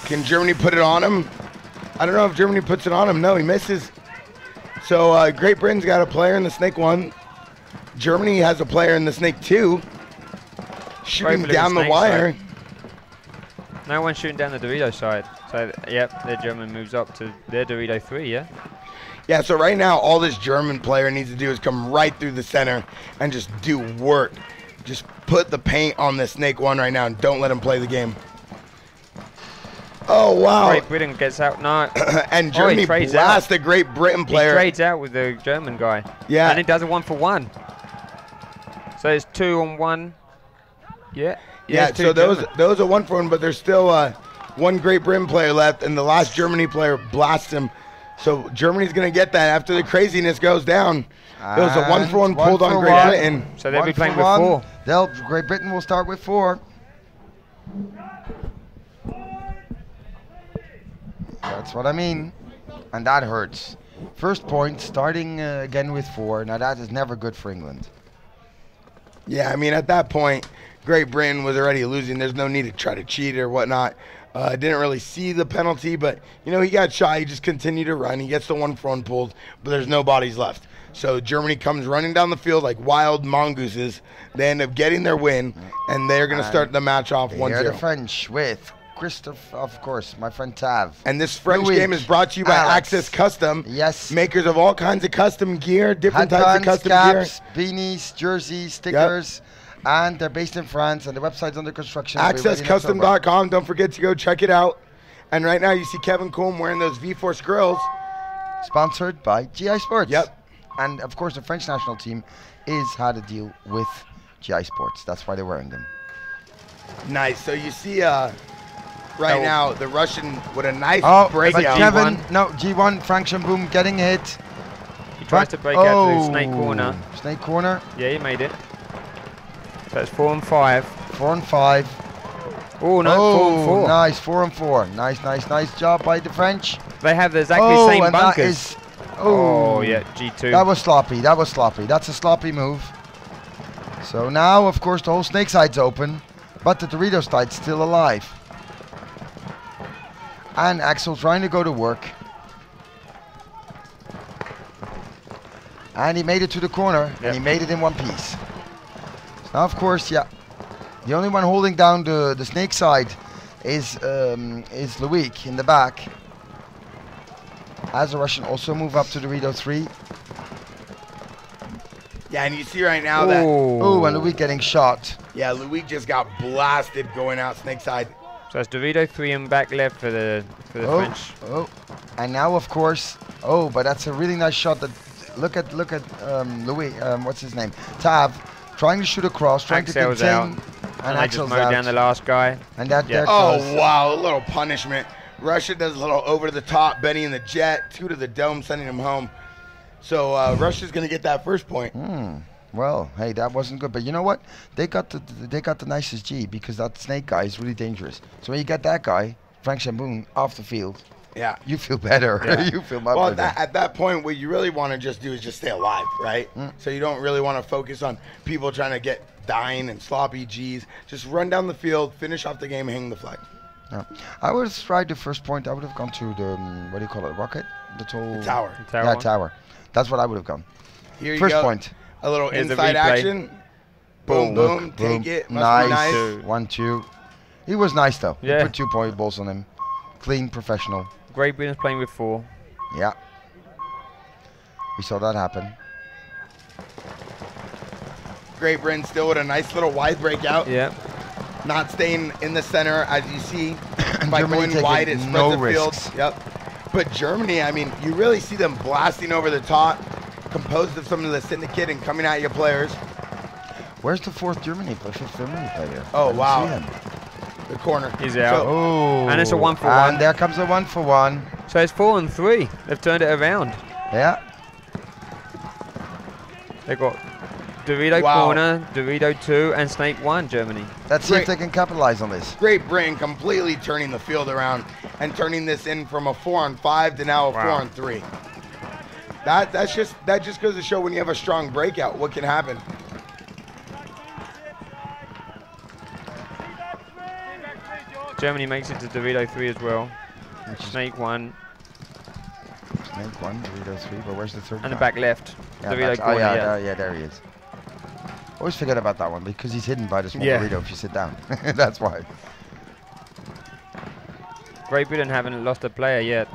Can Germany put it on him? I don't know if Germany puts it on him. No, he misses. So Great Britain's got a player in the Snake 1. Germany has a player in the Snake 2. Shooting down the wire. No one's shooting down the Dorito side. So, yep, their German moves up to their Dorito 3, yeah? Yeah, so right now, all this German player needs to do is come right through the center and just do work. Just put the paint on the Snake 1 right now and don't let him play the game. Oh, wow. Great Britain gets out. No. And Germany blasts the Great Britain player. He trades out with the German guy. Yeah. And he does a 1-for-1. So it's 2 on 1. Yeah. Yeah, so those are 1-for-1, but there's still one Great Britain player left, and the last Germany player blasts him. So Germany's going to get that after the craziness goes down. There was a 1-for-1 pulled on Great Britain. So they'll be playing with 4. Great Britain will start with 4. That's what I mean. And that hurts. First point, starting again with 4. Now that is never good for England. Yeah, I mean, at that point, Great Britain was already losing. There's no need to try to cheat or whatnot. Didn't really see the penalty, but, he got shot. He just continued to run. He gets the 1-for-1 pulled, but there's no bodies left. So Germany comes running down the field like wild mongooses. They end up getting their win, and they're going to start the match off 1-0. Here the French with Christophe, of course, my friend Tav. And this French game is brought to you by Access Custom. Yes. Makers of all kinds of custom gear, different types of custom caps, beanies, jerseys, stickers. Yep. And they're based in France, and the website's under construction. AccessCustom.com. Don't forget to go check it out. And right now you see Kevin Coombe wearing those V-Force grills. Sponsored by GI Sports. Yep. And, of course, the French national team is had a deal with GI Sports. That's why they're wearing them. Nice. So you see now the Russian with a nice breakout. Kevin, G1, Frank Chamboom getting hit. He tries to break out to the snake corner. Snake corner. Yeah, he made it. So it's 4 and 5. 4 and 5. Oh, no, 4 and 4. Nice, 4 and 4. Nice job by the French. They have exactly the same and bunkers. Oh, yeah, G2. That was sloppy. That's a sloppy move. So now, of course, the whole snake side's open, but the Dorito side's still alive. And Axel trying to go to work. And he made it to the corner, and he made it in one piece. So now, of course, the only one holding down the snake side is Loic in the back. As the Russian also move up to Dorito 3. Yeah, and you see right now that... Oh, and Loic getting shot. Yeah, Loic just got blasted going out snake side. So it's Dorito 3 and back left for the French. Oh, and now, of course... Oh, but that's a really nice shot that... Look at Louis, what's his name? Tav, trying to shoot across, trying Axel's to contain. out. And I just mowed down the last guy. And that there Oh, goes. wow, a little punishment. Russia does a little over the top, Benny in the jet, 2 to the dome, sending him home. So Russia's going to get that first point. Well, hey, that wasn't good. But you know what? They got the nicest G because that snake guy is really dangerous. So when you get that guy, Frank Chamboon, off the field, you feel better. Yeah. You feel much well, better. at that point, what you really want to just do is just stay alive, right? So you don't really want to focus on people trying to get dying and sloppy Gs. Just run down the field, finish off the game, hang the flag. Yeah. I would have tried the first point. I would have gone to the, what do you call it, rocket? The tower. Yeah, tower. That's what I would have gone. Here you first go. point. A little inside action. Boom, boom, take it. Must nice. be nice. 1-2. He was nice, though. Yeah. He put 2 point balls on him. Clean, professional. Great Britain's playing with 4. Yeah. We saw that happen. Great Britain still with a nice little wide breakout. Yeah. Not staying in the center, as you see. By Germany going wide, it no spreads the field. risks. Yep. But Germany, I mean, you really see them blasting over the top, composed of some of the syndicate and coming at your players. Where's the 4th Germany player, 5th Germany player? Oh, I didn't wow. see him. The corner. He's out. Oh. And it's a 1-for-1. And there comes a 1-for-1. So it's 4 and 3. They've turned it around. Yeah. They've got Dorito corner, Dorito 2, and Snake 1, Germany. Let's see if they can capitalize on this. Great Britain completely turning the field around and turning this in from a 4-on-5 to now a 4-on-3. That just goes to show when you have a strong breakout, what can happen. Germany makes it to Dorito 3 as well. Snake 1. Snake 1, Dorito 3, but where's the third And guy? the back left. Yeah, Dorito corner, yeah, there he is. Always forget about that one because he's hidden by the small Dorito if you sit down. That's why. Great Britain haven't lost a player yet.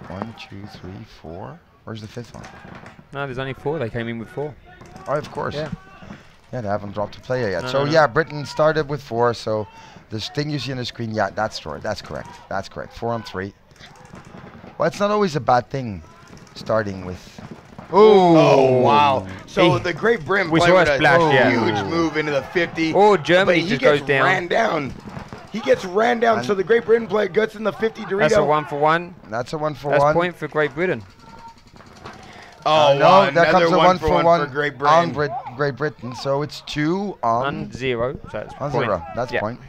One, 2, 3, 4. Where's the 5th one? No, there's only 4. They came in with 4. Oh, of course. Yeah. Yeah, they haven't dropped a player yet. No, so, no. yeah, Britain started with 4. So, this thing you see on the screen, yeah, that's correct. That's correct. 4-on-3. Well, it's not always a bad thing starting with... Oh, wow. So the Great Britain we played saw with a a splash, huge move into the 50. Oh, Germany but he just gets goes down. ran down. He gets ran down, so the Great Britain player gets in the 50 Dorito. That's a 1-for-1. That's a 1-for-1. That's point for Great Britain. Oh, no, wow, there comes a 1-for-1 for Great Britain. on Great Britain. So, it's 2 on... 0. So that's on point. 0. That's point.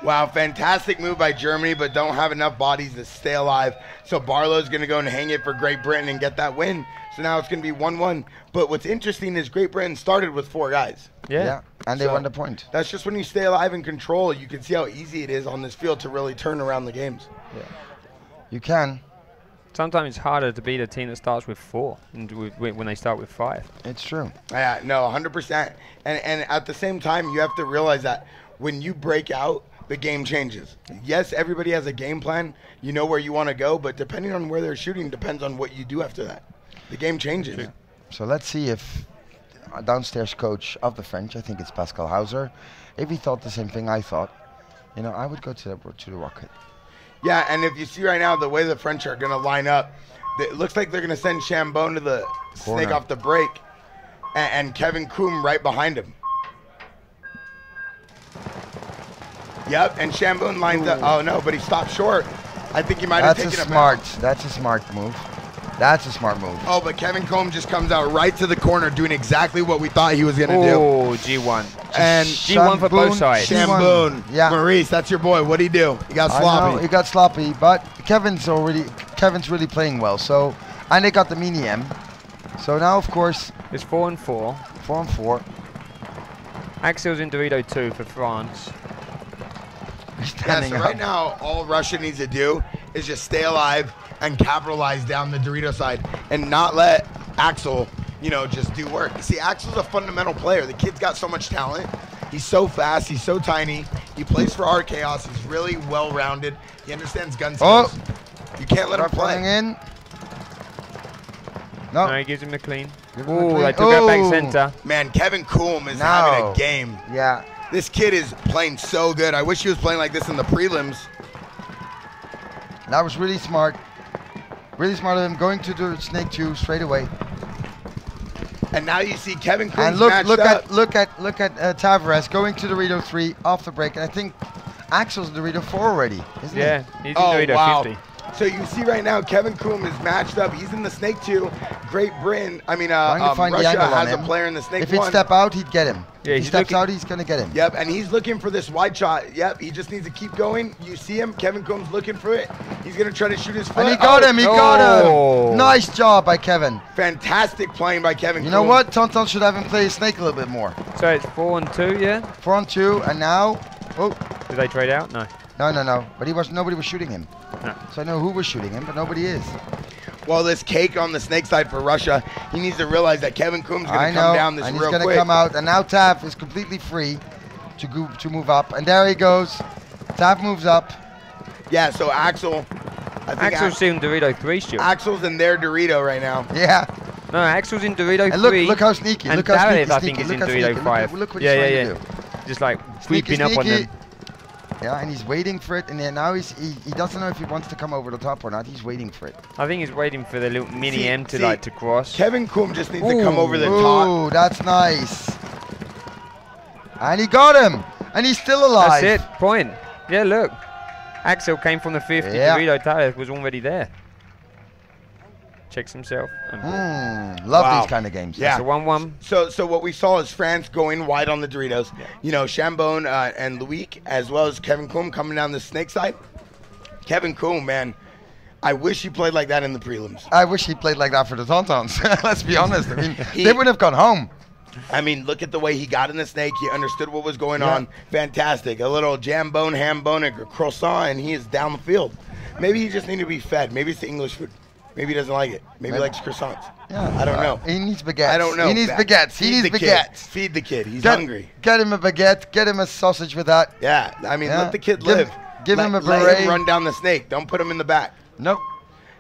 Wow, fantastic move by Germany, but don't have enough bodies to stay alive. So Barlow's going to go and hang it for Great Britain and get that win. So now it's going to be 1-1. But what's interesting is Great Britain started with 4 guys. Yeah, and they won the point. That's just when you stay alive and control. You can see how easy it is on this field to really turn around the games. Yeah. You can. Sometimes it's harder to beat a team that starts with 4 and when they start with 5. It's true. Yeah, no, 100%. And at the same time, you have to realize that when you break out, the game changes. Yes, everybody has a game plan. You know where you want to go, but depending on where they're shooting depends on what you do after that. The game changes. So let's see if a downstairs coach of the French, I think it's Pascal Hauser, if he thought the same thing I thought, you know, I would go to the rocket. Yeah, and if you see right now the way the French are going to line up, it looks like they're going to send Chambon to the Corner. snake off the break, and Kevin Kroom right behind him. Yep, and Chambon lines up. Oh no, but he stopped short. I think he might have taken That's him a smart. out. That's a smart move. That's a smart move. Oh, but Kevin Combe just comes out right to the corner doing exactly what we thought he was going to do. Oh, G1. And G1 for both sides. Shamboon. Yeah. Maurice, that's your boy. What'd he do? He got sloppy. I know, he got sloppy, but Kevin's really playing well. So, and they got the mini M. So now, of course, it's 4 and 4. 4 and 4. Axel's in Dorito 2 for France. Yeah, so right now, all Russia needs to do is just stay alive and capitalize down the Dorito side and not let Axel, you know, just do work. See, Axel's a fundamental player. The kid's got so much talent. He's so fast. He's so tiny. He plays for our Chaos. He's really well-rounded. He understands gun skills. You can't let him play. In. No, he gives him a clean. Oh, they took out back center. Man, Kevin Coulm is having a game. Yeah. This kid is playing so good. I wish he was playing like this in the prelims. That was really smart. Really smart of him going to the Snake 2 straight away. And now you see Kevin Coulm's And look matched at Tavares going to Dorito 3 off the break. And I think Axel's Dorito 4 already, isn't he? Yeah, he's in Dorito 50. So you see right now, Kevin Coulm is matched up. He's in the Snake 2. Great Britain. I mean, Russia has a player in the Snake 1. If he'd step out, he'd get him. Yeah, if he steps out, he's going to get him. Yep, and he's looking for this wide shot. Yep, he just needs to keep going. You see him. Kevin Coulm's looking for it. He's going to try to shoot his foot. And he got him. He got him. Nice job by Kevin. Fantastic playing by Kevin Coulm. You know what? Tonton should have him play his Snake a little bit more. So it's 4 and 2, yeah? 4 and 2, and now... Oh. Did they trade out? No. No. But nobody was shooting him. No. So I know who was shooting him, but nobody is. Well, this cake on the Snake side for Russia, he needs to realize that Kevin Coulm's going to come down this real quick. And he's going to come out, and now Tav is completely free to move up. And there he goes. Tav moves up. Yeah, so Axel... Axel's in Dorito 3 still. Axel's in their Dorito right now. Yeah. No, Axel's in Dorito 3. And look how sneaky. And look how David, sneaky. I think, is in Dorito 5. Look what he's trying to do. Just like creeping up on them. Yeah, and he's waiting for it, and then now he doesn't know if he wants to come over the top or not. He's waiting for it. I think he's waiting for the little mini M to cross. Kevin Coulm just needs to come over the top. Ooh, that's nice. And he got him, and he's still alive. That's it. Point. Yeah, look. Axel came from the 50. Yeah. Dorito Tavares was already there. Checks himself. Love these kind of games. Yeah. It's a 1-1. So what we saw is France going wide on the Doritos. Yeah. You know, Chambon and Luik, as well as Kevin Coulm coming down the Snake side. Kevin Coulm, man, I wish he played like that in the prelims. I wish he played like that for the Tauntauns. Let's be honest. I mean, they would have gone home. I mean, look at the way he got in the Snake. He understood what was going on. Fantastic. A little jambone, ham bone, and a croissant, and he is down the field. Maybe he just needs to be fed. Maybe it's the English food. Maybe he doesn't like it. Maybe he likes croissants. Yeah. I don't know. He needs baguettes. I don't know. He needs baguettes. He needs baguettes. Feed the kid. He's hungry. Get him a baguette. Get him a sausage with that. Yeah. I mean, let the kid live. Give him a beret. Let him run down the Snake. Don't put him in the back. Nope.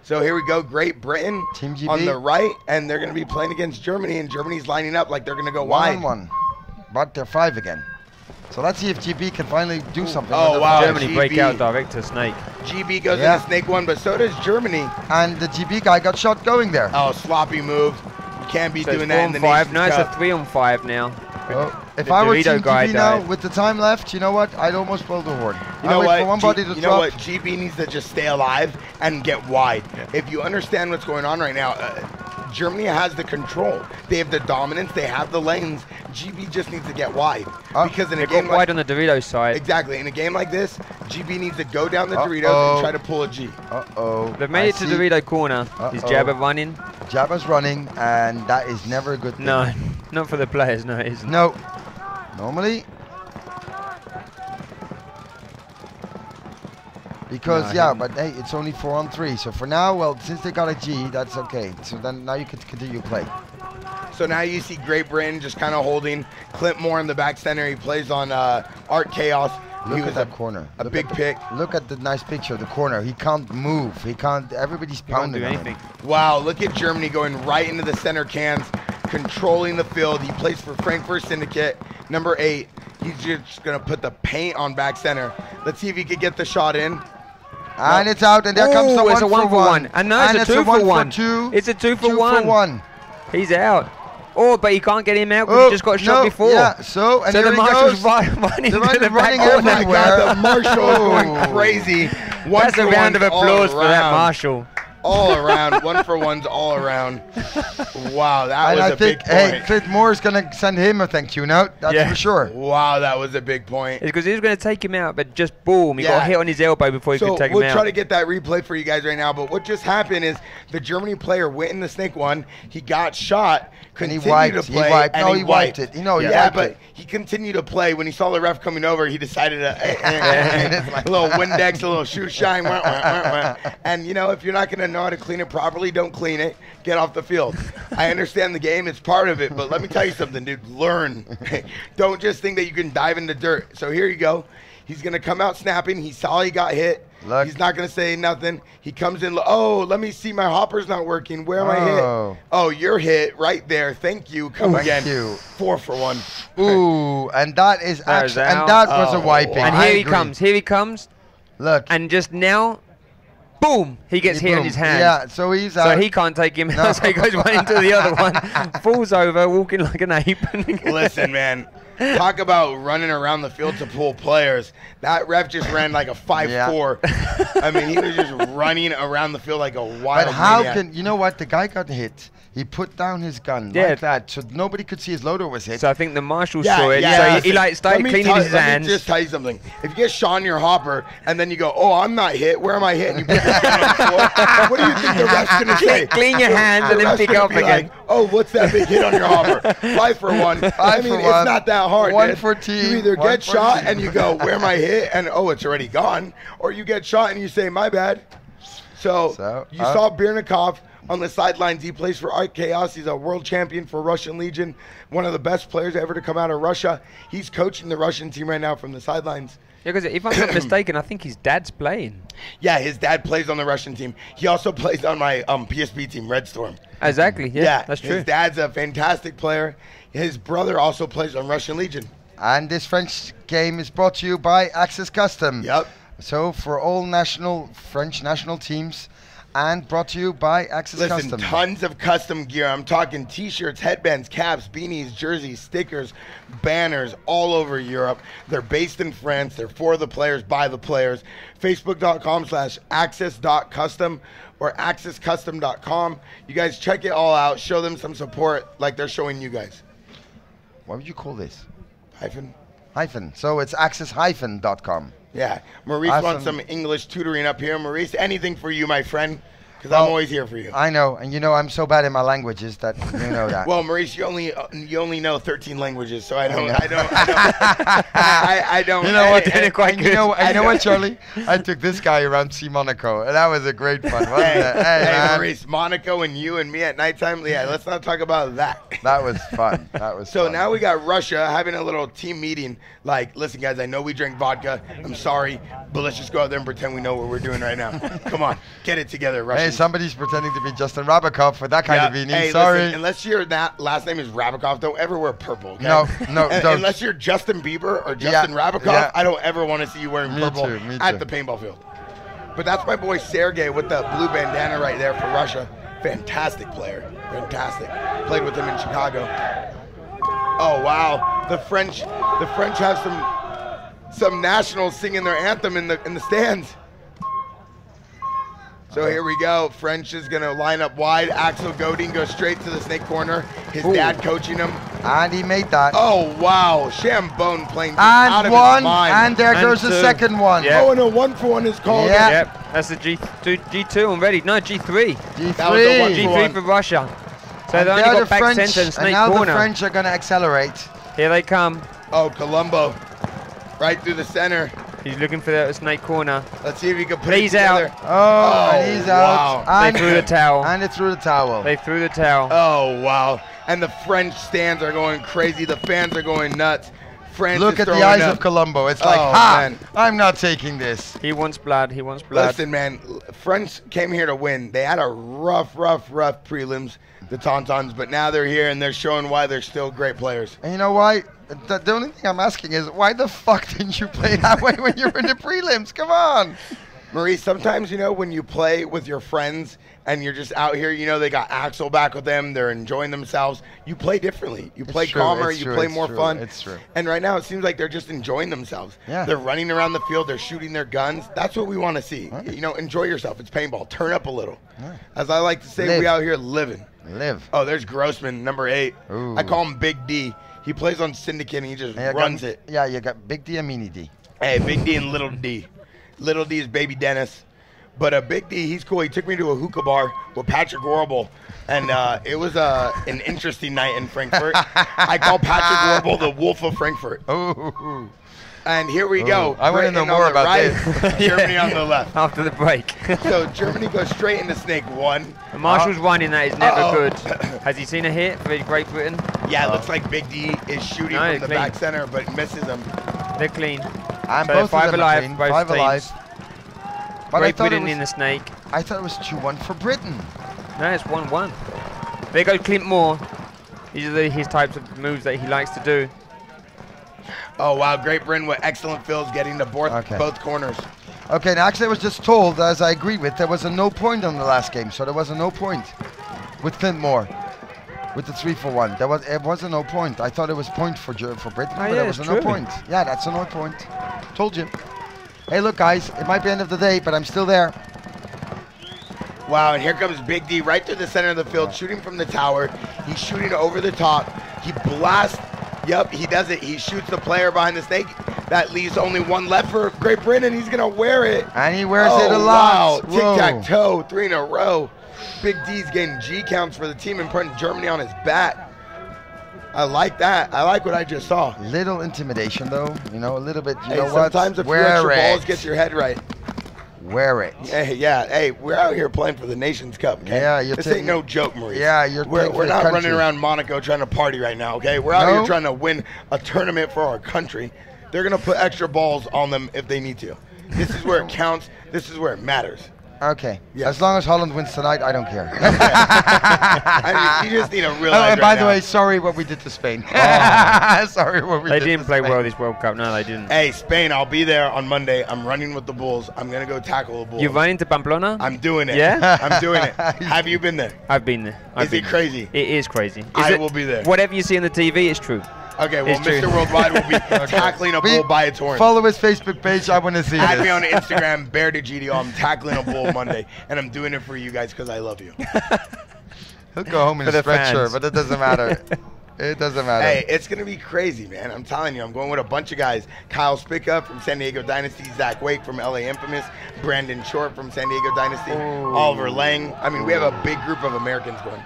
So here we go. Great Britain Team GB on the right, and they're going to be playing against Germany, and Germany's lining up like they're going to go wide. 1-1. But they're 5 again. So let's see if GB can finally do something. Oh, wow. Germany break out direct to Snake. GB goes into Snake 1, but so does Germany. And the GB guy got shot going there. Oh, sloppy move. You can't be doing that in the 5. No, it's a Cup. 3-on-5 now. If I were Team GB now, with the time left, you know what? I'd almost blow the horn. You know what? For one body to you know what? GB needs to just stay alive and get wide. Yeah. If you understand what's going on right now, Germany has the control. They have the dominance. They have the lanes. GB just needs to get wide. Because in a game wide on the Doritos side. Exactly. In a game like this, GB needs to go down the Doritos and try to pull a G. They've made it to Dorito corner. Is Jabba running? Jabba's running, and that is never a good thing. No, not for the players. No, it isn't. No. Normally. Because, but hey, it's only 4-on-3. So for now, well, since they got a G, that's okay. So then now you can continue play. So now you see Great Britain just kind of holding Clint Moore in the back center. He plays on Art Chaos. Look at that corner. A big pick. Look at the nice picture of the corner. He can't move. He can't. Everybody's pounding on him. Wow, look at Germany going right into the center cans, controlling the field. He plays for Frankfurt Syndicate, number 8. He's just going to put the paint on back center. Let's see if he could get the shot in. And it's out, and there comes the 1 for 1. And no, it's a 2 for 1. It's a 2 for 1. He's out. Oh, but he can't get him out because he just got shot before. Yeah, so the Marshal's running to the back corner. Oh my God, the Marshal is going crazy. That's a round of applause for that Marshal. all around. 1 for 1s all around. Wow, that was a big point. Hey, Clint Moore's going to send him a thank you note. That's for sure. Wow, that was a big point. It's because he was going to take him out, but just boom, he got hit on his elbow before he could take him out. We'll try to get that replay for you guys right now. But what just happened is the Germany player went in the snake one. He got shot. Continued to play. He wiped it. But he continued to play. When he saw the ref coming over, he decided to a little Windex, a little shoe shine. And, if you're not going to know how to clean it properly, don't clean it. Get off the field. I understand the game. It's part of it. But let me tell you something, dude. Learn. Don't just think that you can dive into dirt. So here you go. He's going to come out snapping. He saw he got hit. Look. He's not going to say nothing. He comes in. Oh, let me see. My hopper's not working. Where am I hit? Oh, you're hit right there. Thank you. Come again. Thank you. 4 for 1. Ooh, and that is actually, and that was a wiping. And here he comes. Here he comes. Look. And just now, boom, he gets hit on his hand. Yeah, so he's out. So he can't take him out. So he goes one into the other one, falls over, walking like an ape. Listen, man. Talk about running around the field to pull players. That ref just ran like a 5'4". I mean, he was just running around the field like a wild But how maniac. can, the guy got hit. He put down his gun like that, so nobody could see his loader was hit. So I think the marshal saw it. So he started cleaning his hands. Let me just tell you something. If you get shot in your hopper and then you go, oh, I'm not hit. Where am I hit? And you put your hand on the floor, what do you think the ref's going to say? Clean your hands and then pick up again. Like, oh, what's that big hit on your hopper? 5 for 1. I mean, it's not that hard. 1 for team. You either get shot and you go, where am I hit? And, oh, it's already gone. Or you get shot and you say, my bad. So you saw Birnikov on the sidelines. He plays for Art Chaos. He's a world champion for Russian Legion, one of the best players ever to come out of Russia. He's coaching the Russian team right now from the sidelines. Yeah, because if I'm not mistaken, I think his dad's playing. Yeah, his dad plays on the Russian team. He also plays on my PSP team, Red Storm. Exactly, yeah, that's true. His dad's a fantastic player. His brother also plays on Russian Legion. And this French game is brought to you by Access Custom. Yep. So for all French national teams, and brought to you by Access Custom. Listen, tons of custom gear. I'm talking t-shirts, headbands, caps, beanies, jerseys, stickers, banners all over Europe. They're based in France. They're for the players, by the players. Facebook.com/access.custom or accesscustom.com. You guys check it all out. Show them some support like they're showing you guys. What would you call this? Hyphen. So it's access-.com. Yeah. Maurice wants some English tutoring up here. Maurice, anything for you, my friend, because I'm always here for you. I know, and I'm so bad in my languages that you know that. Well, Maurice, you only know 13 languages, so I don't. You know what? You know what, Charlie? I took this guy around see Monaco, and that was a great fun, wasn't it? Hey, Maurice, Monaco and you and me at nighttime. Yeah, let's not talk about that. That was fun. So now we got Russia having a little team meeting. Like, listen, guys, I know we drink vodka. I'm sorry, but let's just go out there and pretend we know what we're doing right now. Come on, get it together, Russia. Hey, somebody's pretending to be Justin Rabakov for that kind of meaning. Hey, sorry. Listen, unless your last name is Rabakov, don't ever wear purple. Okay? No, don't. Unless you're Justin Bieber or Justin Rabakov, I don't ever want to see you wearing purple at the paintball field. But that's my boy Sergey with the blue bandana right there for Russia. Fantastic player. Fantastic. Played with him in Chicago. Oh wow, the French have some nationals singing their anthem in the stands. So here we go. French is gonna line up wide. Axel Godin goes straight to the snake corner. His dad coaching him, and he made that. Oh wow, Shambone playing out of his mind. And there goes the second one. Yep. Oh, and a 1-for-1 is called. Yep, that's the G2 already. No, G3. G3 for Russia. So they only got back center and snake now corner. The French are going to accelerate. Here they come. Oh, Colombo. Right through the center. He's looking for the snake corner. Let's see if he can put it He's together. out. Oh, and he's out. Wow. They threw the towel. And they threw the towel. They threw the towel. Oh, wow. And the French stands are going crazy. The fans are going nuts. France Look at the eyes of Colombo. It's like, man, I'm not taking this. He wants blood. He wants blood. Listen, man, French came here to win. They had a rough prelims, the Tauntauns, but now they're here and they're showing why they're still great players. And you know why? The only thing I'm asking is, why the fuck didn't you play that way when you were in the prelims? Come on. Maurice, sometimes, when you play with your friends and you're just out here, they got Axel back with them, they're enjoying themselves, you play differently. You play calmer, you play more fun. It's true. And right now it seems like they're just enjoying themselves. Yeah. They're running around the field, they're shooting their guns. That's what we want to see. Right. Enjoy yourself. It's paintball. Turn up a little. Yeah. As I like to say, Live. we out here living. Live. Oh, there's Grossman, number 8. Ooh. I call him Big D. He plays on Syndicate and he just runs it. Yeah, you got Big D and Mini D. Hey, Big D and Little D. Little D is Baby Dennis. But Big D, he's cool. He took me to a hookah bar with Patrick Warble, and it was an interesting night in Frankfurt. I call Patrick Warble the Wolf of Frankfurt. Ooh. And here we go. I want to know more about this. Germany on the left. After the break. So Germany goes straight into Snake 1. The Marshall's running that is never good. Has he seen a hit for Great Britain? Yeah, it looks like Big D is shooting from the back center, but misses him. They're clean. And so both 5 of them alive, clean, both 5 teams. alive. But Great Britain in the snake. I thought it was 2-1 for Britain. No, it's 1-1. There goes Clint Moore. These are his types of moves that he likes to do. Oh, wow. Great Britain with excellent fills getting to both corners. Okay, now actually I was just told, as I agree with, there was a no point on the last game. So there was a no point with Clint Moore. With the 3-for-1. It was a no point. I thought it was point for Britain, but there was a no point. Yeah, that's a no point. Told you. Hey, look, guys, it might be end of the day, but I'm still there. Wow, and here comes Big D right through the center of the field, shooting from the tower. He's shooting over the top. He blasts. Yep, he does it. He shoots the player behind the snake. That leaves only one left for Great Britain. He's going to wear it. And he wears it a lot. Wow, tic-tac-toe, 3 in a row. Big D's getting G counts for the team and putting Germany on his back. I like that. I like what I just saw. Little intimidation, though. A little bit. You Hey, know what? sometimes a few extra balls gets your head right. Wear it. Hey, yeah. Hey, we're out here playing for the Nations Cup. Okay? Yeah, this ain't no joke, Maurice. Yeah, we're not running around Monaco trying to party right now. Okay, we're out here trying to win a tournament for our country. They're gonna put extra balls on them if they need to. This is where it counts. This is where it matters. Okay. Yeah. As long as Holland wins tonight, I don't care. I mean, you just need to realize. And by the way, sorry what we did to Spain. Sorry what we did. They didn't play well this World Cup. No, they didn't. Hey, Spain, I'll be there on Monday. I'm running with the Bulls. I'm gonna go tackle the Bulls. You're running to Pamplona? I'm doing it. Yeah? I'm doing it. Have you been there? I've been there. Is it crazy? It is crazy. I will be there. Whatever you see on the TV is true. Okay, well, Mr. Worldwide will be tackling a bull by its horns. Follow his Facebook page. I want to see it. Add me on Instagram, Bear to GDO. I'm tackling a bull Monday, and I'm doing it for you guys because I love you. He'll go home in a stretcher, but it doesn't matter. It doesn't matter. Hey, it's going to be crazy, man. I'm telling you. I'm going with a bunch of guys. Kyle Spica from San Diego Dynasty, Zach Wake from LA Infamous, Brandon Short from San Diego Dynasty, Oliver Lang. I mean, we have a big group of Americans going.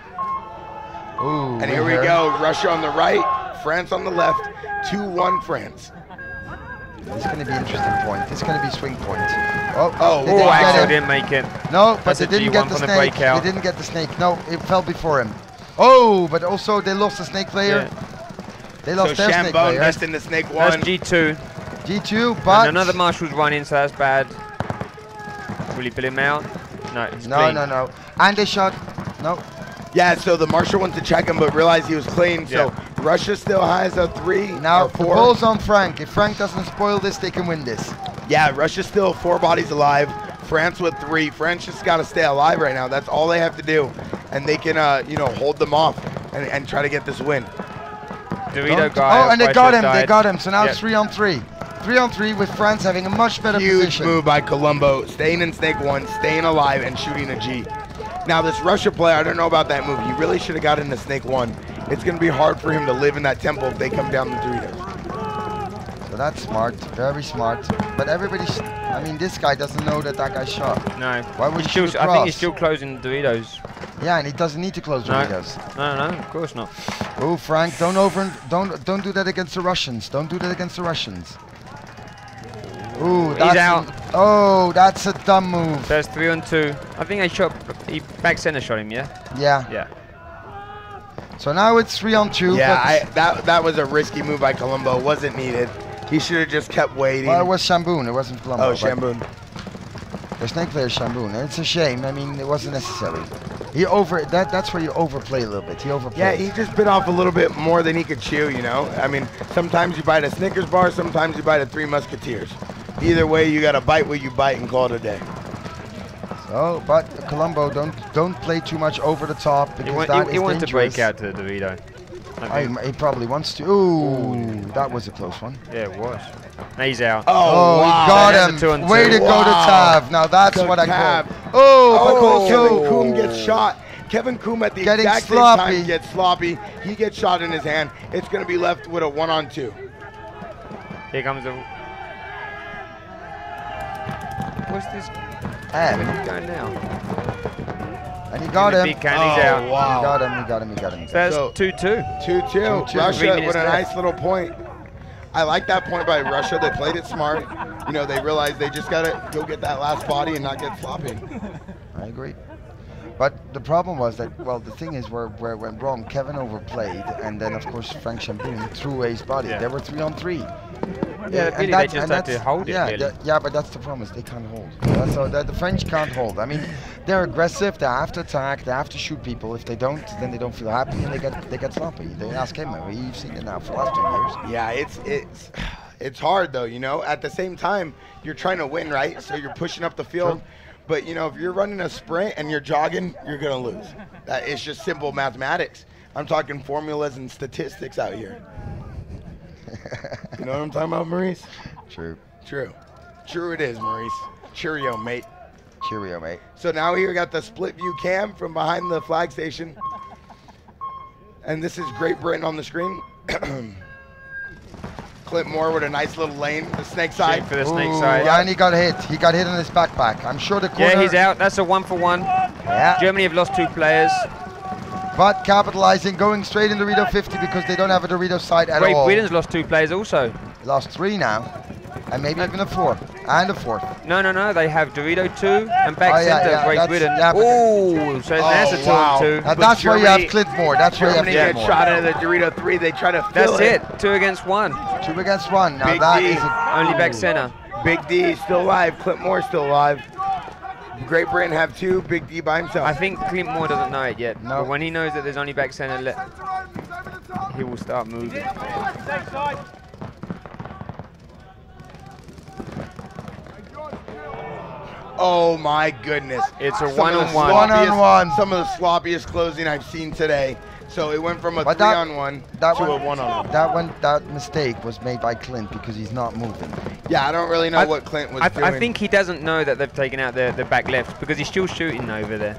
Ooh, and here we go. Russia on the right, France on the left, 2-1 France. This is going to be an interesting point. This is going to be swing point. Axel didn't make it. No, but That's they a didn't G1 get the from the snake. breakout. They didn't get the snake. No, it fell before him. Oh, but also they lost the snake player. Yeah. They lost their snake player. That's in the snake 1. That's G2. G2, but... And another Marshall's running, so that's bad. Will he pull him out? No, he's No. clean. And they shot... No. Yeah, so the Marshal went to check him, but realized he was clean. So Russia still has a 3 Now, or 4. the ball's on Frank. If Frank doesn't spoil this, they can win this. Yeah, Russia's still 4 bodies alive. France with 3. France just got to stay alive right now. That's all they have to do. And they can, hold them off and try to get this win. Dorito guy. Oh, and they got him. They got him. So now it's 3-on-3. 3-on-3 with France having a much better Huge position. move by Colombo, staying in Snake 1, staying alive, and shooting a G. Now, this Russia player, I don't know about that move. He really should have got into Snake 1. It's going to be hard for him to live in that tempo if they come down the Doritos. So that's smart. Very smart. But everybody's... I mean, this guy doesn't know that guy shot. No. Why would I think he's still closing Doritos. Yeah, and he doesn't need to close Doritos. No, of course not. Oh, Frank, don't do that against the Russians. Don't do that against the Russians. Ooh, He's out. Oh, that's a dumb move. There's 3-on-2. I think he back center shot him, yeah? Yeah. Yeah. So now it's 3-on-2. Yeah, that was a risky move by Colombo. Wasn't needed. He should have just kept waiting. Well, it was Shamboon. It wasn't Colombo. Oh, Shamboon. The snake player is Shamboon. It's a shame. I mean, it wasn't necessary. That's where you overplay a little bit. He overplayed. Yeah, he just bit off a little bit more than he could chew, I mean, sometimes you bite a Snickers bar, sometimes you bite a 3 Musketeers. Either way, you got to bite what you bite and call it a day. So, but Colombo, don't play too much over the top because he wants to break out to the Dorito. He probably wants to. Ooh, that was a close one. Yeah, it was. Now he's out. Oh, wow. He got him. Way to go to Tav. Now that's what I call. Oh, Kevin Coombe gets shot. Kevin Coombe at the exact same time gets sloppy. He gets shot in his hand. It's going to be left with a 1-on-2. Here comes the... What's this? And going now? And he got him. Big can, he's out. Wow. He got him. So that's 2-2. 2-2. Russia with a nice little point. I like that point by Russia. They played it smart. You know, they realized they just got to go get that last body and not get sloppy. I agree. But the problem was that, well, the thing is where it went wrong, Kevin overplayed, and then, of course, Frank Chamboon threw his body. Yeah. They were 3-on-3. Yeah, really, they just had to hold it, really. Yeah, but that's the problem, is they can't hold. So the French can't hold. I mean, they're aggressive, they have to attack, they have to shoot people. If they don't, then they don't feel happy, and they get sloppy. They ask him, we've seen it now for the last 2 years. Yeah, it's hard, though, you know. At the same time, you're trying to win, right? So you're pushing up the field. Sure. But, you know, if you're running a sprint and you're jogging, you're going to lose. It's just simple mathematics. I'm talking formulas and statistics out here. You know what I'm talking about, Maurice? True. True it is, Maurice. Cheerio, mate. Cheerio, mate. So now here we got the split view cam from behind the flag station. And this is Great Britain on the screen. Clint Moore with a nice little lane, the snake side. For the snake side. Yeah, and he got hit. He got hit in his backpack. I'm sure the corner... Yeah, he's out. That's a 1-for-1. Yeah. Germany have lost 2 players. But capitalizing, going straight in Dorito 50 because they don't have a Dorito side at all. Great Britain's lost 2 players also. Lost 3 now. And maybe even a 4. And a 4th. No. They have Dorito 2 and back center Great Britain. Yeah, oh, so that's a 2-on-2. Now that's where you have Clint Moore. That's where you have Clint Moore. Shot at the Dorito 3. They try to fill it. 2 against 1. 2 against 1. Now Big that D. is only back center. Big D still alive. Clint Moore still alive. Great Britain have 2. Big D by himself. I think Clint Moore doesn't know it yet. No. But when he knows that there's only back center, he will start moving. Oh my goodness. It's a 1-on-1. Some of the sloppiest closing I've seen today. So it went from a 3-on-1 to a 1-on-1. That mistake was made by Clint because he's not moving. Yeah, I don't really know what Clint was doing. I think he doesn't know that they've taken out the back left because he's still shooting over there.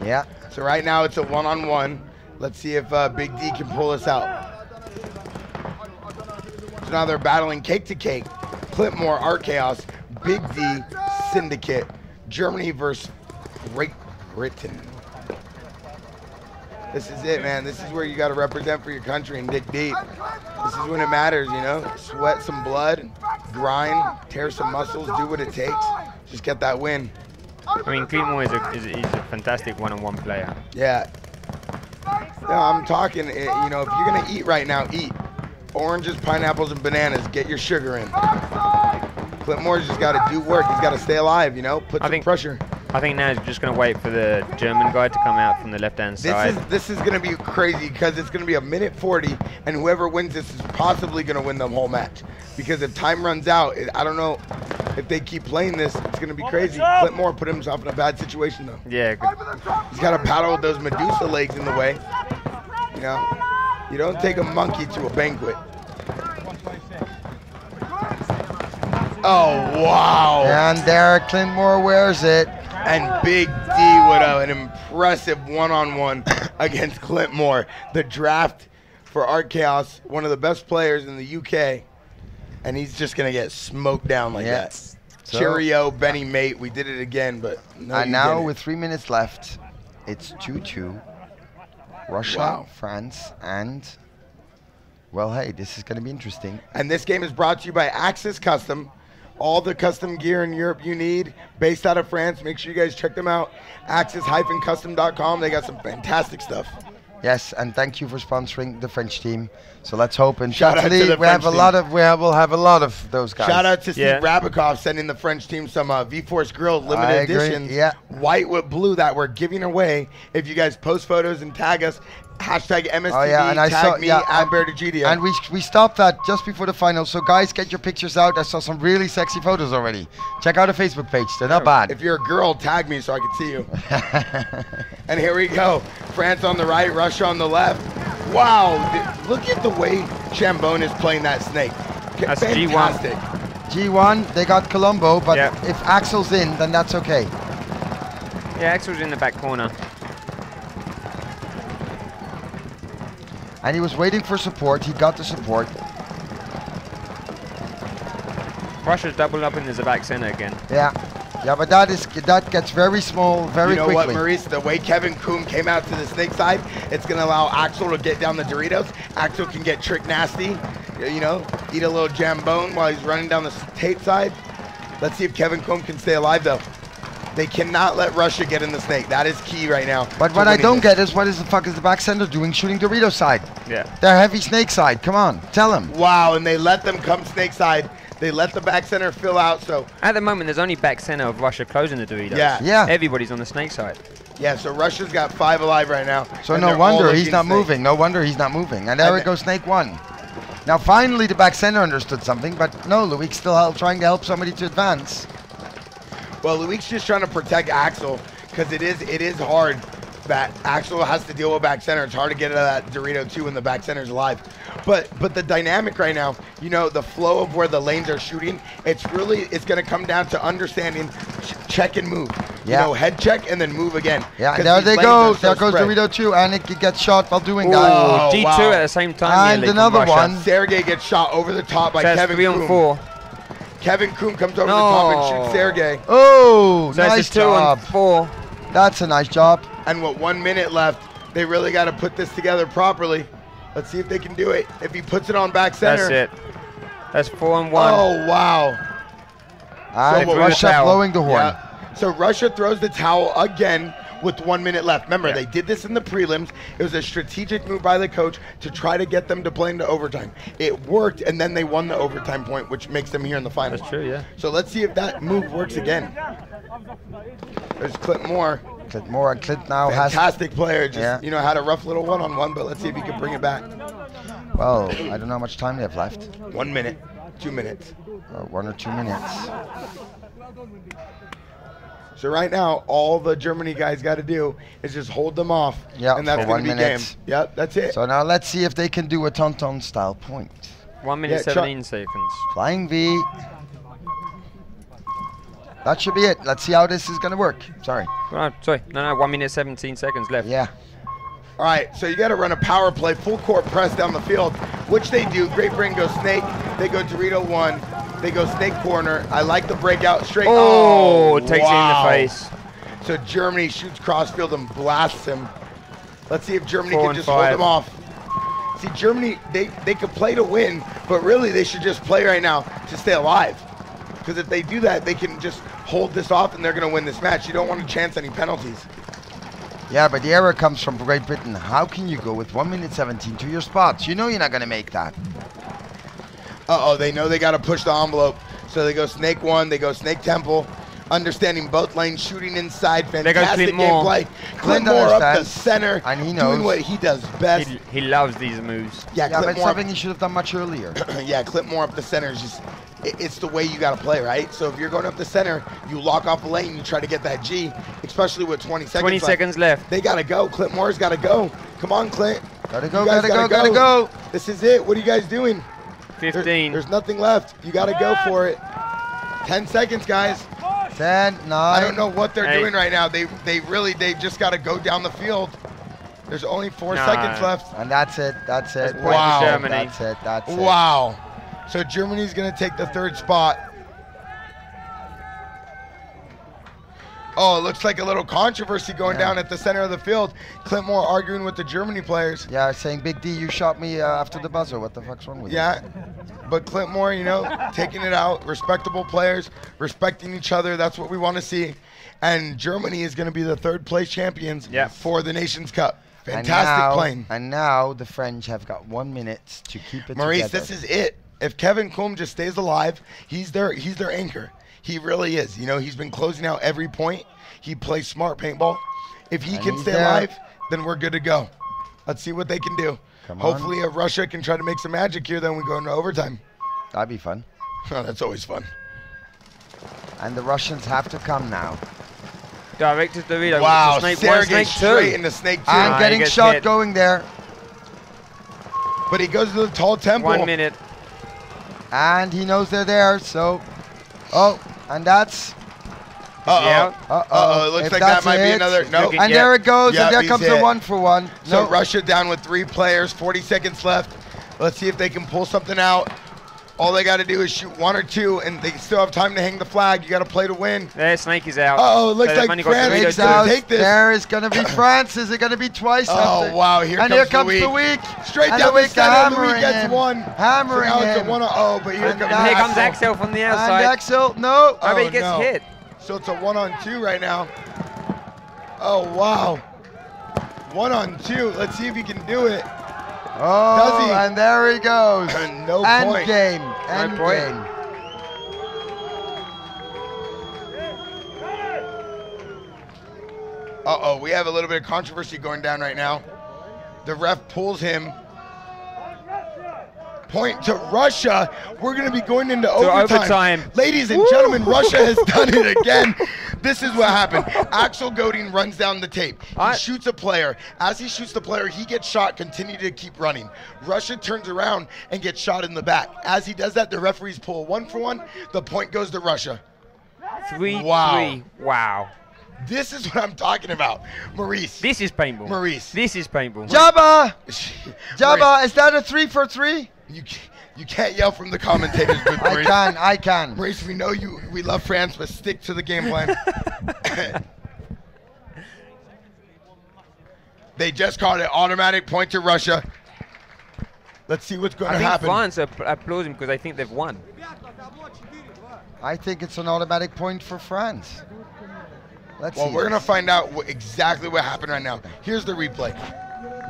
Yeah. So right now it's a 1-on-1. Let's see if Big D can pull us out. So now they're battling cake to cake. Clint Moore, Art Chaos, Big D, Syndicate, Germany versus Great Britain. This is it, man. This is where you got to represent for your country and dig deep. This is when it matters, you know. Sweat some blood, grind, tear some muscles, do what it takes. Just get that win. I mean, Clint Moore is a fantastic 1-on-1 player. Yeah. No, I'm talking, you know, if you're going to eat right now, eat. Oranges, pineapples, and bananas. Get your sugar in. Clint Moore's just got to do work. He's got to stay alive, you know, put some pressure. I think now he's just going to wait for the German guy to come out from the left-hand side. This is going to be crazy because it's going to be a minute 40, and whoever wins this is possibly going to win the whole match. Because if time runs out, I don't know if they keep playing this, it's going to be crazy. Clint Moore put himself in a bad situation, though. Yeah. He's got to paddle with those Medusa legs in the way. You know, you don't take a monkey to a banquet. Oh, wow. And there Clint Moore wears it. And Big D with an impressive 1-on-1 against Clint Moore. The draft for Art Chaos, one of the best players in the UK. And he's just going to get smoked down like that. So, cheerio, Benny mate. We did it again, but no. And now with 3 minutes left, it's 2-2. Russia, France, and, well, hey, this is going to be interesting. And this game is brought to you by Axis Custom. All the custom gear in Europe you need, based out of France. Make sure you guys check them out. Axis-custom.com. They got some fantastic stuff. Yes, and thank you for sponsoring the French team. So let's hope and shout out to the we'll have a lot of those guys. Shout out to Steve Rabikoff sending the French team some V-Force Grill limited editions, white with blue, that we're giving away. If you guys post photos and tag us Hashtag MSTV, Oh yeah, and I tag saw me at Bear Digidia. and we stopped that just before the final. So guys, get your pictures out. I saw some really sexy photos already. Check out the Facebook page; they're not bad. If you're a girl, tag me so I can see you. And here we go. France on the right, Russia on the left. Wow, look at the way Chambon is playing that snake. That's fantastic. G1, they got Colombo, but if Axel's in, then that's okay. Yeah, Axel's in the back corner. And he was waiting for support. He got the support. Russia's doubled up in the back center again. Yeah. Yeah, but that gets very small very quickly. You know what, Maurice? The way Kevin Kuhn came out to the snake side, it's going to allow Axel to get down the Doritos. Axel can get trick nasty, you know, eat a little jambone while he's running down the tape side. Let's see if Kevin Kuhn can stay alive, though. They cannot let Russia get in the snake. That is key right now. But what I don't get is what is the fuck is the back center doing shooting Dorito side? Yeah. They're heavy snake side. Come on, tell him. Wow, and they let them come snake side. They let the back center fill out, so... At the moment, there's only back center of Russia closing the Doritos. Yeah. Everybody's on the snake side. Yeah, so Russia's got 5 alive right now. So no wonder he's not moving. No wonder he's not moving. And there it goes, snake 1. Now finally the back center understood something, but no, Luik's still trying to help somebody to advance. Well, Luik's just trying to protect Axel, because it is hard that Axel has to deal with back center. It's hard to get out of that Dorito 2 when the back center's alive. But the dynamic right now, you know, the flow of where the lanes are shooting, it's going to come down to understanding check and move. Yeah. You know, head check and then move again. Yeah, and there they go. There goes Dorito 2, and it gets shot while doing that. Oh, G2 at the same time. And another one. Sergey gets shot over the top by Kevin 3 on 4. Kevin Kuhn comes over the top and shoots Sergey. Oh, so nice 2 job. on 4. That's a nice job. And with 1 minute left, they really got to put this together properly. Let's see if they can do it. If he puts it on back center. That's it. That's 4 on 1. Oh, wow. And Russia blowing the horn. Yeah. So Russia throws the towel again with 1 minute left. Remember, they did this in the prelims. It was a strategic move by the coach to try to get them to play into overtime. It worked, and then they won the overtime point, which makes them here in the final. That's true, yeah. So let's see if that move works again. There's Clint Moore. Clint Moore, and Clint now has... Fantastic player. Just, you know, had a rough little one-on-one, but let's see if he can bring it back. Well, I don't know how much time they have left. 1 minute, 2 minutes. 1 or 2 minutes. So right now, all the Germany guys got to do is just hold them off. Yeah, and that's for going 1 to be minute. game. Yep, that's it. So now let's see if they can do a Tonton style point. 1 minute 17 seconds. Flying V. That should be it. Let's see how this is going to work. Sorry. Sorry. No, 1 minute 17 seconds left. Yeah. All right, so you got to run a power play, full court press down the field, which they do. Great Britain goes snake. They go Dorito 1. They go snake corner. I like the breakout straight. Oh, takes it in the face. So Germany shoots crossfield and blasts him. Let's see if Germany 4 can and just 5. hold him off. See, Germany, they could play to win, but really they should just play right now to stay alive. Because if they do that, they can just hold this off and they're going to win this match. You don't want to chance any penalties. Yeah, but the error comes from Great Britain. How can you go with 1 minute 17 to your spots? You know you're not going to make that. Uh-oh, they know they got to push the envelope. So they go snake 1, they go snake temple. Understanding both lanes, shooting inside. Fantastic gameplay. Clint Moore up the center. And he knows. Doing what he does best. He loves these moves. Yeah, but it's something he should have done much earlier. Yeah, Clint Moore up the center is just... It's the way you got to play, right? So if you're going up the center, you lock off a lane, you try to get that G, especially with 20 seconds 20 left. seconds left. They got to go. Clint Moore's got to go. Come on, Clint. Gotta go, gotta go. This is it. What are you guys doing? 15. There's nothing left. You got to go for it. 10 seconds, guys. 10, 9. I don't know what they're doing right now. They just got to go down the field. There's only 4 seconds left. And that's it. That's it. Wow. That's it. That's it. Wow. So Germany's going to take the 3rd spot. Oh, it looks like a little controversy going down at the center of the field. Clint Moore arguing with the Germany players. Yeah, saying, Big D, you shot me after the buzzer. What the fuck's wrong with you? Yeah, but Clint Moore, you know, taking it out. Respectable players, respecting each other. That's what we want to see. And Germany is going to be the 3rd place champions for the Nations Cup. Fantastic playing. And now the French have got 1 minute to keep it Maurice, together. this is it. If Kevin Kuhn just stays alive, he's their anchor. He really is. You know, he's been closing out every point. He plays smart paintball. If he can stay alive, then we're good to go. Let's see what they can do. Come Hopefully Russia can try to make some magic here, then we go into overtime. That'd be fun. Oh, that's always fun. And the Russians have to come now. Direct to Dorito. Wow, Snake Sarah 1, Snake gets 2. straight into Snake 2. And getting shot going there. But he goes to the tall temple. 1 minute. And he knows they're there, so... Oh, and that's... Uh-oh. It looks If like that that's might be it. another... No. And there it goes, Yep, and there he's comes hit. a 1-for-1. So No. Russia down with 3 players, 40 seconds left. Let's see if they can pull something out. All they got to do is shoot 1 or 2, and they still have time to hang the flag. You got to play to win. There, Snake is out. Uh-oh, it looks So they've like only got France Dorito is going to take this. There is going to be France. Is it going to be twice? Oh, wow, here comes the Loic. week. Straight And down the Loic center, hammering Loic gets him. 1. Hammering so now it's a him. 1-0, but here And comes Here comes Axel from the outside. And Axel, no. I bet he gets hit. So it's a 1-on-2 right now. Oh, wow. 1-on-2. Let's see if he can do it. Oh, Does he? and there he goes. No End point. game. No End point. game. Uh-oh, we have a little bit of controversy going down right now. The ref pulls him. Point to Russia. We're going to be going into overtime. Ladies and gentlemen, Russia has done it again. This is what happened. Axel Godin runs down the tape. He shoots a player. As he shoots the player, he gets shot, continue to keep running. Russia turns around and gets shot in the back. As he does that, the referees pull a 1-for-1. The point goes to Russia. 3-3. Wow. This is what I'm talking about. Maurice. This is paintball. Maurice. This is paintball. Jabba! Jabba, is that a 3-for-3? You can't yell from the commentators, good Maurice. I can. Maurice, we know you. We love France, but stick to the game plan. They just called it automatic point to Russia. Let's see what's going to happen. I think France are applauding because I think they've won. I think it's an automatic point for France. Let's see. We're going to find out exactly what happened right now. Here's the replay.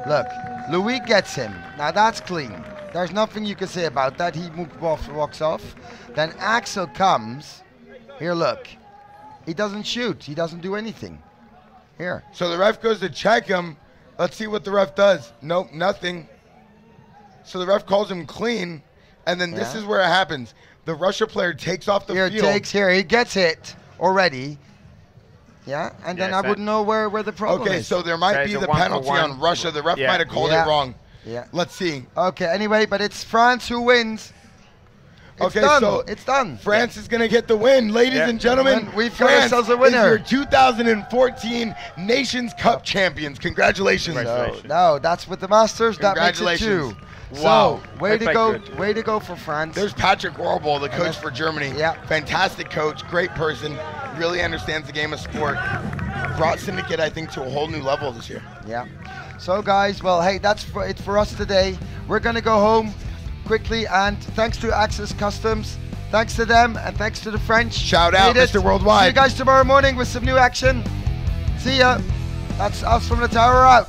Look, Louis gets him. Now that's clean. There's nothing you can say about that. He walks off. Then Axel comes. Here, look. He doesn't shoot. He doesn't do anything. Here. So the ref goes to check him. Let's see what the ref does. Nope, nothing. So the ref calls him clean. And then this is where it happens. The Russia player takes off the field. He gets hit already. Yeah, and then I wouldn't know where the problem is. Okay, so there might be the penalty on Russia. The ref might have called it wrong. Yeah. Let's see. Okay, anyway, but it's France who wins. It's Okay, done. so It's done. France is going to get the win. Ladies and gentlemen, We've got France ourselves a winner. is your 2014 Nations Cup champions. Congratulations. No, that's with the Masters. That makes it 2. Wow. So, way to go for France. There's Patrick Warble, the coach for Germany. Yeah. Fantastic coach, great person, really understands the game of sport. Brought Syndicate, I think, to a whole new level this year. Yeah. So, guys, well, hey, that's it for us today. We're going to go home quickly, and thanks to Access Customs, thanks to them, and thanks to the French. Shout out, Mr. Worldwide. See you guys tomorrow morning with some new action. See ya. That's us from the tower out.